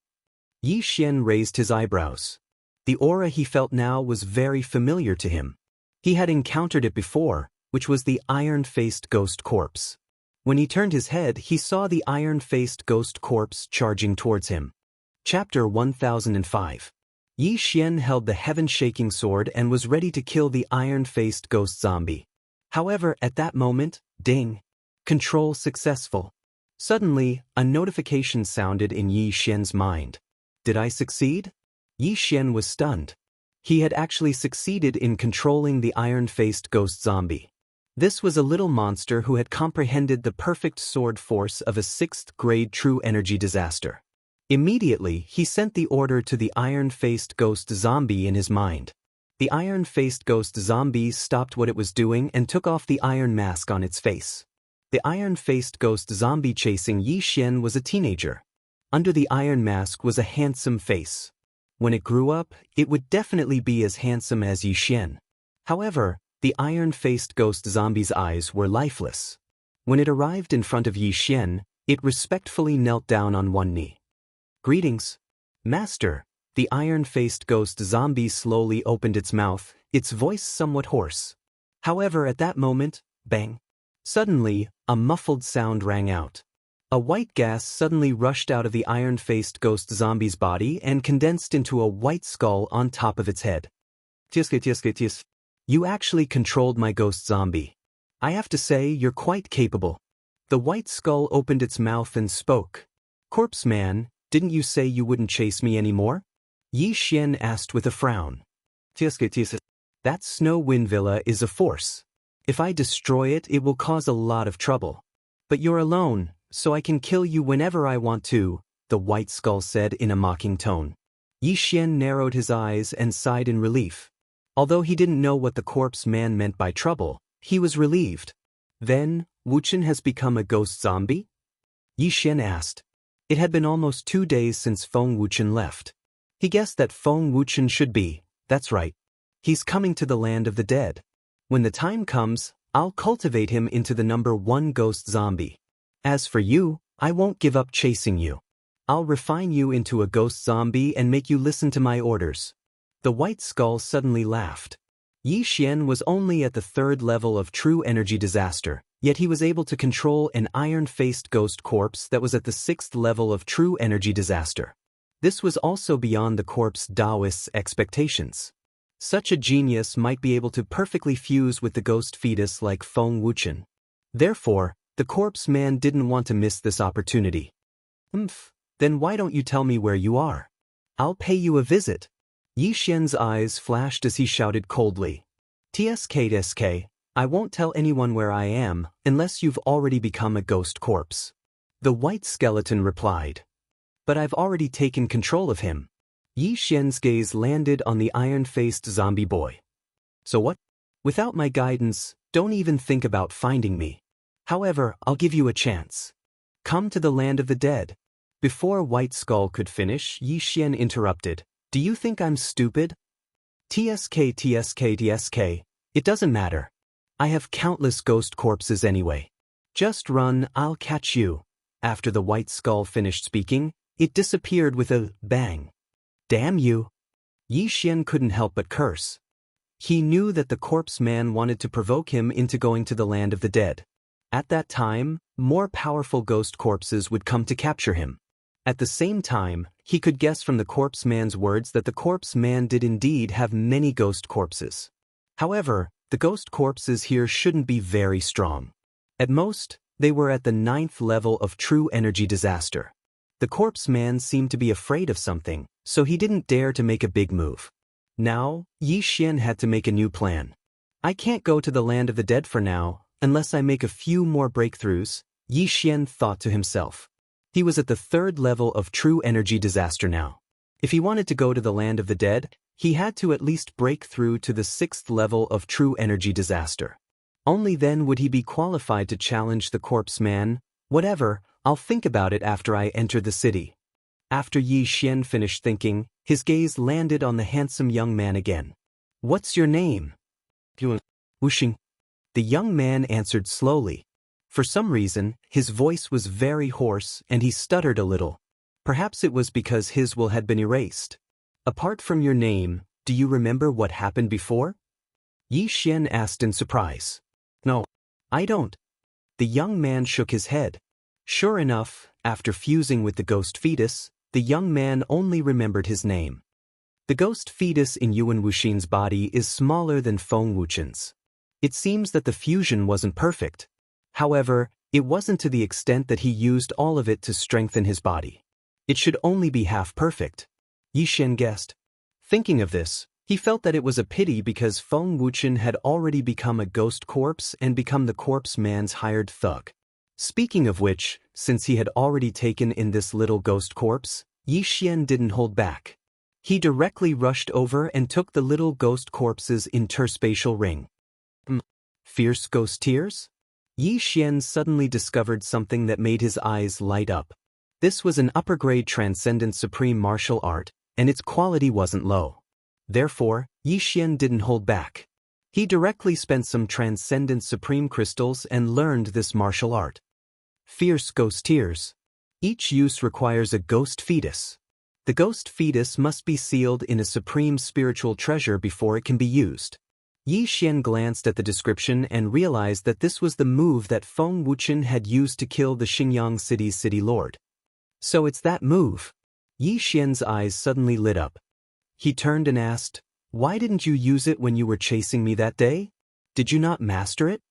Yi Xian raised his eyebrows. The aura he felt now was very familiar to him. He had encountered it before, which was the iron-faced ghost corpse. When he turned his head, he saw the iron-faced ghost corpse charging towards him. Chapter 1005. Yi Xian held the heaven-shaking sword and was ready to kill the iron-faced ghost zombie. However, at that moment, ding! Control successful. Suddenly, a notification sounded in Yi Xian's mind. Did I succeed? Yi Xian was stunned. He had actually succeeded in controlling the iron-faced ghost zombie. This was a little monster who had comprehended the perfect sword force of a 6th-grade true energy disaster. Immediately, he sent the order to the iron-faced ghost zombie in his mind. The iron-faced ghost zombie stopped what it was doing and took off the iron mask on its face. The iron-faced ghost zombie chasing Yi Xian was a teenager. Under the iron mask was a handsome face. When it grew up, it would definitely be as handsome as Yi Xian. However, the iron-faced ghost zombie's eyes were lifeless. When it arrived in front of Yi Xian, it respectfully knelt down on one knee. Greetings, Master. The iron-faced ghost zombie slowly opened its mouth, its voice somewhat hoarse. However, at that moment, bang! Suddenly, a muffled sound rang out. A white gas suddenly rushed out of the iron-faced ghost zombie's body and condensed into a white skull on top of its head. Tisk. You actually controlled my ghost zombie. I have to say, you're quite capable. The white skull opened its mouth and spoke. Corpse man, didn't you say you wouldn't chase me anymore? Yi Xian asked with a frown. Tisk. That snow wind villa is a force. If I destroy it, it will cause a lot of trouble. But you're alone, so I can kill you whenever I want to, the white skull said in a mocking tone. Yi Xian narrowed his eyes and sighed in relief. Although he didn't know what the corpse man meant by trouble, he was relieved. Then, Wuchen has become a ghost zombie? Yi Xian asked. It had been almost 2 days since Feng Wuchen left. He guessed that Feng Wuchen should be, that's right. He's coming to the land of the dead. When the time comes, I'll cultivate him into the number 1 ghost zombie. As for you, I won't give up chasing you. I'll refine you into a ghost zombie and make you listen to my orders. The white skull suddenly laughed. Yi Xian was only at the 3rd level of true energy disaster, yet he was able to control an iron-faced ghost corpse that was at the 6th level of true energy disaster. This was also beyond the corpse Taoist's expectations. Such a genius might be able to perfectly fuse with the ghost fetus like Feng Wuchen. Therefore, the corpse man didn't want to miss this opportunity. Then why don't you tell me where you are? I'll pay you a visit. Yi Xian's eyes flashed as he shouted coldly. Tsk, I won't tell anyone where I am unless you've already become a ghost corpse. The white skeleton replied. But I've already taken control of him. Yi Xian's gaze landed on the iron-faced zombie boy. So what? Without my guidance, don't even think about finding me. However, I'll give you a chance. Come to the land of the dead. Before White Skull could finish, Yi Xian interrupted. Do you think I'm stupid? Tsk, it doesn't matter. I have countless ghost corpses anyway. Just run, I'll catch you. After the White Skull finished speaking, it disappeared with a bang. Damn you! Yi Xian couldn't help but curse. He knew that the corpse man wanted to provoke him into going to the land of the dead. At that time, more powerful ghost corpses would come to capture him. At the same time, he could guess from the corpse man's words that the corpse man did indeed have many ghost corpses. However, the ghost corpses here shouldn't be very strong. At most, they were at the 9th level of true energy disaster. The corpse man seemed to be afraid of something, so he didn't dare to make a big move. Now, Yi Xian had to make a new plan. I can't go to the land of the dead for now, unless I make a few more breakthroughs, Yi Xian thought to himself. He was at the 3rd level of true energy disaster now. If he wanted to go to the land of the dead, he had to at least break through to the 6th level of true energy disaster. Only then would he be qualified to challenge the corpse man. Whatever, I'll think about it after I enter the city. After Yi Xian finished thinking, his gaze landed on the handsome young man again. What's your name? Wuxing. The young man answered slowly. For some reason, his voice was very hoarse and he stuttered a little. Perhaps it was because his will had been erased. Apart from your name, do you remember what happened before? Yi Xian asked in surprise. No, I don't. The young man shook his head. Sure enough, after fusing with the ghost fetus, the young man only remembered his name. The ghost fetus in Yuan Wuxin's body is smaller than Feng Wuchen's. It seems that the fusion wasn't perfect. However, it wasn't to the extent that he used all of it to strengthen his body. It should only be half perfect. Yi Xian guessed. Thinking of this, he felt that it was a pity because Feng Wuchen had already become a ghost corpse and become the corpse man's hired thug. Speaking of which, since he had already taken in this little ghost corpse, Yi Xian didn't hold back. He directly rushed over and took the little ghost corpse's interspatial ring. Fierce ghost tears? Yi Xian suddenly discovered something that made his eyes light up. This was an upper-grade transcendent supreme martial art, and its quality wasn't low. Therefore, Yi Xian didn't hold back. He directly spent some transcendent supreme crystals and learned this martial art. Fierce ghost tears. Each use requires a ghost fetus. The ghost fetus must be sealed in a supreme spiritual treasure before it can be used. Yi Xian glanced at the description and realized that this was the move that Feng Wuchen had used to kill the Xinjiang city's city lord. So it's that move. Yi Xian's eyes suddenly lit up. He turned and asked, "Why didn't you use it when you were chasing me that day? Did you not master it?"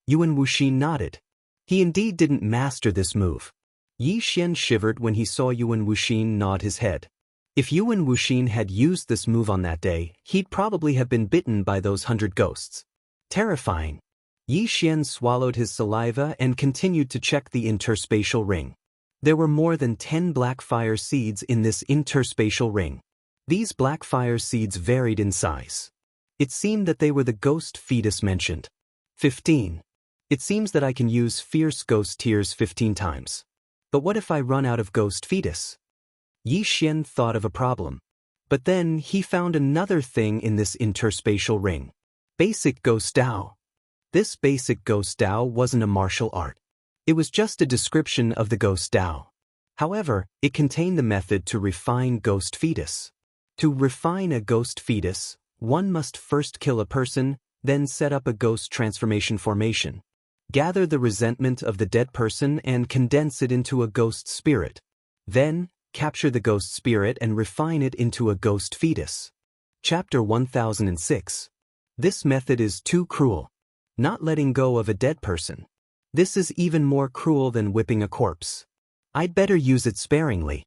Yuan Wuxin nodded. He indeed didn't master this move. Yi Xian shivered when he saw Yuan Wuxin nod his head. If Yuan Wuxin had used this move on that day, he'd probably have been bitten by those 100 ghosts. Terrifying. Yi Xian swallowed his saliva and continued to check the interspatial ring. There were more than 10 black fire seeds in this interspatial ring. These black fire seeds varied in size. It seemed that they were the ghost fetus mentioned. 15. It seems that I can use fierce ghost tears 15 times. But what if I run out of ghost fetus? Yi Xian thought of a problem. But then he found another thing in this interspatial ring. Basic Ghost Dao. This basic Ghost Dao wasn't a martial art. It was just a description of the Ghost Dao. However, it contained the method to refine ghost fetus. To refine a ghost fetus, one must first kill a person, then set up a ghost transformation formation. Gather the resentment of the dead person and condense it into a ghost spirit. Then, capture the ghost spirit and refine it into a ghost fetus. Chapter 1006. This method is too cruel. Not letting go of a dead person. This is even more cruel than whipping a corpse. I'd better use it sparingly.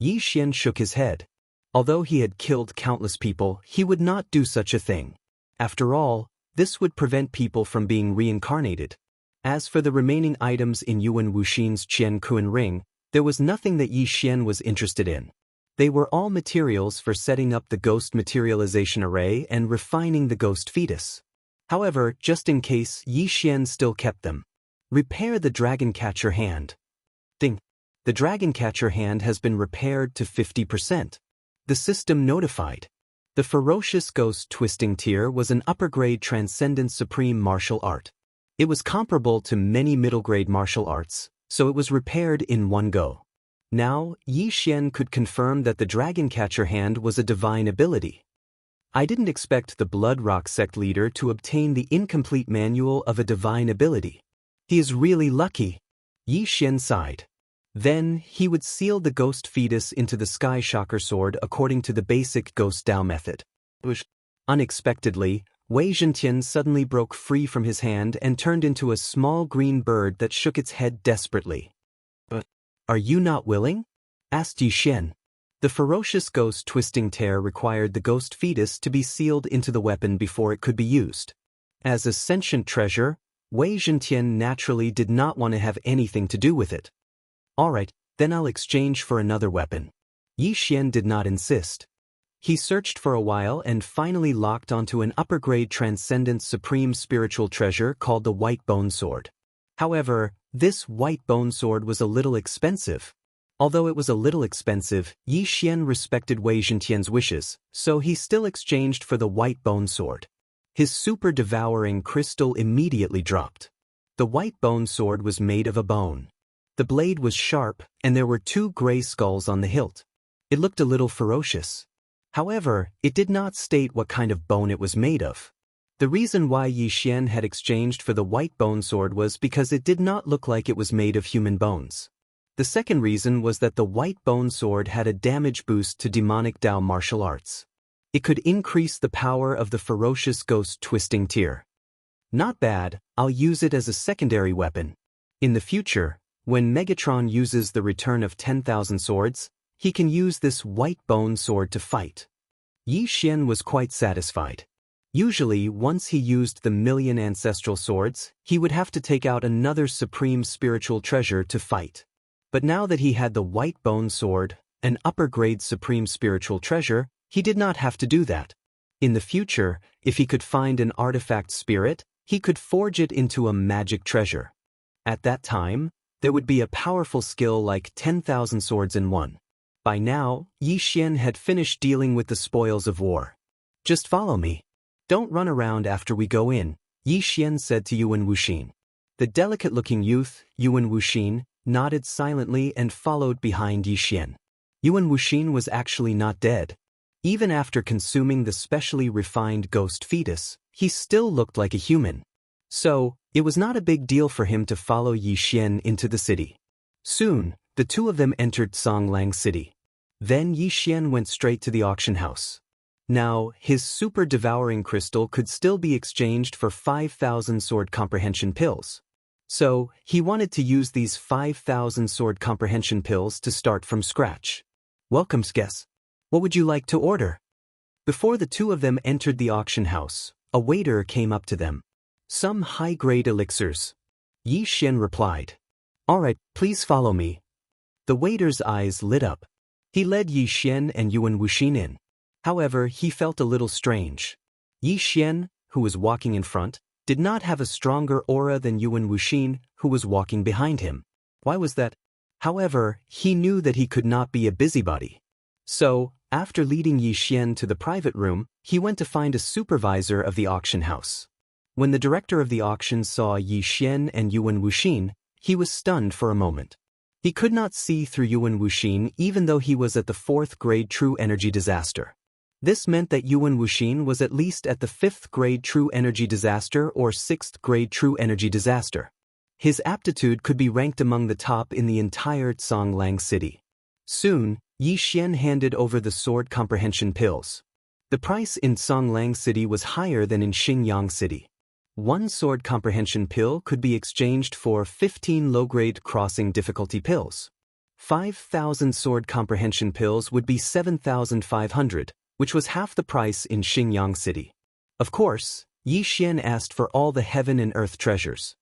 Yi Xian shook his head. Although he had killed countless people, he would not do such a thing. After all, this would prevent people from being reincarnated. As for the remaining items in Yuan Wuxin's Qian Kun ring, there was nothing that Yi Xian was interested in. They were all materials for setting up the ghost materialization array and refining the ghost fetus. However, just in case, Yi Xian still kept them. Repair the dragon catcher hand. Ding. The dragon catcher hand has been repaired to 50%. The system notified. The ferocious ghost twisting tier was an upper-grade transcendent supreme martial art. It was comparable to many middle-grade martial arts, so it was repaired in one go. Now, Yi Xian could confirm that the dragon catcher hand was a divine ability. I didn't expect the Blood Rock sect leader to obtain the incomplete manual of a divine ability. He is really lucky. Yi Xian sighed. Then, he would seal the ghost fetus into the Sky Shocker sword according to the basic Ghost Dao method. Unexpectedly, Wei Zhentian suddenly broke free from his hand and turned into a small green bird that shook its head desperately. "But, are you not willing?" asked Yi Xian. The ferocious ghost twisting tear required the ghost fetus to be sealed into the weapon before it could be used. As a sentient treasure, Wei Zhentian naturally did not want to have anything to do with it. "Alright, then I'll exchange for another weapon." Yi Xian did not insist. He searched for a while and finally locked onto an upper-grade transcendent supreme spiritual treasure called the White Bone Sword. However, this White Bone Sword was a little expensive. Although it was a little expensive, Yi Xian respected Wei Zhentian's wishes, so he still exchanged for the White Bone Sword. His super devouring crystal immediately dropped. The White Bone Sword was made of a bone. The blade was sharp, and there were 2 gray skulls on the hilt. It looked a little ferocious. However, it did not state what kind of bone it was made of. The reason why Yi Xian had exchanged for the White Bone Sword was because it did not look like it was made of human bones. The second reason was that the White Bone Sword had a damage boost to demonic Dao martial arts. It could increase the power of the ferocious ghost twisting tear. Not bad, I'll use it as a secondary weapon. In the future, when Megatron uses the return of 10,000 swords, he can use this White Bone Sword to fight. Yi Xian was quite satisfied. Usually, once he used the 1,000,000 ancestral swords, he would have to take out another supreme spiritual treasure to fight. But now that he had the White Bone Sword, an upper-grade supreme spiritual treasure, he did not have to do that. In the future, if he could find an artifact spirit, he could forge it into a magic treasure. At that time, there would be a powerful skill like 10,000 swords in one. By now, Yi Xian had finished dealing with the spoils of war. "Just follow me. Don't run around after we go in," Yi Xian said to Yuan Wuxin. The delicate-looking youth, Yuan Wuxin, nodded silently and followed behind Yi Xian. Yuan Wuxin was actually not dead. Even after consuming the specially refined ghost fetus, he still looked like a human. So, it was not a big deal for him to follow Yi Xian into the city. Soon, the 2 of them entered Songlang City. Then Yi Xian went straight to the auction house. Now, his super devouring crystal could still be exchanged for 5,000 sword comprehension pills. So, he wanted to use these 5,000 sword comprehension pills to start from scratch. "Welcome, guests. What would you like to order?" Before the 2 of them entered the auction house, a waiter came up to them. "Some high-grade elixirs." Yi Xian replied. "Alright, please follow me." The waiter's eyes lit up. He led Yi Xian and Yuan Wuxin in. However, he felt a little strange. Yi Xian, who was walking in front, did not have a stronger aura than Yuan Wuxin, who was walking behind him. Why was that? However, he knew that he could not be a busybody. So, after leading Yi Xian to the private room, he went to find a supervisor of the auction house. When the director of the auction saw Yi Xian and Yuan Wuxin, he was stunned for a moment. He could not see through Yuan Wuxin even though he was at the 4th grade True Energy Disaster. This meant that Yuan Wuxin was at least at the 5th grade True Energy Disaster or 6th grade True Energy Disaster. His aptitude could be ranked among the top in the entire Songlang City. Soon, Yi Xian handed over the sword comprehension pills. The price in Songlang City was higher than in Xingyang City. 1 sword comprehension pill could be exchanged for 15 low-grade crossing difficulty pills. 5,000 sword comprehension pills would be 7,500, which was half the price in Xingyang City. Of course, Yi Xian asked for all the heaven and earth treasures.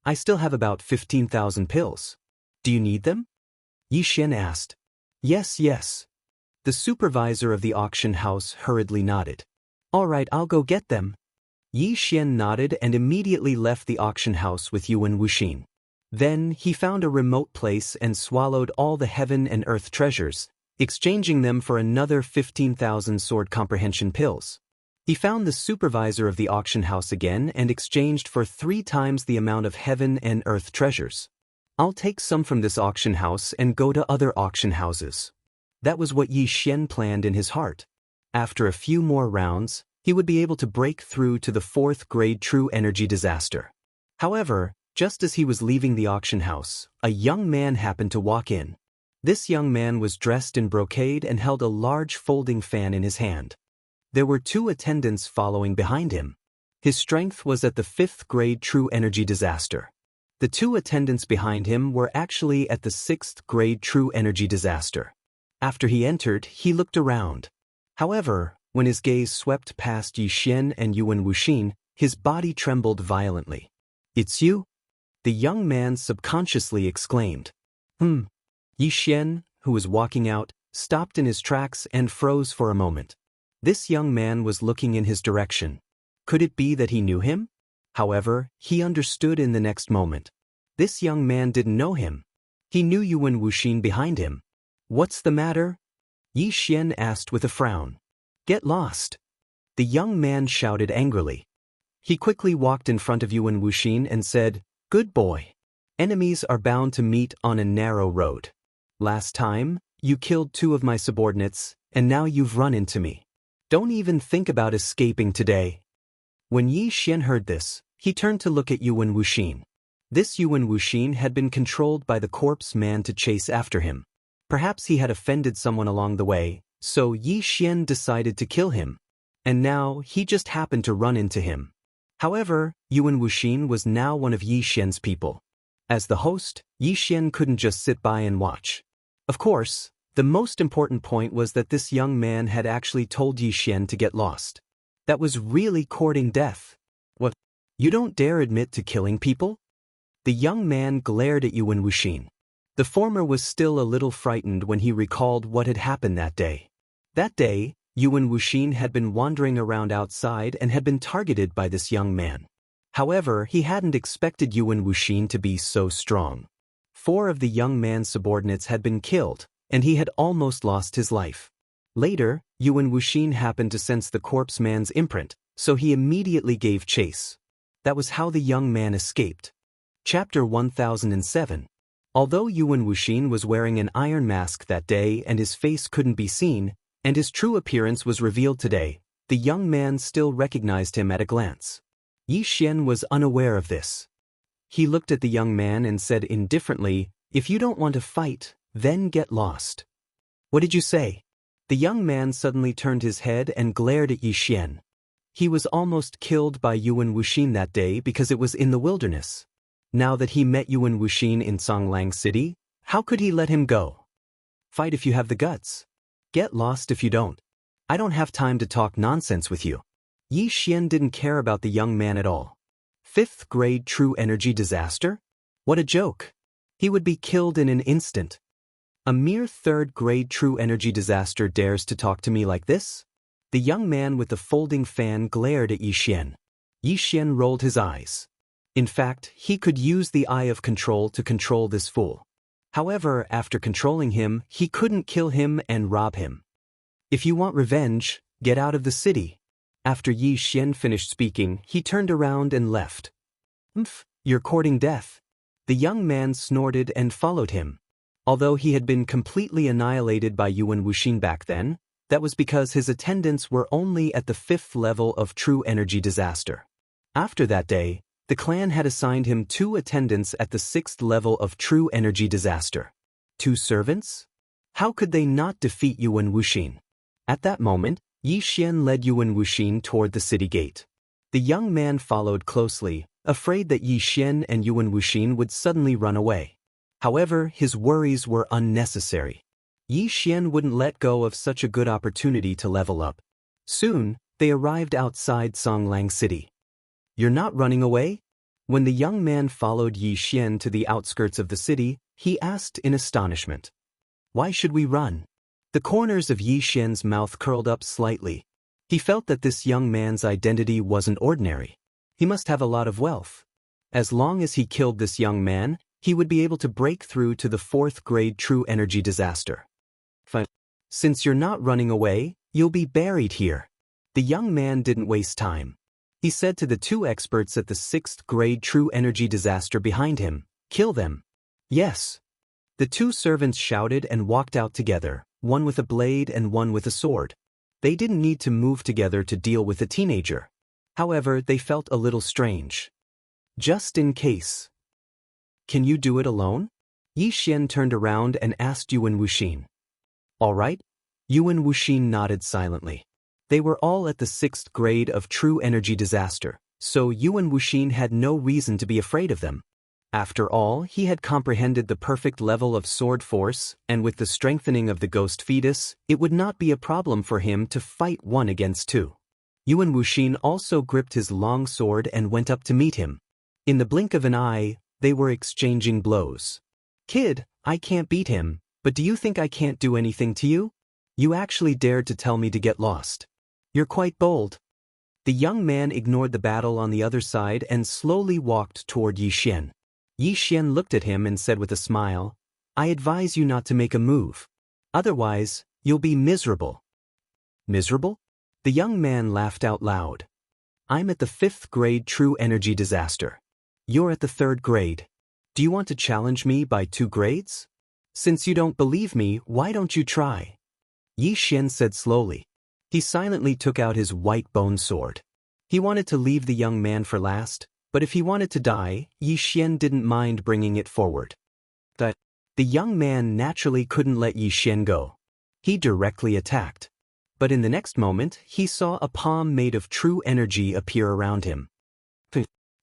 "I still have about 15,000 pills. Do you need them?" Yi Xian asked. Yes. The supervisor of the auction house hurriedly nodded. "Alright, I'll go get them." Yi Xian nodded and immediately left the auction house with Yuan Wuxin. Then he found a remote place and swallowed all the heaven and earth treasures, exchanging them for another 15,000 sword comprehension pills. He found the supervisor of the auction house again and exchanged for 3 times the amount of heaven and earth treasures. "I'll take some from this auction house and go to other auction houses." That was what Yi Xian planned in his heart. After a few more rounds, he would be able to break through to the 4th grade True Energy Disaster. However, Just as he was leaving the auction house, a young man happened to walk in. This young man was dressed in brocade and held a large folding fan in his hand. There were 2 attendants following behind him. His strength was at the 5th grade True Energy Disaster. The 2 attendants behind him were actually at the 6th grade True Energy Disaster. After he entered, he looked around. However, when his gaze swept past Yi Xian and Yuan Wuxin, his body trembled violently. "It's you?" the young man subconsciously exclaimed. Yi Xian, who was walking out, stopped in his tracks and froze for a moment. This young man was looking in his direction. Could it be that he knew him? However, he understood in the next moment. This young man didn't know him. He knew Yuan Wuxin behind him. "What's the matter?" Yi Xian asked with a frown. "Get lost!" the young man shouted angrily. He quickly walked in front of Yuan Wuxin and said, "Good boy. Enemies are bound to meet on a narrow road. Last time, you killed 2 of my subordinates, and now you've run into me. Don't even think about escaping today." When Yi Xian heard this, he turned to look at Yuan Wuxin. This Yuan Wuxin had been controlled by the corpse man to chase after him. Perhaps he had offended someone along the way, so Yi Xian decided to kill him. And now he just happened to run into him. However, Yuan Wuxin was now one of Yi Xian's people. As the host, Yi Xian couldn't just sit by and watch. Of course, the most important point was that this young man had actually told Yi Xian to get lost. That was really courting death. "What? You don't dare admit to killing people?" The young man glared at Yuan Wuxin. The former was still a little frightened when he recalled what had happened that day. That day, Yuan Wuxin had been wandering around outside and had been targeted by this young man. However, he hadn't expected Yuan Wuxin to be so strong. 4 of the young man's subordinates had been killed, and he had almost lost his life. Later, Yuan Wuxin happened to sense the corpse man's imprint, so he immediately gave chase. That was how the young man escaped. Chapter 1007. Although Yuan Wuxin was wearing an iron mask that day and his face couldn't be seen, and his true appearance was revealed today, the young man still recognized him at a glance. Yi Xian was unaware of this. He looked at the young man and said indifferently, "If you don't want to fight, then get lost." "What did you say?" The young man suddenly turned his head and glared at Yi Xian. He was almost killed by Yuan Wuxin that day because it was in the wilderness. Now that he met Yuan Wuxin in Songlang City, how could he let him go? "Fight if you have the guts. Get lost if you don't. I don't have time to talk nonsense with you." Yi Xian didn't care about the young man at all. 5th grade True Energy Disaster? What a joke. He would be killed in an instant. A mere 3rd grade True Energy Disaster dares to talk to me like this? The young man with the folding fan glared at Yi Xian. Yi Xian rolled his eyes. In fact, he could use the Eye of Control to control this fool. However, after controlling him, he couldn't kill him and rob him. "If you want revenge, get out of the city." After Yi Xian finished speaking, he turned around and left. You're courting death." The young man snorted and followed him. Although he had been completely annihilated by Yuan Wuxin back then, that was because his attendants were only at the 5th level of True Energy Disaster. After that day, the clan had assigned him 2 attendants at the 6th level of True Energy Disaster. 2 servants? How could they not defeat Yuan Wuxin? At that moment, Yi Xian led Yuan Wuxin toward the city gate. The young man followed closely, afraid that Yi Xian and Yuan Wuxin would suddenly run away. However, his worries were unnecessary. Yi Xian wouldn't let go of such a good opportunity to level up. Soon, they arrived outside Songlang City. "You're not running away?" When the young man followed Yi Xian to the outskirts of the city, he asked in astonishment. "Why should we run?" The corners of Yi Xian's mouth curled up slightly. He felt that this young man's identity wasn't ordinary. He must have a lot of wealth. As long as he killed this young man, he would be able to break through to the 4th grade True Energy Disaster. "Since you're not running away, you'll be buried here." The young man didn't waste time. He said to the 2 experts at the 6th grade True Energy Disaster behind him, "Kill them." "Yes." The 2 servants shouted and walked out together, one with a blade and one with a sword. They didn't need to move together to deal with a teenager. However, they felt a little strange. Just in case. Can you do it alone? Yi Xian turned around and asked Yuan Wuxin. All right? Yuan Wuxin nodded silently. They were all at the 6th grade of True Energy Disaster, so Yuan Wuxin had no reason to be afraid of them. After all, he had comprehended the perfect level of sword force, and with the strengthening of the ghost fetus, it would not be a problem for him to fight 1 against 2. Yuan Wuxin also gripped his long sword and went up to meet him. In the blink of an eye, they were exchanging blows. Kid, I can't beat him, but do you think I can't do anything to you? You actually dared to tell me to get lost. You're quite bold. The young man ignored the battle on the other side and slowly walked toward Yi Xian. Yi Xian looked at him and said with a smile, I advise you not to make a move. Otherwise, you'll be miserable. Miserable? The young man laughed out loud. I'm at the 5th grade True Energy Disaster. You're at the 3rd grade. Do you want to challenge me by 2 grades? Since you don't believe me, why don't you try? Yi Xian said slowly. He silently took out his white bone sword. He wanted to leave the young man for last, but if he wanted to die, Yi Xian didn't mind bringing it forward. The young man naturally couldn't let Yi Xian go. He directly attacked. But in the next moment, he saw a palm made of true energy appear around him.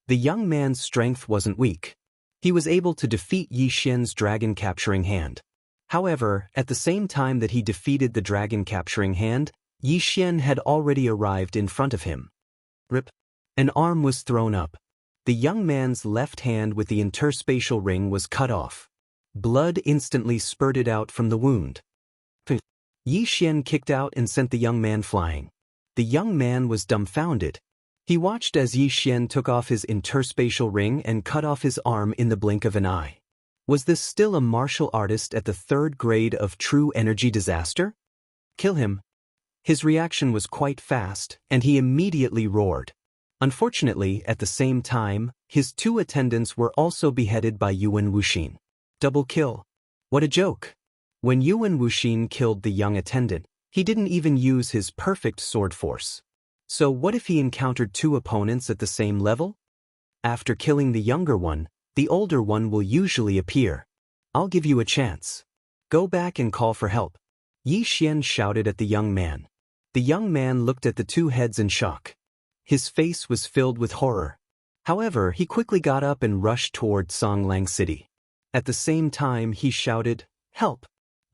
The young man's strength wasn't weak. He was able to defeat Yi Xian's dragon-capturing hand. However, at the same time that he defeated the dragon-capturing hand, Yi Xian had already arrived in front of him. Rip. An arm was thrown up. The young man's left hand with the interspatial ring was cut off. Blood instantly spurted out from the wound. Yi Xian kicked out and sent the young man flying. The young man was dumbfounded. He watched as Yi Xian took off his interspatial ring and cut off his arm in the blink of an eye. Was this still a martial artist at the 3rd grade of True Energy Disaster? Kill him. His reaction was quite fast, and he immediately roared. Unfortunately, at the same time, his 2 attendants were also beheaded by Yuan Wuxin. Double kill. What a joke. When Yuan Wuxin killed the young attendant, he didn't even use his perfect sword force. So what if he encountered 2 opponents at the same level? After killing the younger one, the older one will usually appear. I'll give you a chance. Go back and call for help. Yi Xian shouted at the young man. The young man looked at the 2 heads in shock. His face was filled with horror. However, he quickly got up and rushed toward Songlang City. At the same time, he shouted, Help!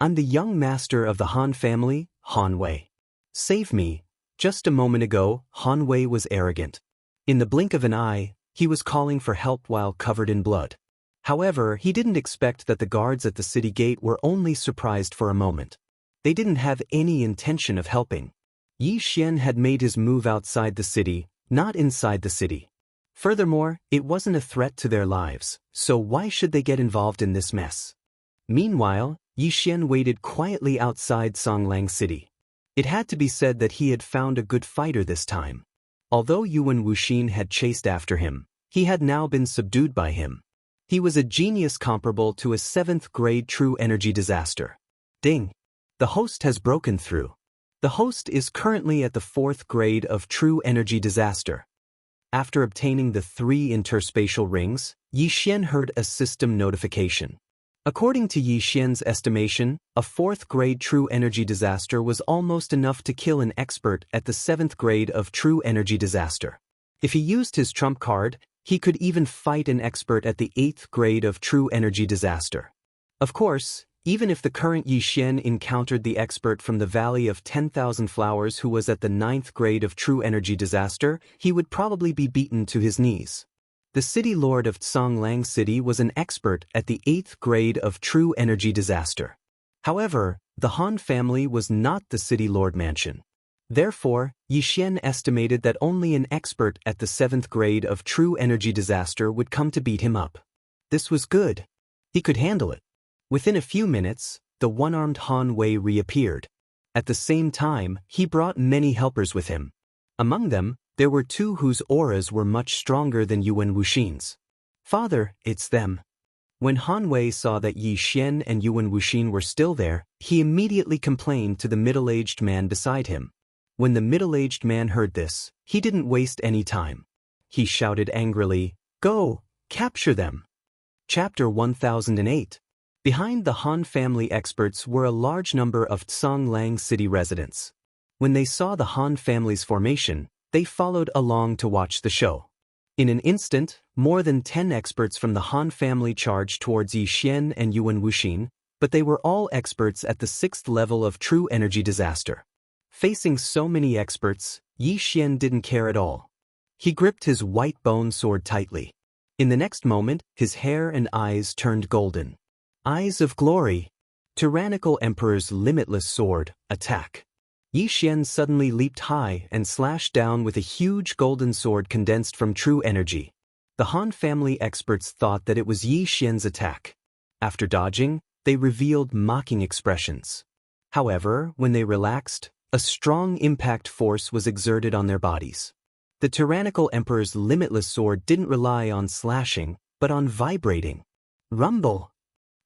I'm the young master of the Han family, Han Wei. Save me. Just a moment ago, Han Wei was arrogant. In the blink of an eye, he was calling for help while covered in blood. However, he didn't expect that the guards at the city gate were only surprised for a moment. They didn't have any intention of helping. Yi Xian had made his move outside the city, not inside the city. Furthermore, it wasn't a threat to their lives, so why should they get involved in this mess? Meanwhile, Yi Xian waited quietly outside Songlang City. It had to be said that he had found a good fighter this time. Although Yuan Wuxin had chased after him, he had now been subdued by him. He was a genius comparable to a 7th grade True Energy Disaster. Ding! The host has broken through. The host is currently at the 4th grade of True Energy Disaster. After obtaining the 3 interspatial rings, Yi Xian heard a system notification. According to Yi Xian's estimation, a 4th grade True Energy Disaster was almost enough to kill an expert at the 7th grade of True Energy Disaster. If he used his trump card, he could even fight an expert at the 8th grade of True Energy Disaster. Of course, even if the current Yi Xian encountered the expert from the Valley of 10,000 Flowers who was at the 9th grade of True Energy Disaster, he would probably be beaten to his knees. The city lord of Songlang City was an expert at the 8th grade of True Energy Disaster. However, the Han family was not the city lord mansion. Therefore, Yi Xian estimated that only an expert at the 7th grade of True Energy Disaster would come to beat him up. This was good. He could handle it. Within a few minutes, the one-armed Han Wei reappeared. At the same time, he brought many helpers with him. Among them, there were 2 whose auras were much stronger than Yuan Wuxin's. Father, it's them. When Han Wei saw that Yi Xian and Yuan Wuxin were still there, he immediately complained to the middle-aged man beside him. When the middle-aged man heard this, he didn't waste any time. He shouted angrily, Go, capture them. Chapter 1008. Behind the Han family experts were a large number of Tsanglang city residents. When they saw the Han family's formation, they followed along to watch the show. In an instant, more than 10 experts from the Han family charged towards Yi Xian and Yuan Wuxin, but they were all experts at the 6th level of true energy disaster. Facing so many experts, Yi Xian didn't care at all. He gripped his white bone sword tightly. In the next moment, his hair and eyes turned golden. Eyes of glory. Tyrannical Emperor's limitless sword, attack. Yi Xian suddenly leaped high and slashed down with a huge golden sword condensed from true energy. The Han family experts thought that it was Yi Xian's attack. After dodging, they revealed mocking expressions. However, when they relaxed, a strong impact force was exerted on their bodies. The tyrannical Emperor's limitless sword didn't rely on slashing, but on vibrating. Rumble!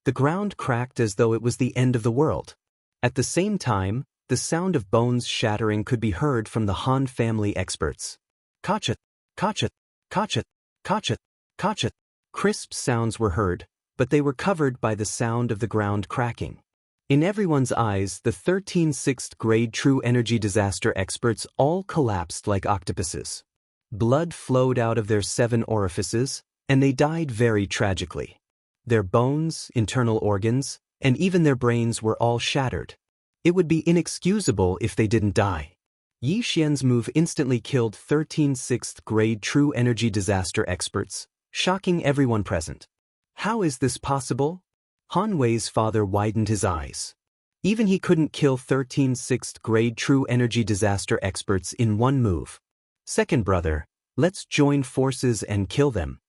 The ground cracked as though it was the end of the world. At the same time, the sound of bones shattering could be heard from the Han family experts. Kachat, kachat, kachat, kachat, kachat. Crisp sounds were heard, but they were covered by the sound of the ground cracking. In everyone's eyes, the 13 6th grade true energy disaster experts all collapsed like octopuses. Blood flowed out of their 7 orifices, and they died very tragically. Their bones, internal organs, and even their brains were all shattered. It would be inexcusable if they didn't die. Yi Xian's move instantly killed 13 6th grade true energy disaster experts, shocking everyone present. How is this possible? Han Wei's father widened his eyes. Even he couldn't kill 13 6th grade true energy disaster experts in one move. Second brother, let's join forces and kill them.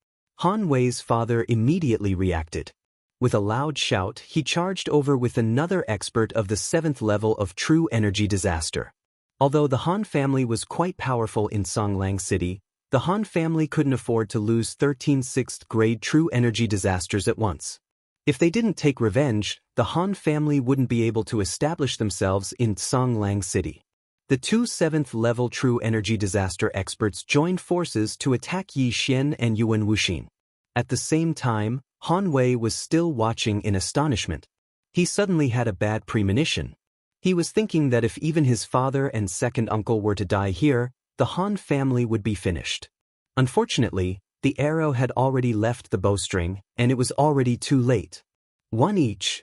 Han Wei's father immediately reacted. With a loud shout, he charged over with another expert of the 7th level of true energy disaster. Although the Han family was quite powerful in Tsanglang City, the Han family couldn't afford to lose 13 6th grade true energy disasters at once. If they didn't take revenge, the Han family wouldn't be able to establish themselves in Tsanglang City. The 2 7th level true energy disaster experts joined forces to attack Yi Xian and Yuan Wuxin. At the same time, Han Wei was still watching in astonishment. He suddenly had a bad premonition. He was thinking that if even his father and second uncle were to die here, the Han family would be finished. Unfortunately, the arrow had already left the bowstring, and it was already too late. One each.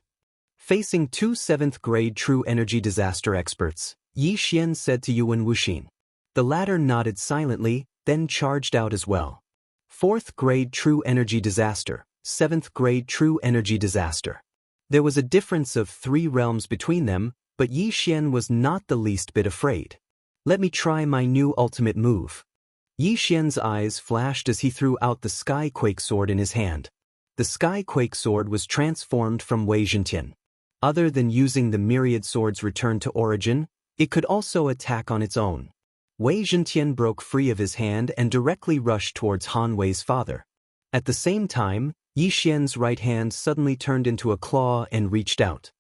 Facing 2 7th grade true energy disaster experts, Yi Xian said to Yuan Wuxin. The latter nodded silently, then charged out as well. 4th grade true energy disaster, 7th grade true energy disaster. There was a difference of 3 realms between them, but Yi Xian was not the least bit afraid. Let me try my new ultimate move. Yi Xian's eyes flashed as he threw out the Skyquake sword in his hand. The Skyquake sword was transformed from Wei Zhentian. Other than using the myriad sword's return to origin, it could also attack on its own. Wei Zhentian broke free of his hand and directly rushed towards Han Wei's father. At the same time, Yi Xian's right hand suddenly turned into a claw and reached out.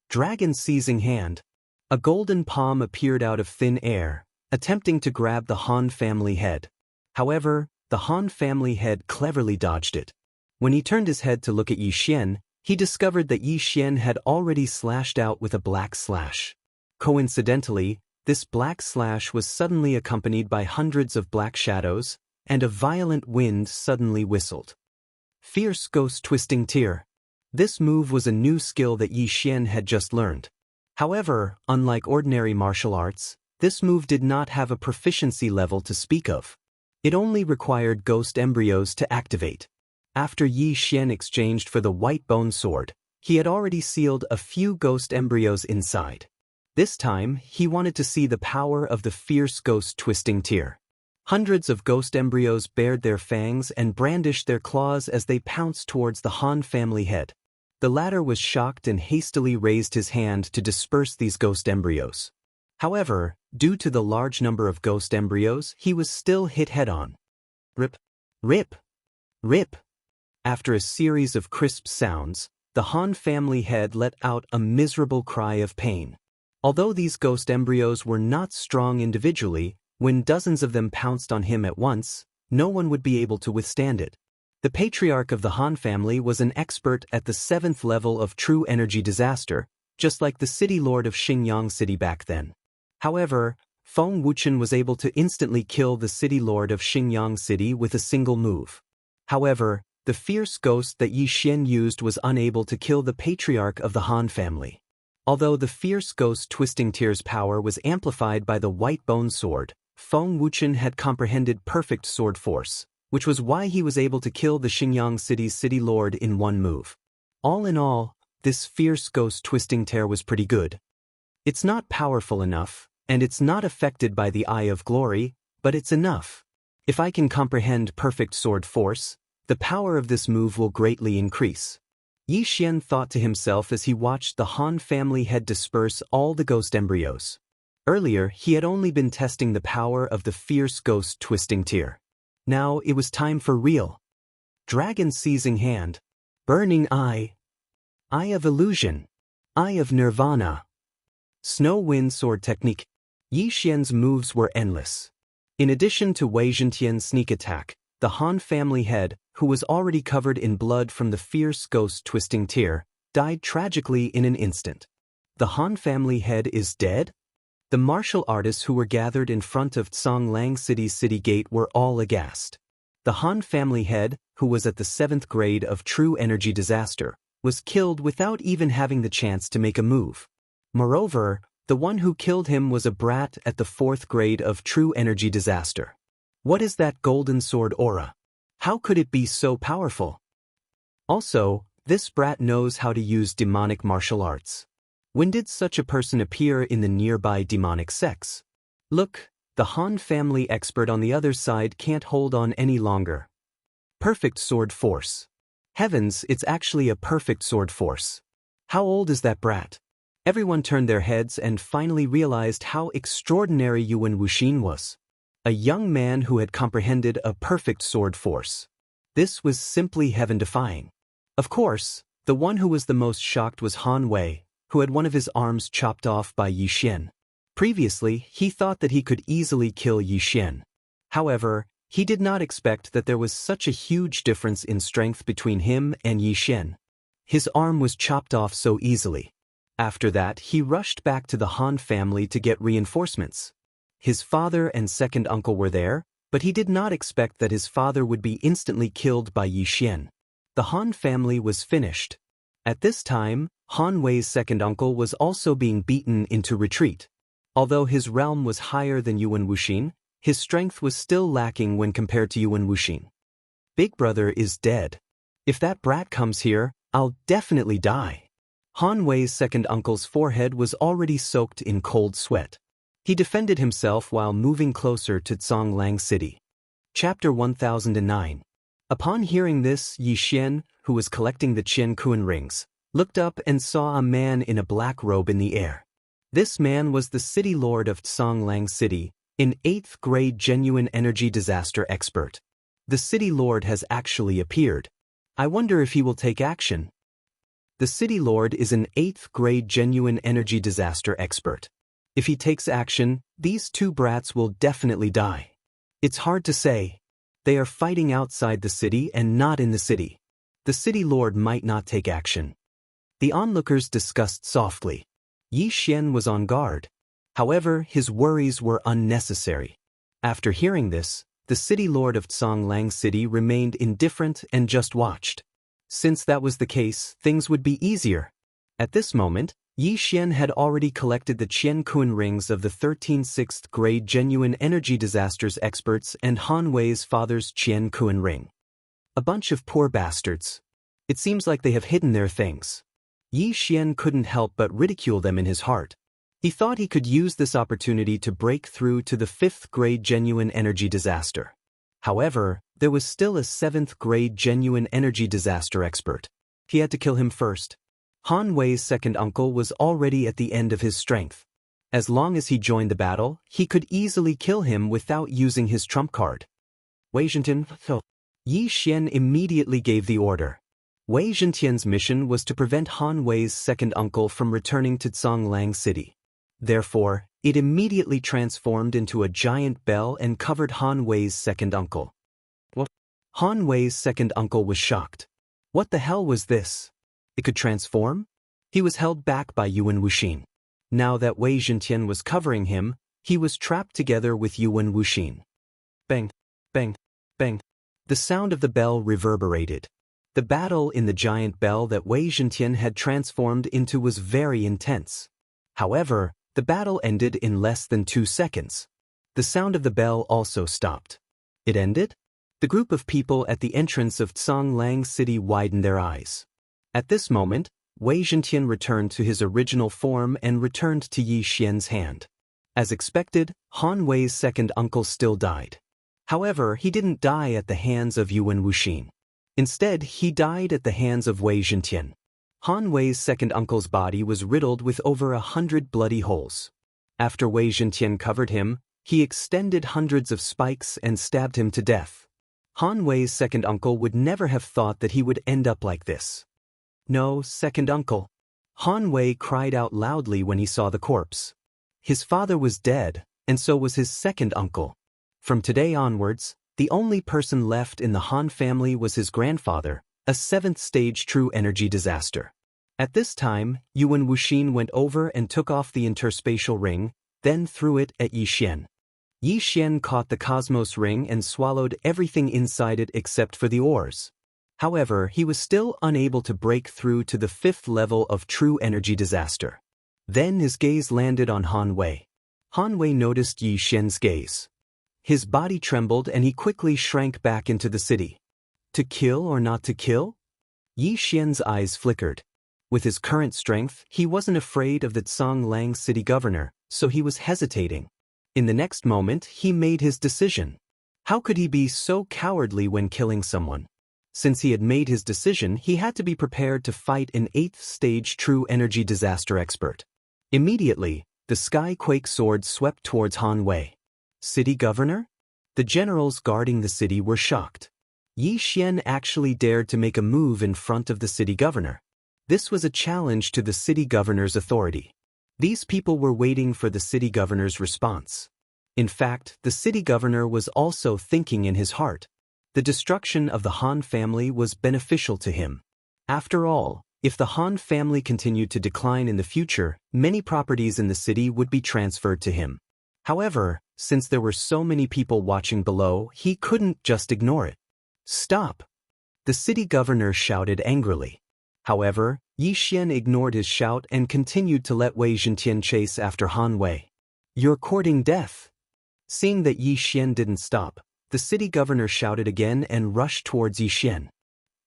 Dragon seizing hand. A golden palm appeared out of thin air, attempting to grab the Han family head. However, the Han family head cleverly dodged it. When he turned his head to look at Yi Xian, he discovered that Yi Xian had already slashed out with a black slash. Coincidentally, this black slash was suddenly accompanied by hundreds of black shadows, and a violent wind suddenly whistled. Fierce Ghost Twisting Tear. This move was a new skill that Yi Xian had just learned. However, unlike ordinary martial arts, this move did not have a proficiency level to speak of. It only required ghost embryos to activate. After Yi Xian exchanged for the white bone sword, he had already sealed a few ghost embryos inside. This time, he wanted to see the power of the fierce ghost twisting tear. Hundreds of ghost embryos bared their fangs and brandished their claws as they pounced towards the Han family head. The latter was shocked and hastily raised his hand to disperse these ghost embryos. However, due to the large number of ghost embryos, he was still hit head-on. Rip, rip, rip. After a series of crisp sounds, the Han family head let out a miserable cry of pain. Although these ghost embryos were not strong individually, when dozens of them pounced on him at once, no one would be able to withstand it. The patriarch of the Han family was an expert at the 7th level of true energy disaster, just like the city lord of Xingyang City back then. However, Feng Wuchen was able to instantly kill the city lord of Xingyang City with a single move. However, the fierce ghost that Yi Xian used was unable to kill the patriarch of the Han family. Although the fierce ghost Twisting Tear's power was amplified by the white bone sword, Feng Wuchen had comprehended perfect sword force, which was why he was able to kill the Xingyang City's city lord in one move. All in all, this fierce ghost Twisting Tear was pretty good. It's not powerful enough, and it's not affected by the Eye of Glory, but it's enough. If I can comprehend perfect sword force, the power of this move will greatly increase. Yi Xian thought to himself as he watched the Han family head disperse all the ghost embryos. Earlier, he had only been testing the power of the fierce ghost Twisting Tear. Now it was time for real. Dragon Seizing Hand, Burning Eye, Eye of Illusion, Eye of Nirvana, Snow Wind Sword Technique. Yi Xian's moves were endless. In addition to Wei Zhentian's sneak attack, the Han family head, who was already covered in blood from the fierce ghost Twisting Tear, died tragically in an instant. The Han family head is dead? The martial artists who were gathered in front of Tsonglang City's city gate were all aghast. The Han family head, who was at the 7th grade of true energy disaster, was killed without even having the chance to make a move. Moreover, the one who killed him was a brat at the 4th grade of true energy disaster. What is that golden sword aura? How could it be so powerful? Also, this brat knows how to use demonic martial arts. When did such a person appear in the nearby demonic sects? Look, the Han family expert on the other side can't hold on any longer. Perfect sword force. Heavens, it's actually a perfect sword force. How old is that brat? Everyone turned their heads and finally realized how extraordinary Yuan Wuxin was. A young man who had comprehended a perfect sword force. This was simply heaven-defying. Of course, the one who was the most shocked was Han Wei, who had one of his arms chopped off by Yi Xian. Previously, he thought that he could easily kill Yi Xian. However, he did not expect that there was such a huge difference in strength between him and Yi Xian. His arm was chopped off so easily. After that, he rushed back to the Han family to get reinforcements. His father and second uncle were there, but he did not expect that his father would be instantly killed by Yi Xian. The Han family was finished. At this time, Han Wei's second uncle was also being beaten into retreat. Although his realm was higher than Yuan Wuxin, his strength was still lacking when compared to Yuan Wuxin. Big brother is dead. If that brat comes here, I'll definitely die. Han Wei's second uncle's forehead was already soaked in cold sweat. He defended himself while moving closer to Tsonglang City. Chapter 1009. Upon hearing this, Yi Xian, who was collecting the Qian rings, looked up and saw a man in a black robe in the air. This man was the city lord of Tsonglang City, an 8th grade genuine energy disaster expert. The city lord has actually appeared. I wonder if he will take action. The city lord is an 8th grade genuine energy disaster expert. If he takes action, these two brats will definitely die. It's hard to say. They are fighting outside the city and not in the city. The city lord might not take action. The onlookers discussed softly. Yi Xian was on guard. However, his worries were unnecessary. After hearing this, the city lord of Tsonglang City remained indifferent and just watched. Since that was the case, things would be easier. At this moment, Yi Xian had already collected the Qian rings of the 13 6th grade genuine energy disasters experts and Han Wei's father's Qian ring. A bunch of poor bastards. It seems like they have hidden their things. Yi Xian couldn't help but ridicule them in his heart. He thought he could use this opportunity to break through to the 5th grade genuine energy disaster. However, there was still a 7th grade genuine energy disaster expert. He had to kill him first. Han Wei's second uncle was already at the end of his strength. As long as he joined the battle, he could easily kill him without using his trump card. Wei Zhentian. Yi Xian immediately gave the order. Wei Zhentian's mission was to prevent Han Wei's second uncle from returning to Tsonglang City. Therefore, it immediately transformed into a giant bell and covered Han Wei's second uncle. Han Wei's second uncle was shocked. What the hell was this? It could transform? He was held back by Yuan Wuxin. Now that Wei Zhentian was covering him, he was trapped together with Yuan Wuxin. Bang, bang, bang. The sound of the bell reverberated. The battle in the giant bell that Wei Zhentian had transformed into was very intense. However, the battle ended in less than 2 seconds. The sound of the bell also stopped. It ended? The group of people at the entrance of Tsanglang City widened their eyes. At this moment, Wei Zhentian returned to his original form and returned to Yi Xian's hand. As expected, Han Wei's second uncle still died. However, he didn't die at the hands of Yuan Wuxin. Instead, he died at the hands of Wei Zhentian. Han Wei's second uncle's body was riddled with over 100 bloody holes. After Wei Zhentian covered him, he extended hundreds of spikes and stabbed him to death. Han Wei's second uncle would never have thought that he would end up like this. No, second uncle. Han Wei cried out loudly when he saw the corpse. His father was dead, and so was his second uncle. From today onwards, the only person left in the Han family was his grandfather, a 7th-stage true energy disaster. At this time, Yuan Wuxin went over and took off the interspatial ring, then threw it at Yi Xian. Yi Xian caught the cosmos ring and swallowed everything inside it except for the ores. However, he was still unable to break through to the 5th level of true energy disaster. Then his gaze landed on Han Wei. Han Wei noticed Yi Xian's gaze. His body trembled and he quickly shrank back into the city. To kill or not to kill? Yi Xian's eyes flickered. With his current strength, he wasn't afraid of the Tsanglang city governor, so he was hesitating. In the next moment, he made his decision. How could he be so cowardly when killing someone? Since he had made his decision, he had to be prepared to fight an 8th-stage true energy disaster expert. Immediately, the Skyquake sword swept towards Han Wei. City governor? The generals guarding the city were shocked. Yi Xian actually dared to make a move in front of the city governor. This was a challenge to the city governor's authority. These people were waiting for the city governor's response. In fact, the city governor was also thinking in his heart. The destruction of the Han family was beneficial to him. After all, if the Han family continued to decline in the future, many properties in the city would be transferred to him. However, since there were so many people watching below, he couldn't just ignore it. Stop! The city governor shouted angrily. However, Yi Xian ignored his shout and continued to let Wei Zhentian chase after Han Wei. You're courting death. Seeing that Yi Xian didn't stop, the city governor shouted again and rushed towards Yi Xian.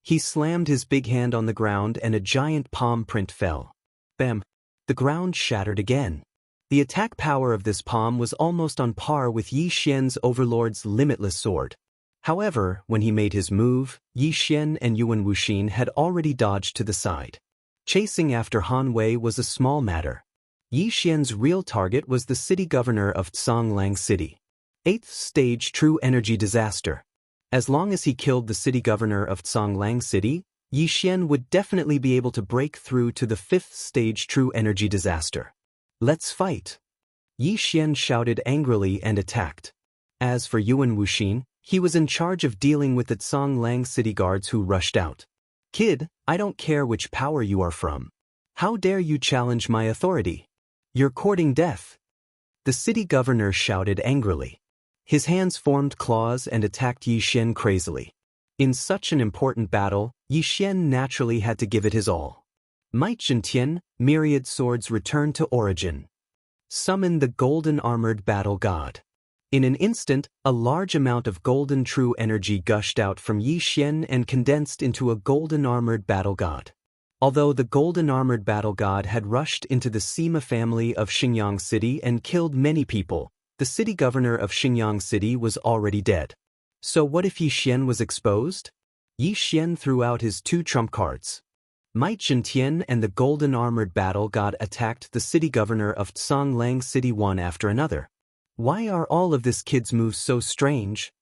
He slammed his big hand on the ground and a giant palm print fell. Bam! The ground shattered again. The attack power of this palm was almost on par with Yi Xian's overlord's limitless sword. However, when he made his move, Yi Xian and Yuan Wuxin had already dodged to the side. Chasing after Han Wei was a small matter. Yi Xian's real target was the city governor of Tsanglang City. 8th-stage true energy disaster. As long as he killed the city governor of Tsanglang City, Yi Xian would definitely be able to break through to the 5th-stage true energy disaster. Let's fight! Yi Xian shouted angrily and attacked. As for Yuan Wuxin, he was in charge of dealing with the Tsanglang city guards who rushed out. Kid, I don't care which power you are from. How dare you challenge my authority? You're courting death. The city governor shouted angrily. His hands formed claws and attacked Yi Xian crazily. In such an important battle, Yi Xian naturally had to give it his all. Might Zhentian, myriad swords return to origin. Summon the golden armored battle god. In an instant, a large amount of golden true energy gushed out from Yi Xian and condensed into a golden armored battle god. Although the golden armored battle god had rushed into the Sima family of Xingyang City and killed many people, the city governor of Xingyang City was already dead. So what if Yi Xian was exposed? Yi Xian threw out his 2 trump cards. Might Zhentian and the golden armored battle god attacked the city governor of Tsanglang City one after another. Why are all of this kid's moves so strange?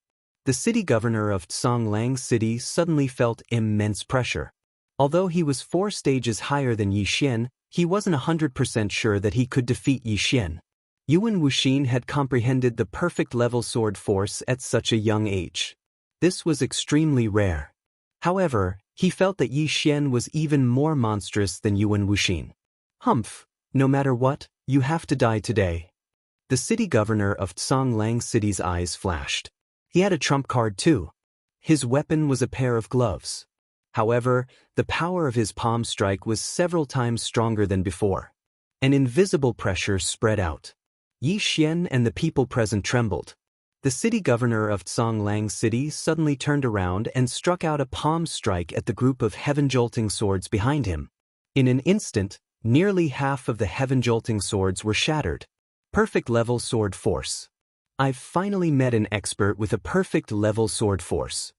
The city governor of Tsanglang City suddenly felt immense pressure. Although he was 4 stages higher than Yi Xian, he wasn't 100% sure that he could defeat Yi Xian. Yuan Wuxin had comprehended the perfect level sword force at such a young age. This was extremely rare. However, he felt that Yi Xian was even more monstrous than Yuan Wuxin. Humph, no matter what, you have to die today. The city governor of Tsonglang City's eyes flashed. He had a trump card too. His weapon was a pair of gloves. However, the power of his palm strike was several times stronger than before. An invisible pressure spread out. Yi Xian and the people present trembled. The city governor of Tsonglang City suddenly turned around and struck out a palm strike at the group of heaven-jolting swords behind him. In an instant, nearly half of the heaven-jolting swords were shattered. Perfect level sword force. I've finally met an expert with a perfect level sword force.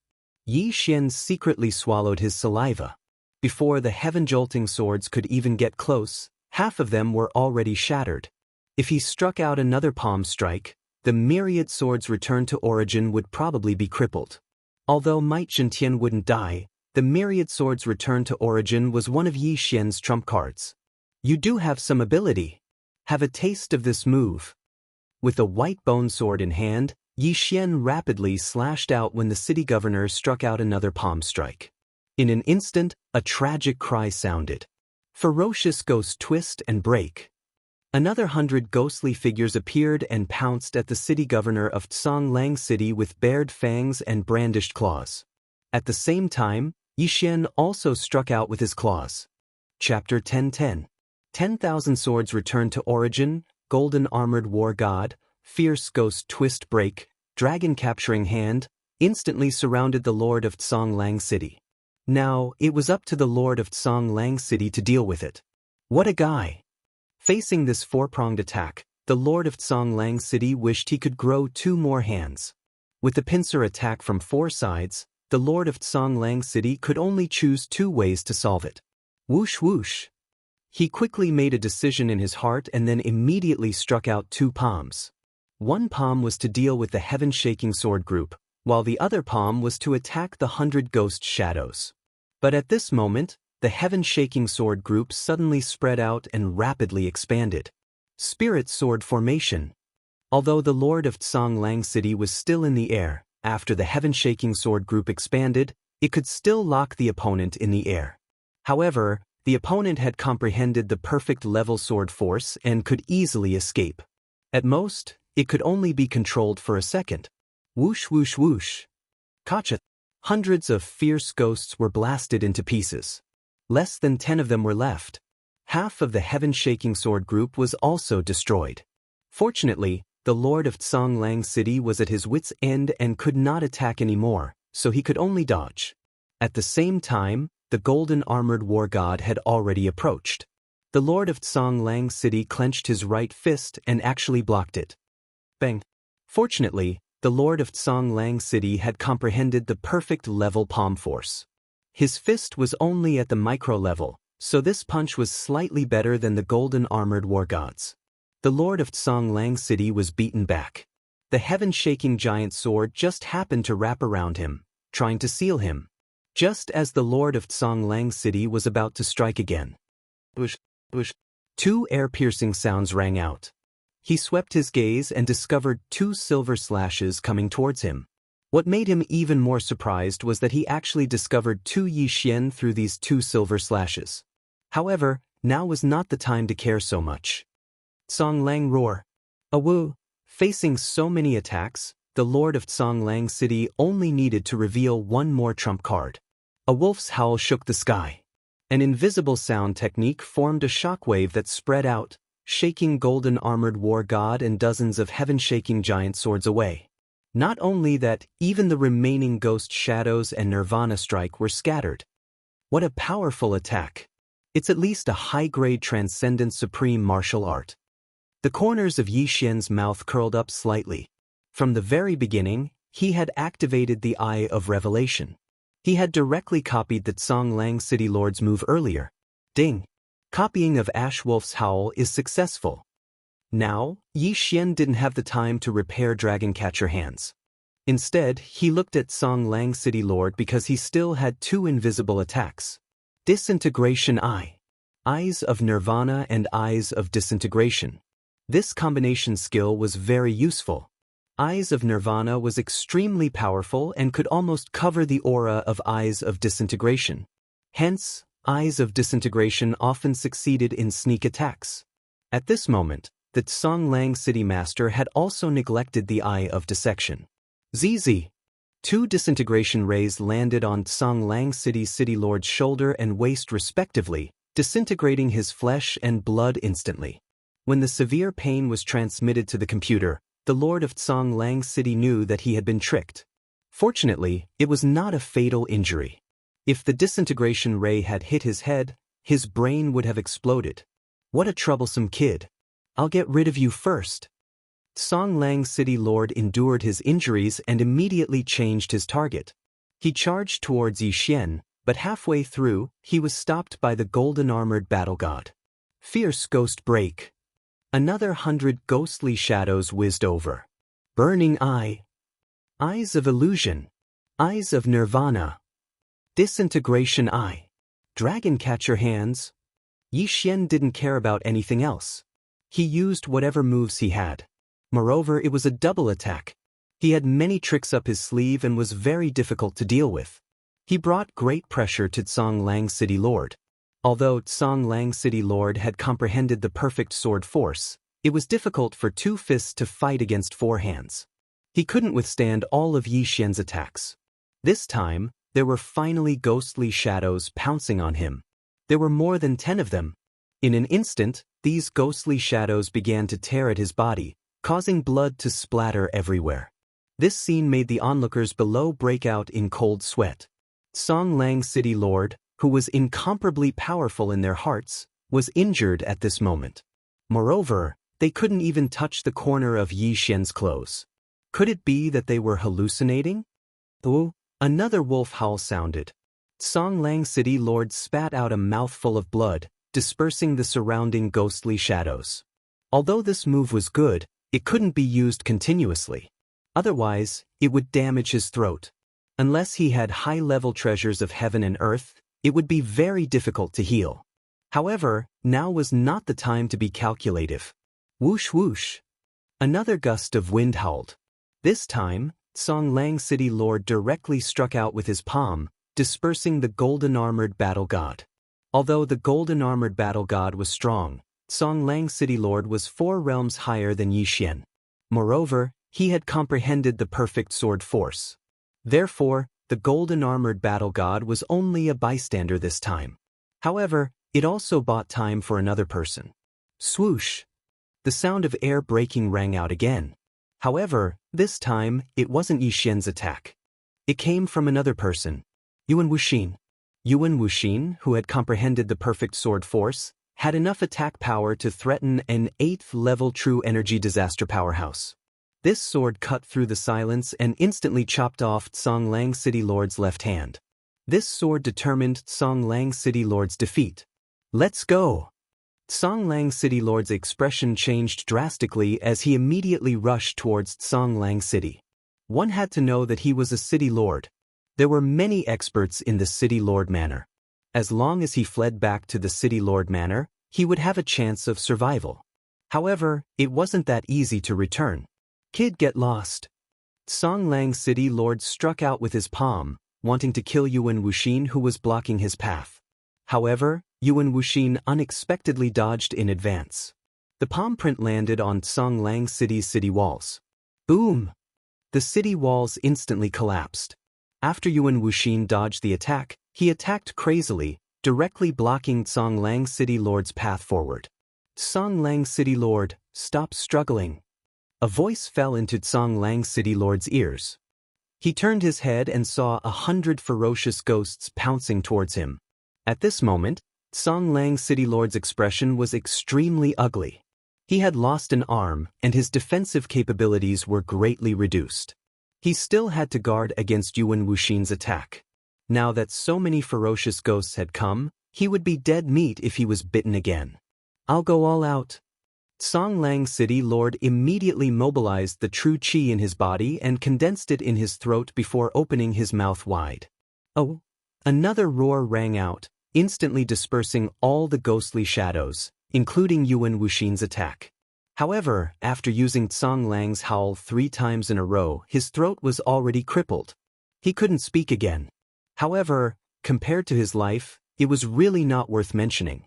Yi Xian secretly swallowed his saliva. Before the heaven-jolting swords could even get close, half of them were already shattered. If he struck out another palm strike, the myriad swords returned to origin would probably be crippled. Although Might Zhentian wouldn't die, the myriad swords return to origin was one of Yi Xian's trump cards. You do have some ability. Have a taste of this move. With a white bone sword in hand, Yi Xian rapidly slashed out when the city governor struck out another palm strike. In an instant, a tragic cry sounded. Ferocious ghost twist and break. Another 100 ghostly figures appeared and pounced at the city governor of Tsonglang City with bared fangs and brandished claws. At the same time, Yi Xian also struck out with his claws. Chapter 10:10. 10,000 swords returned to origin, golden armored war god, fierce ghost twist break, dragon capturing hand, instantly surrounded the lord of Tsonglang City. Now, it was up to the lord of Tsonglang City to deal with it. What a guy! Facing this four-pronged attack, the lord of Tsonglang City wished he could grow 2 more hands. With the pincer attack from 4 sides, the lord of Tsonglang City could only choose 2 ways to solve it. Whoosh whoosh. He quickly made a decision in his heart and then immediately struck out 2 palms. One palm was to deal with the heaven-shaking sword group, while the other palm was to attack the 100 ghost shadows. But at this moment, the heaven-shaking sword group suddenly spread out and rapidly expanded. Spirit sword formation. Although the lord of Tsonglang City was still in the air, after the heaven-shaking sword group expanded, it could still lock the opponent in the air. However, the opponent had comprehended the perfect level sword force and could easily escape. At most, it could only be controlled for a second. Whoosh whoosh whoosh. Gotcha. Hundreds of fierce ghosts were blasted into pieces. Less than 10 of them were left. Half of the heaven-shaking sword group was also destroyed. Fortunately, the lord of Tsonglang City was at his wit's end and could not attack anymore, so he could only dodge. At the same time, the golden armored war god had already approached. The lord of Tsonglang City clenched his right fist and actually blocked it. Bang! Fortunately, the lord of Tsonglang City had comprehended the perfect level palm force. His fist was only at the micro level, so this punch was slightly better than the golden armored war gods. The lord of Tsonglang City was beaten back. The heaven-shaking giant sword just happened to wrap around him, trying to seal him. Just as the lord of Tsonglang City was about to strike again. Whoosh, whoosh. 2 air-piercing sounds rang out. He swept his gaze and discovered 2 silver slashes coming towards him. What made him even more surprised was that he actually discovered 2 Yi Xian through these 2 silver slashes. However, now was not the time to care so much. Tsonglang roar. Awoo! Facing so many attacks, the lord of Tsonglang City only needed to reveal 1 more trump card. A wolf's howl shook the sky. An invisible sound technique formed a shockwave that spread out, shaking golden armored war god and dozens of heaven-shaking giant swords away. Not only that, even the remaining ghost shadows and nirvana strike were scattered. What a powerful attack! It's at least a high-grade transcendent supreme martial art. The corners of Yi Xian's mouth curled up slightly. From the very beginning, he had activated the Eye of Revelation. He had directly copied the Tsonglang City Lord's move earlier. Ding! Copying of Ash Wolf's howl is successful. Now, Yi Xian didn't have the time to repair Dragon Catcher hands. Instead, he looked at Tsonglang City Lord because he still had 2 invisible attacks. Disintegration Eye. Eyes of Nirvana and Eyes of Disintegration. This combination skill was very useful. Eyes of Nirvana was extremely powerful and could almost cover the aura of Eyes of Disintegration. Hence, Eyes of Disintegration often succeeded in sneak attacks. At this moment, the Tsonglang City Master had also neglected the Eye of Dissection. ZZ. 2 disintegration rays landed on Tsonglang City's City Lord's shoulder and waist respectively, disintegrating his flesh and blood instantly. When the severe pain was transmitted to the computer, the Lord of Tsonglang City knew that he had been tricked. Fortunately, it was not a fatal injury. If the disintegration ray had hit his head, his brain would have exploded. What a troublesome kid. I'll get rid of you first. Tsonglang City Lord endured his injuries and immediately changed his target. He charged towards Yixian, but halfway through, he was stopped by the golden-armored battle god. Fierce ghost break. Another 100 ghostly shadows whizzed over. Burning Eye. Eyes of Illusion. Eyes of Nirvana. Disintegration Eye. Dragon Catcher Hands. Yixian didn't care about anything else. He used whatever moves he had. Moreover, it was a double attack. He had many tricks up his sleeve and was very difficult to deal with. He brought great pressure to Tsonglang City Lord. Although Tsonglang City Lord had comprehended the perfect sword force, it was difficult for 2 fists to fight against 4 hands. He couldn't withstand all of Yixian's attacks. This time, there were finally ghostly shadows pouncing on him. There were more than 10 of them. In an instant, these ghostly shadows began to tear at his body, causing blood to splatter everywhere. This scene made the onlookers below break out in cold sweat. Tsonglang City Lord, who was incomparably powerful in their hearts, was injured at this moment. Moreover, they couldn't even touch the corner of Yixian's clothes. Could it be that they were hallucinating? Oh, another wolf howl sounded. Tsonglang City Lord spat out a mouthful of blood, dispersing the surrounding ghostly shadows. Although this move was good, it couldn't be used continuously. Otherwise, it would damage his throat. Unless he had high-level treasures of heaven and earth, it would be very difficult to heal. However, now was not the time to be calculative. Whoosh whoosh. Another gust of wind howled. This time, Tsonglang City Lord directly struck out with his palm, dispersing the golden-armored battle god. Although the golden-armored battle god was strong, Tsonglang City Lord was 4 realms higher than Yixian. Moreover, he had comprehended the perfect sword force. Therefore, the golden-armored battle god was only a bystander this time. However, it also bought time for another person. Swoosh! The sound of air breaking rang out again. However, this time, it wasn't Yixian's attack. It came from another person. Yuan Wuxin. Yuan Wuxin, who had comprehended the perfect sword force, had enough attack power to threaten an 8th-level true energy disaster powerhouse. This sword cut through the silence and instantly chopped off Tsonglang City Lord's left hand. This sword determined Tsonglang City Lord's defeat. Let's go! Tsonglang City Lord's expression changed drastically as he immediately rushed towards Tsonglang City. One had to know that he was a city lord. There were many experts in the City Lord Manor. As long as he fled back to the City Lord Manor, he would have a chance of survival. However, it wasn't that easy to return. Kid, get lost. Tsonglang City Lord struck out with his palm, wanting to kill Yuan Wuxin, who was blocking his path. However, Yuan Wuxin unexpectedly dodged in advance. The palm print landed on Tsonglang City's city walls. Boom! The city walls instantly collapsed. After Yuan Wuxin dodged the attack, he attacked crazily, directly blocking Tsonglang City Lord's path forward. Tsonglang City Lord, stop struggling. A voice fell into Tsonglang City Lord's ears. He turned his head and saw 100 ferocious ghosts pouncing towards him. At this moment, Tsonglang City Lord's expression was extremely ugly. He had lost an arm, and his defensive capabilities were greatly reduced. He still had to guard against Yuan Wuxin's attack. Now that so many ferocious ghosts had come, he would be dead meat if he was bitten again. I'll go all out. Tsonglang City Lord immediately mobilized the true qi in his body and condensed it in his throat before opening his mouth wide. Oh! Another roar rang out, instantly dispersing all the ghostly shadows, including Yuan Wuxin's attack. However, after using Song Lang's howl 3 times in a row, his throat was already crippled. He couldn't speak again. However, compared to his life, it was really not worth mentioning.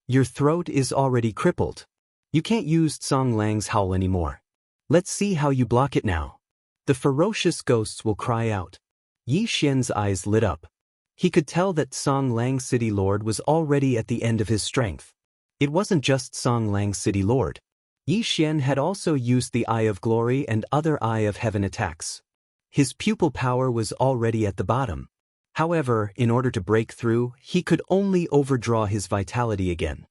Your throat is already crippled. You can't use Song Lang's howl anymore. Let's see how you block it now. The ferocious ghosts will cry out. Yi Xian's eyes lit up. He could tell that Song Lang City Lord was already at the end of his strength. It wasn't just Song Lang City Lord. Yi Xian had also used the Eye of Glory and other Eye of Heaven attacks. His pupil power was already at the bottom. However, in order to break through, he could only overdraw his vitality again.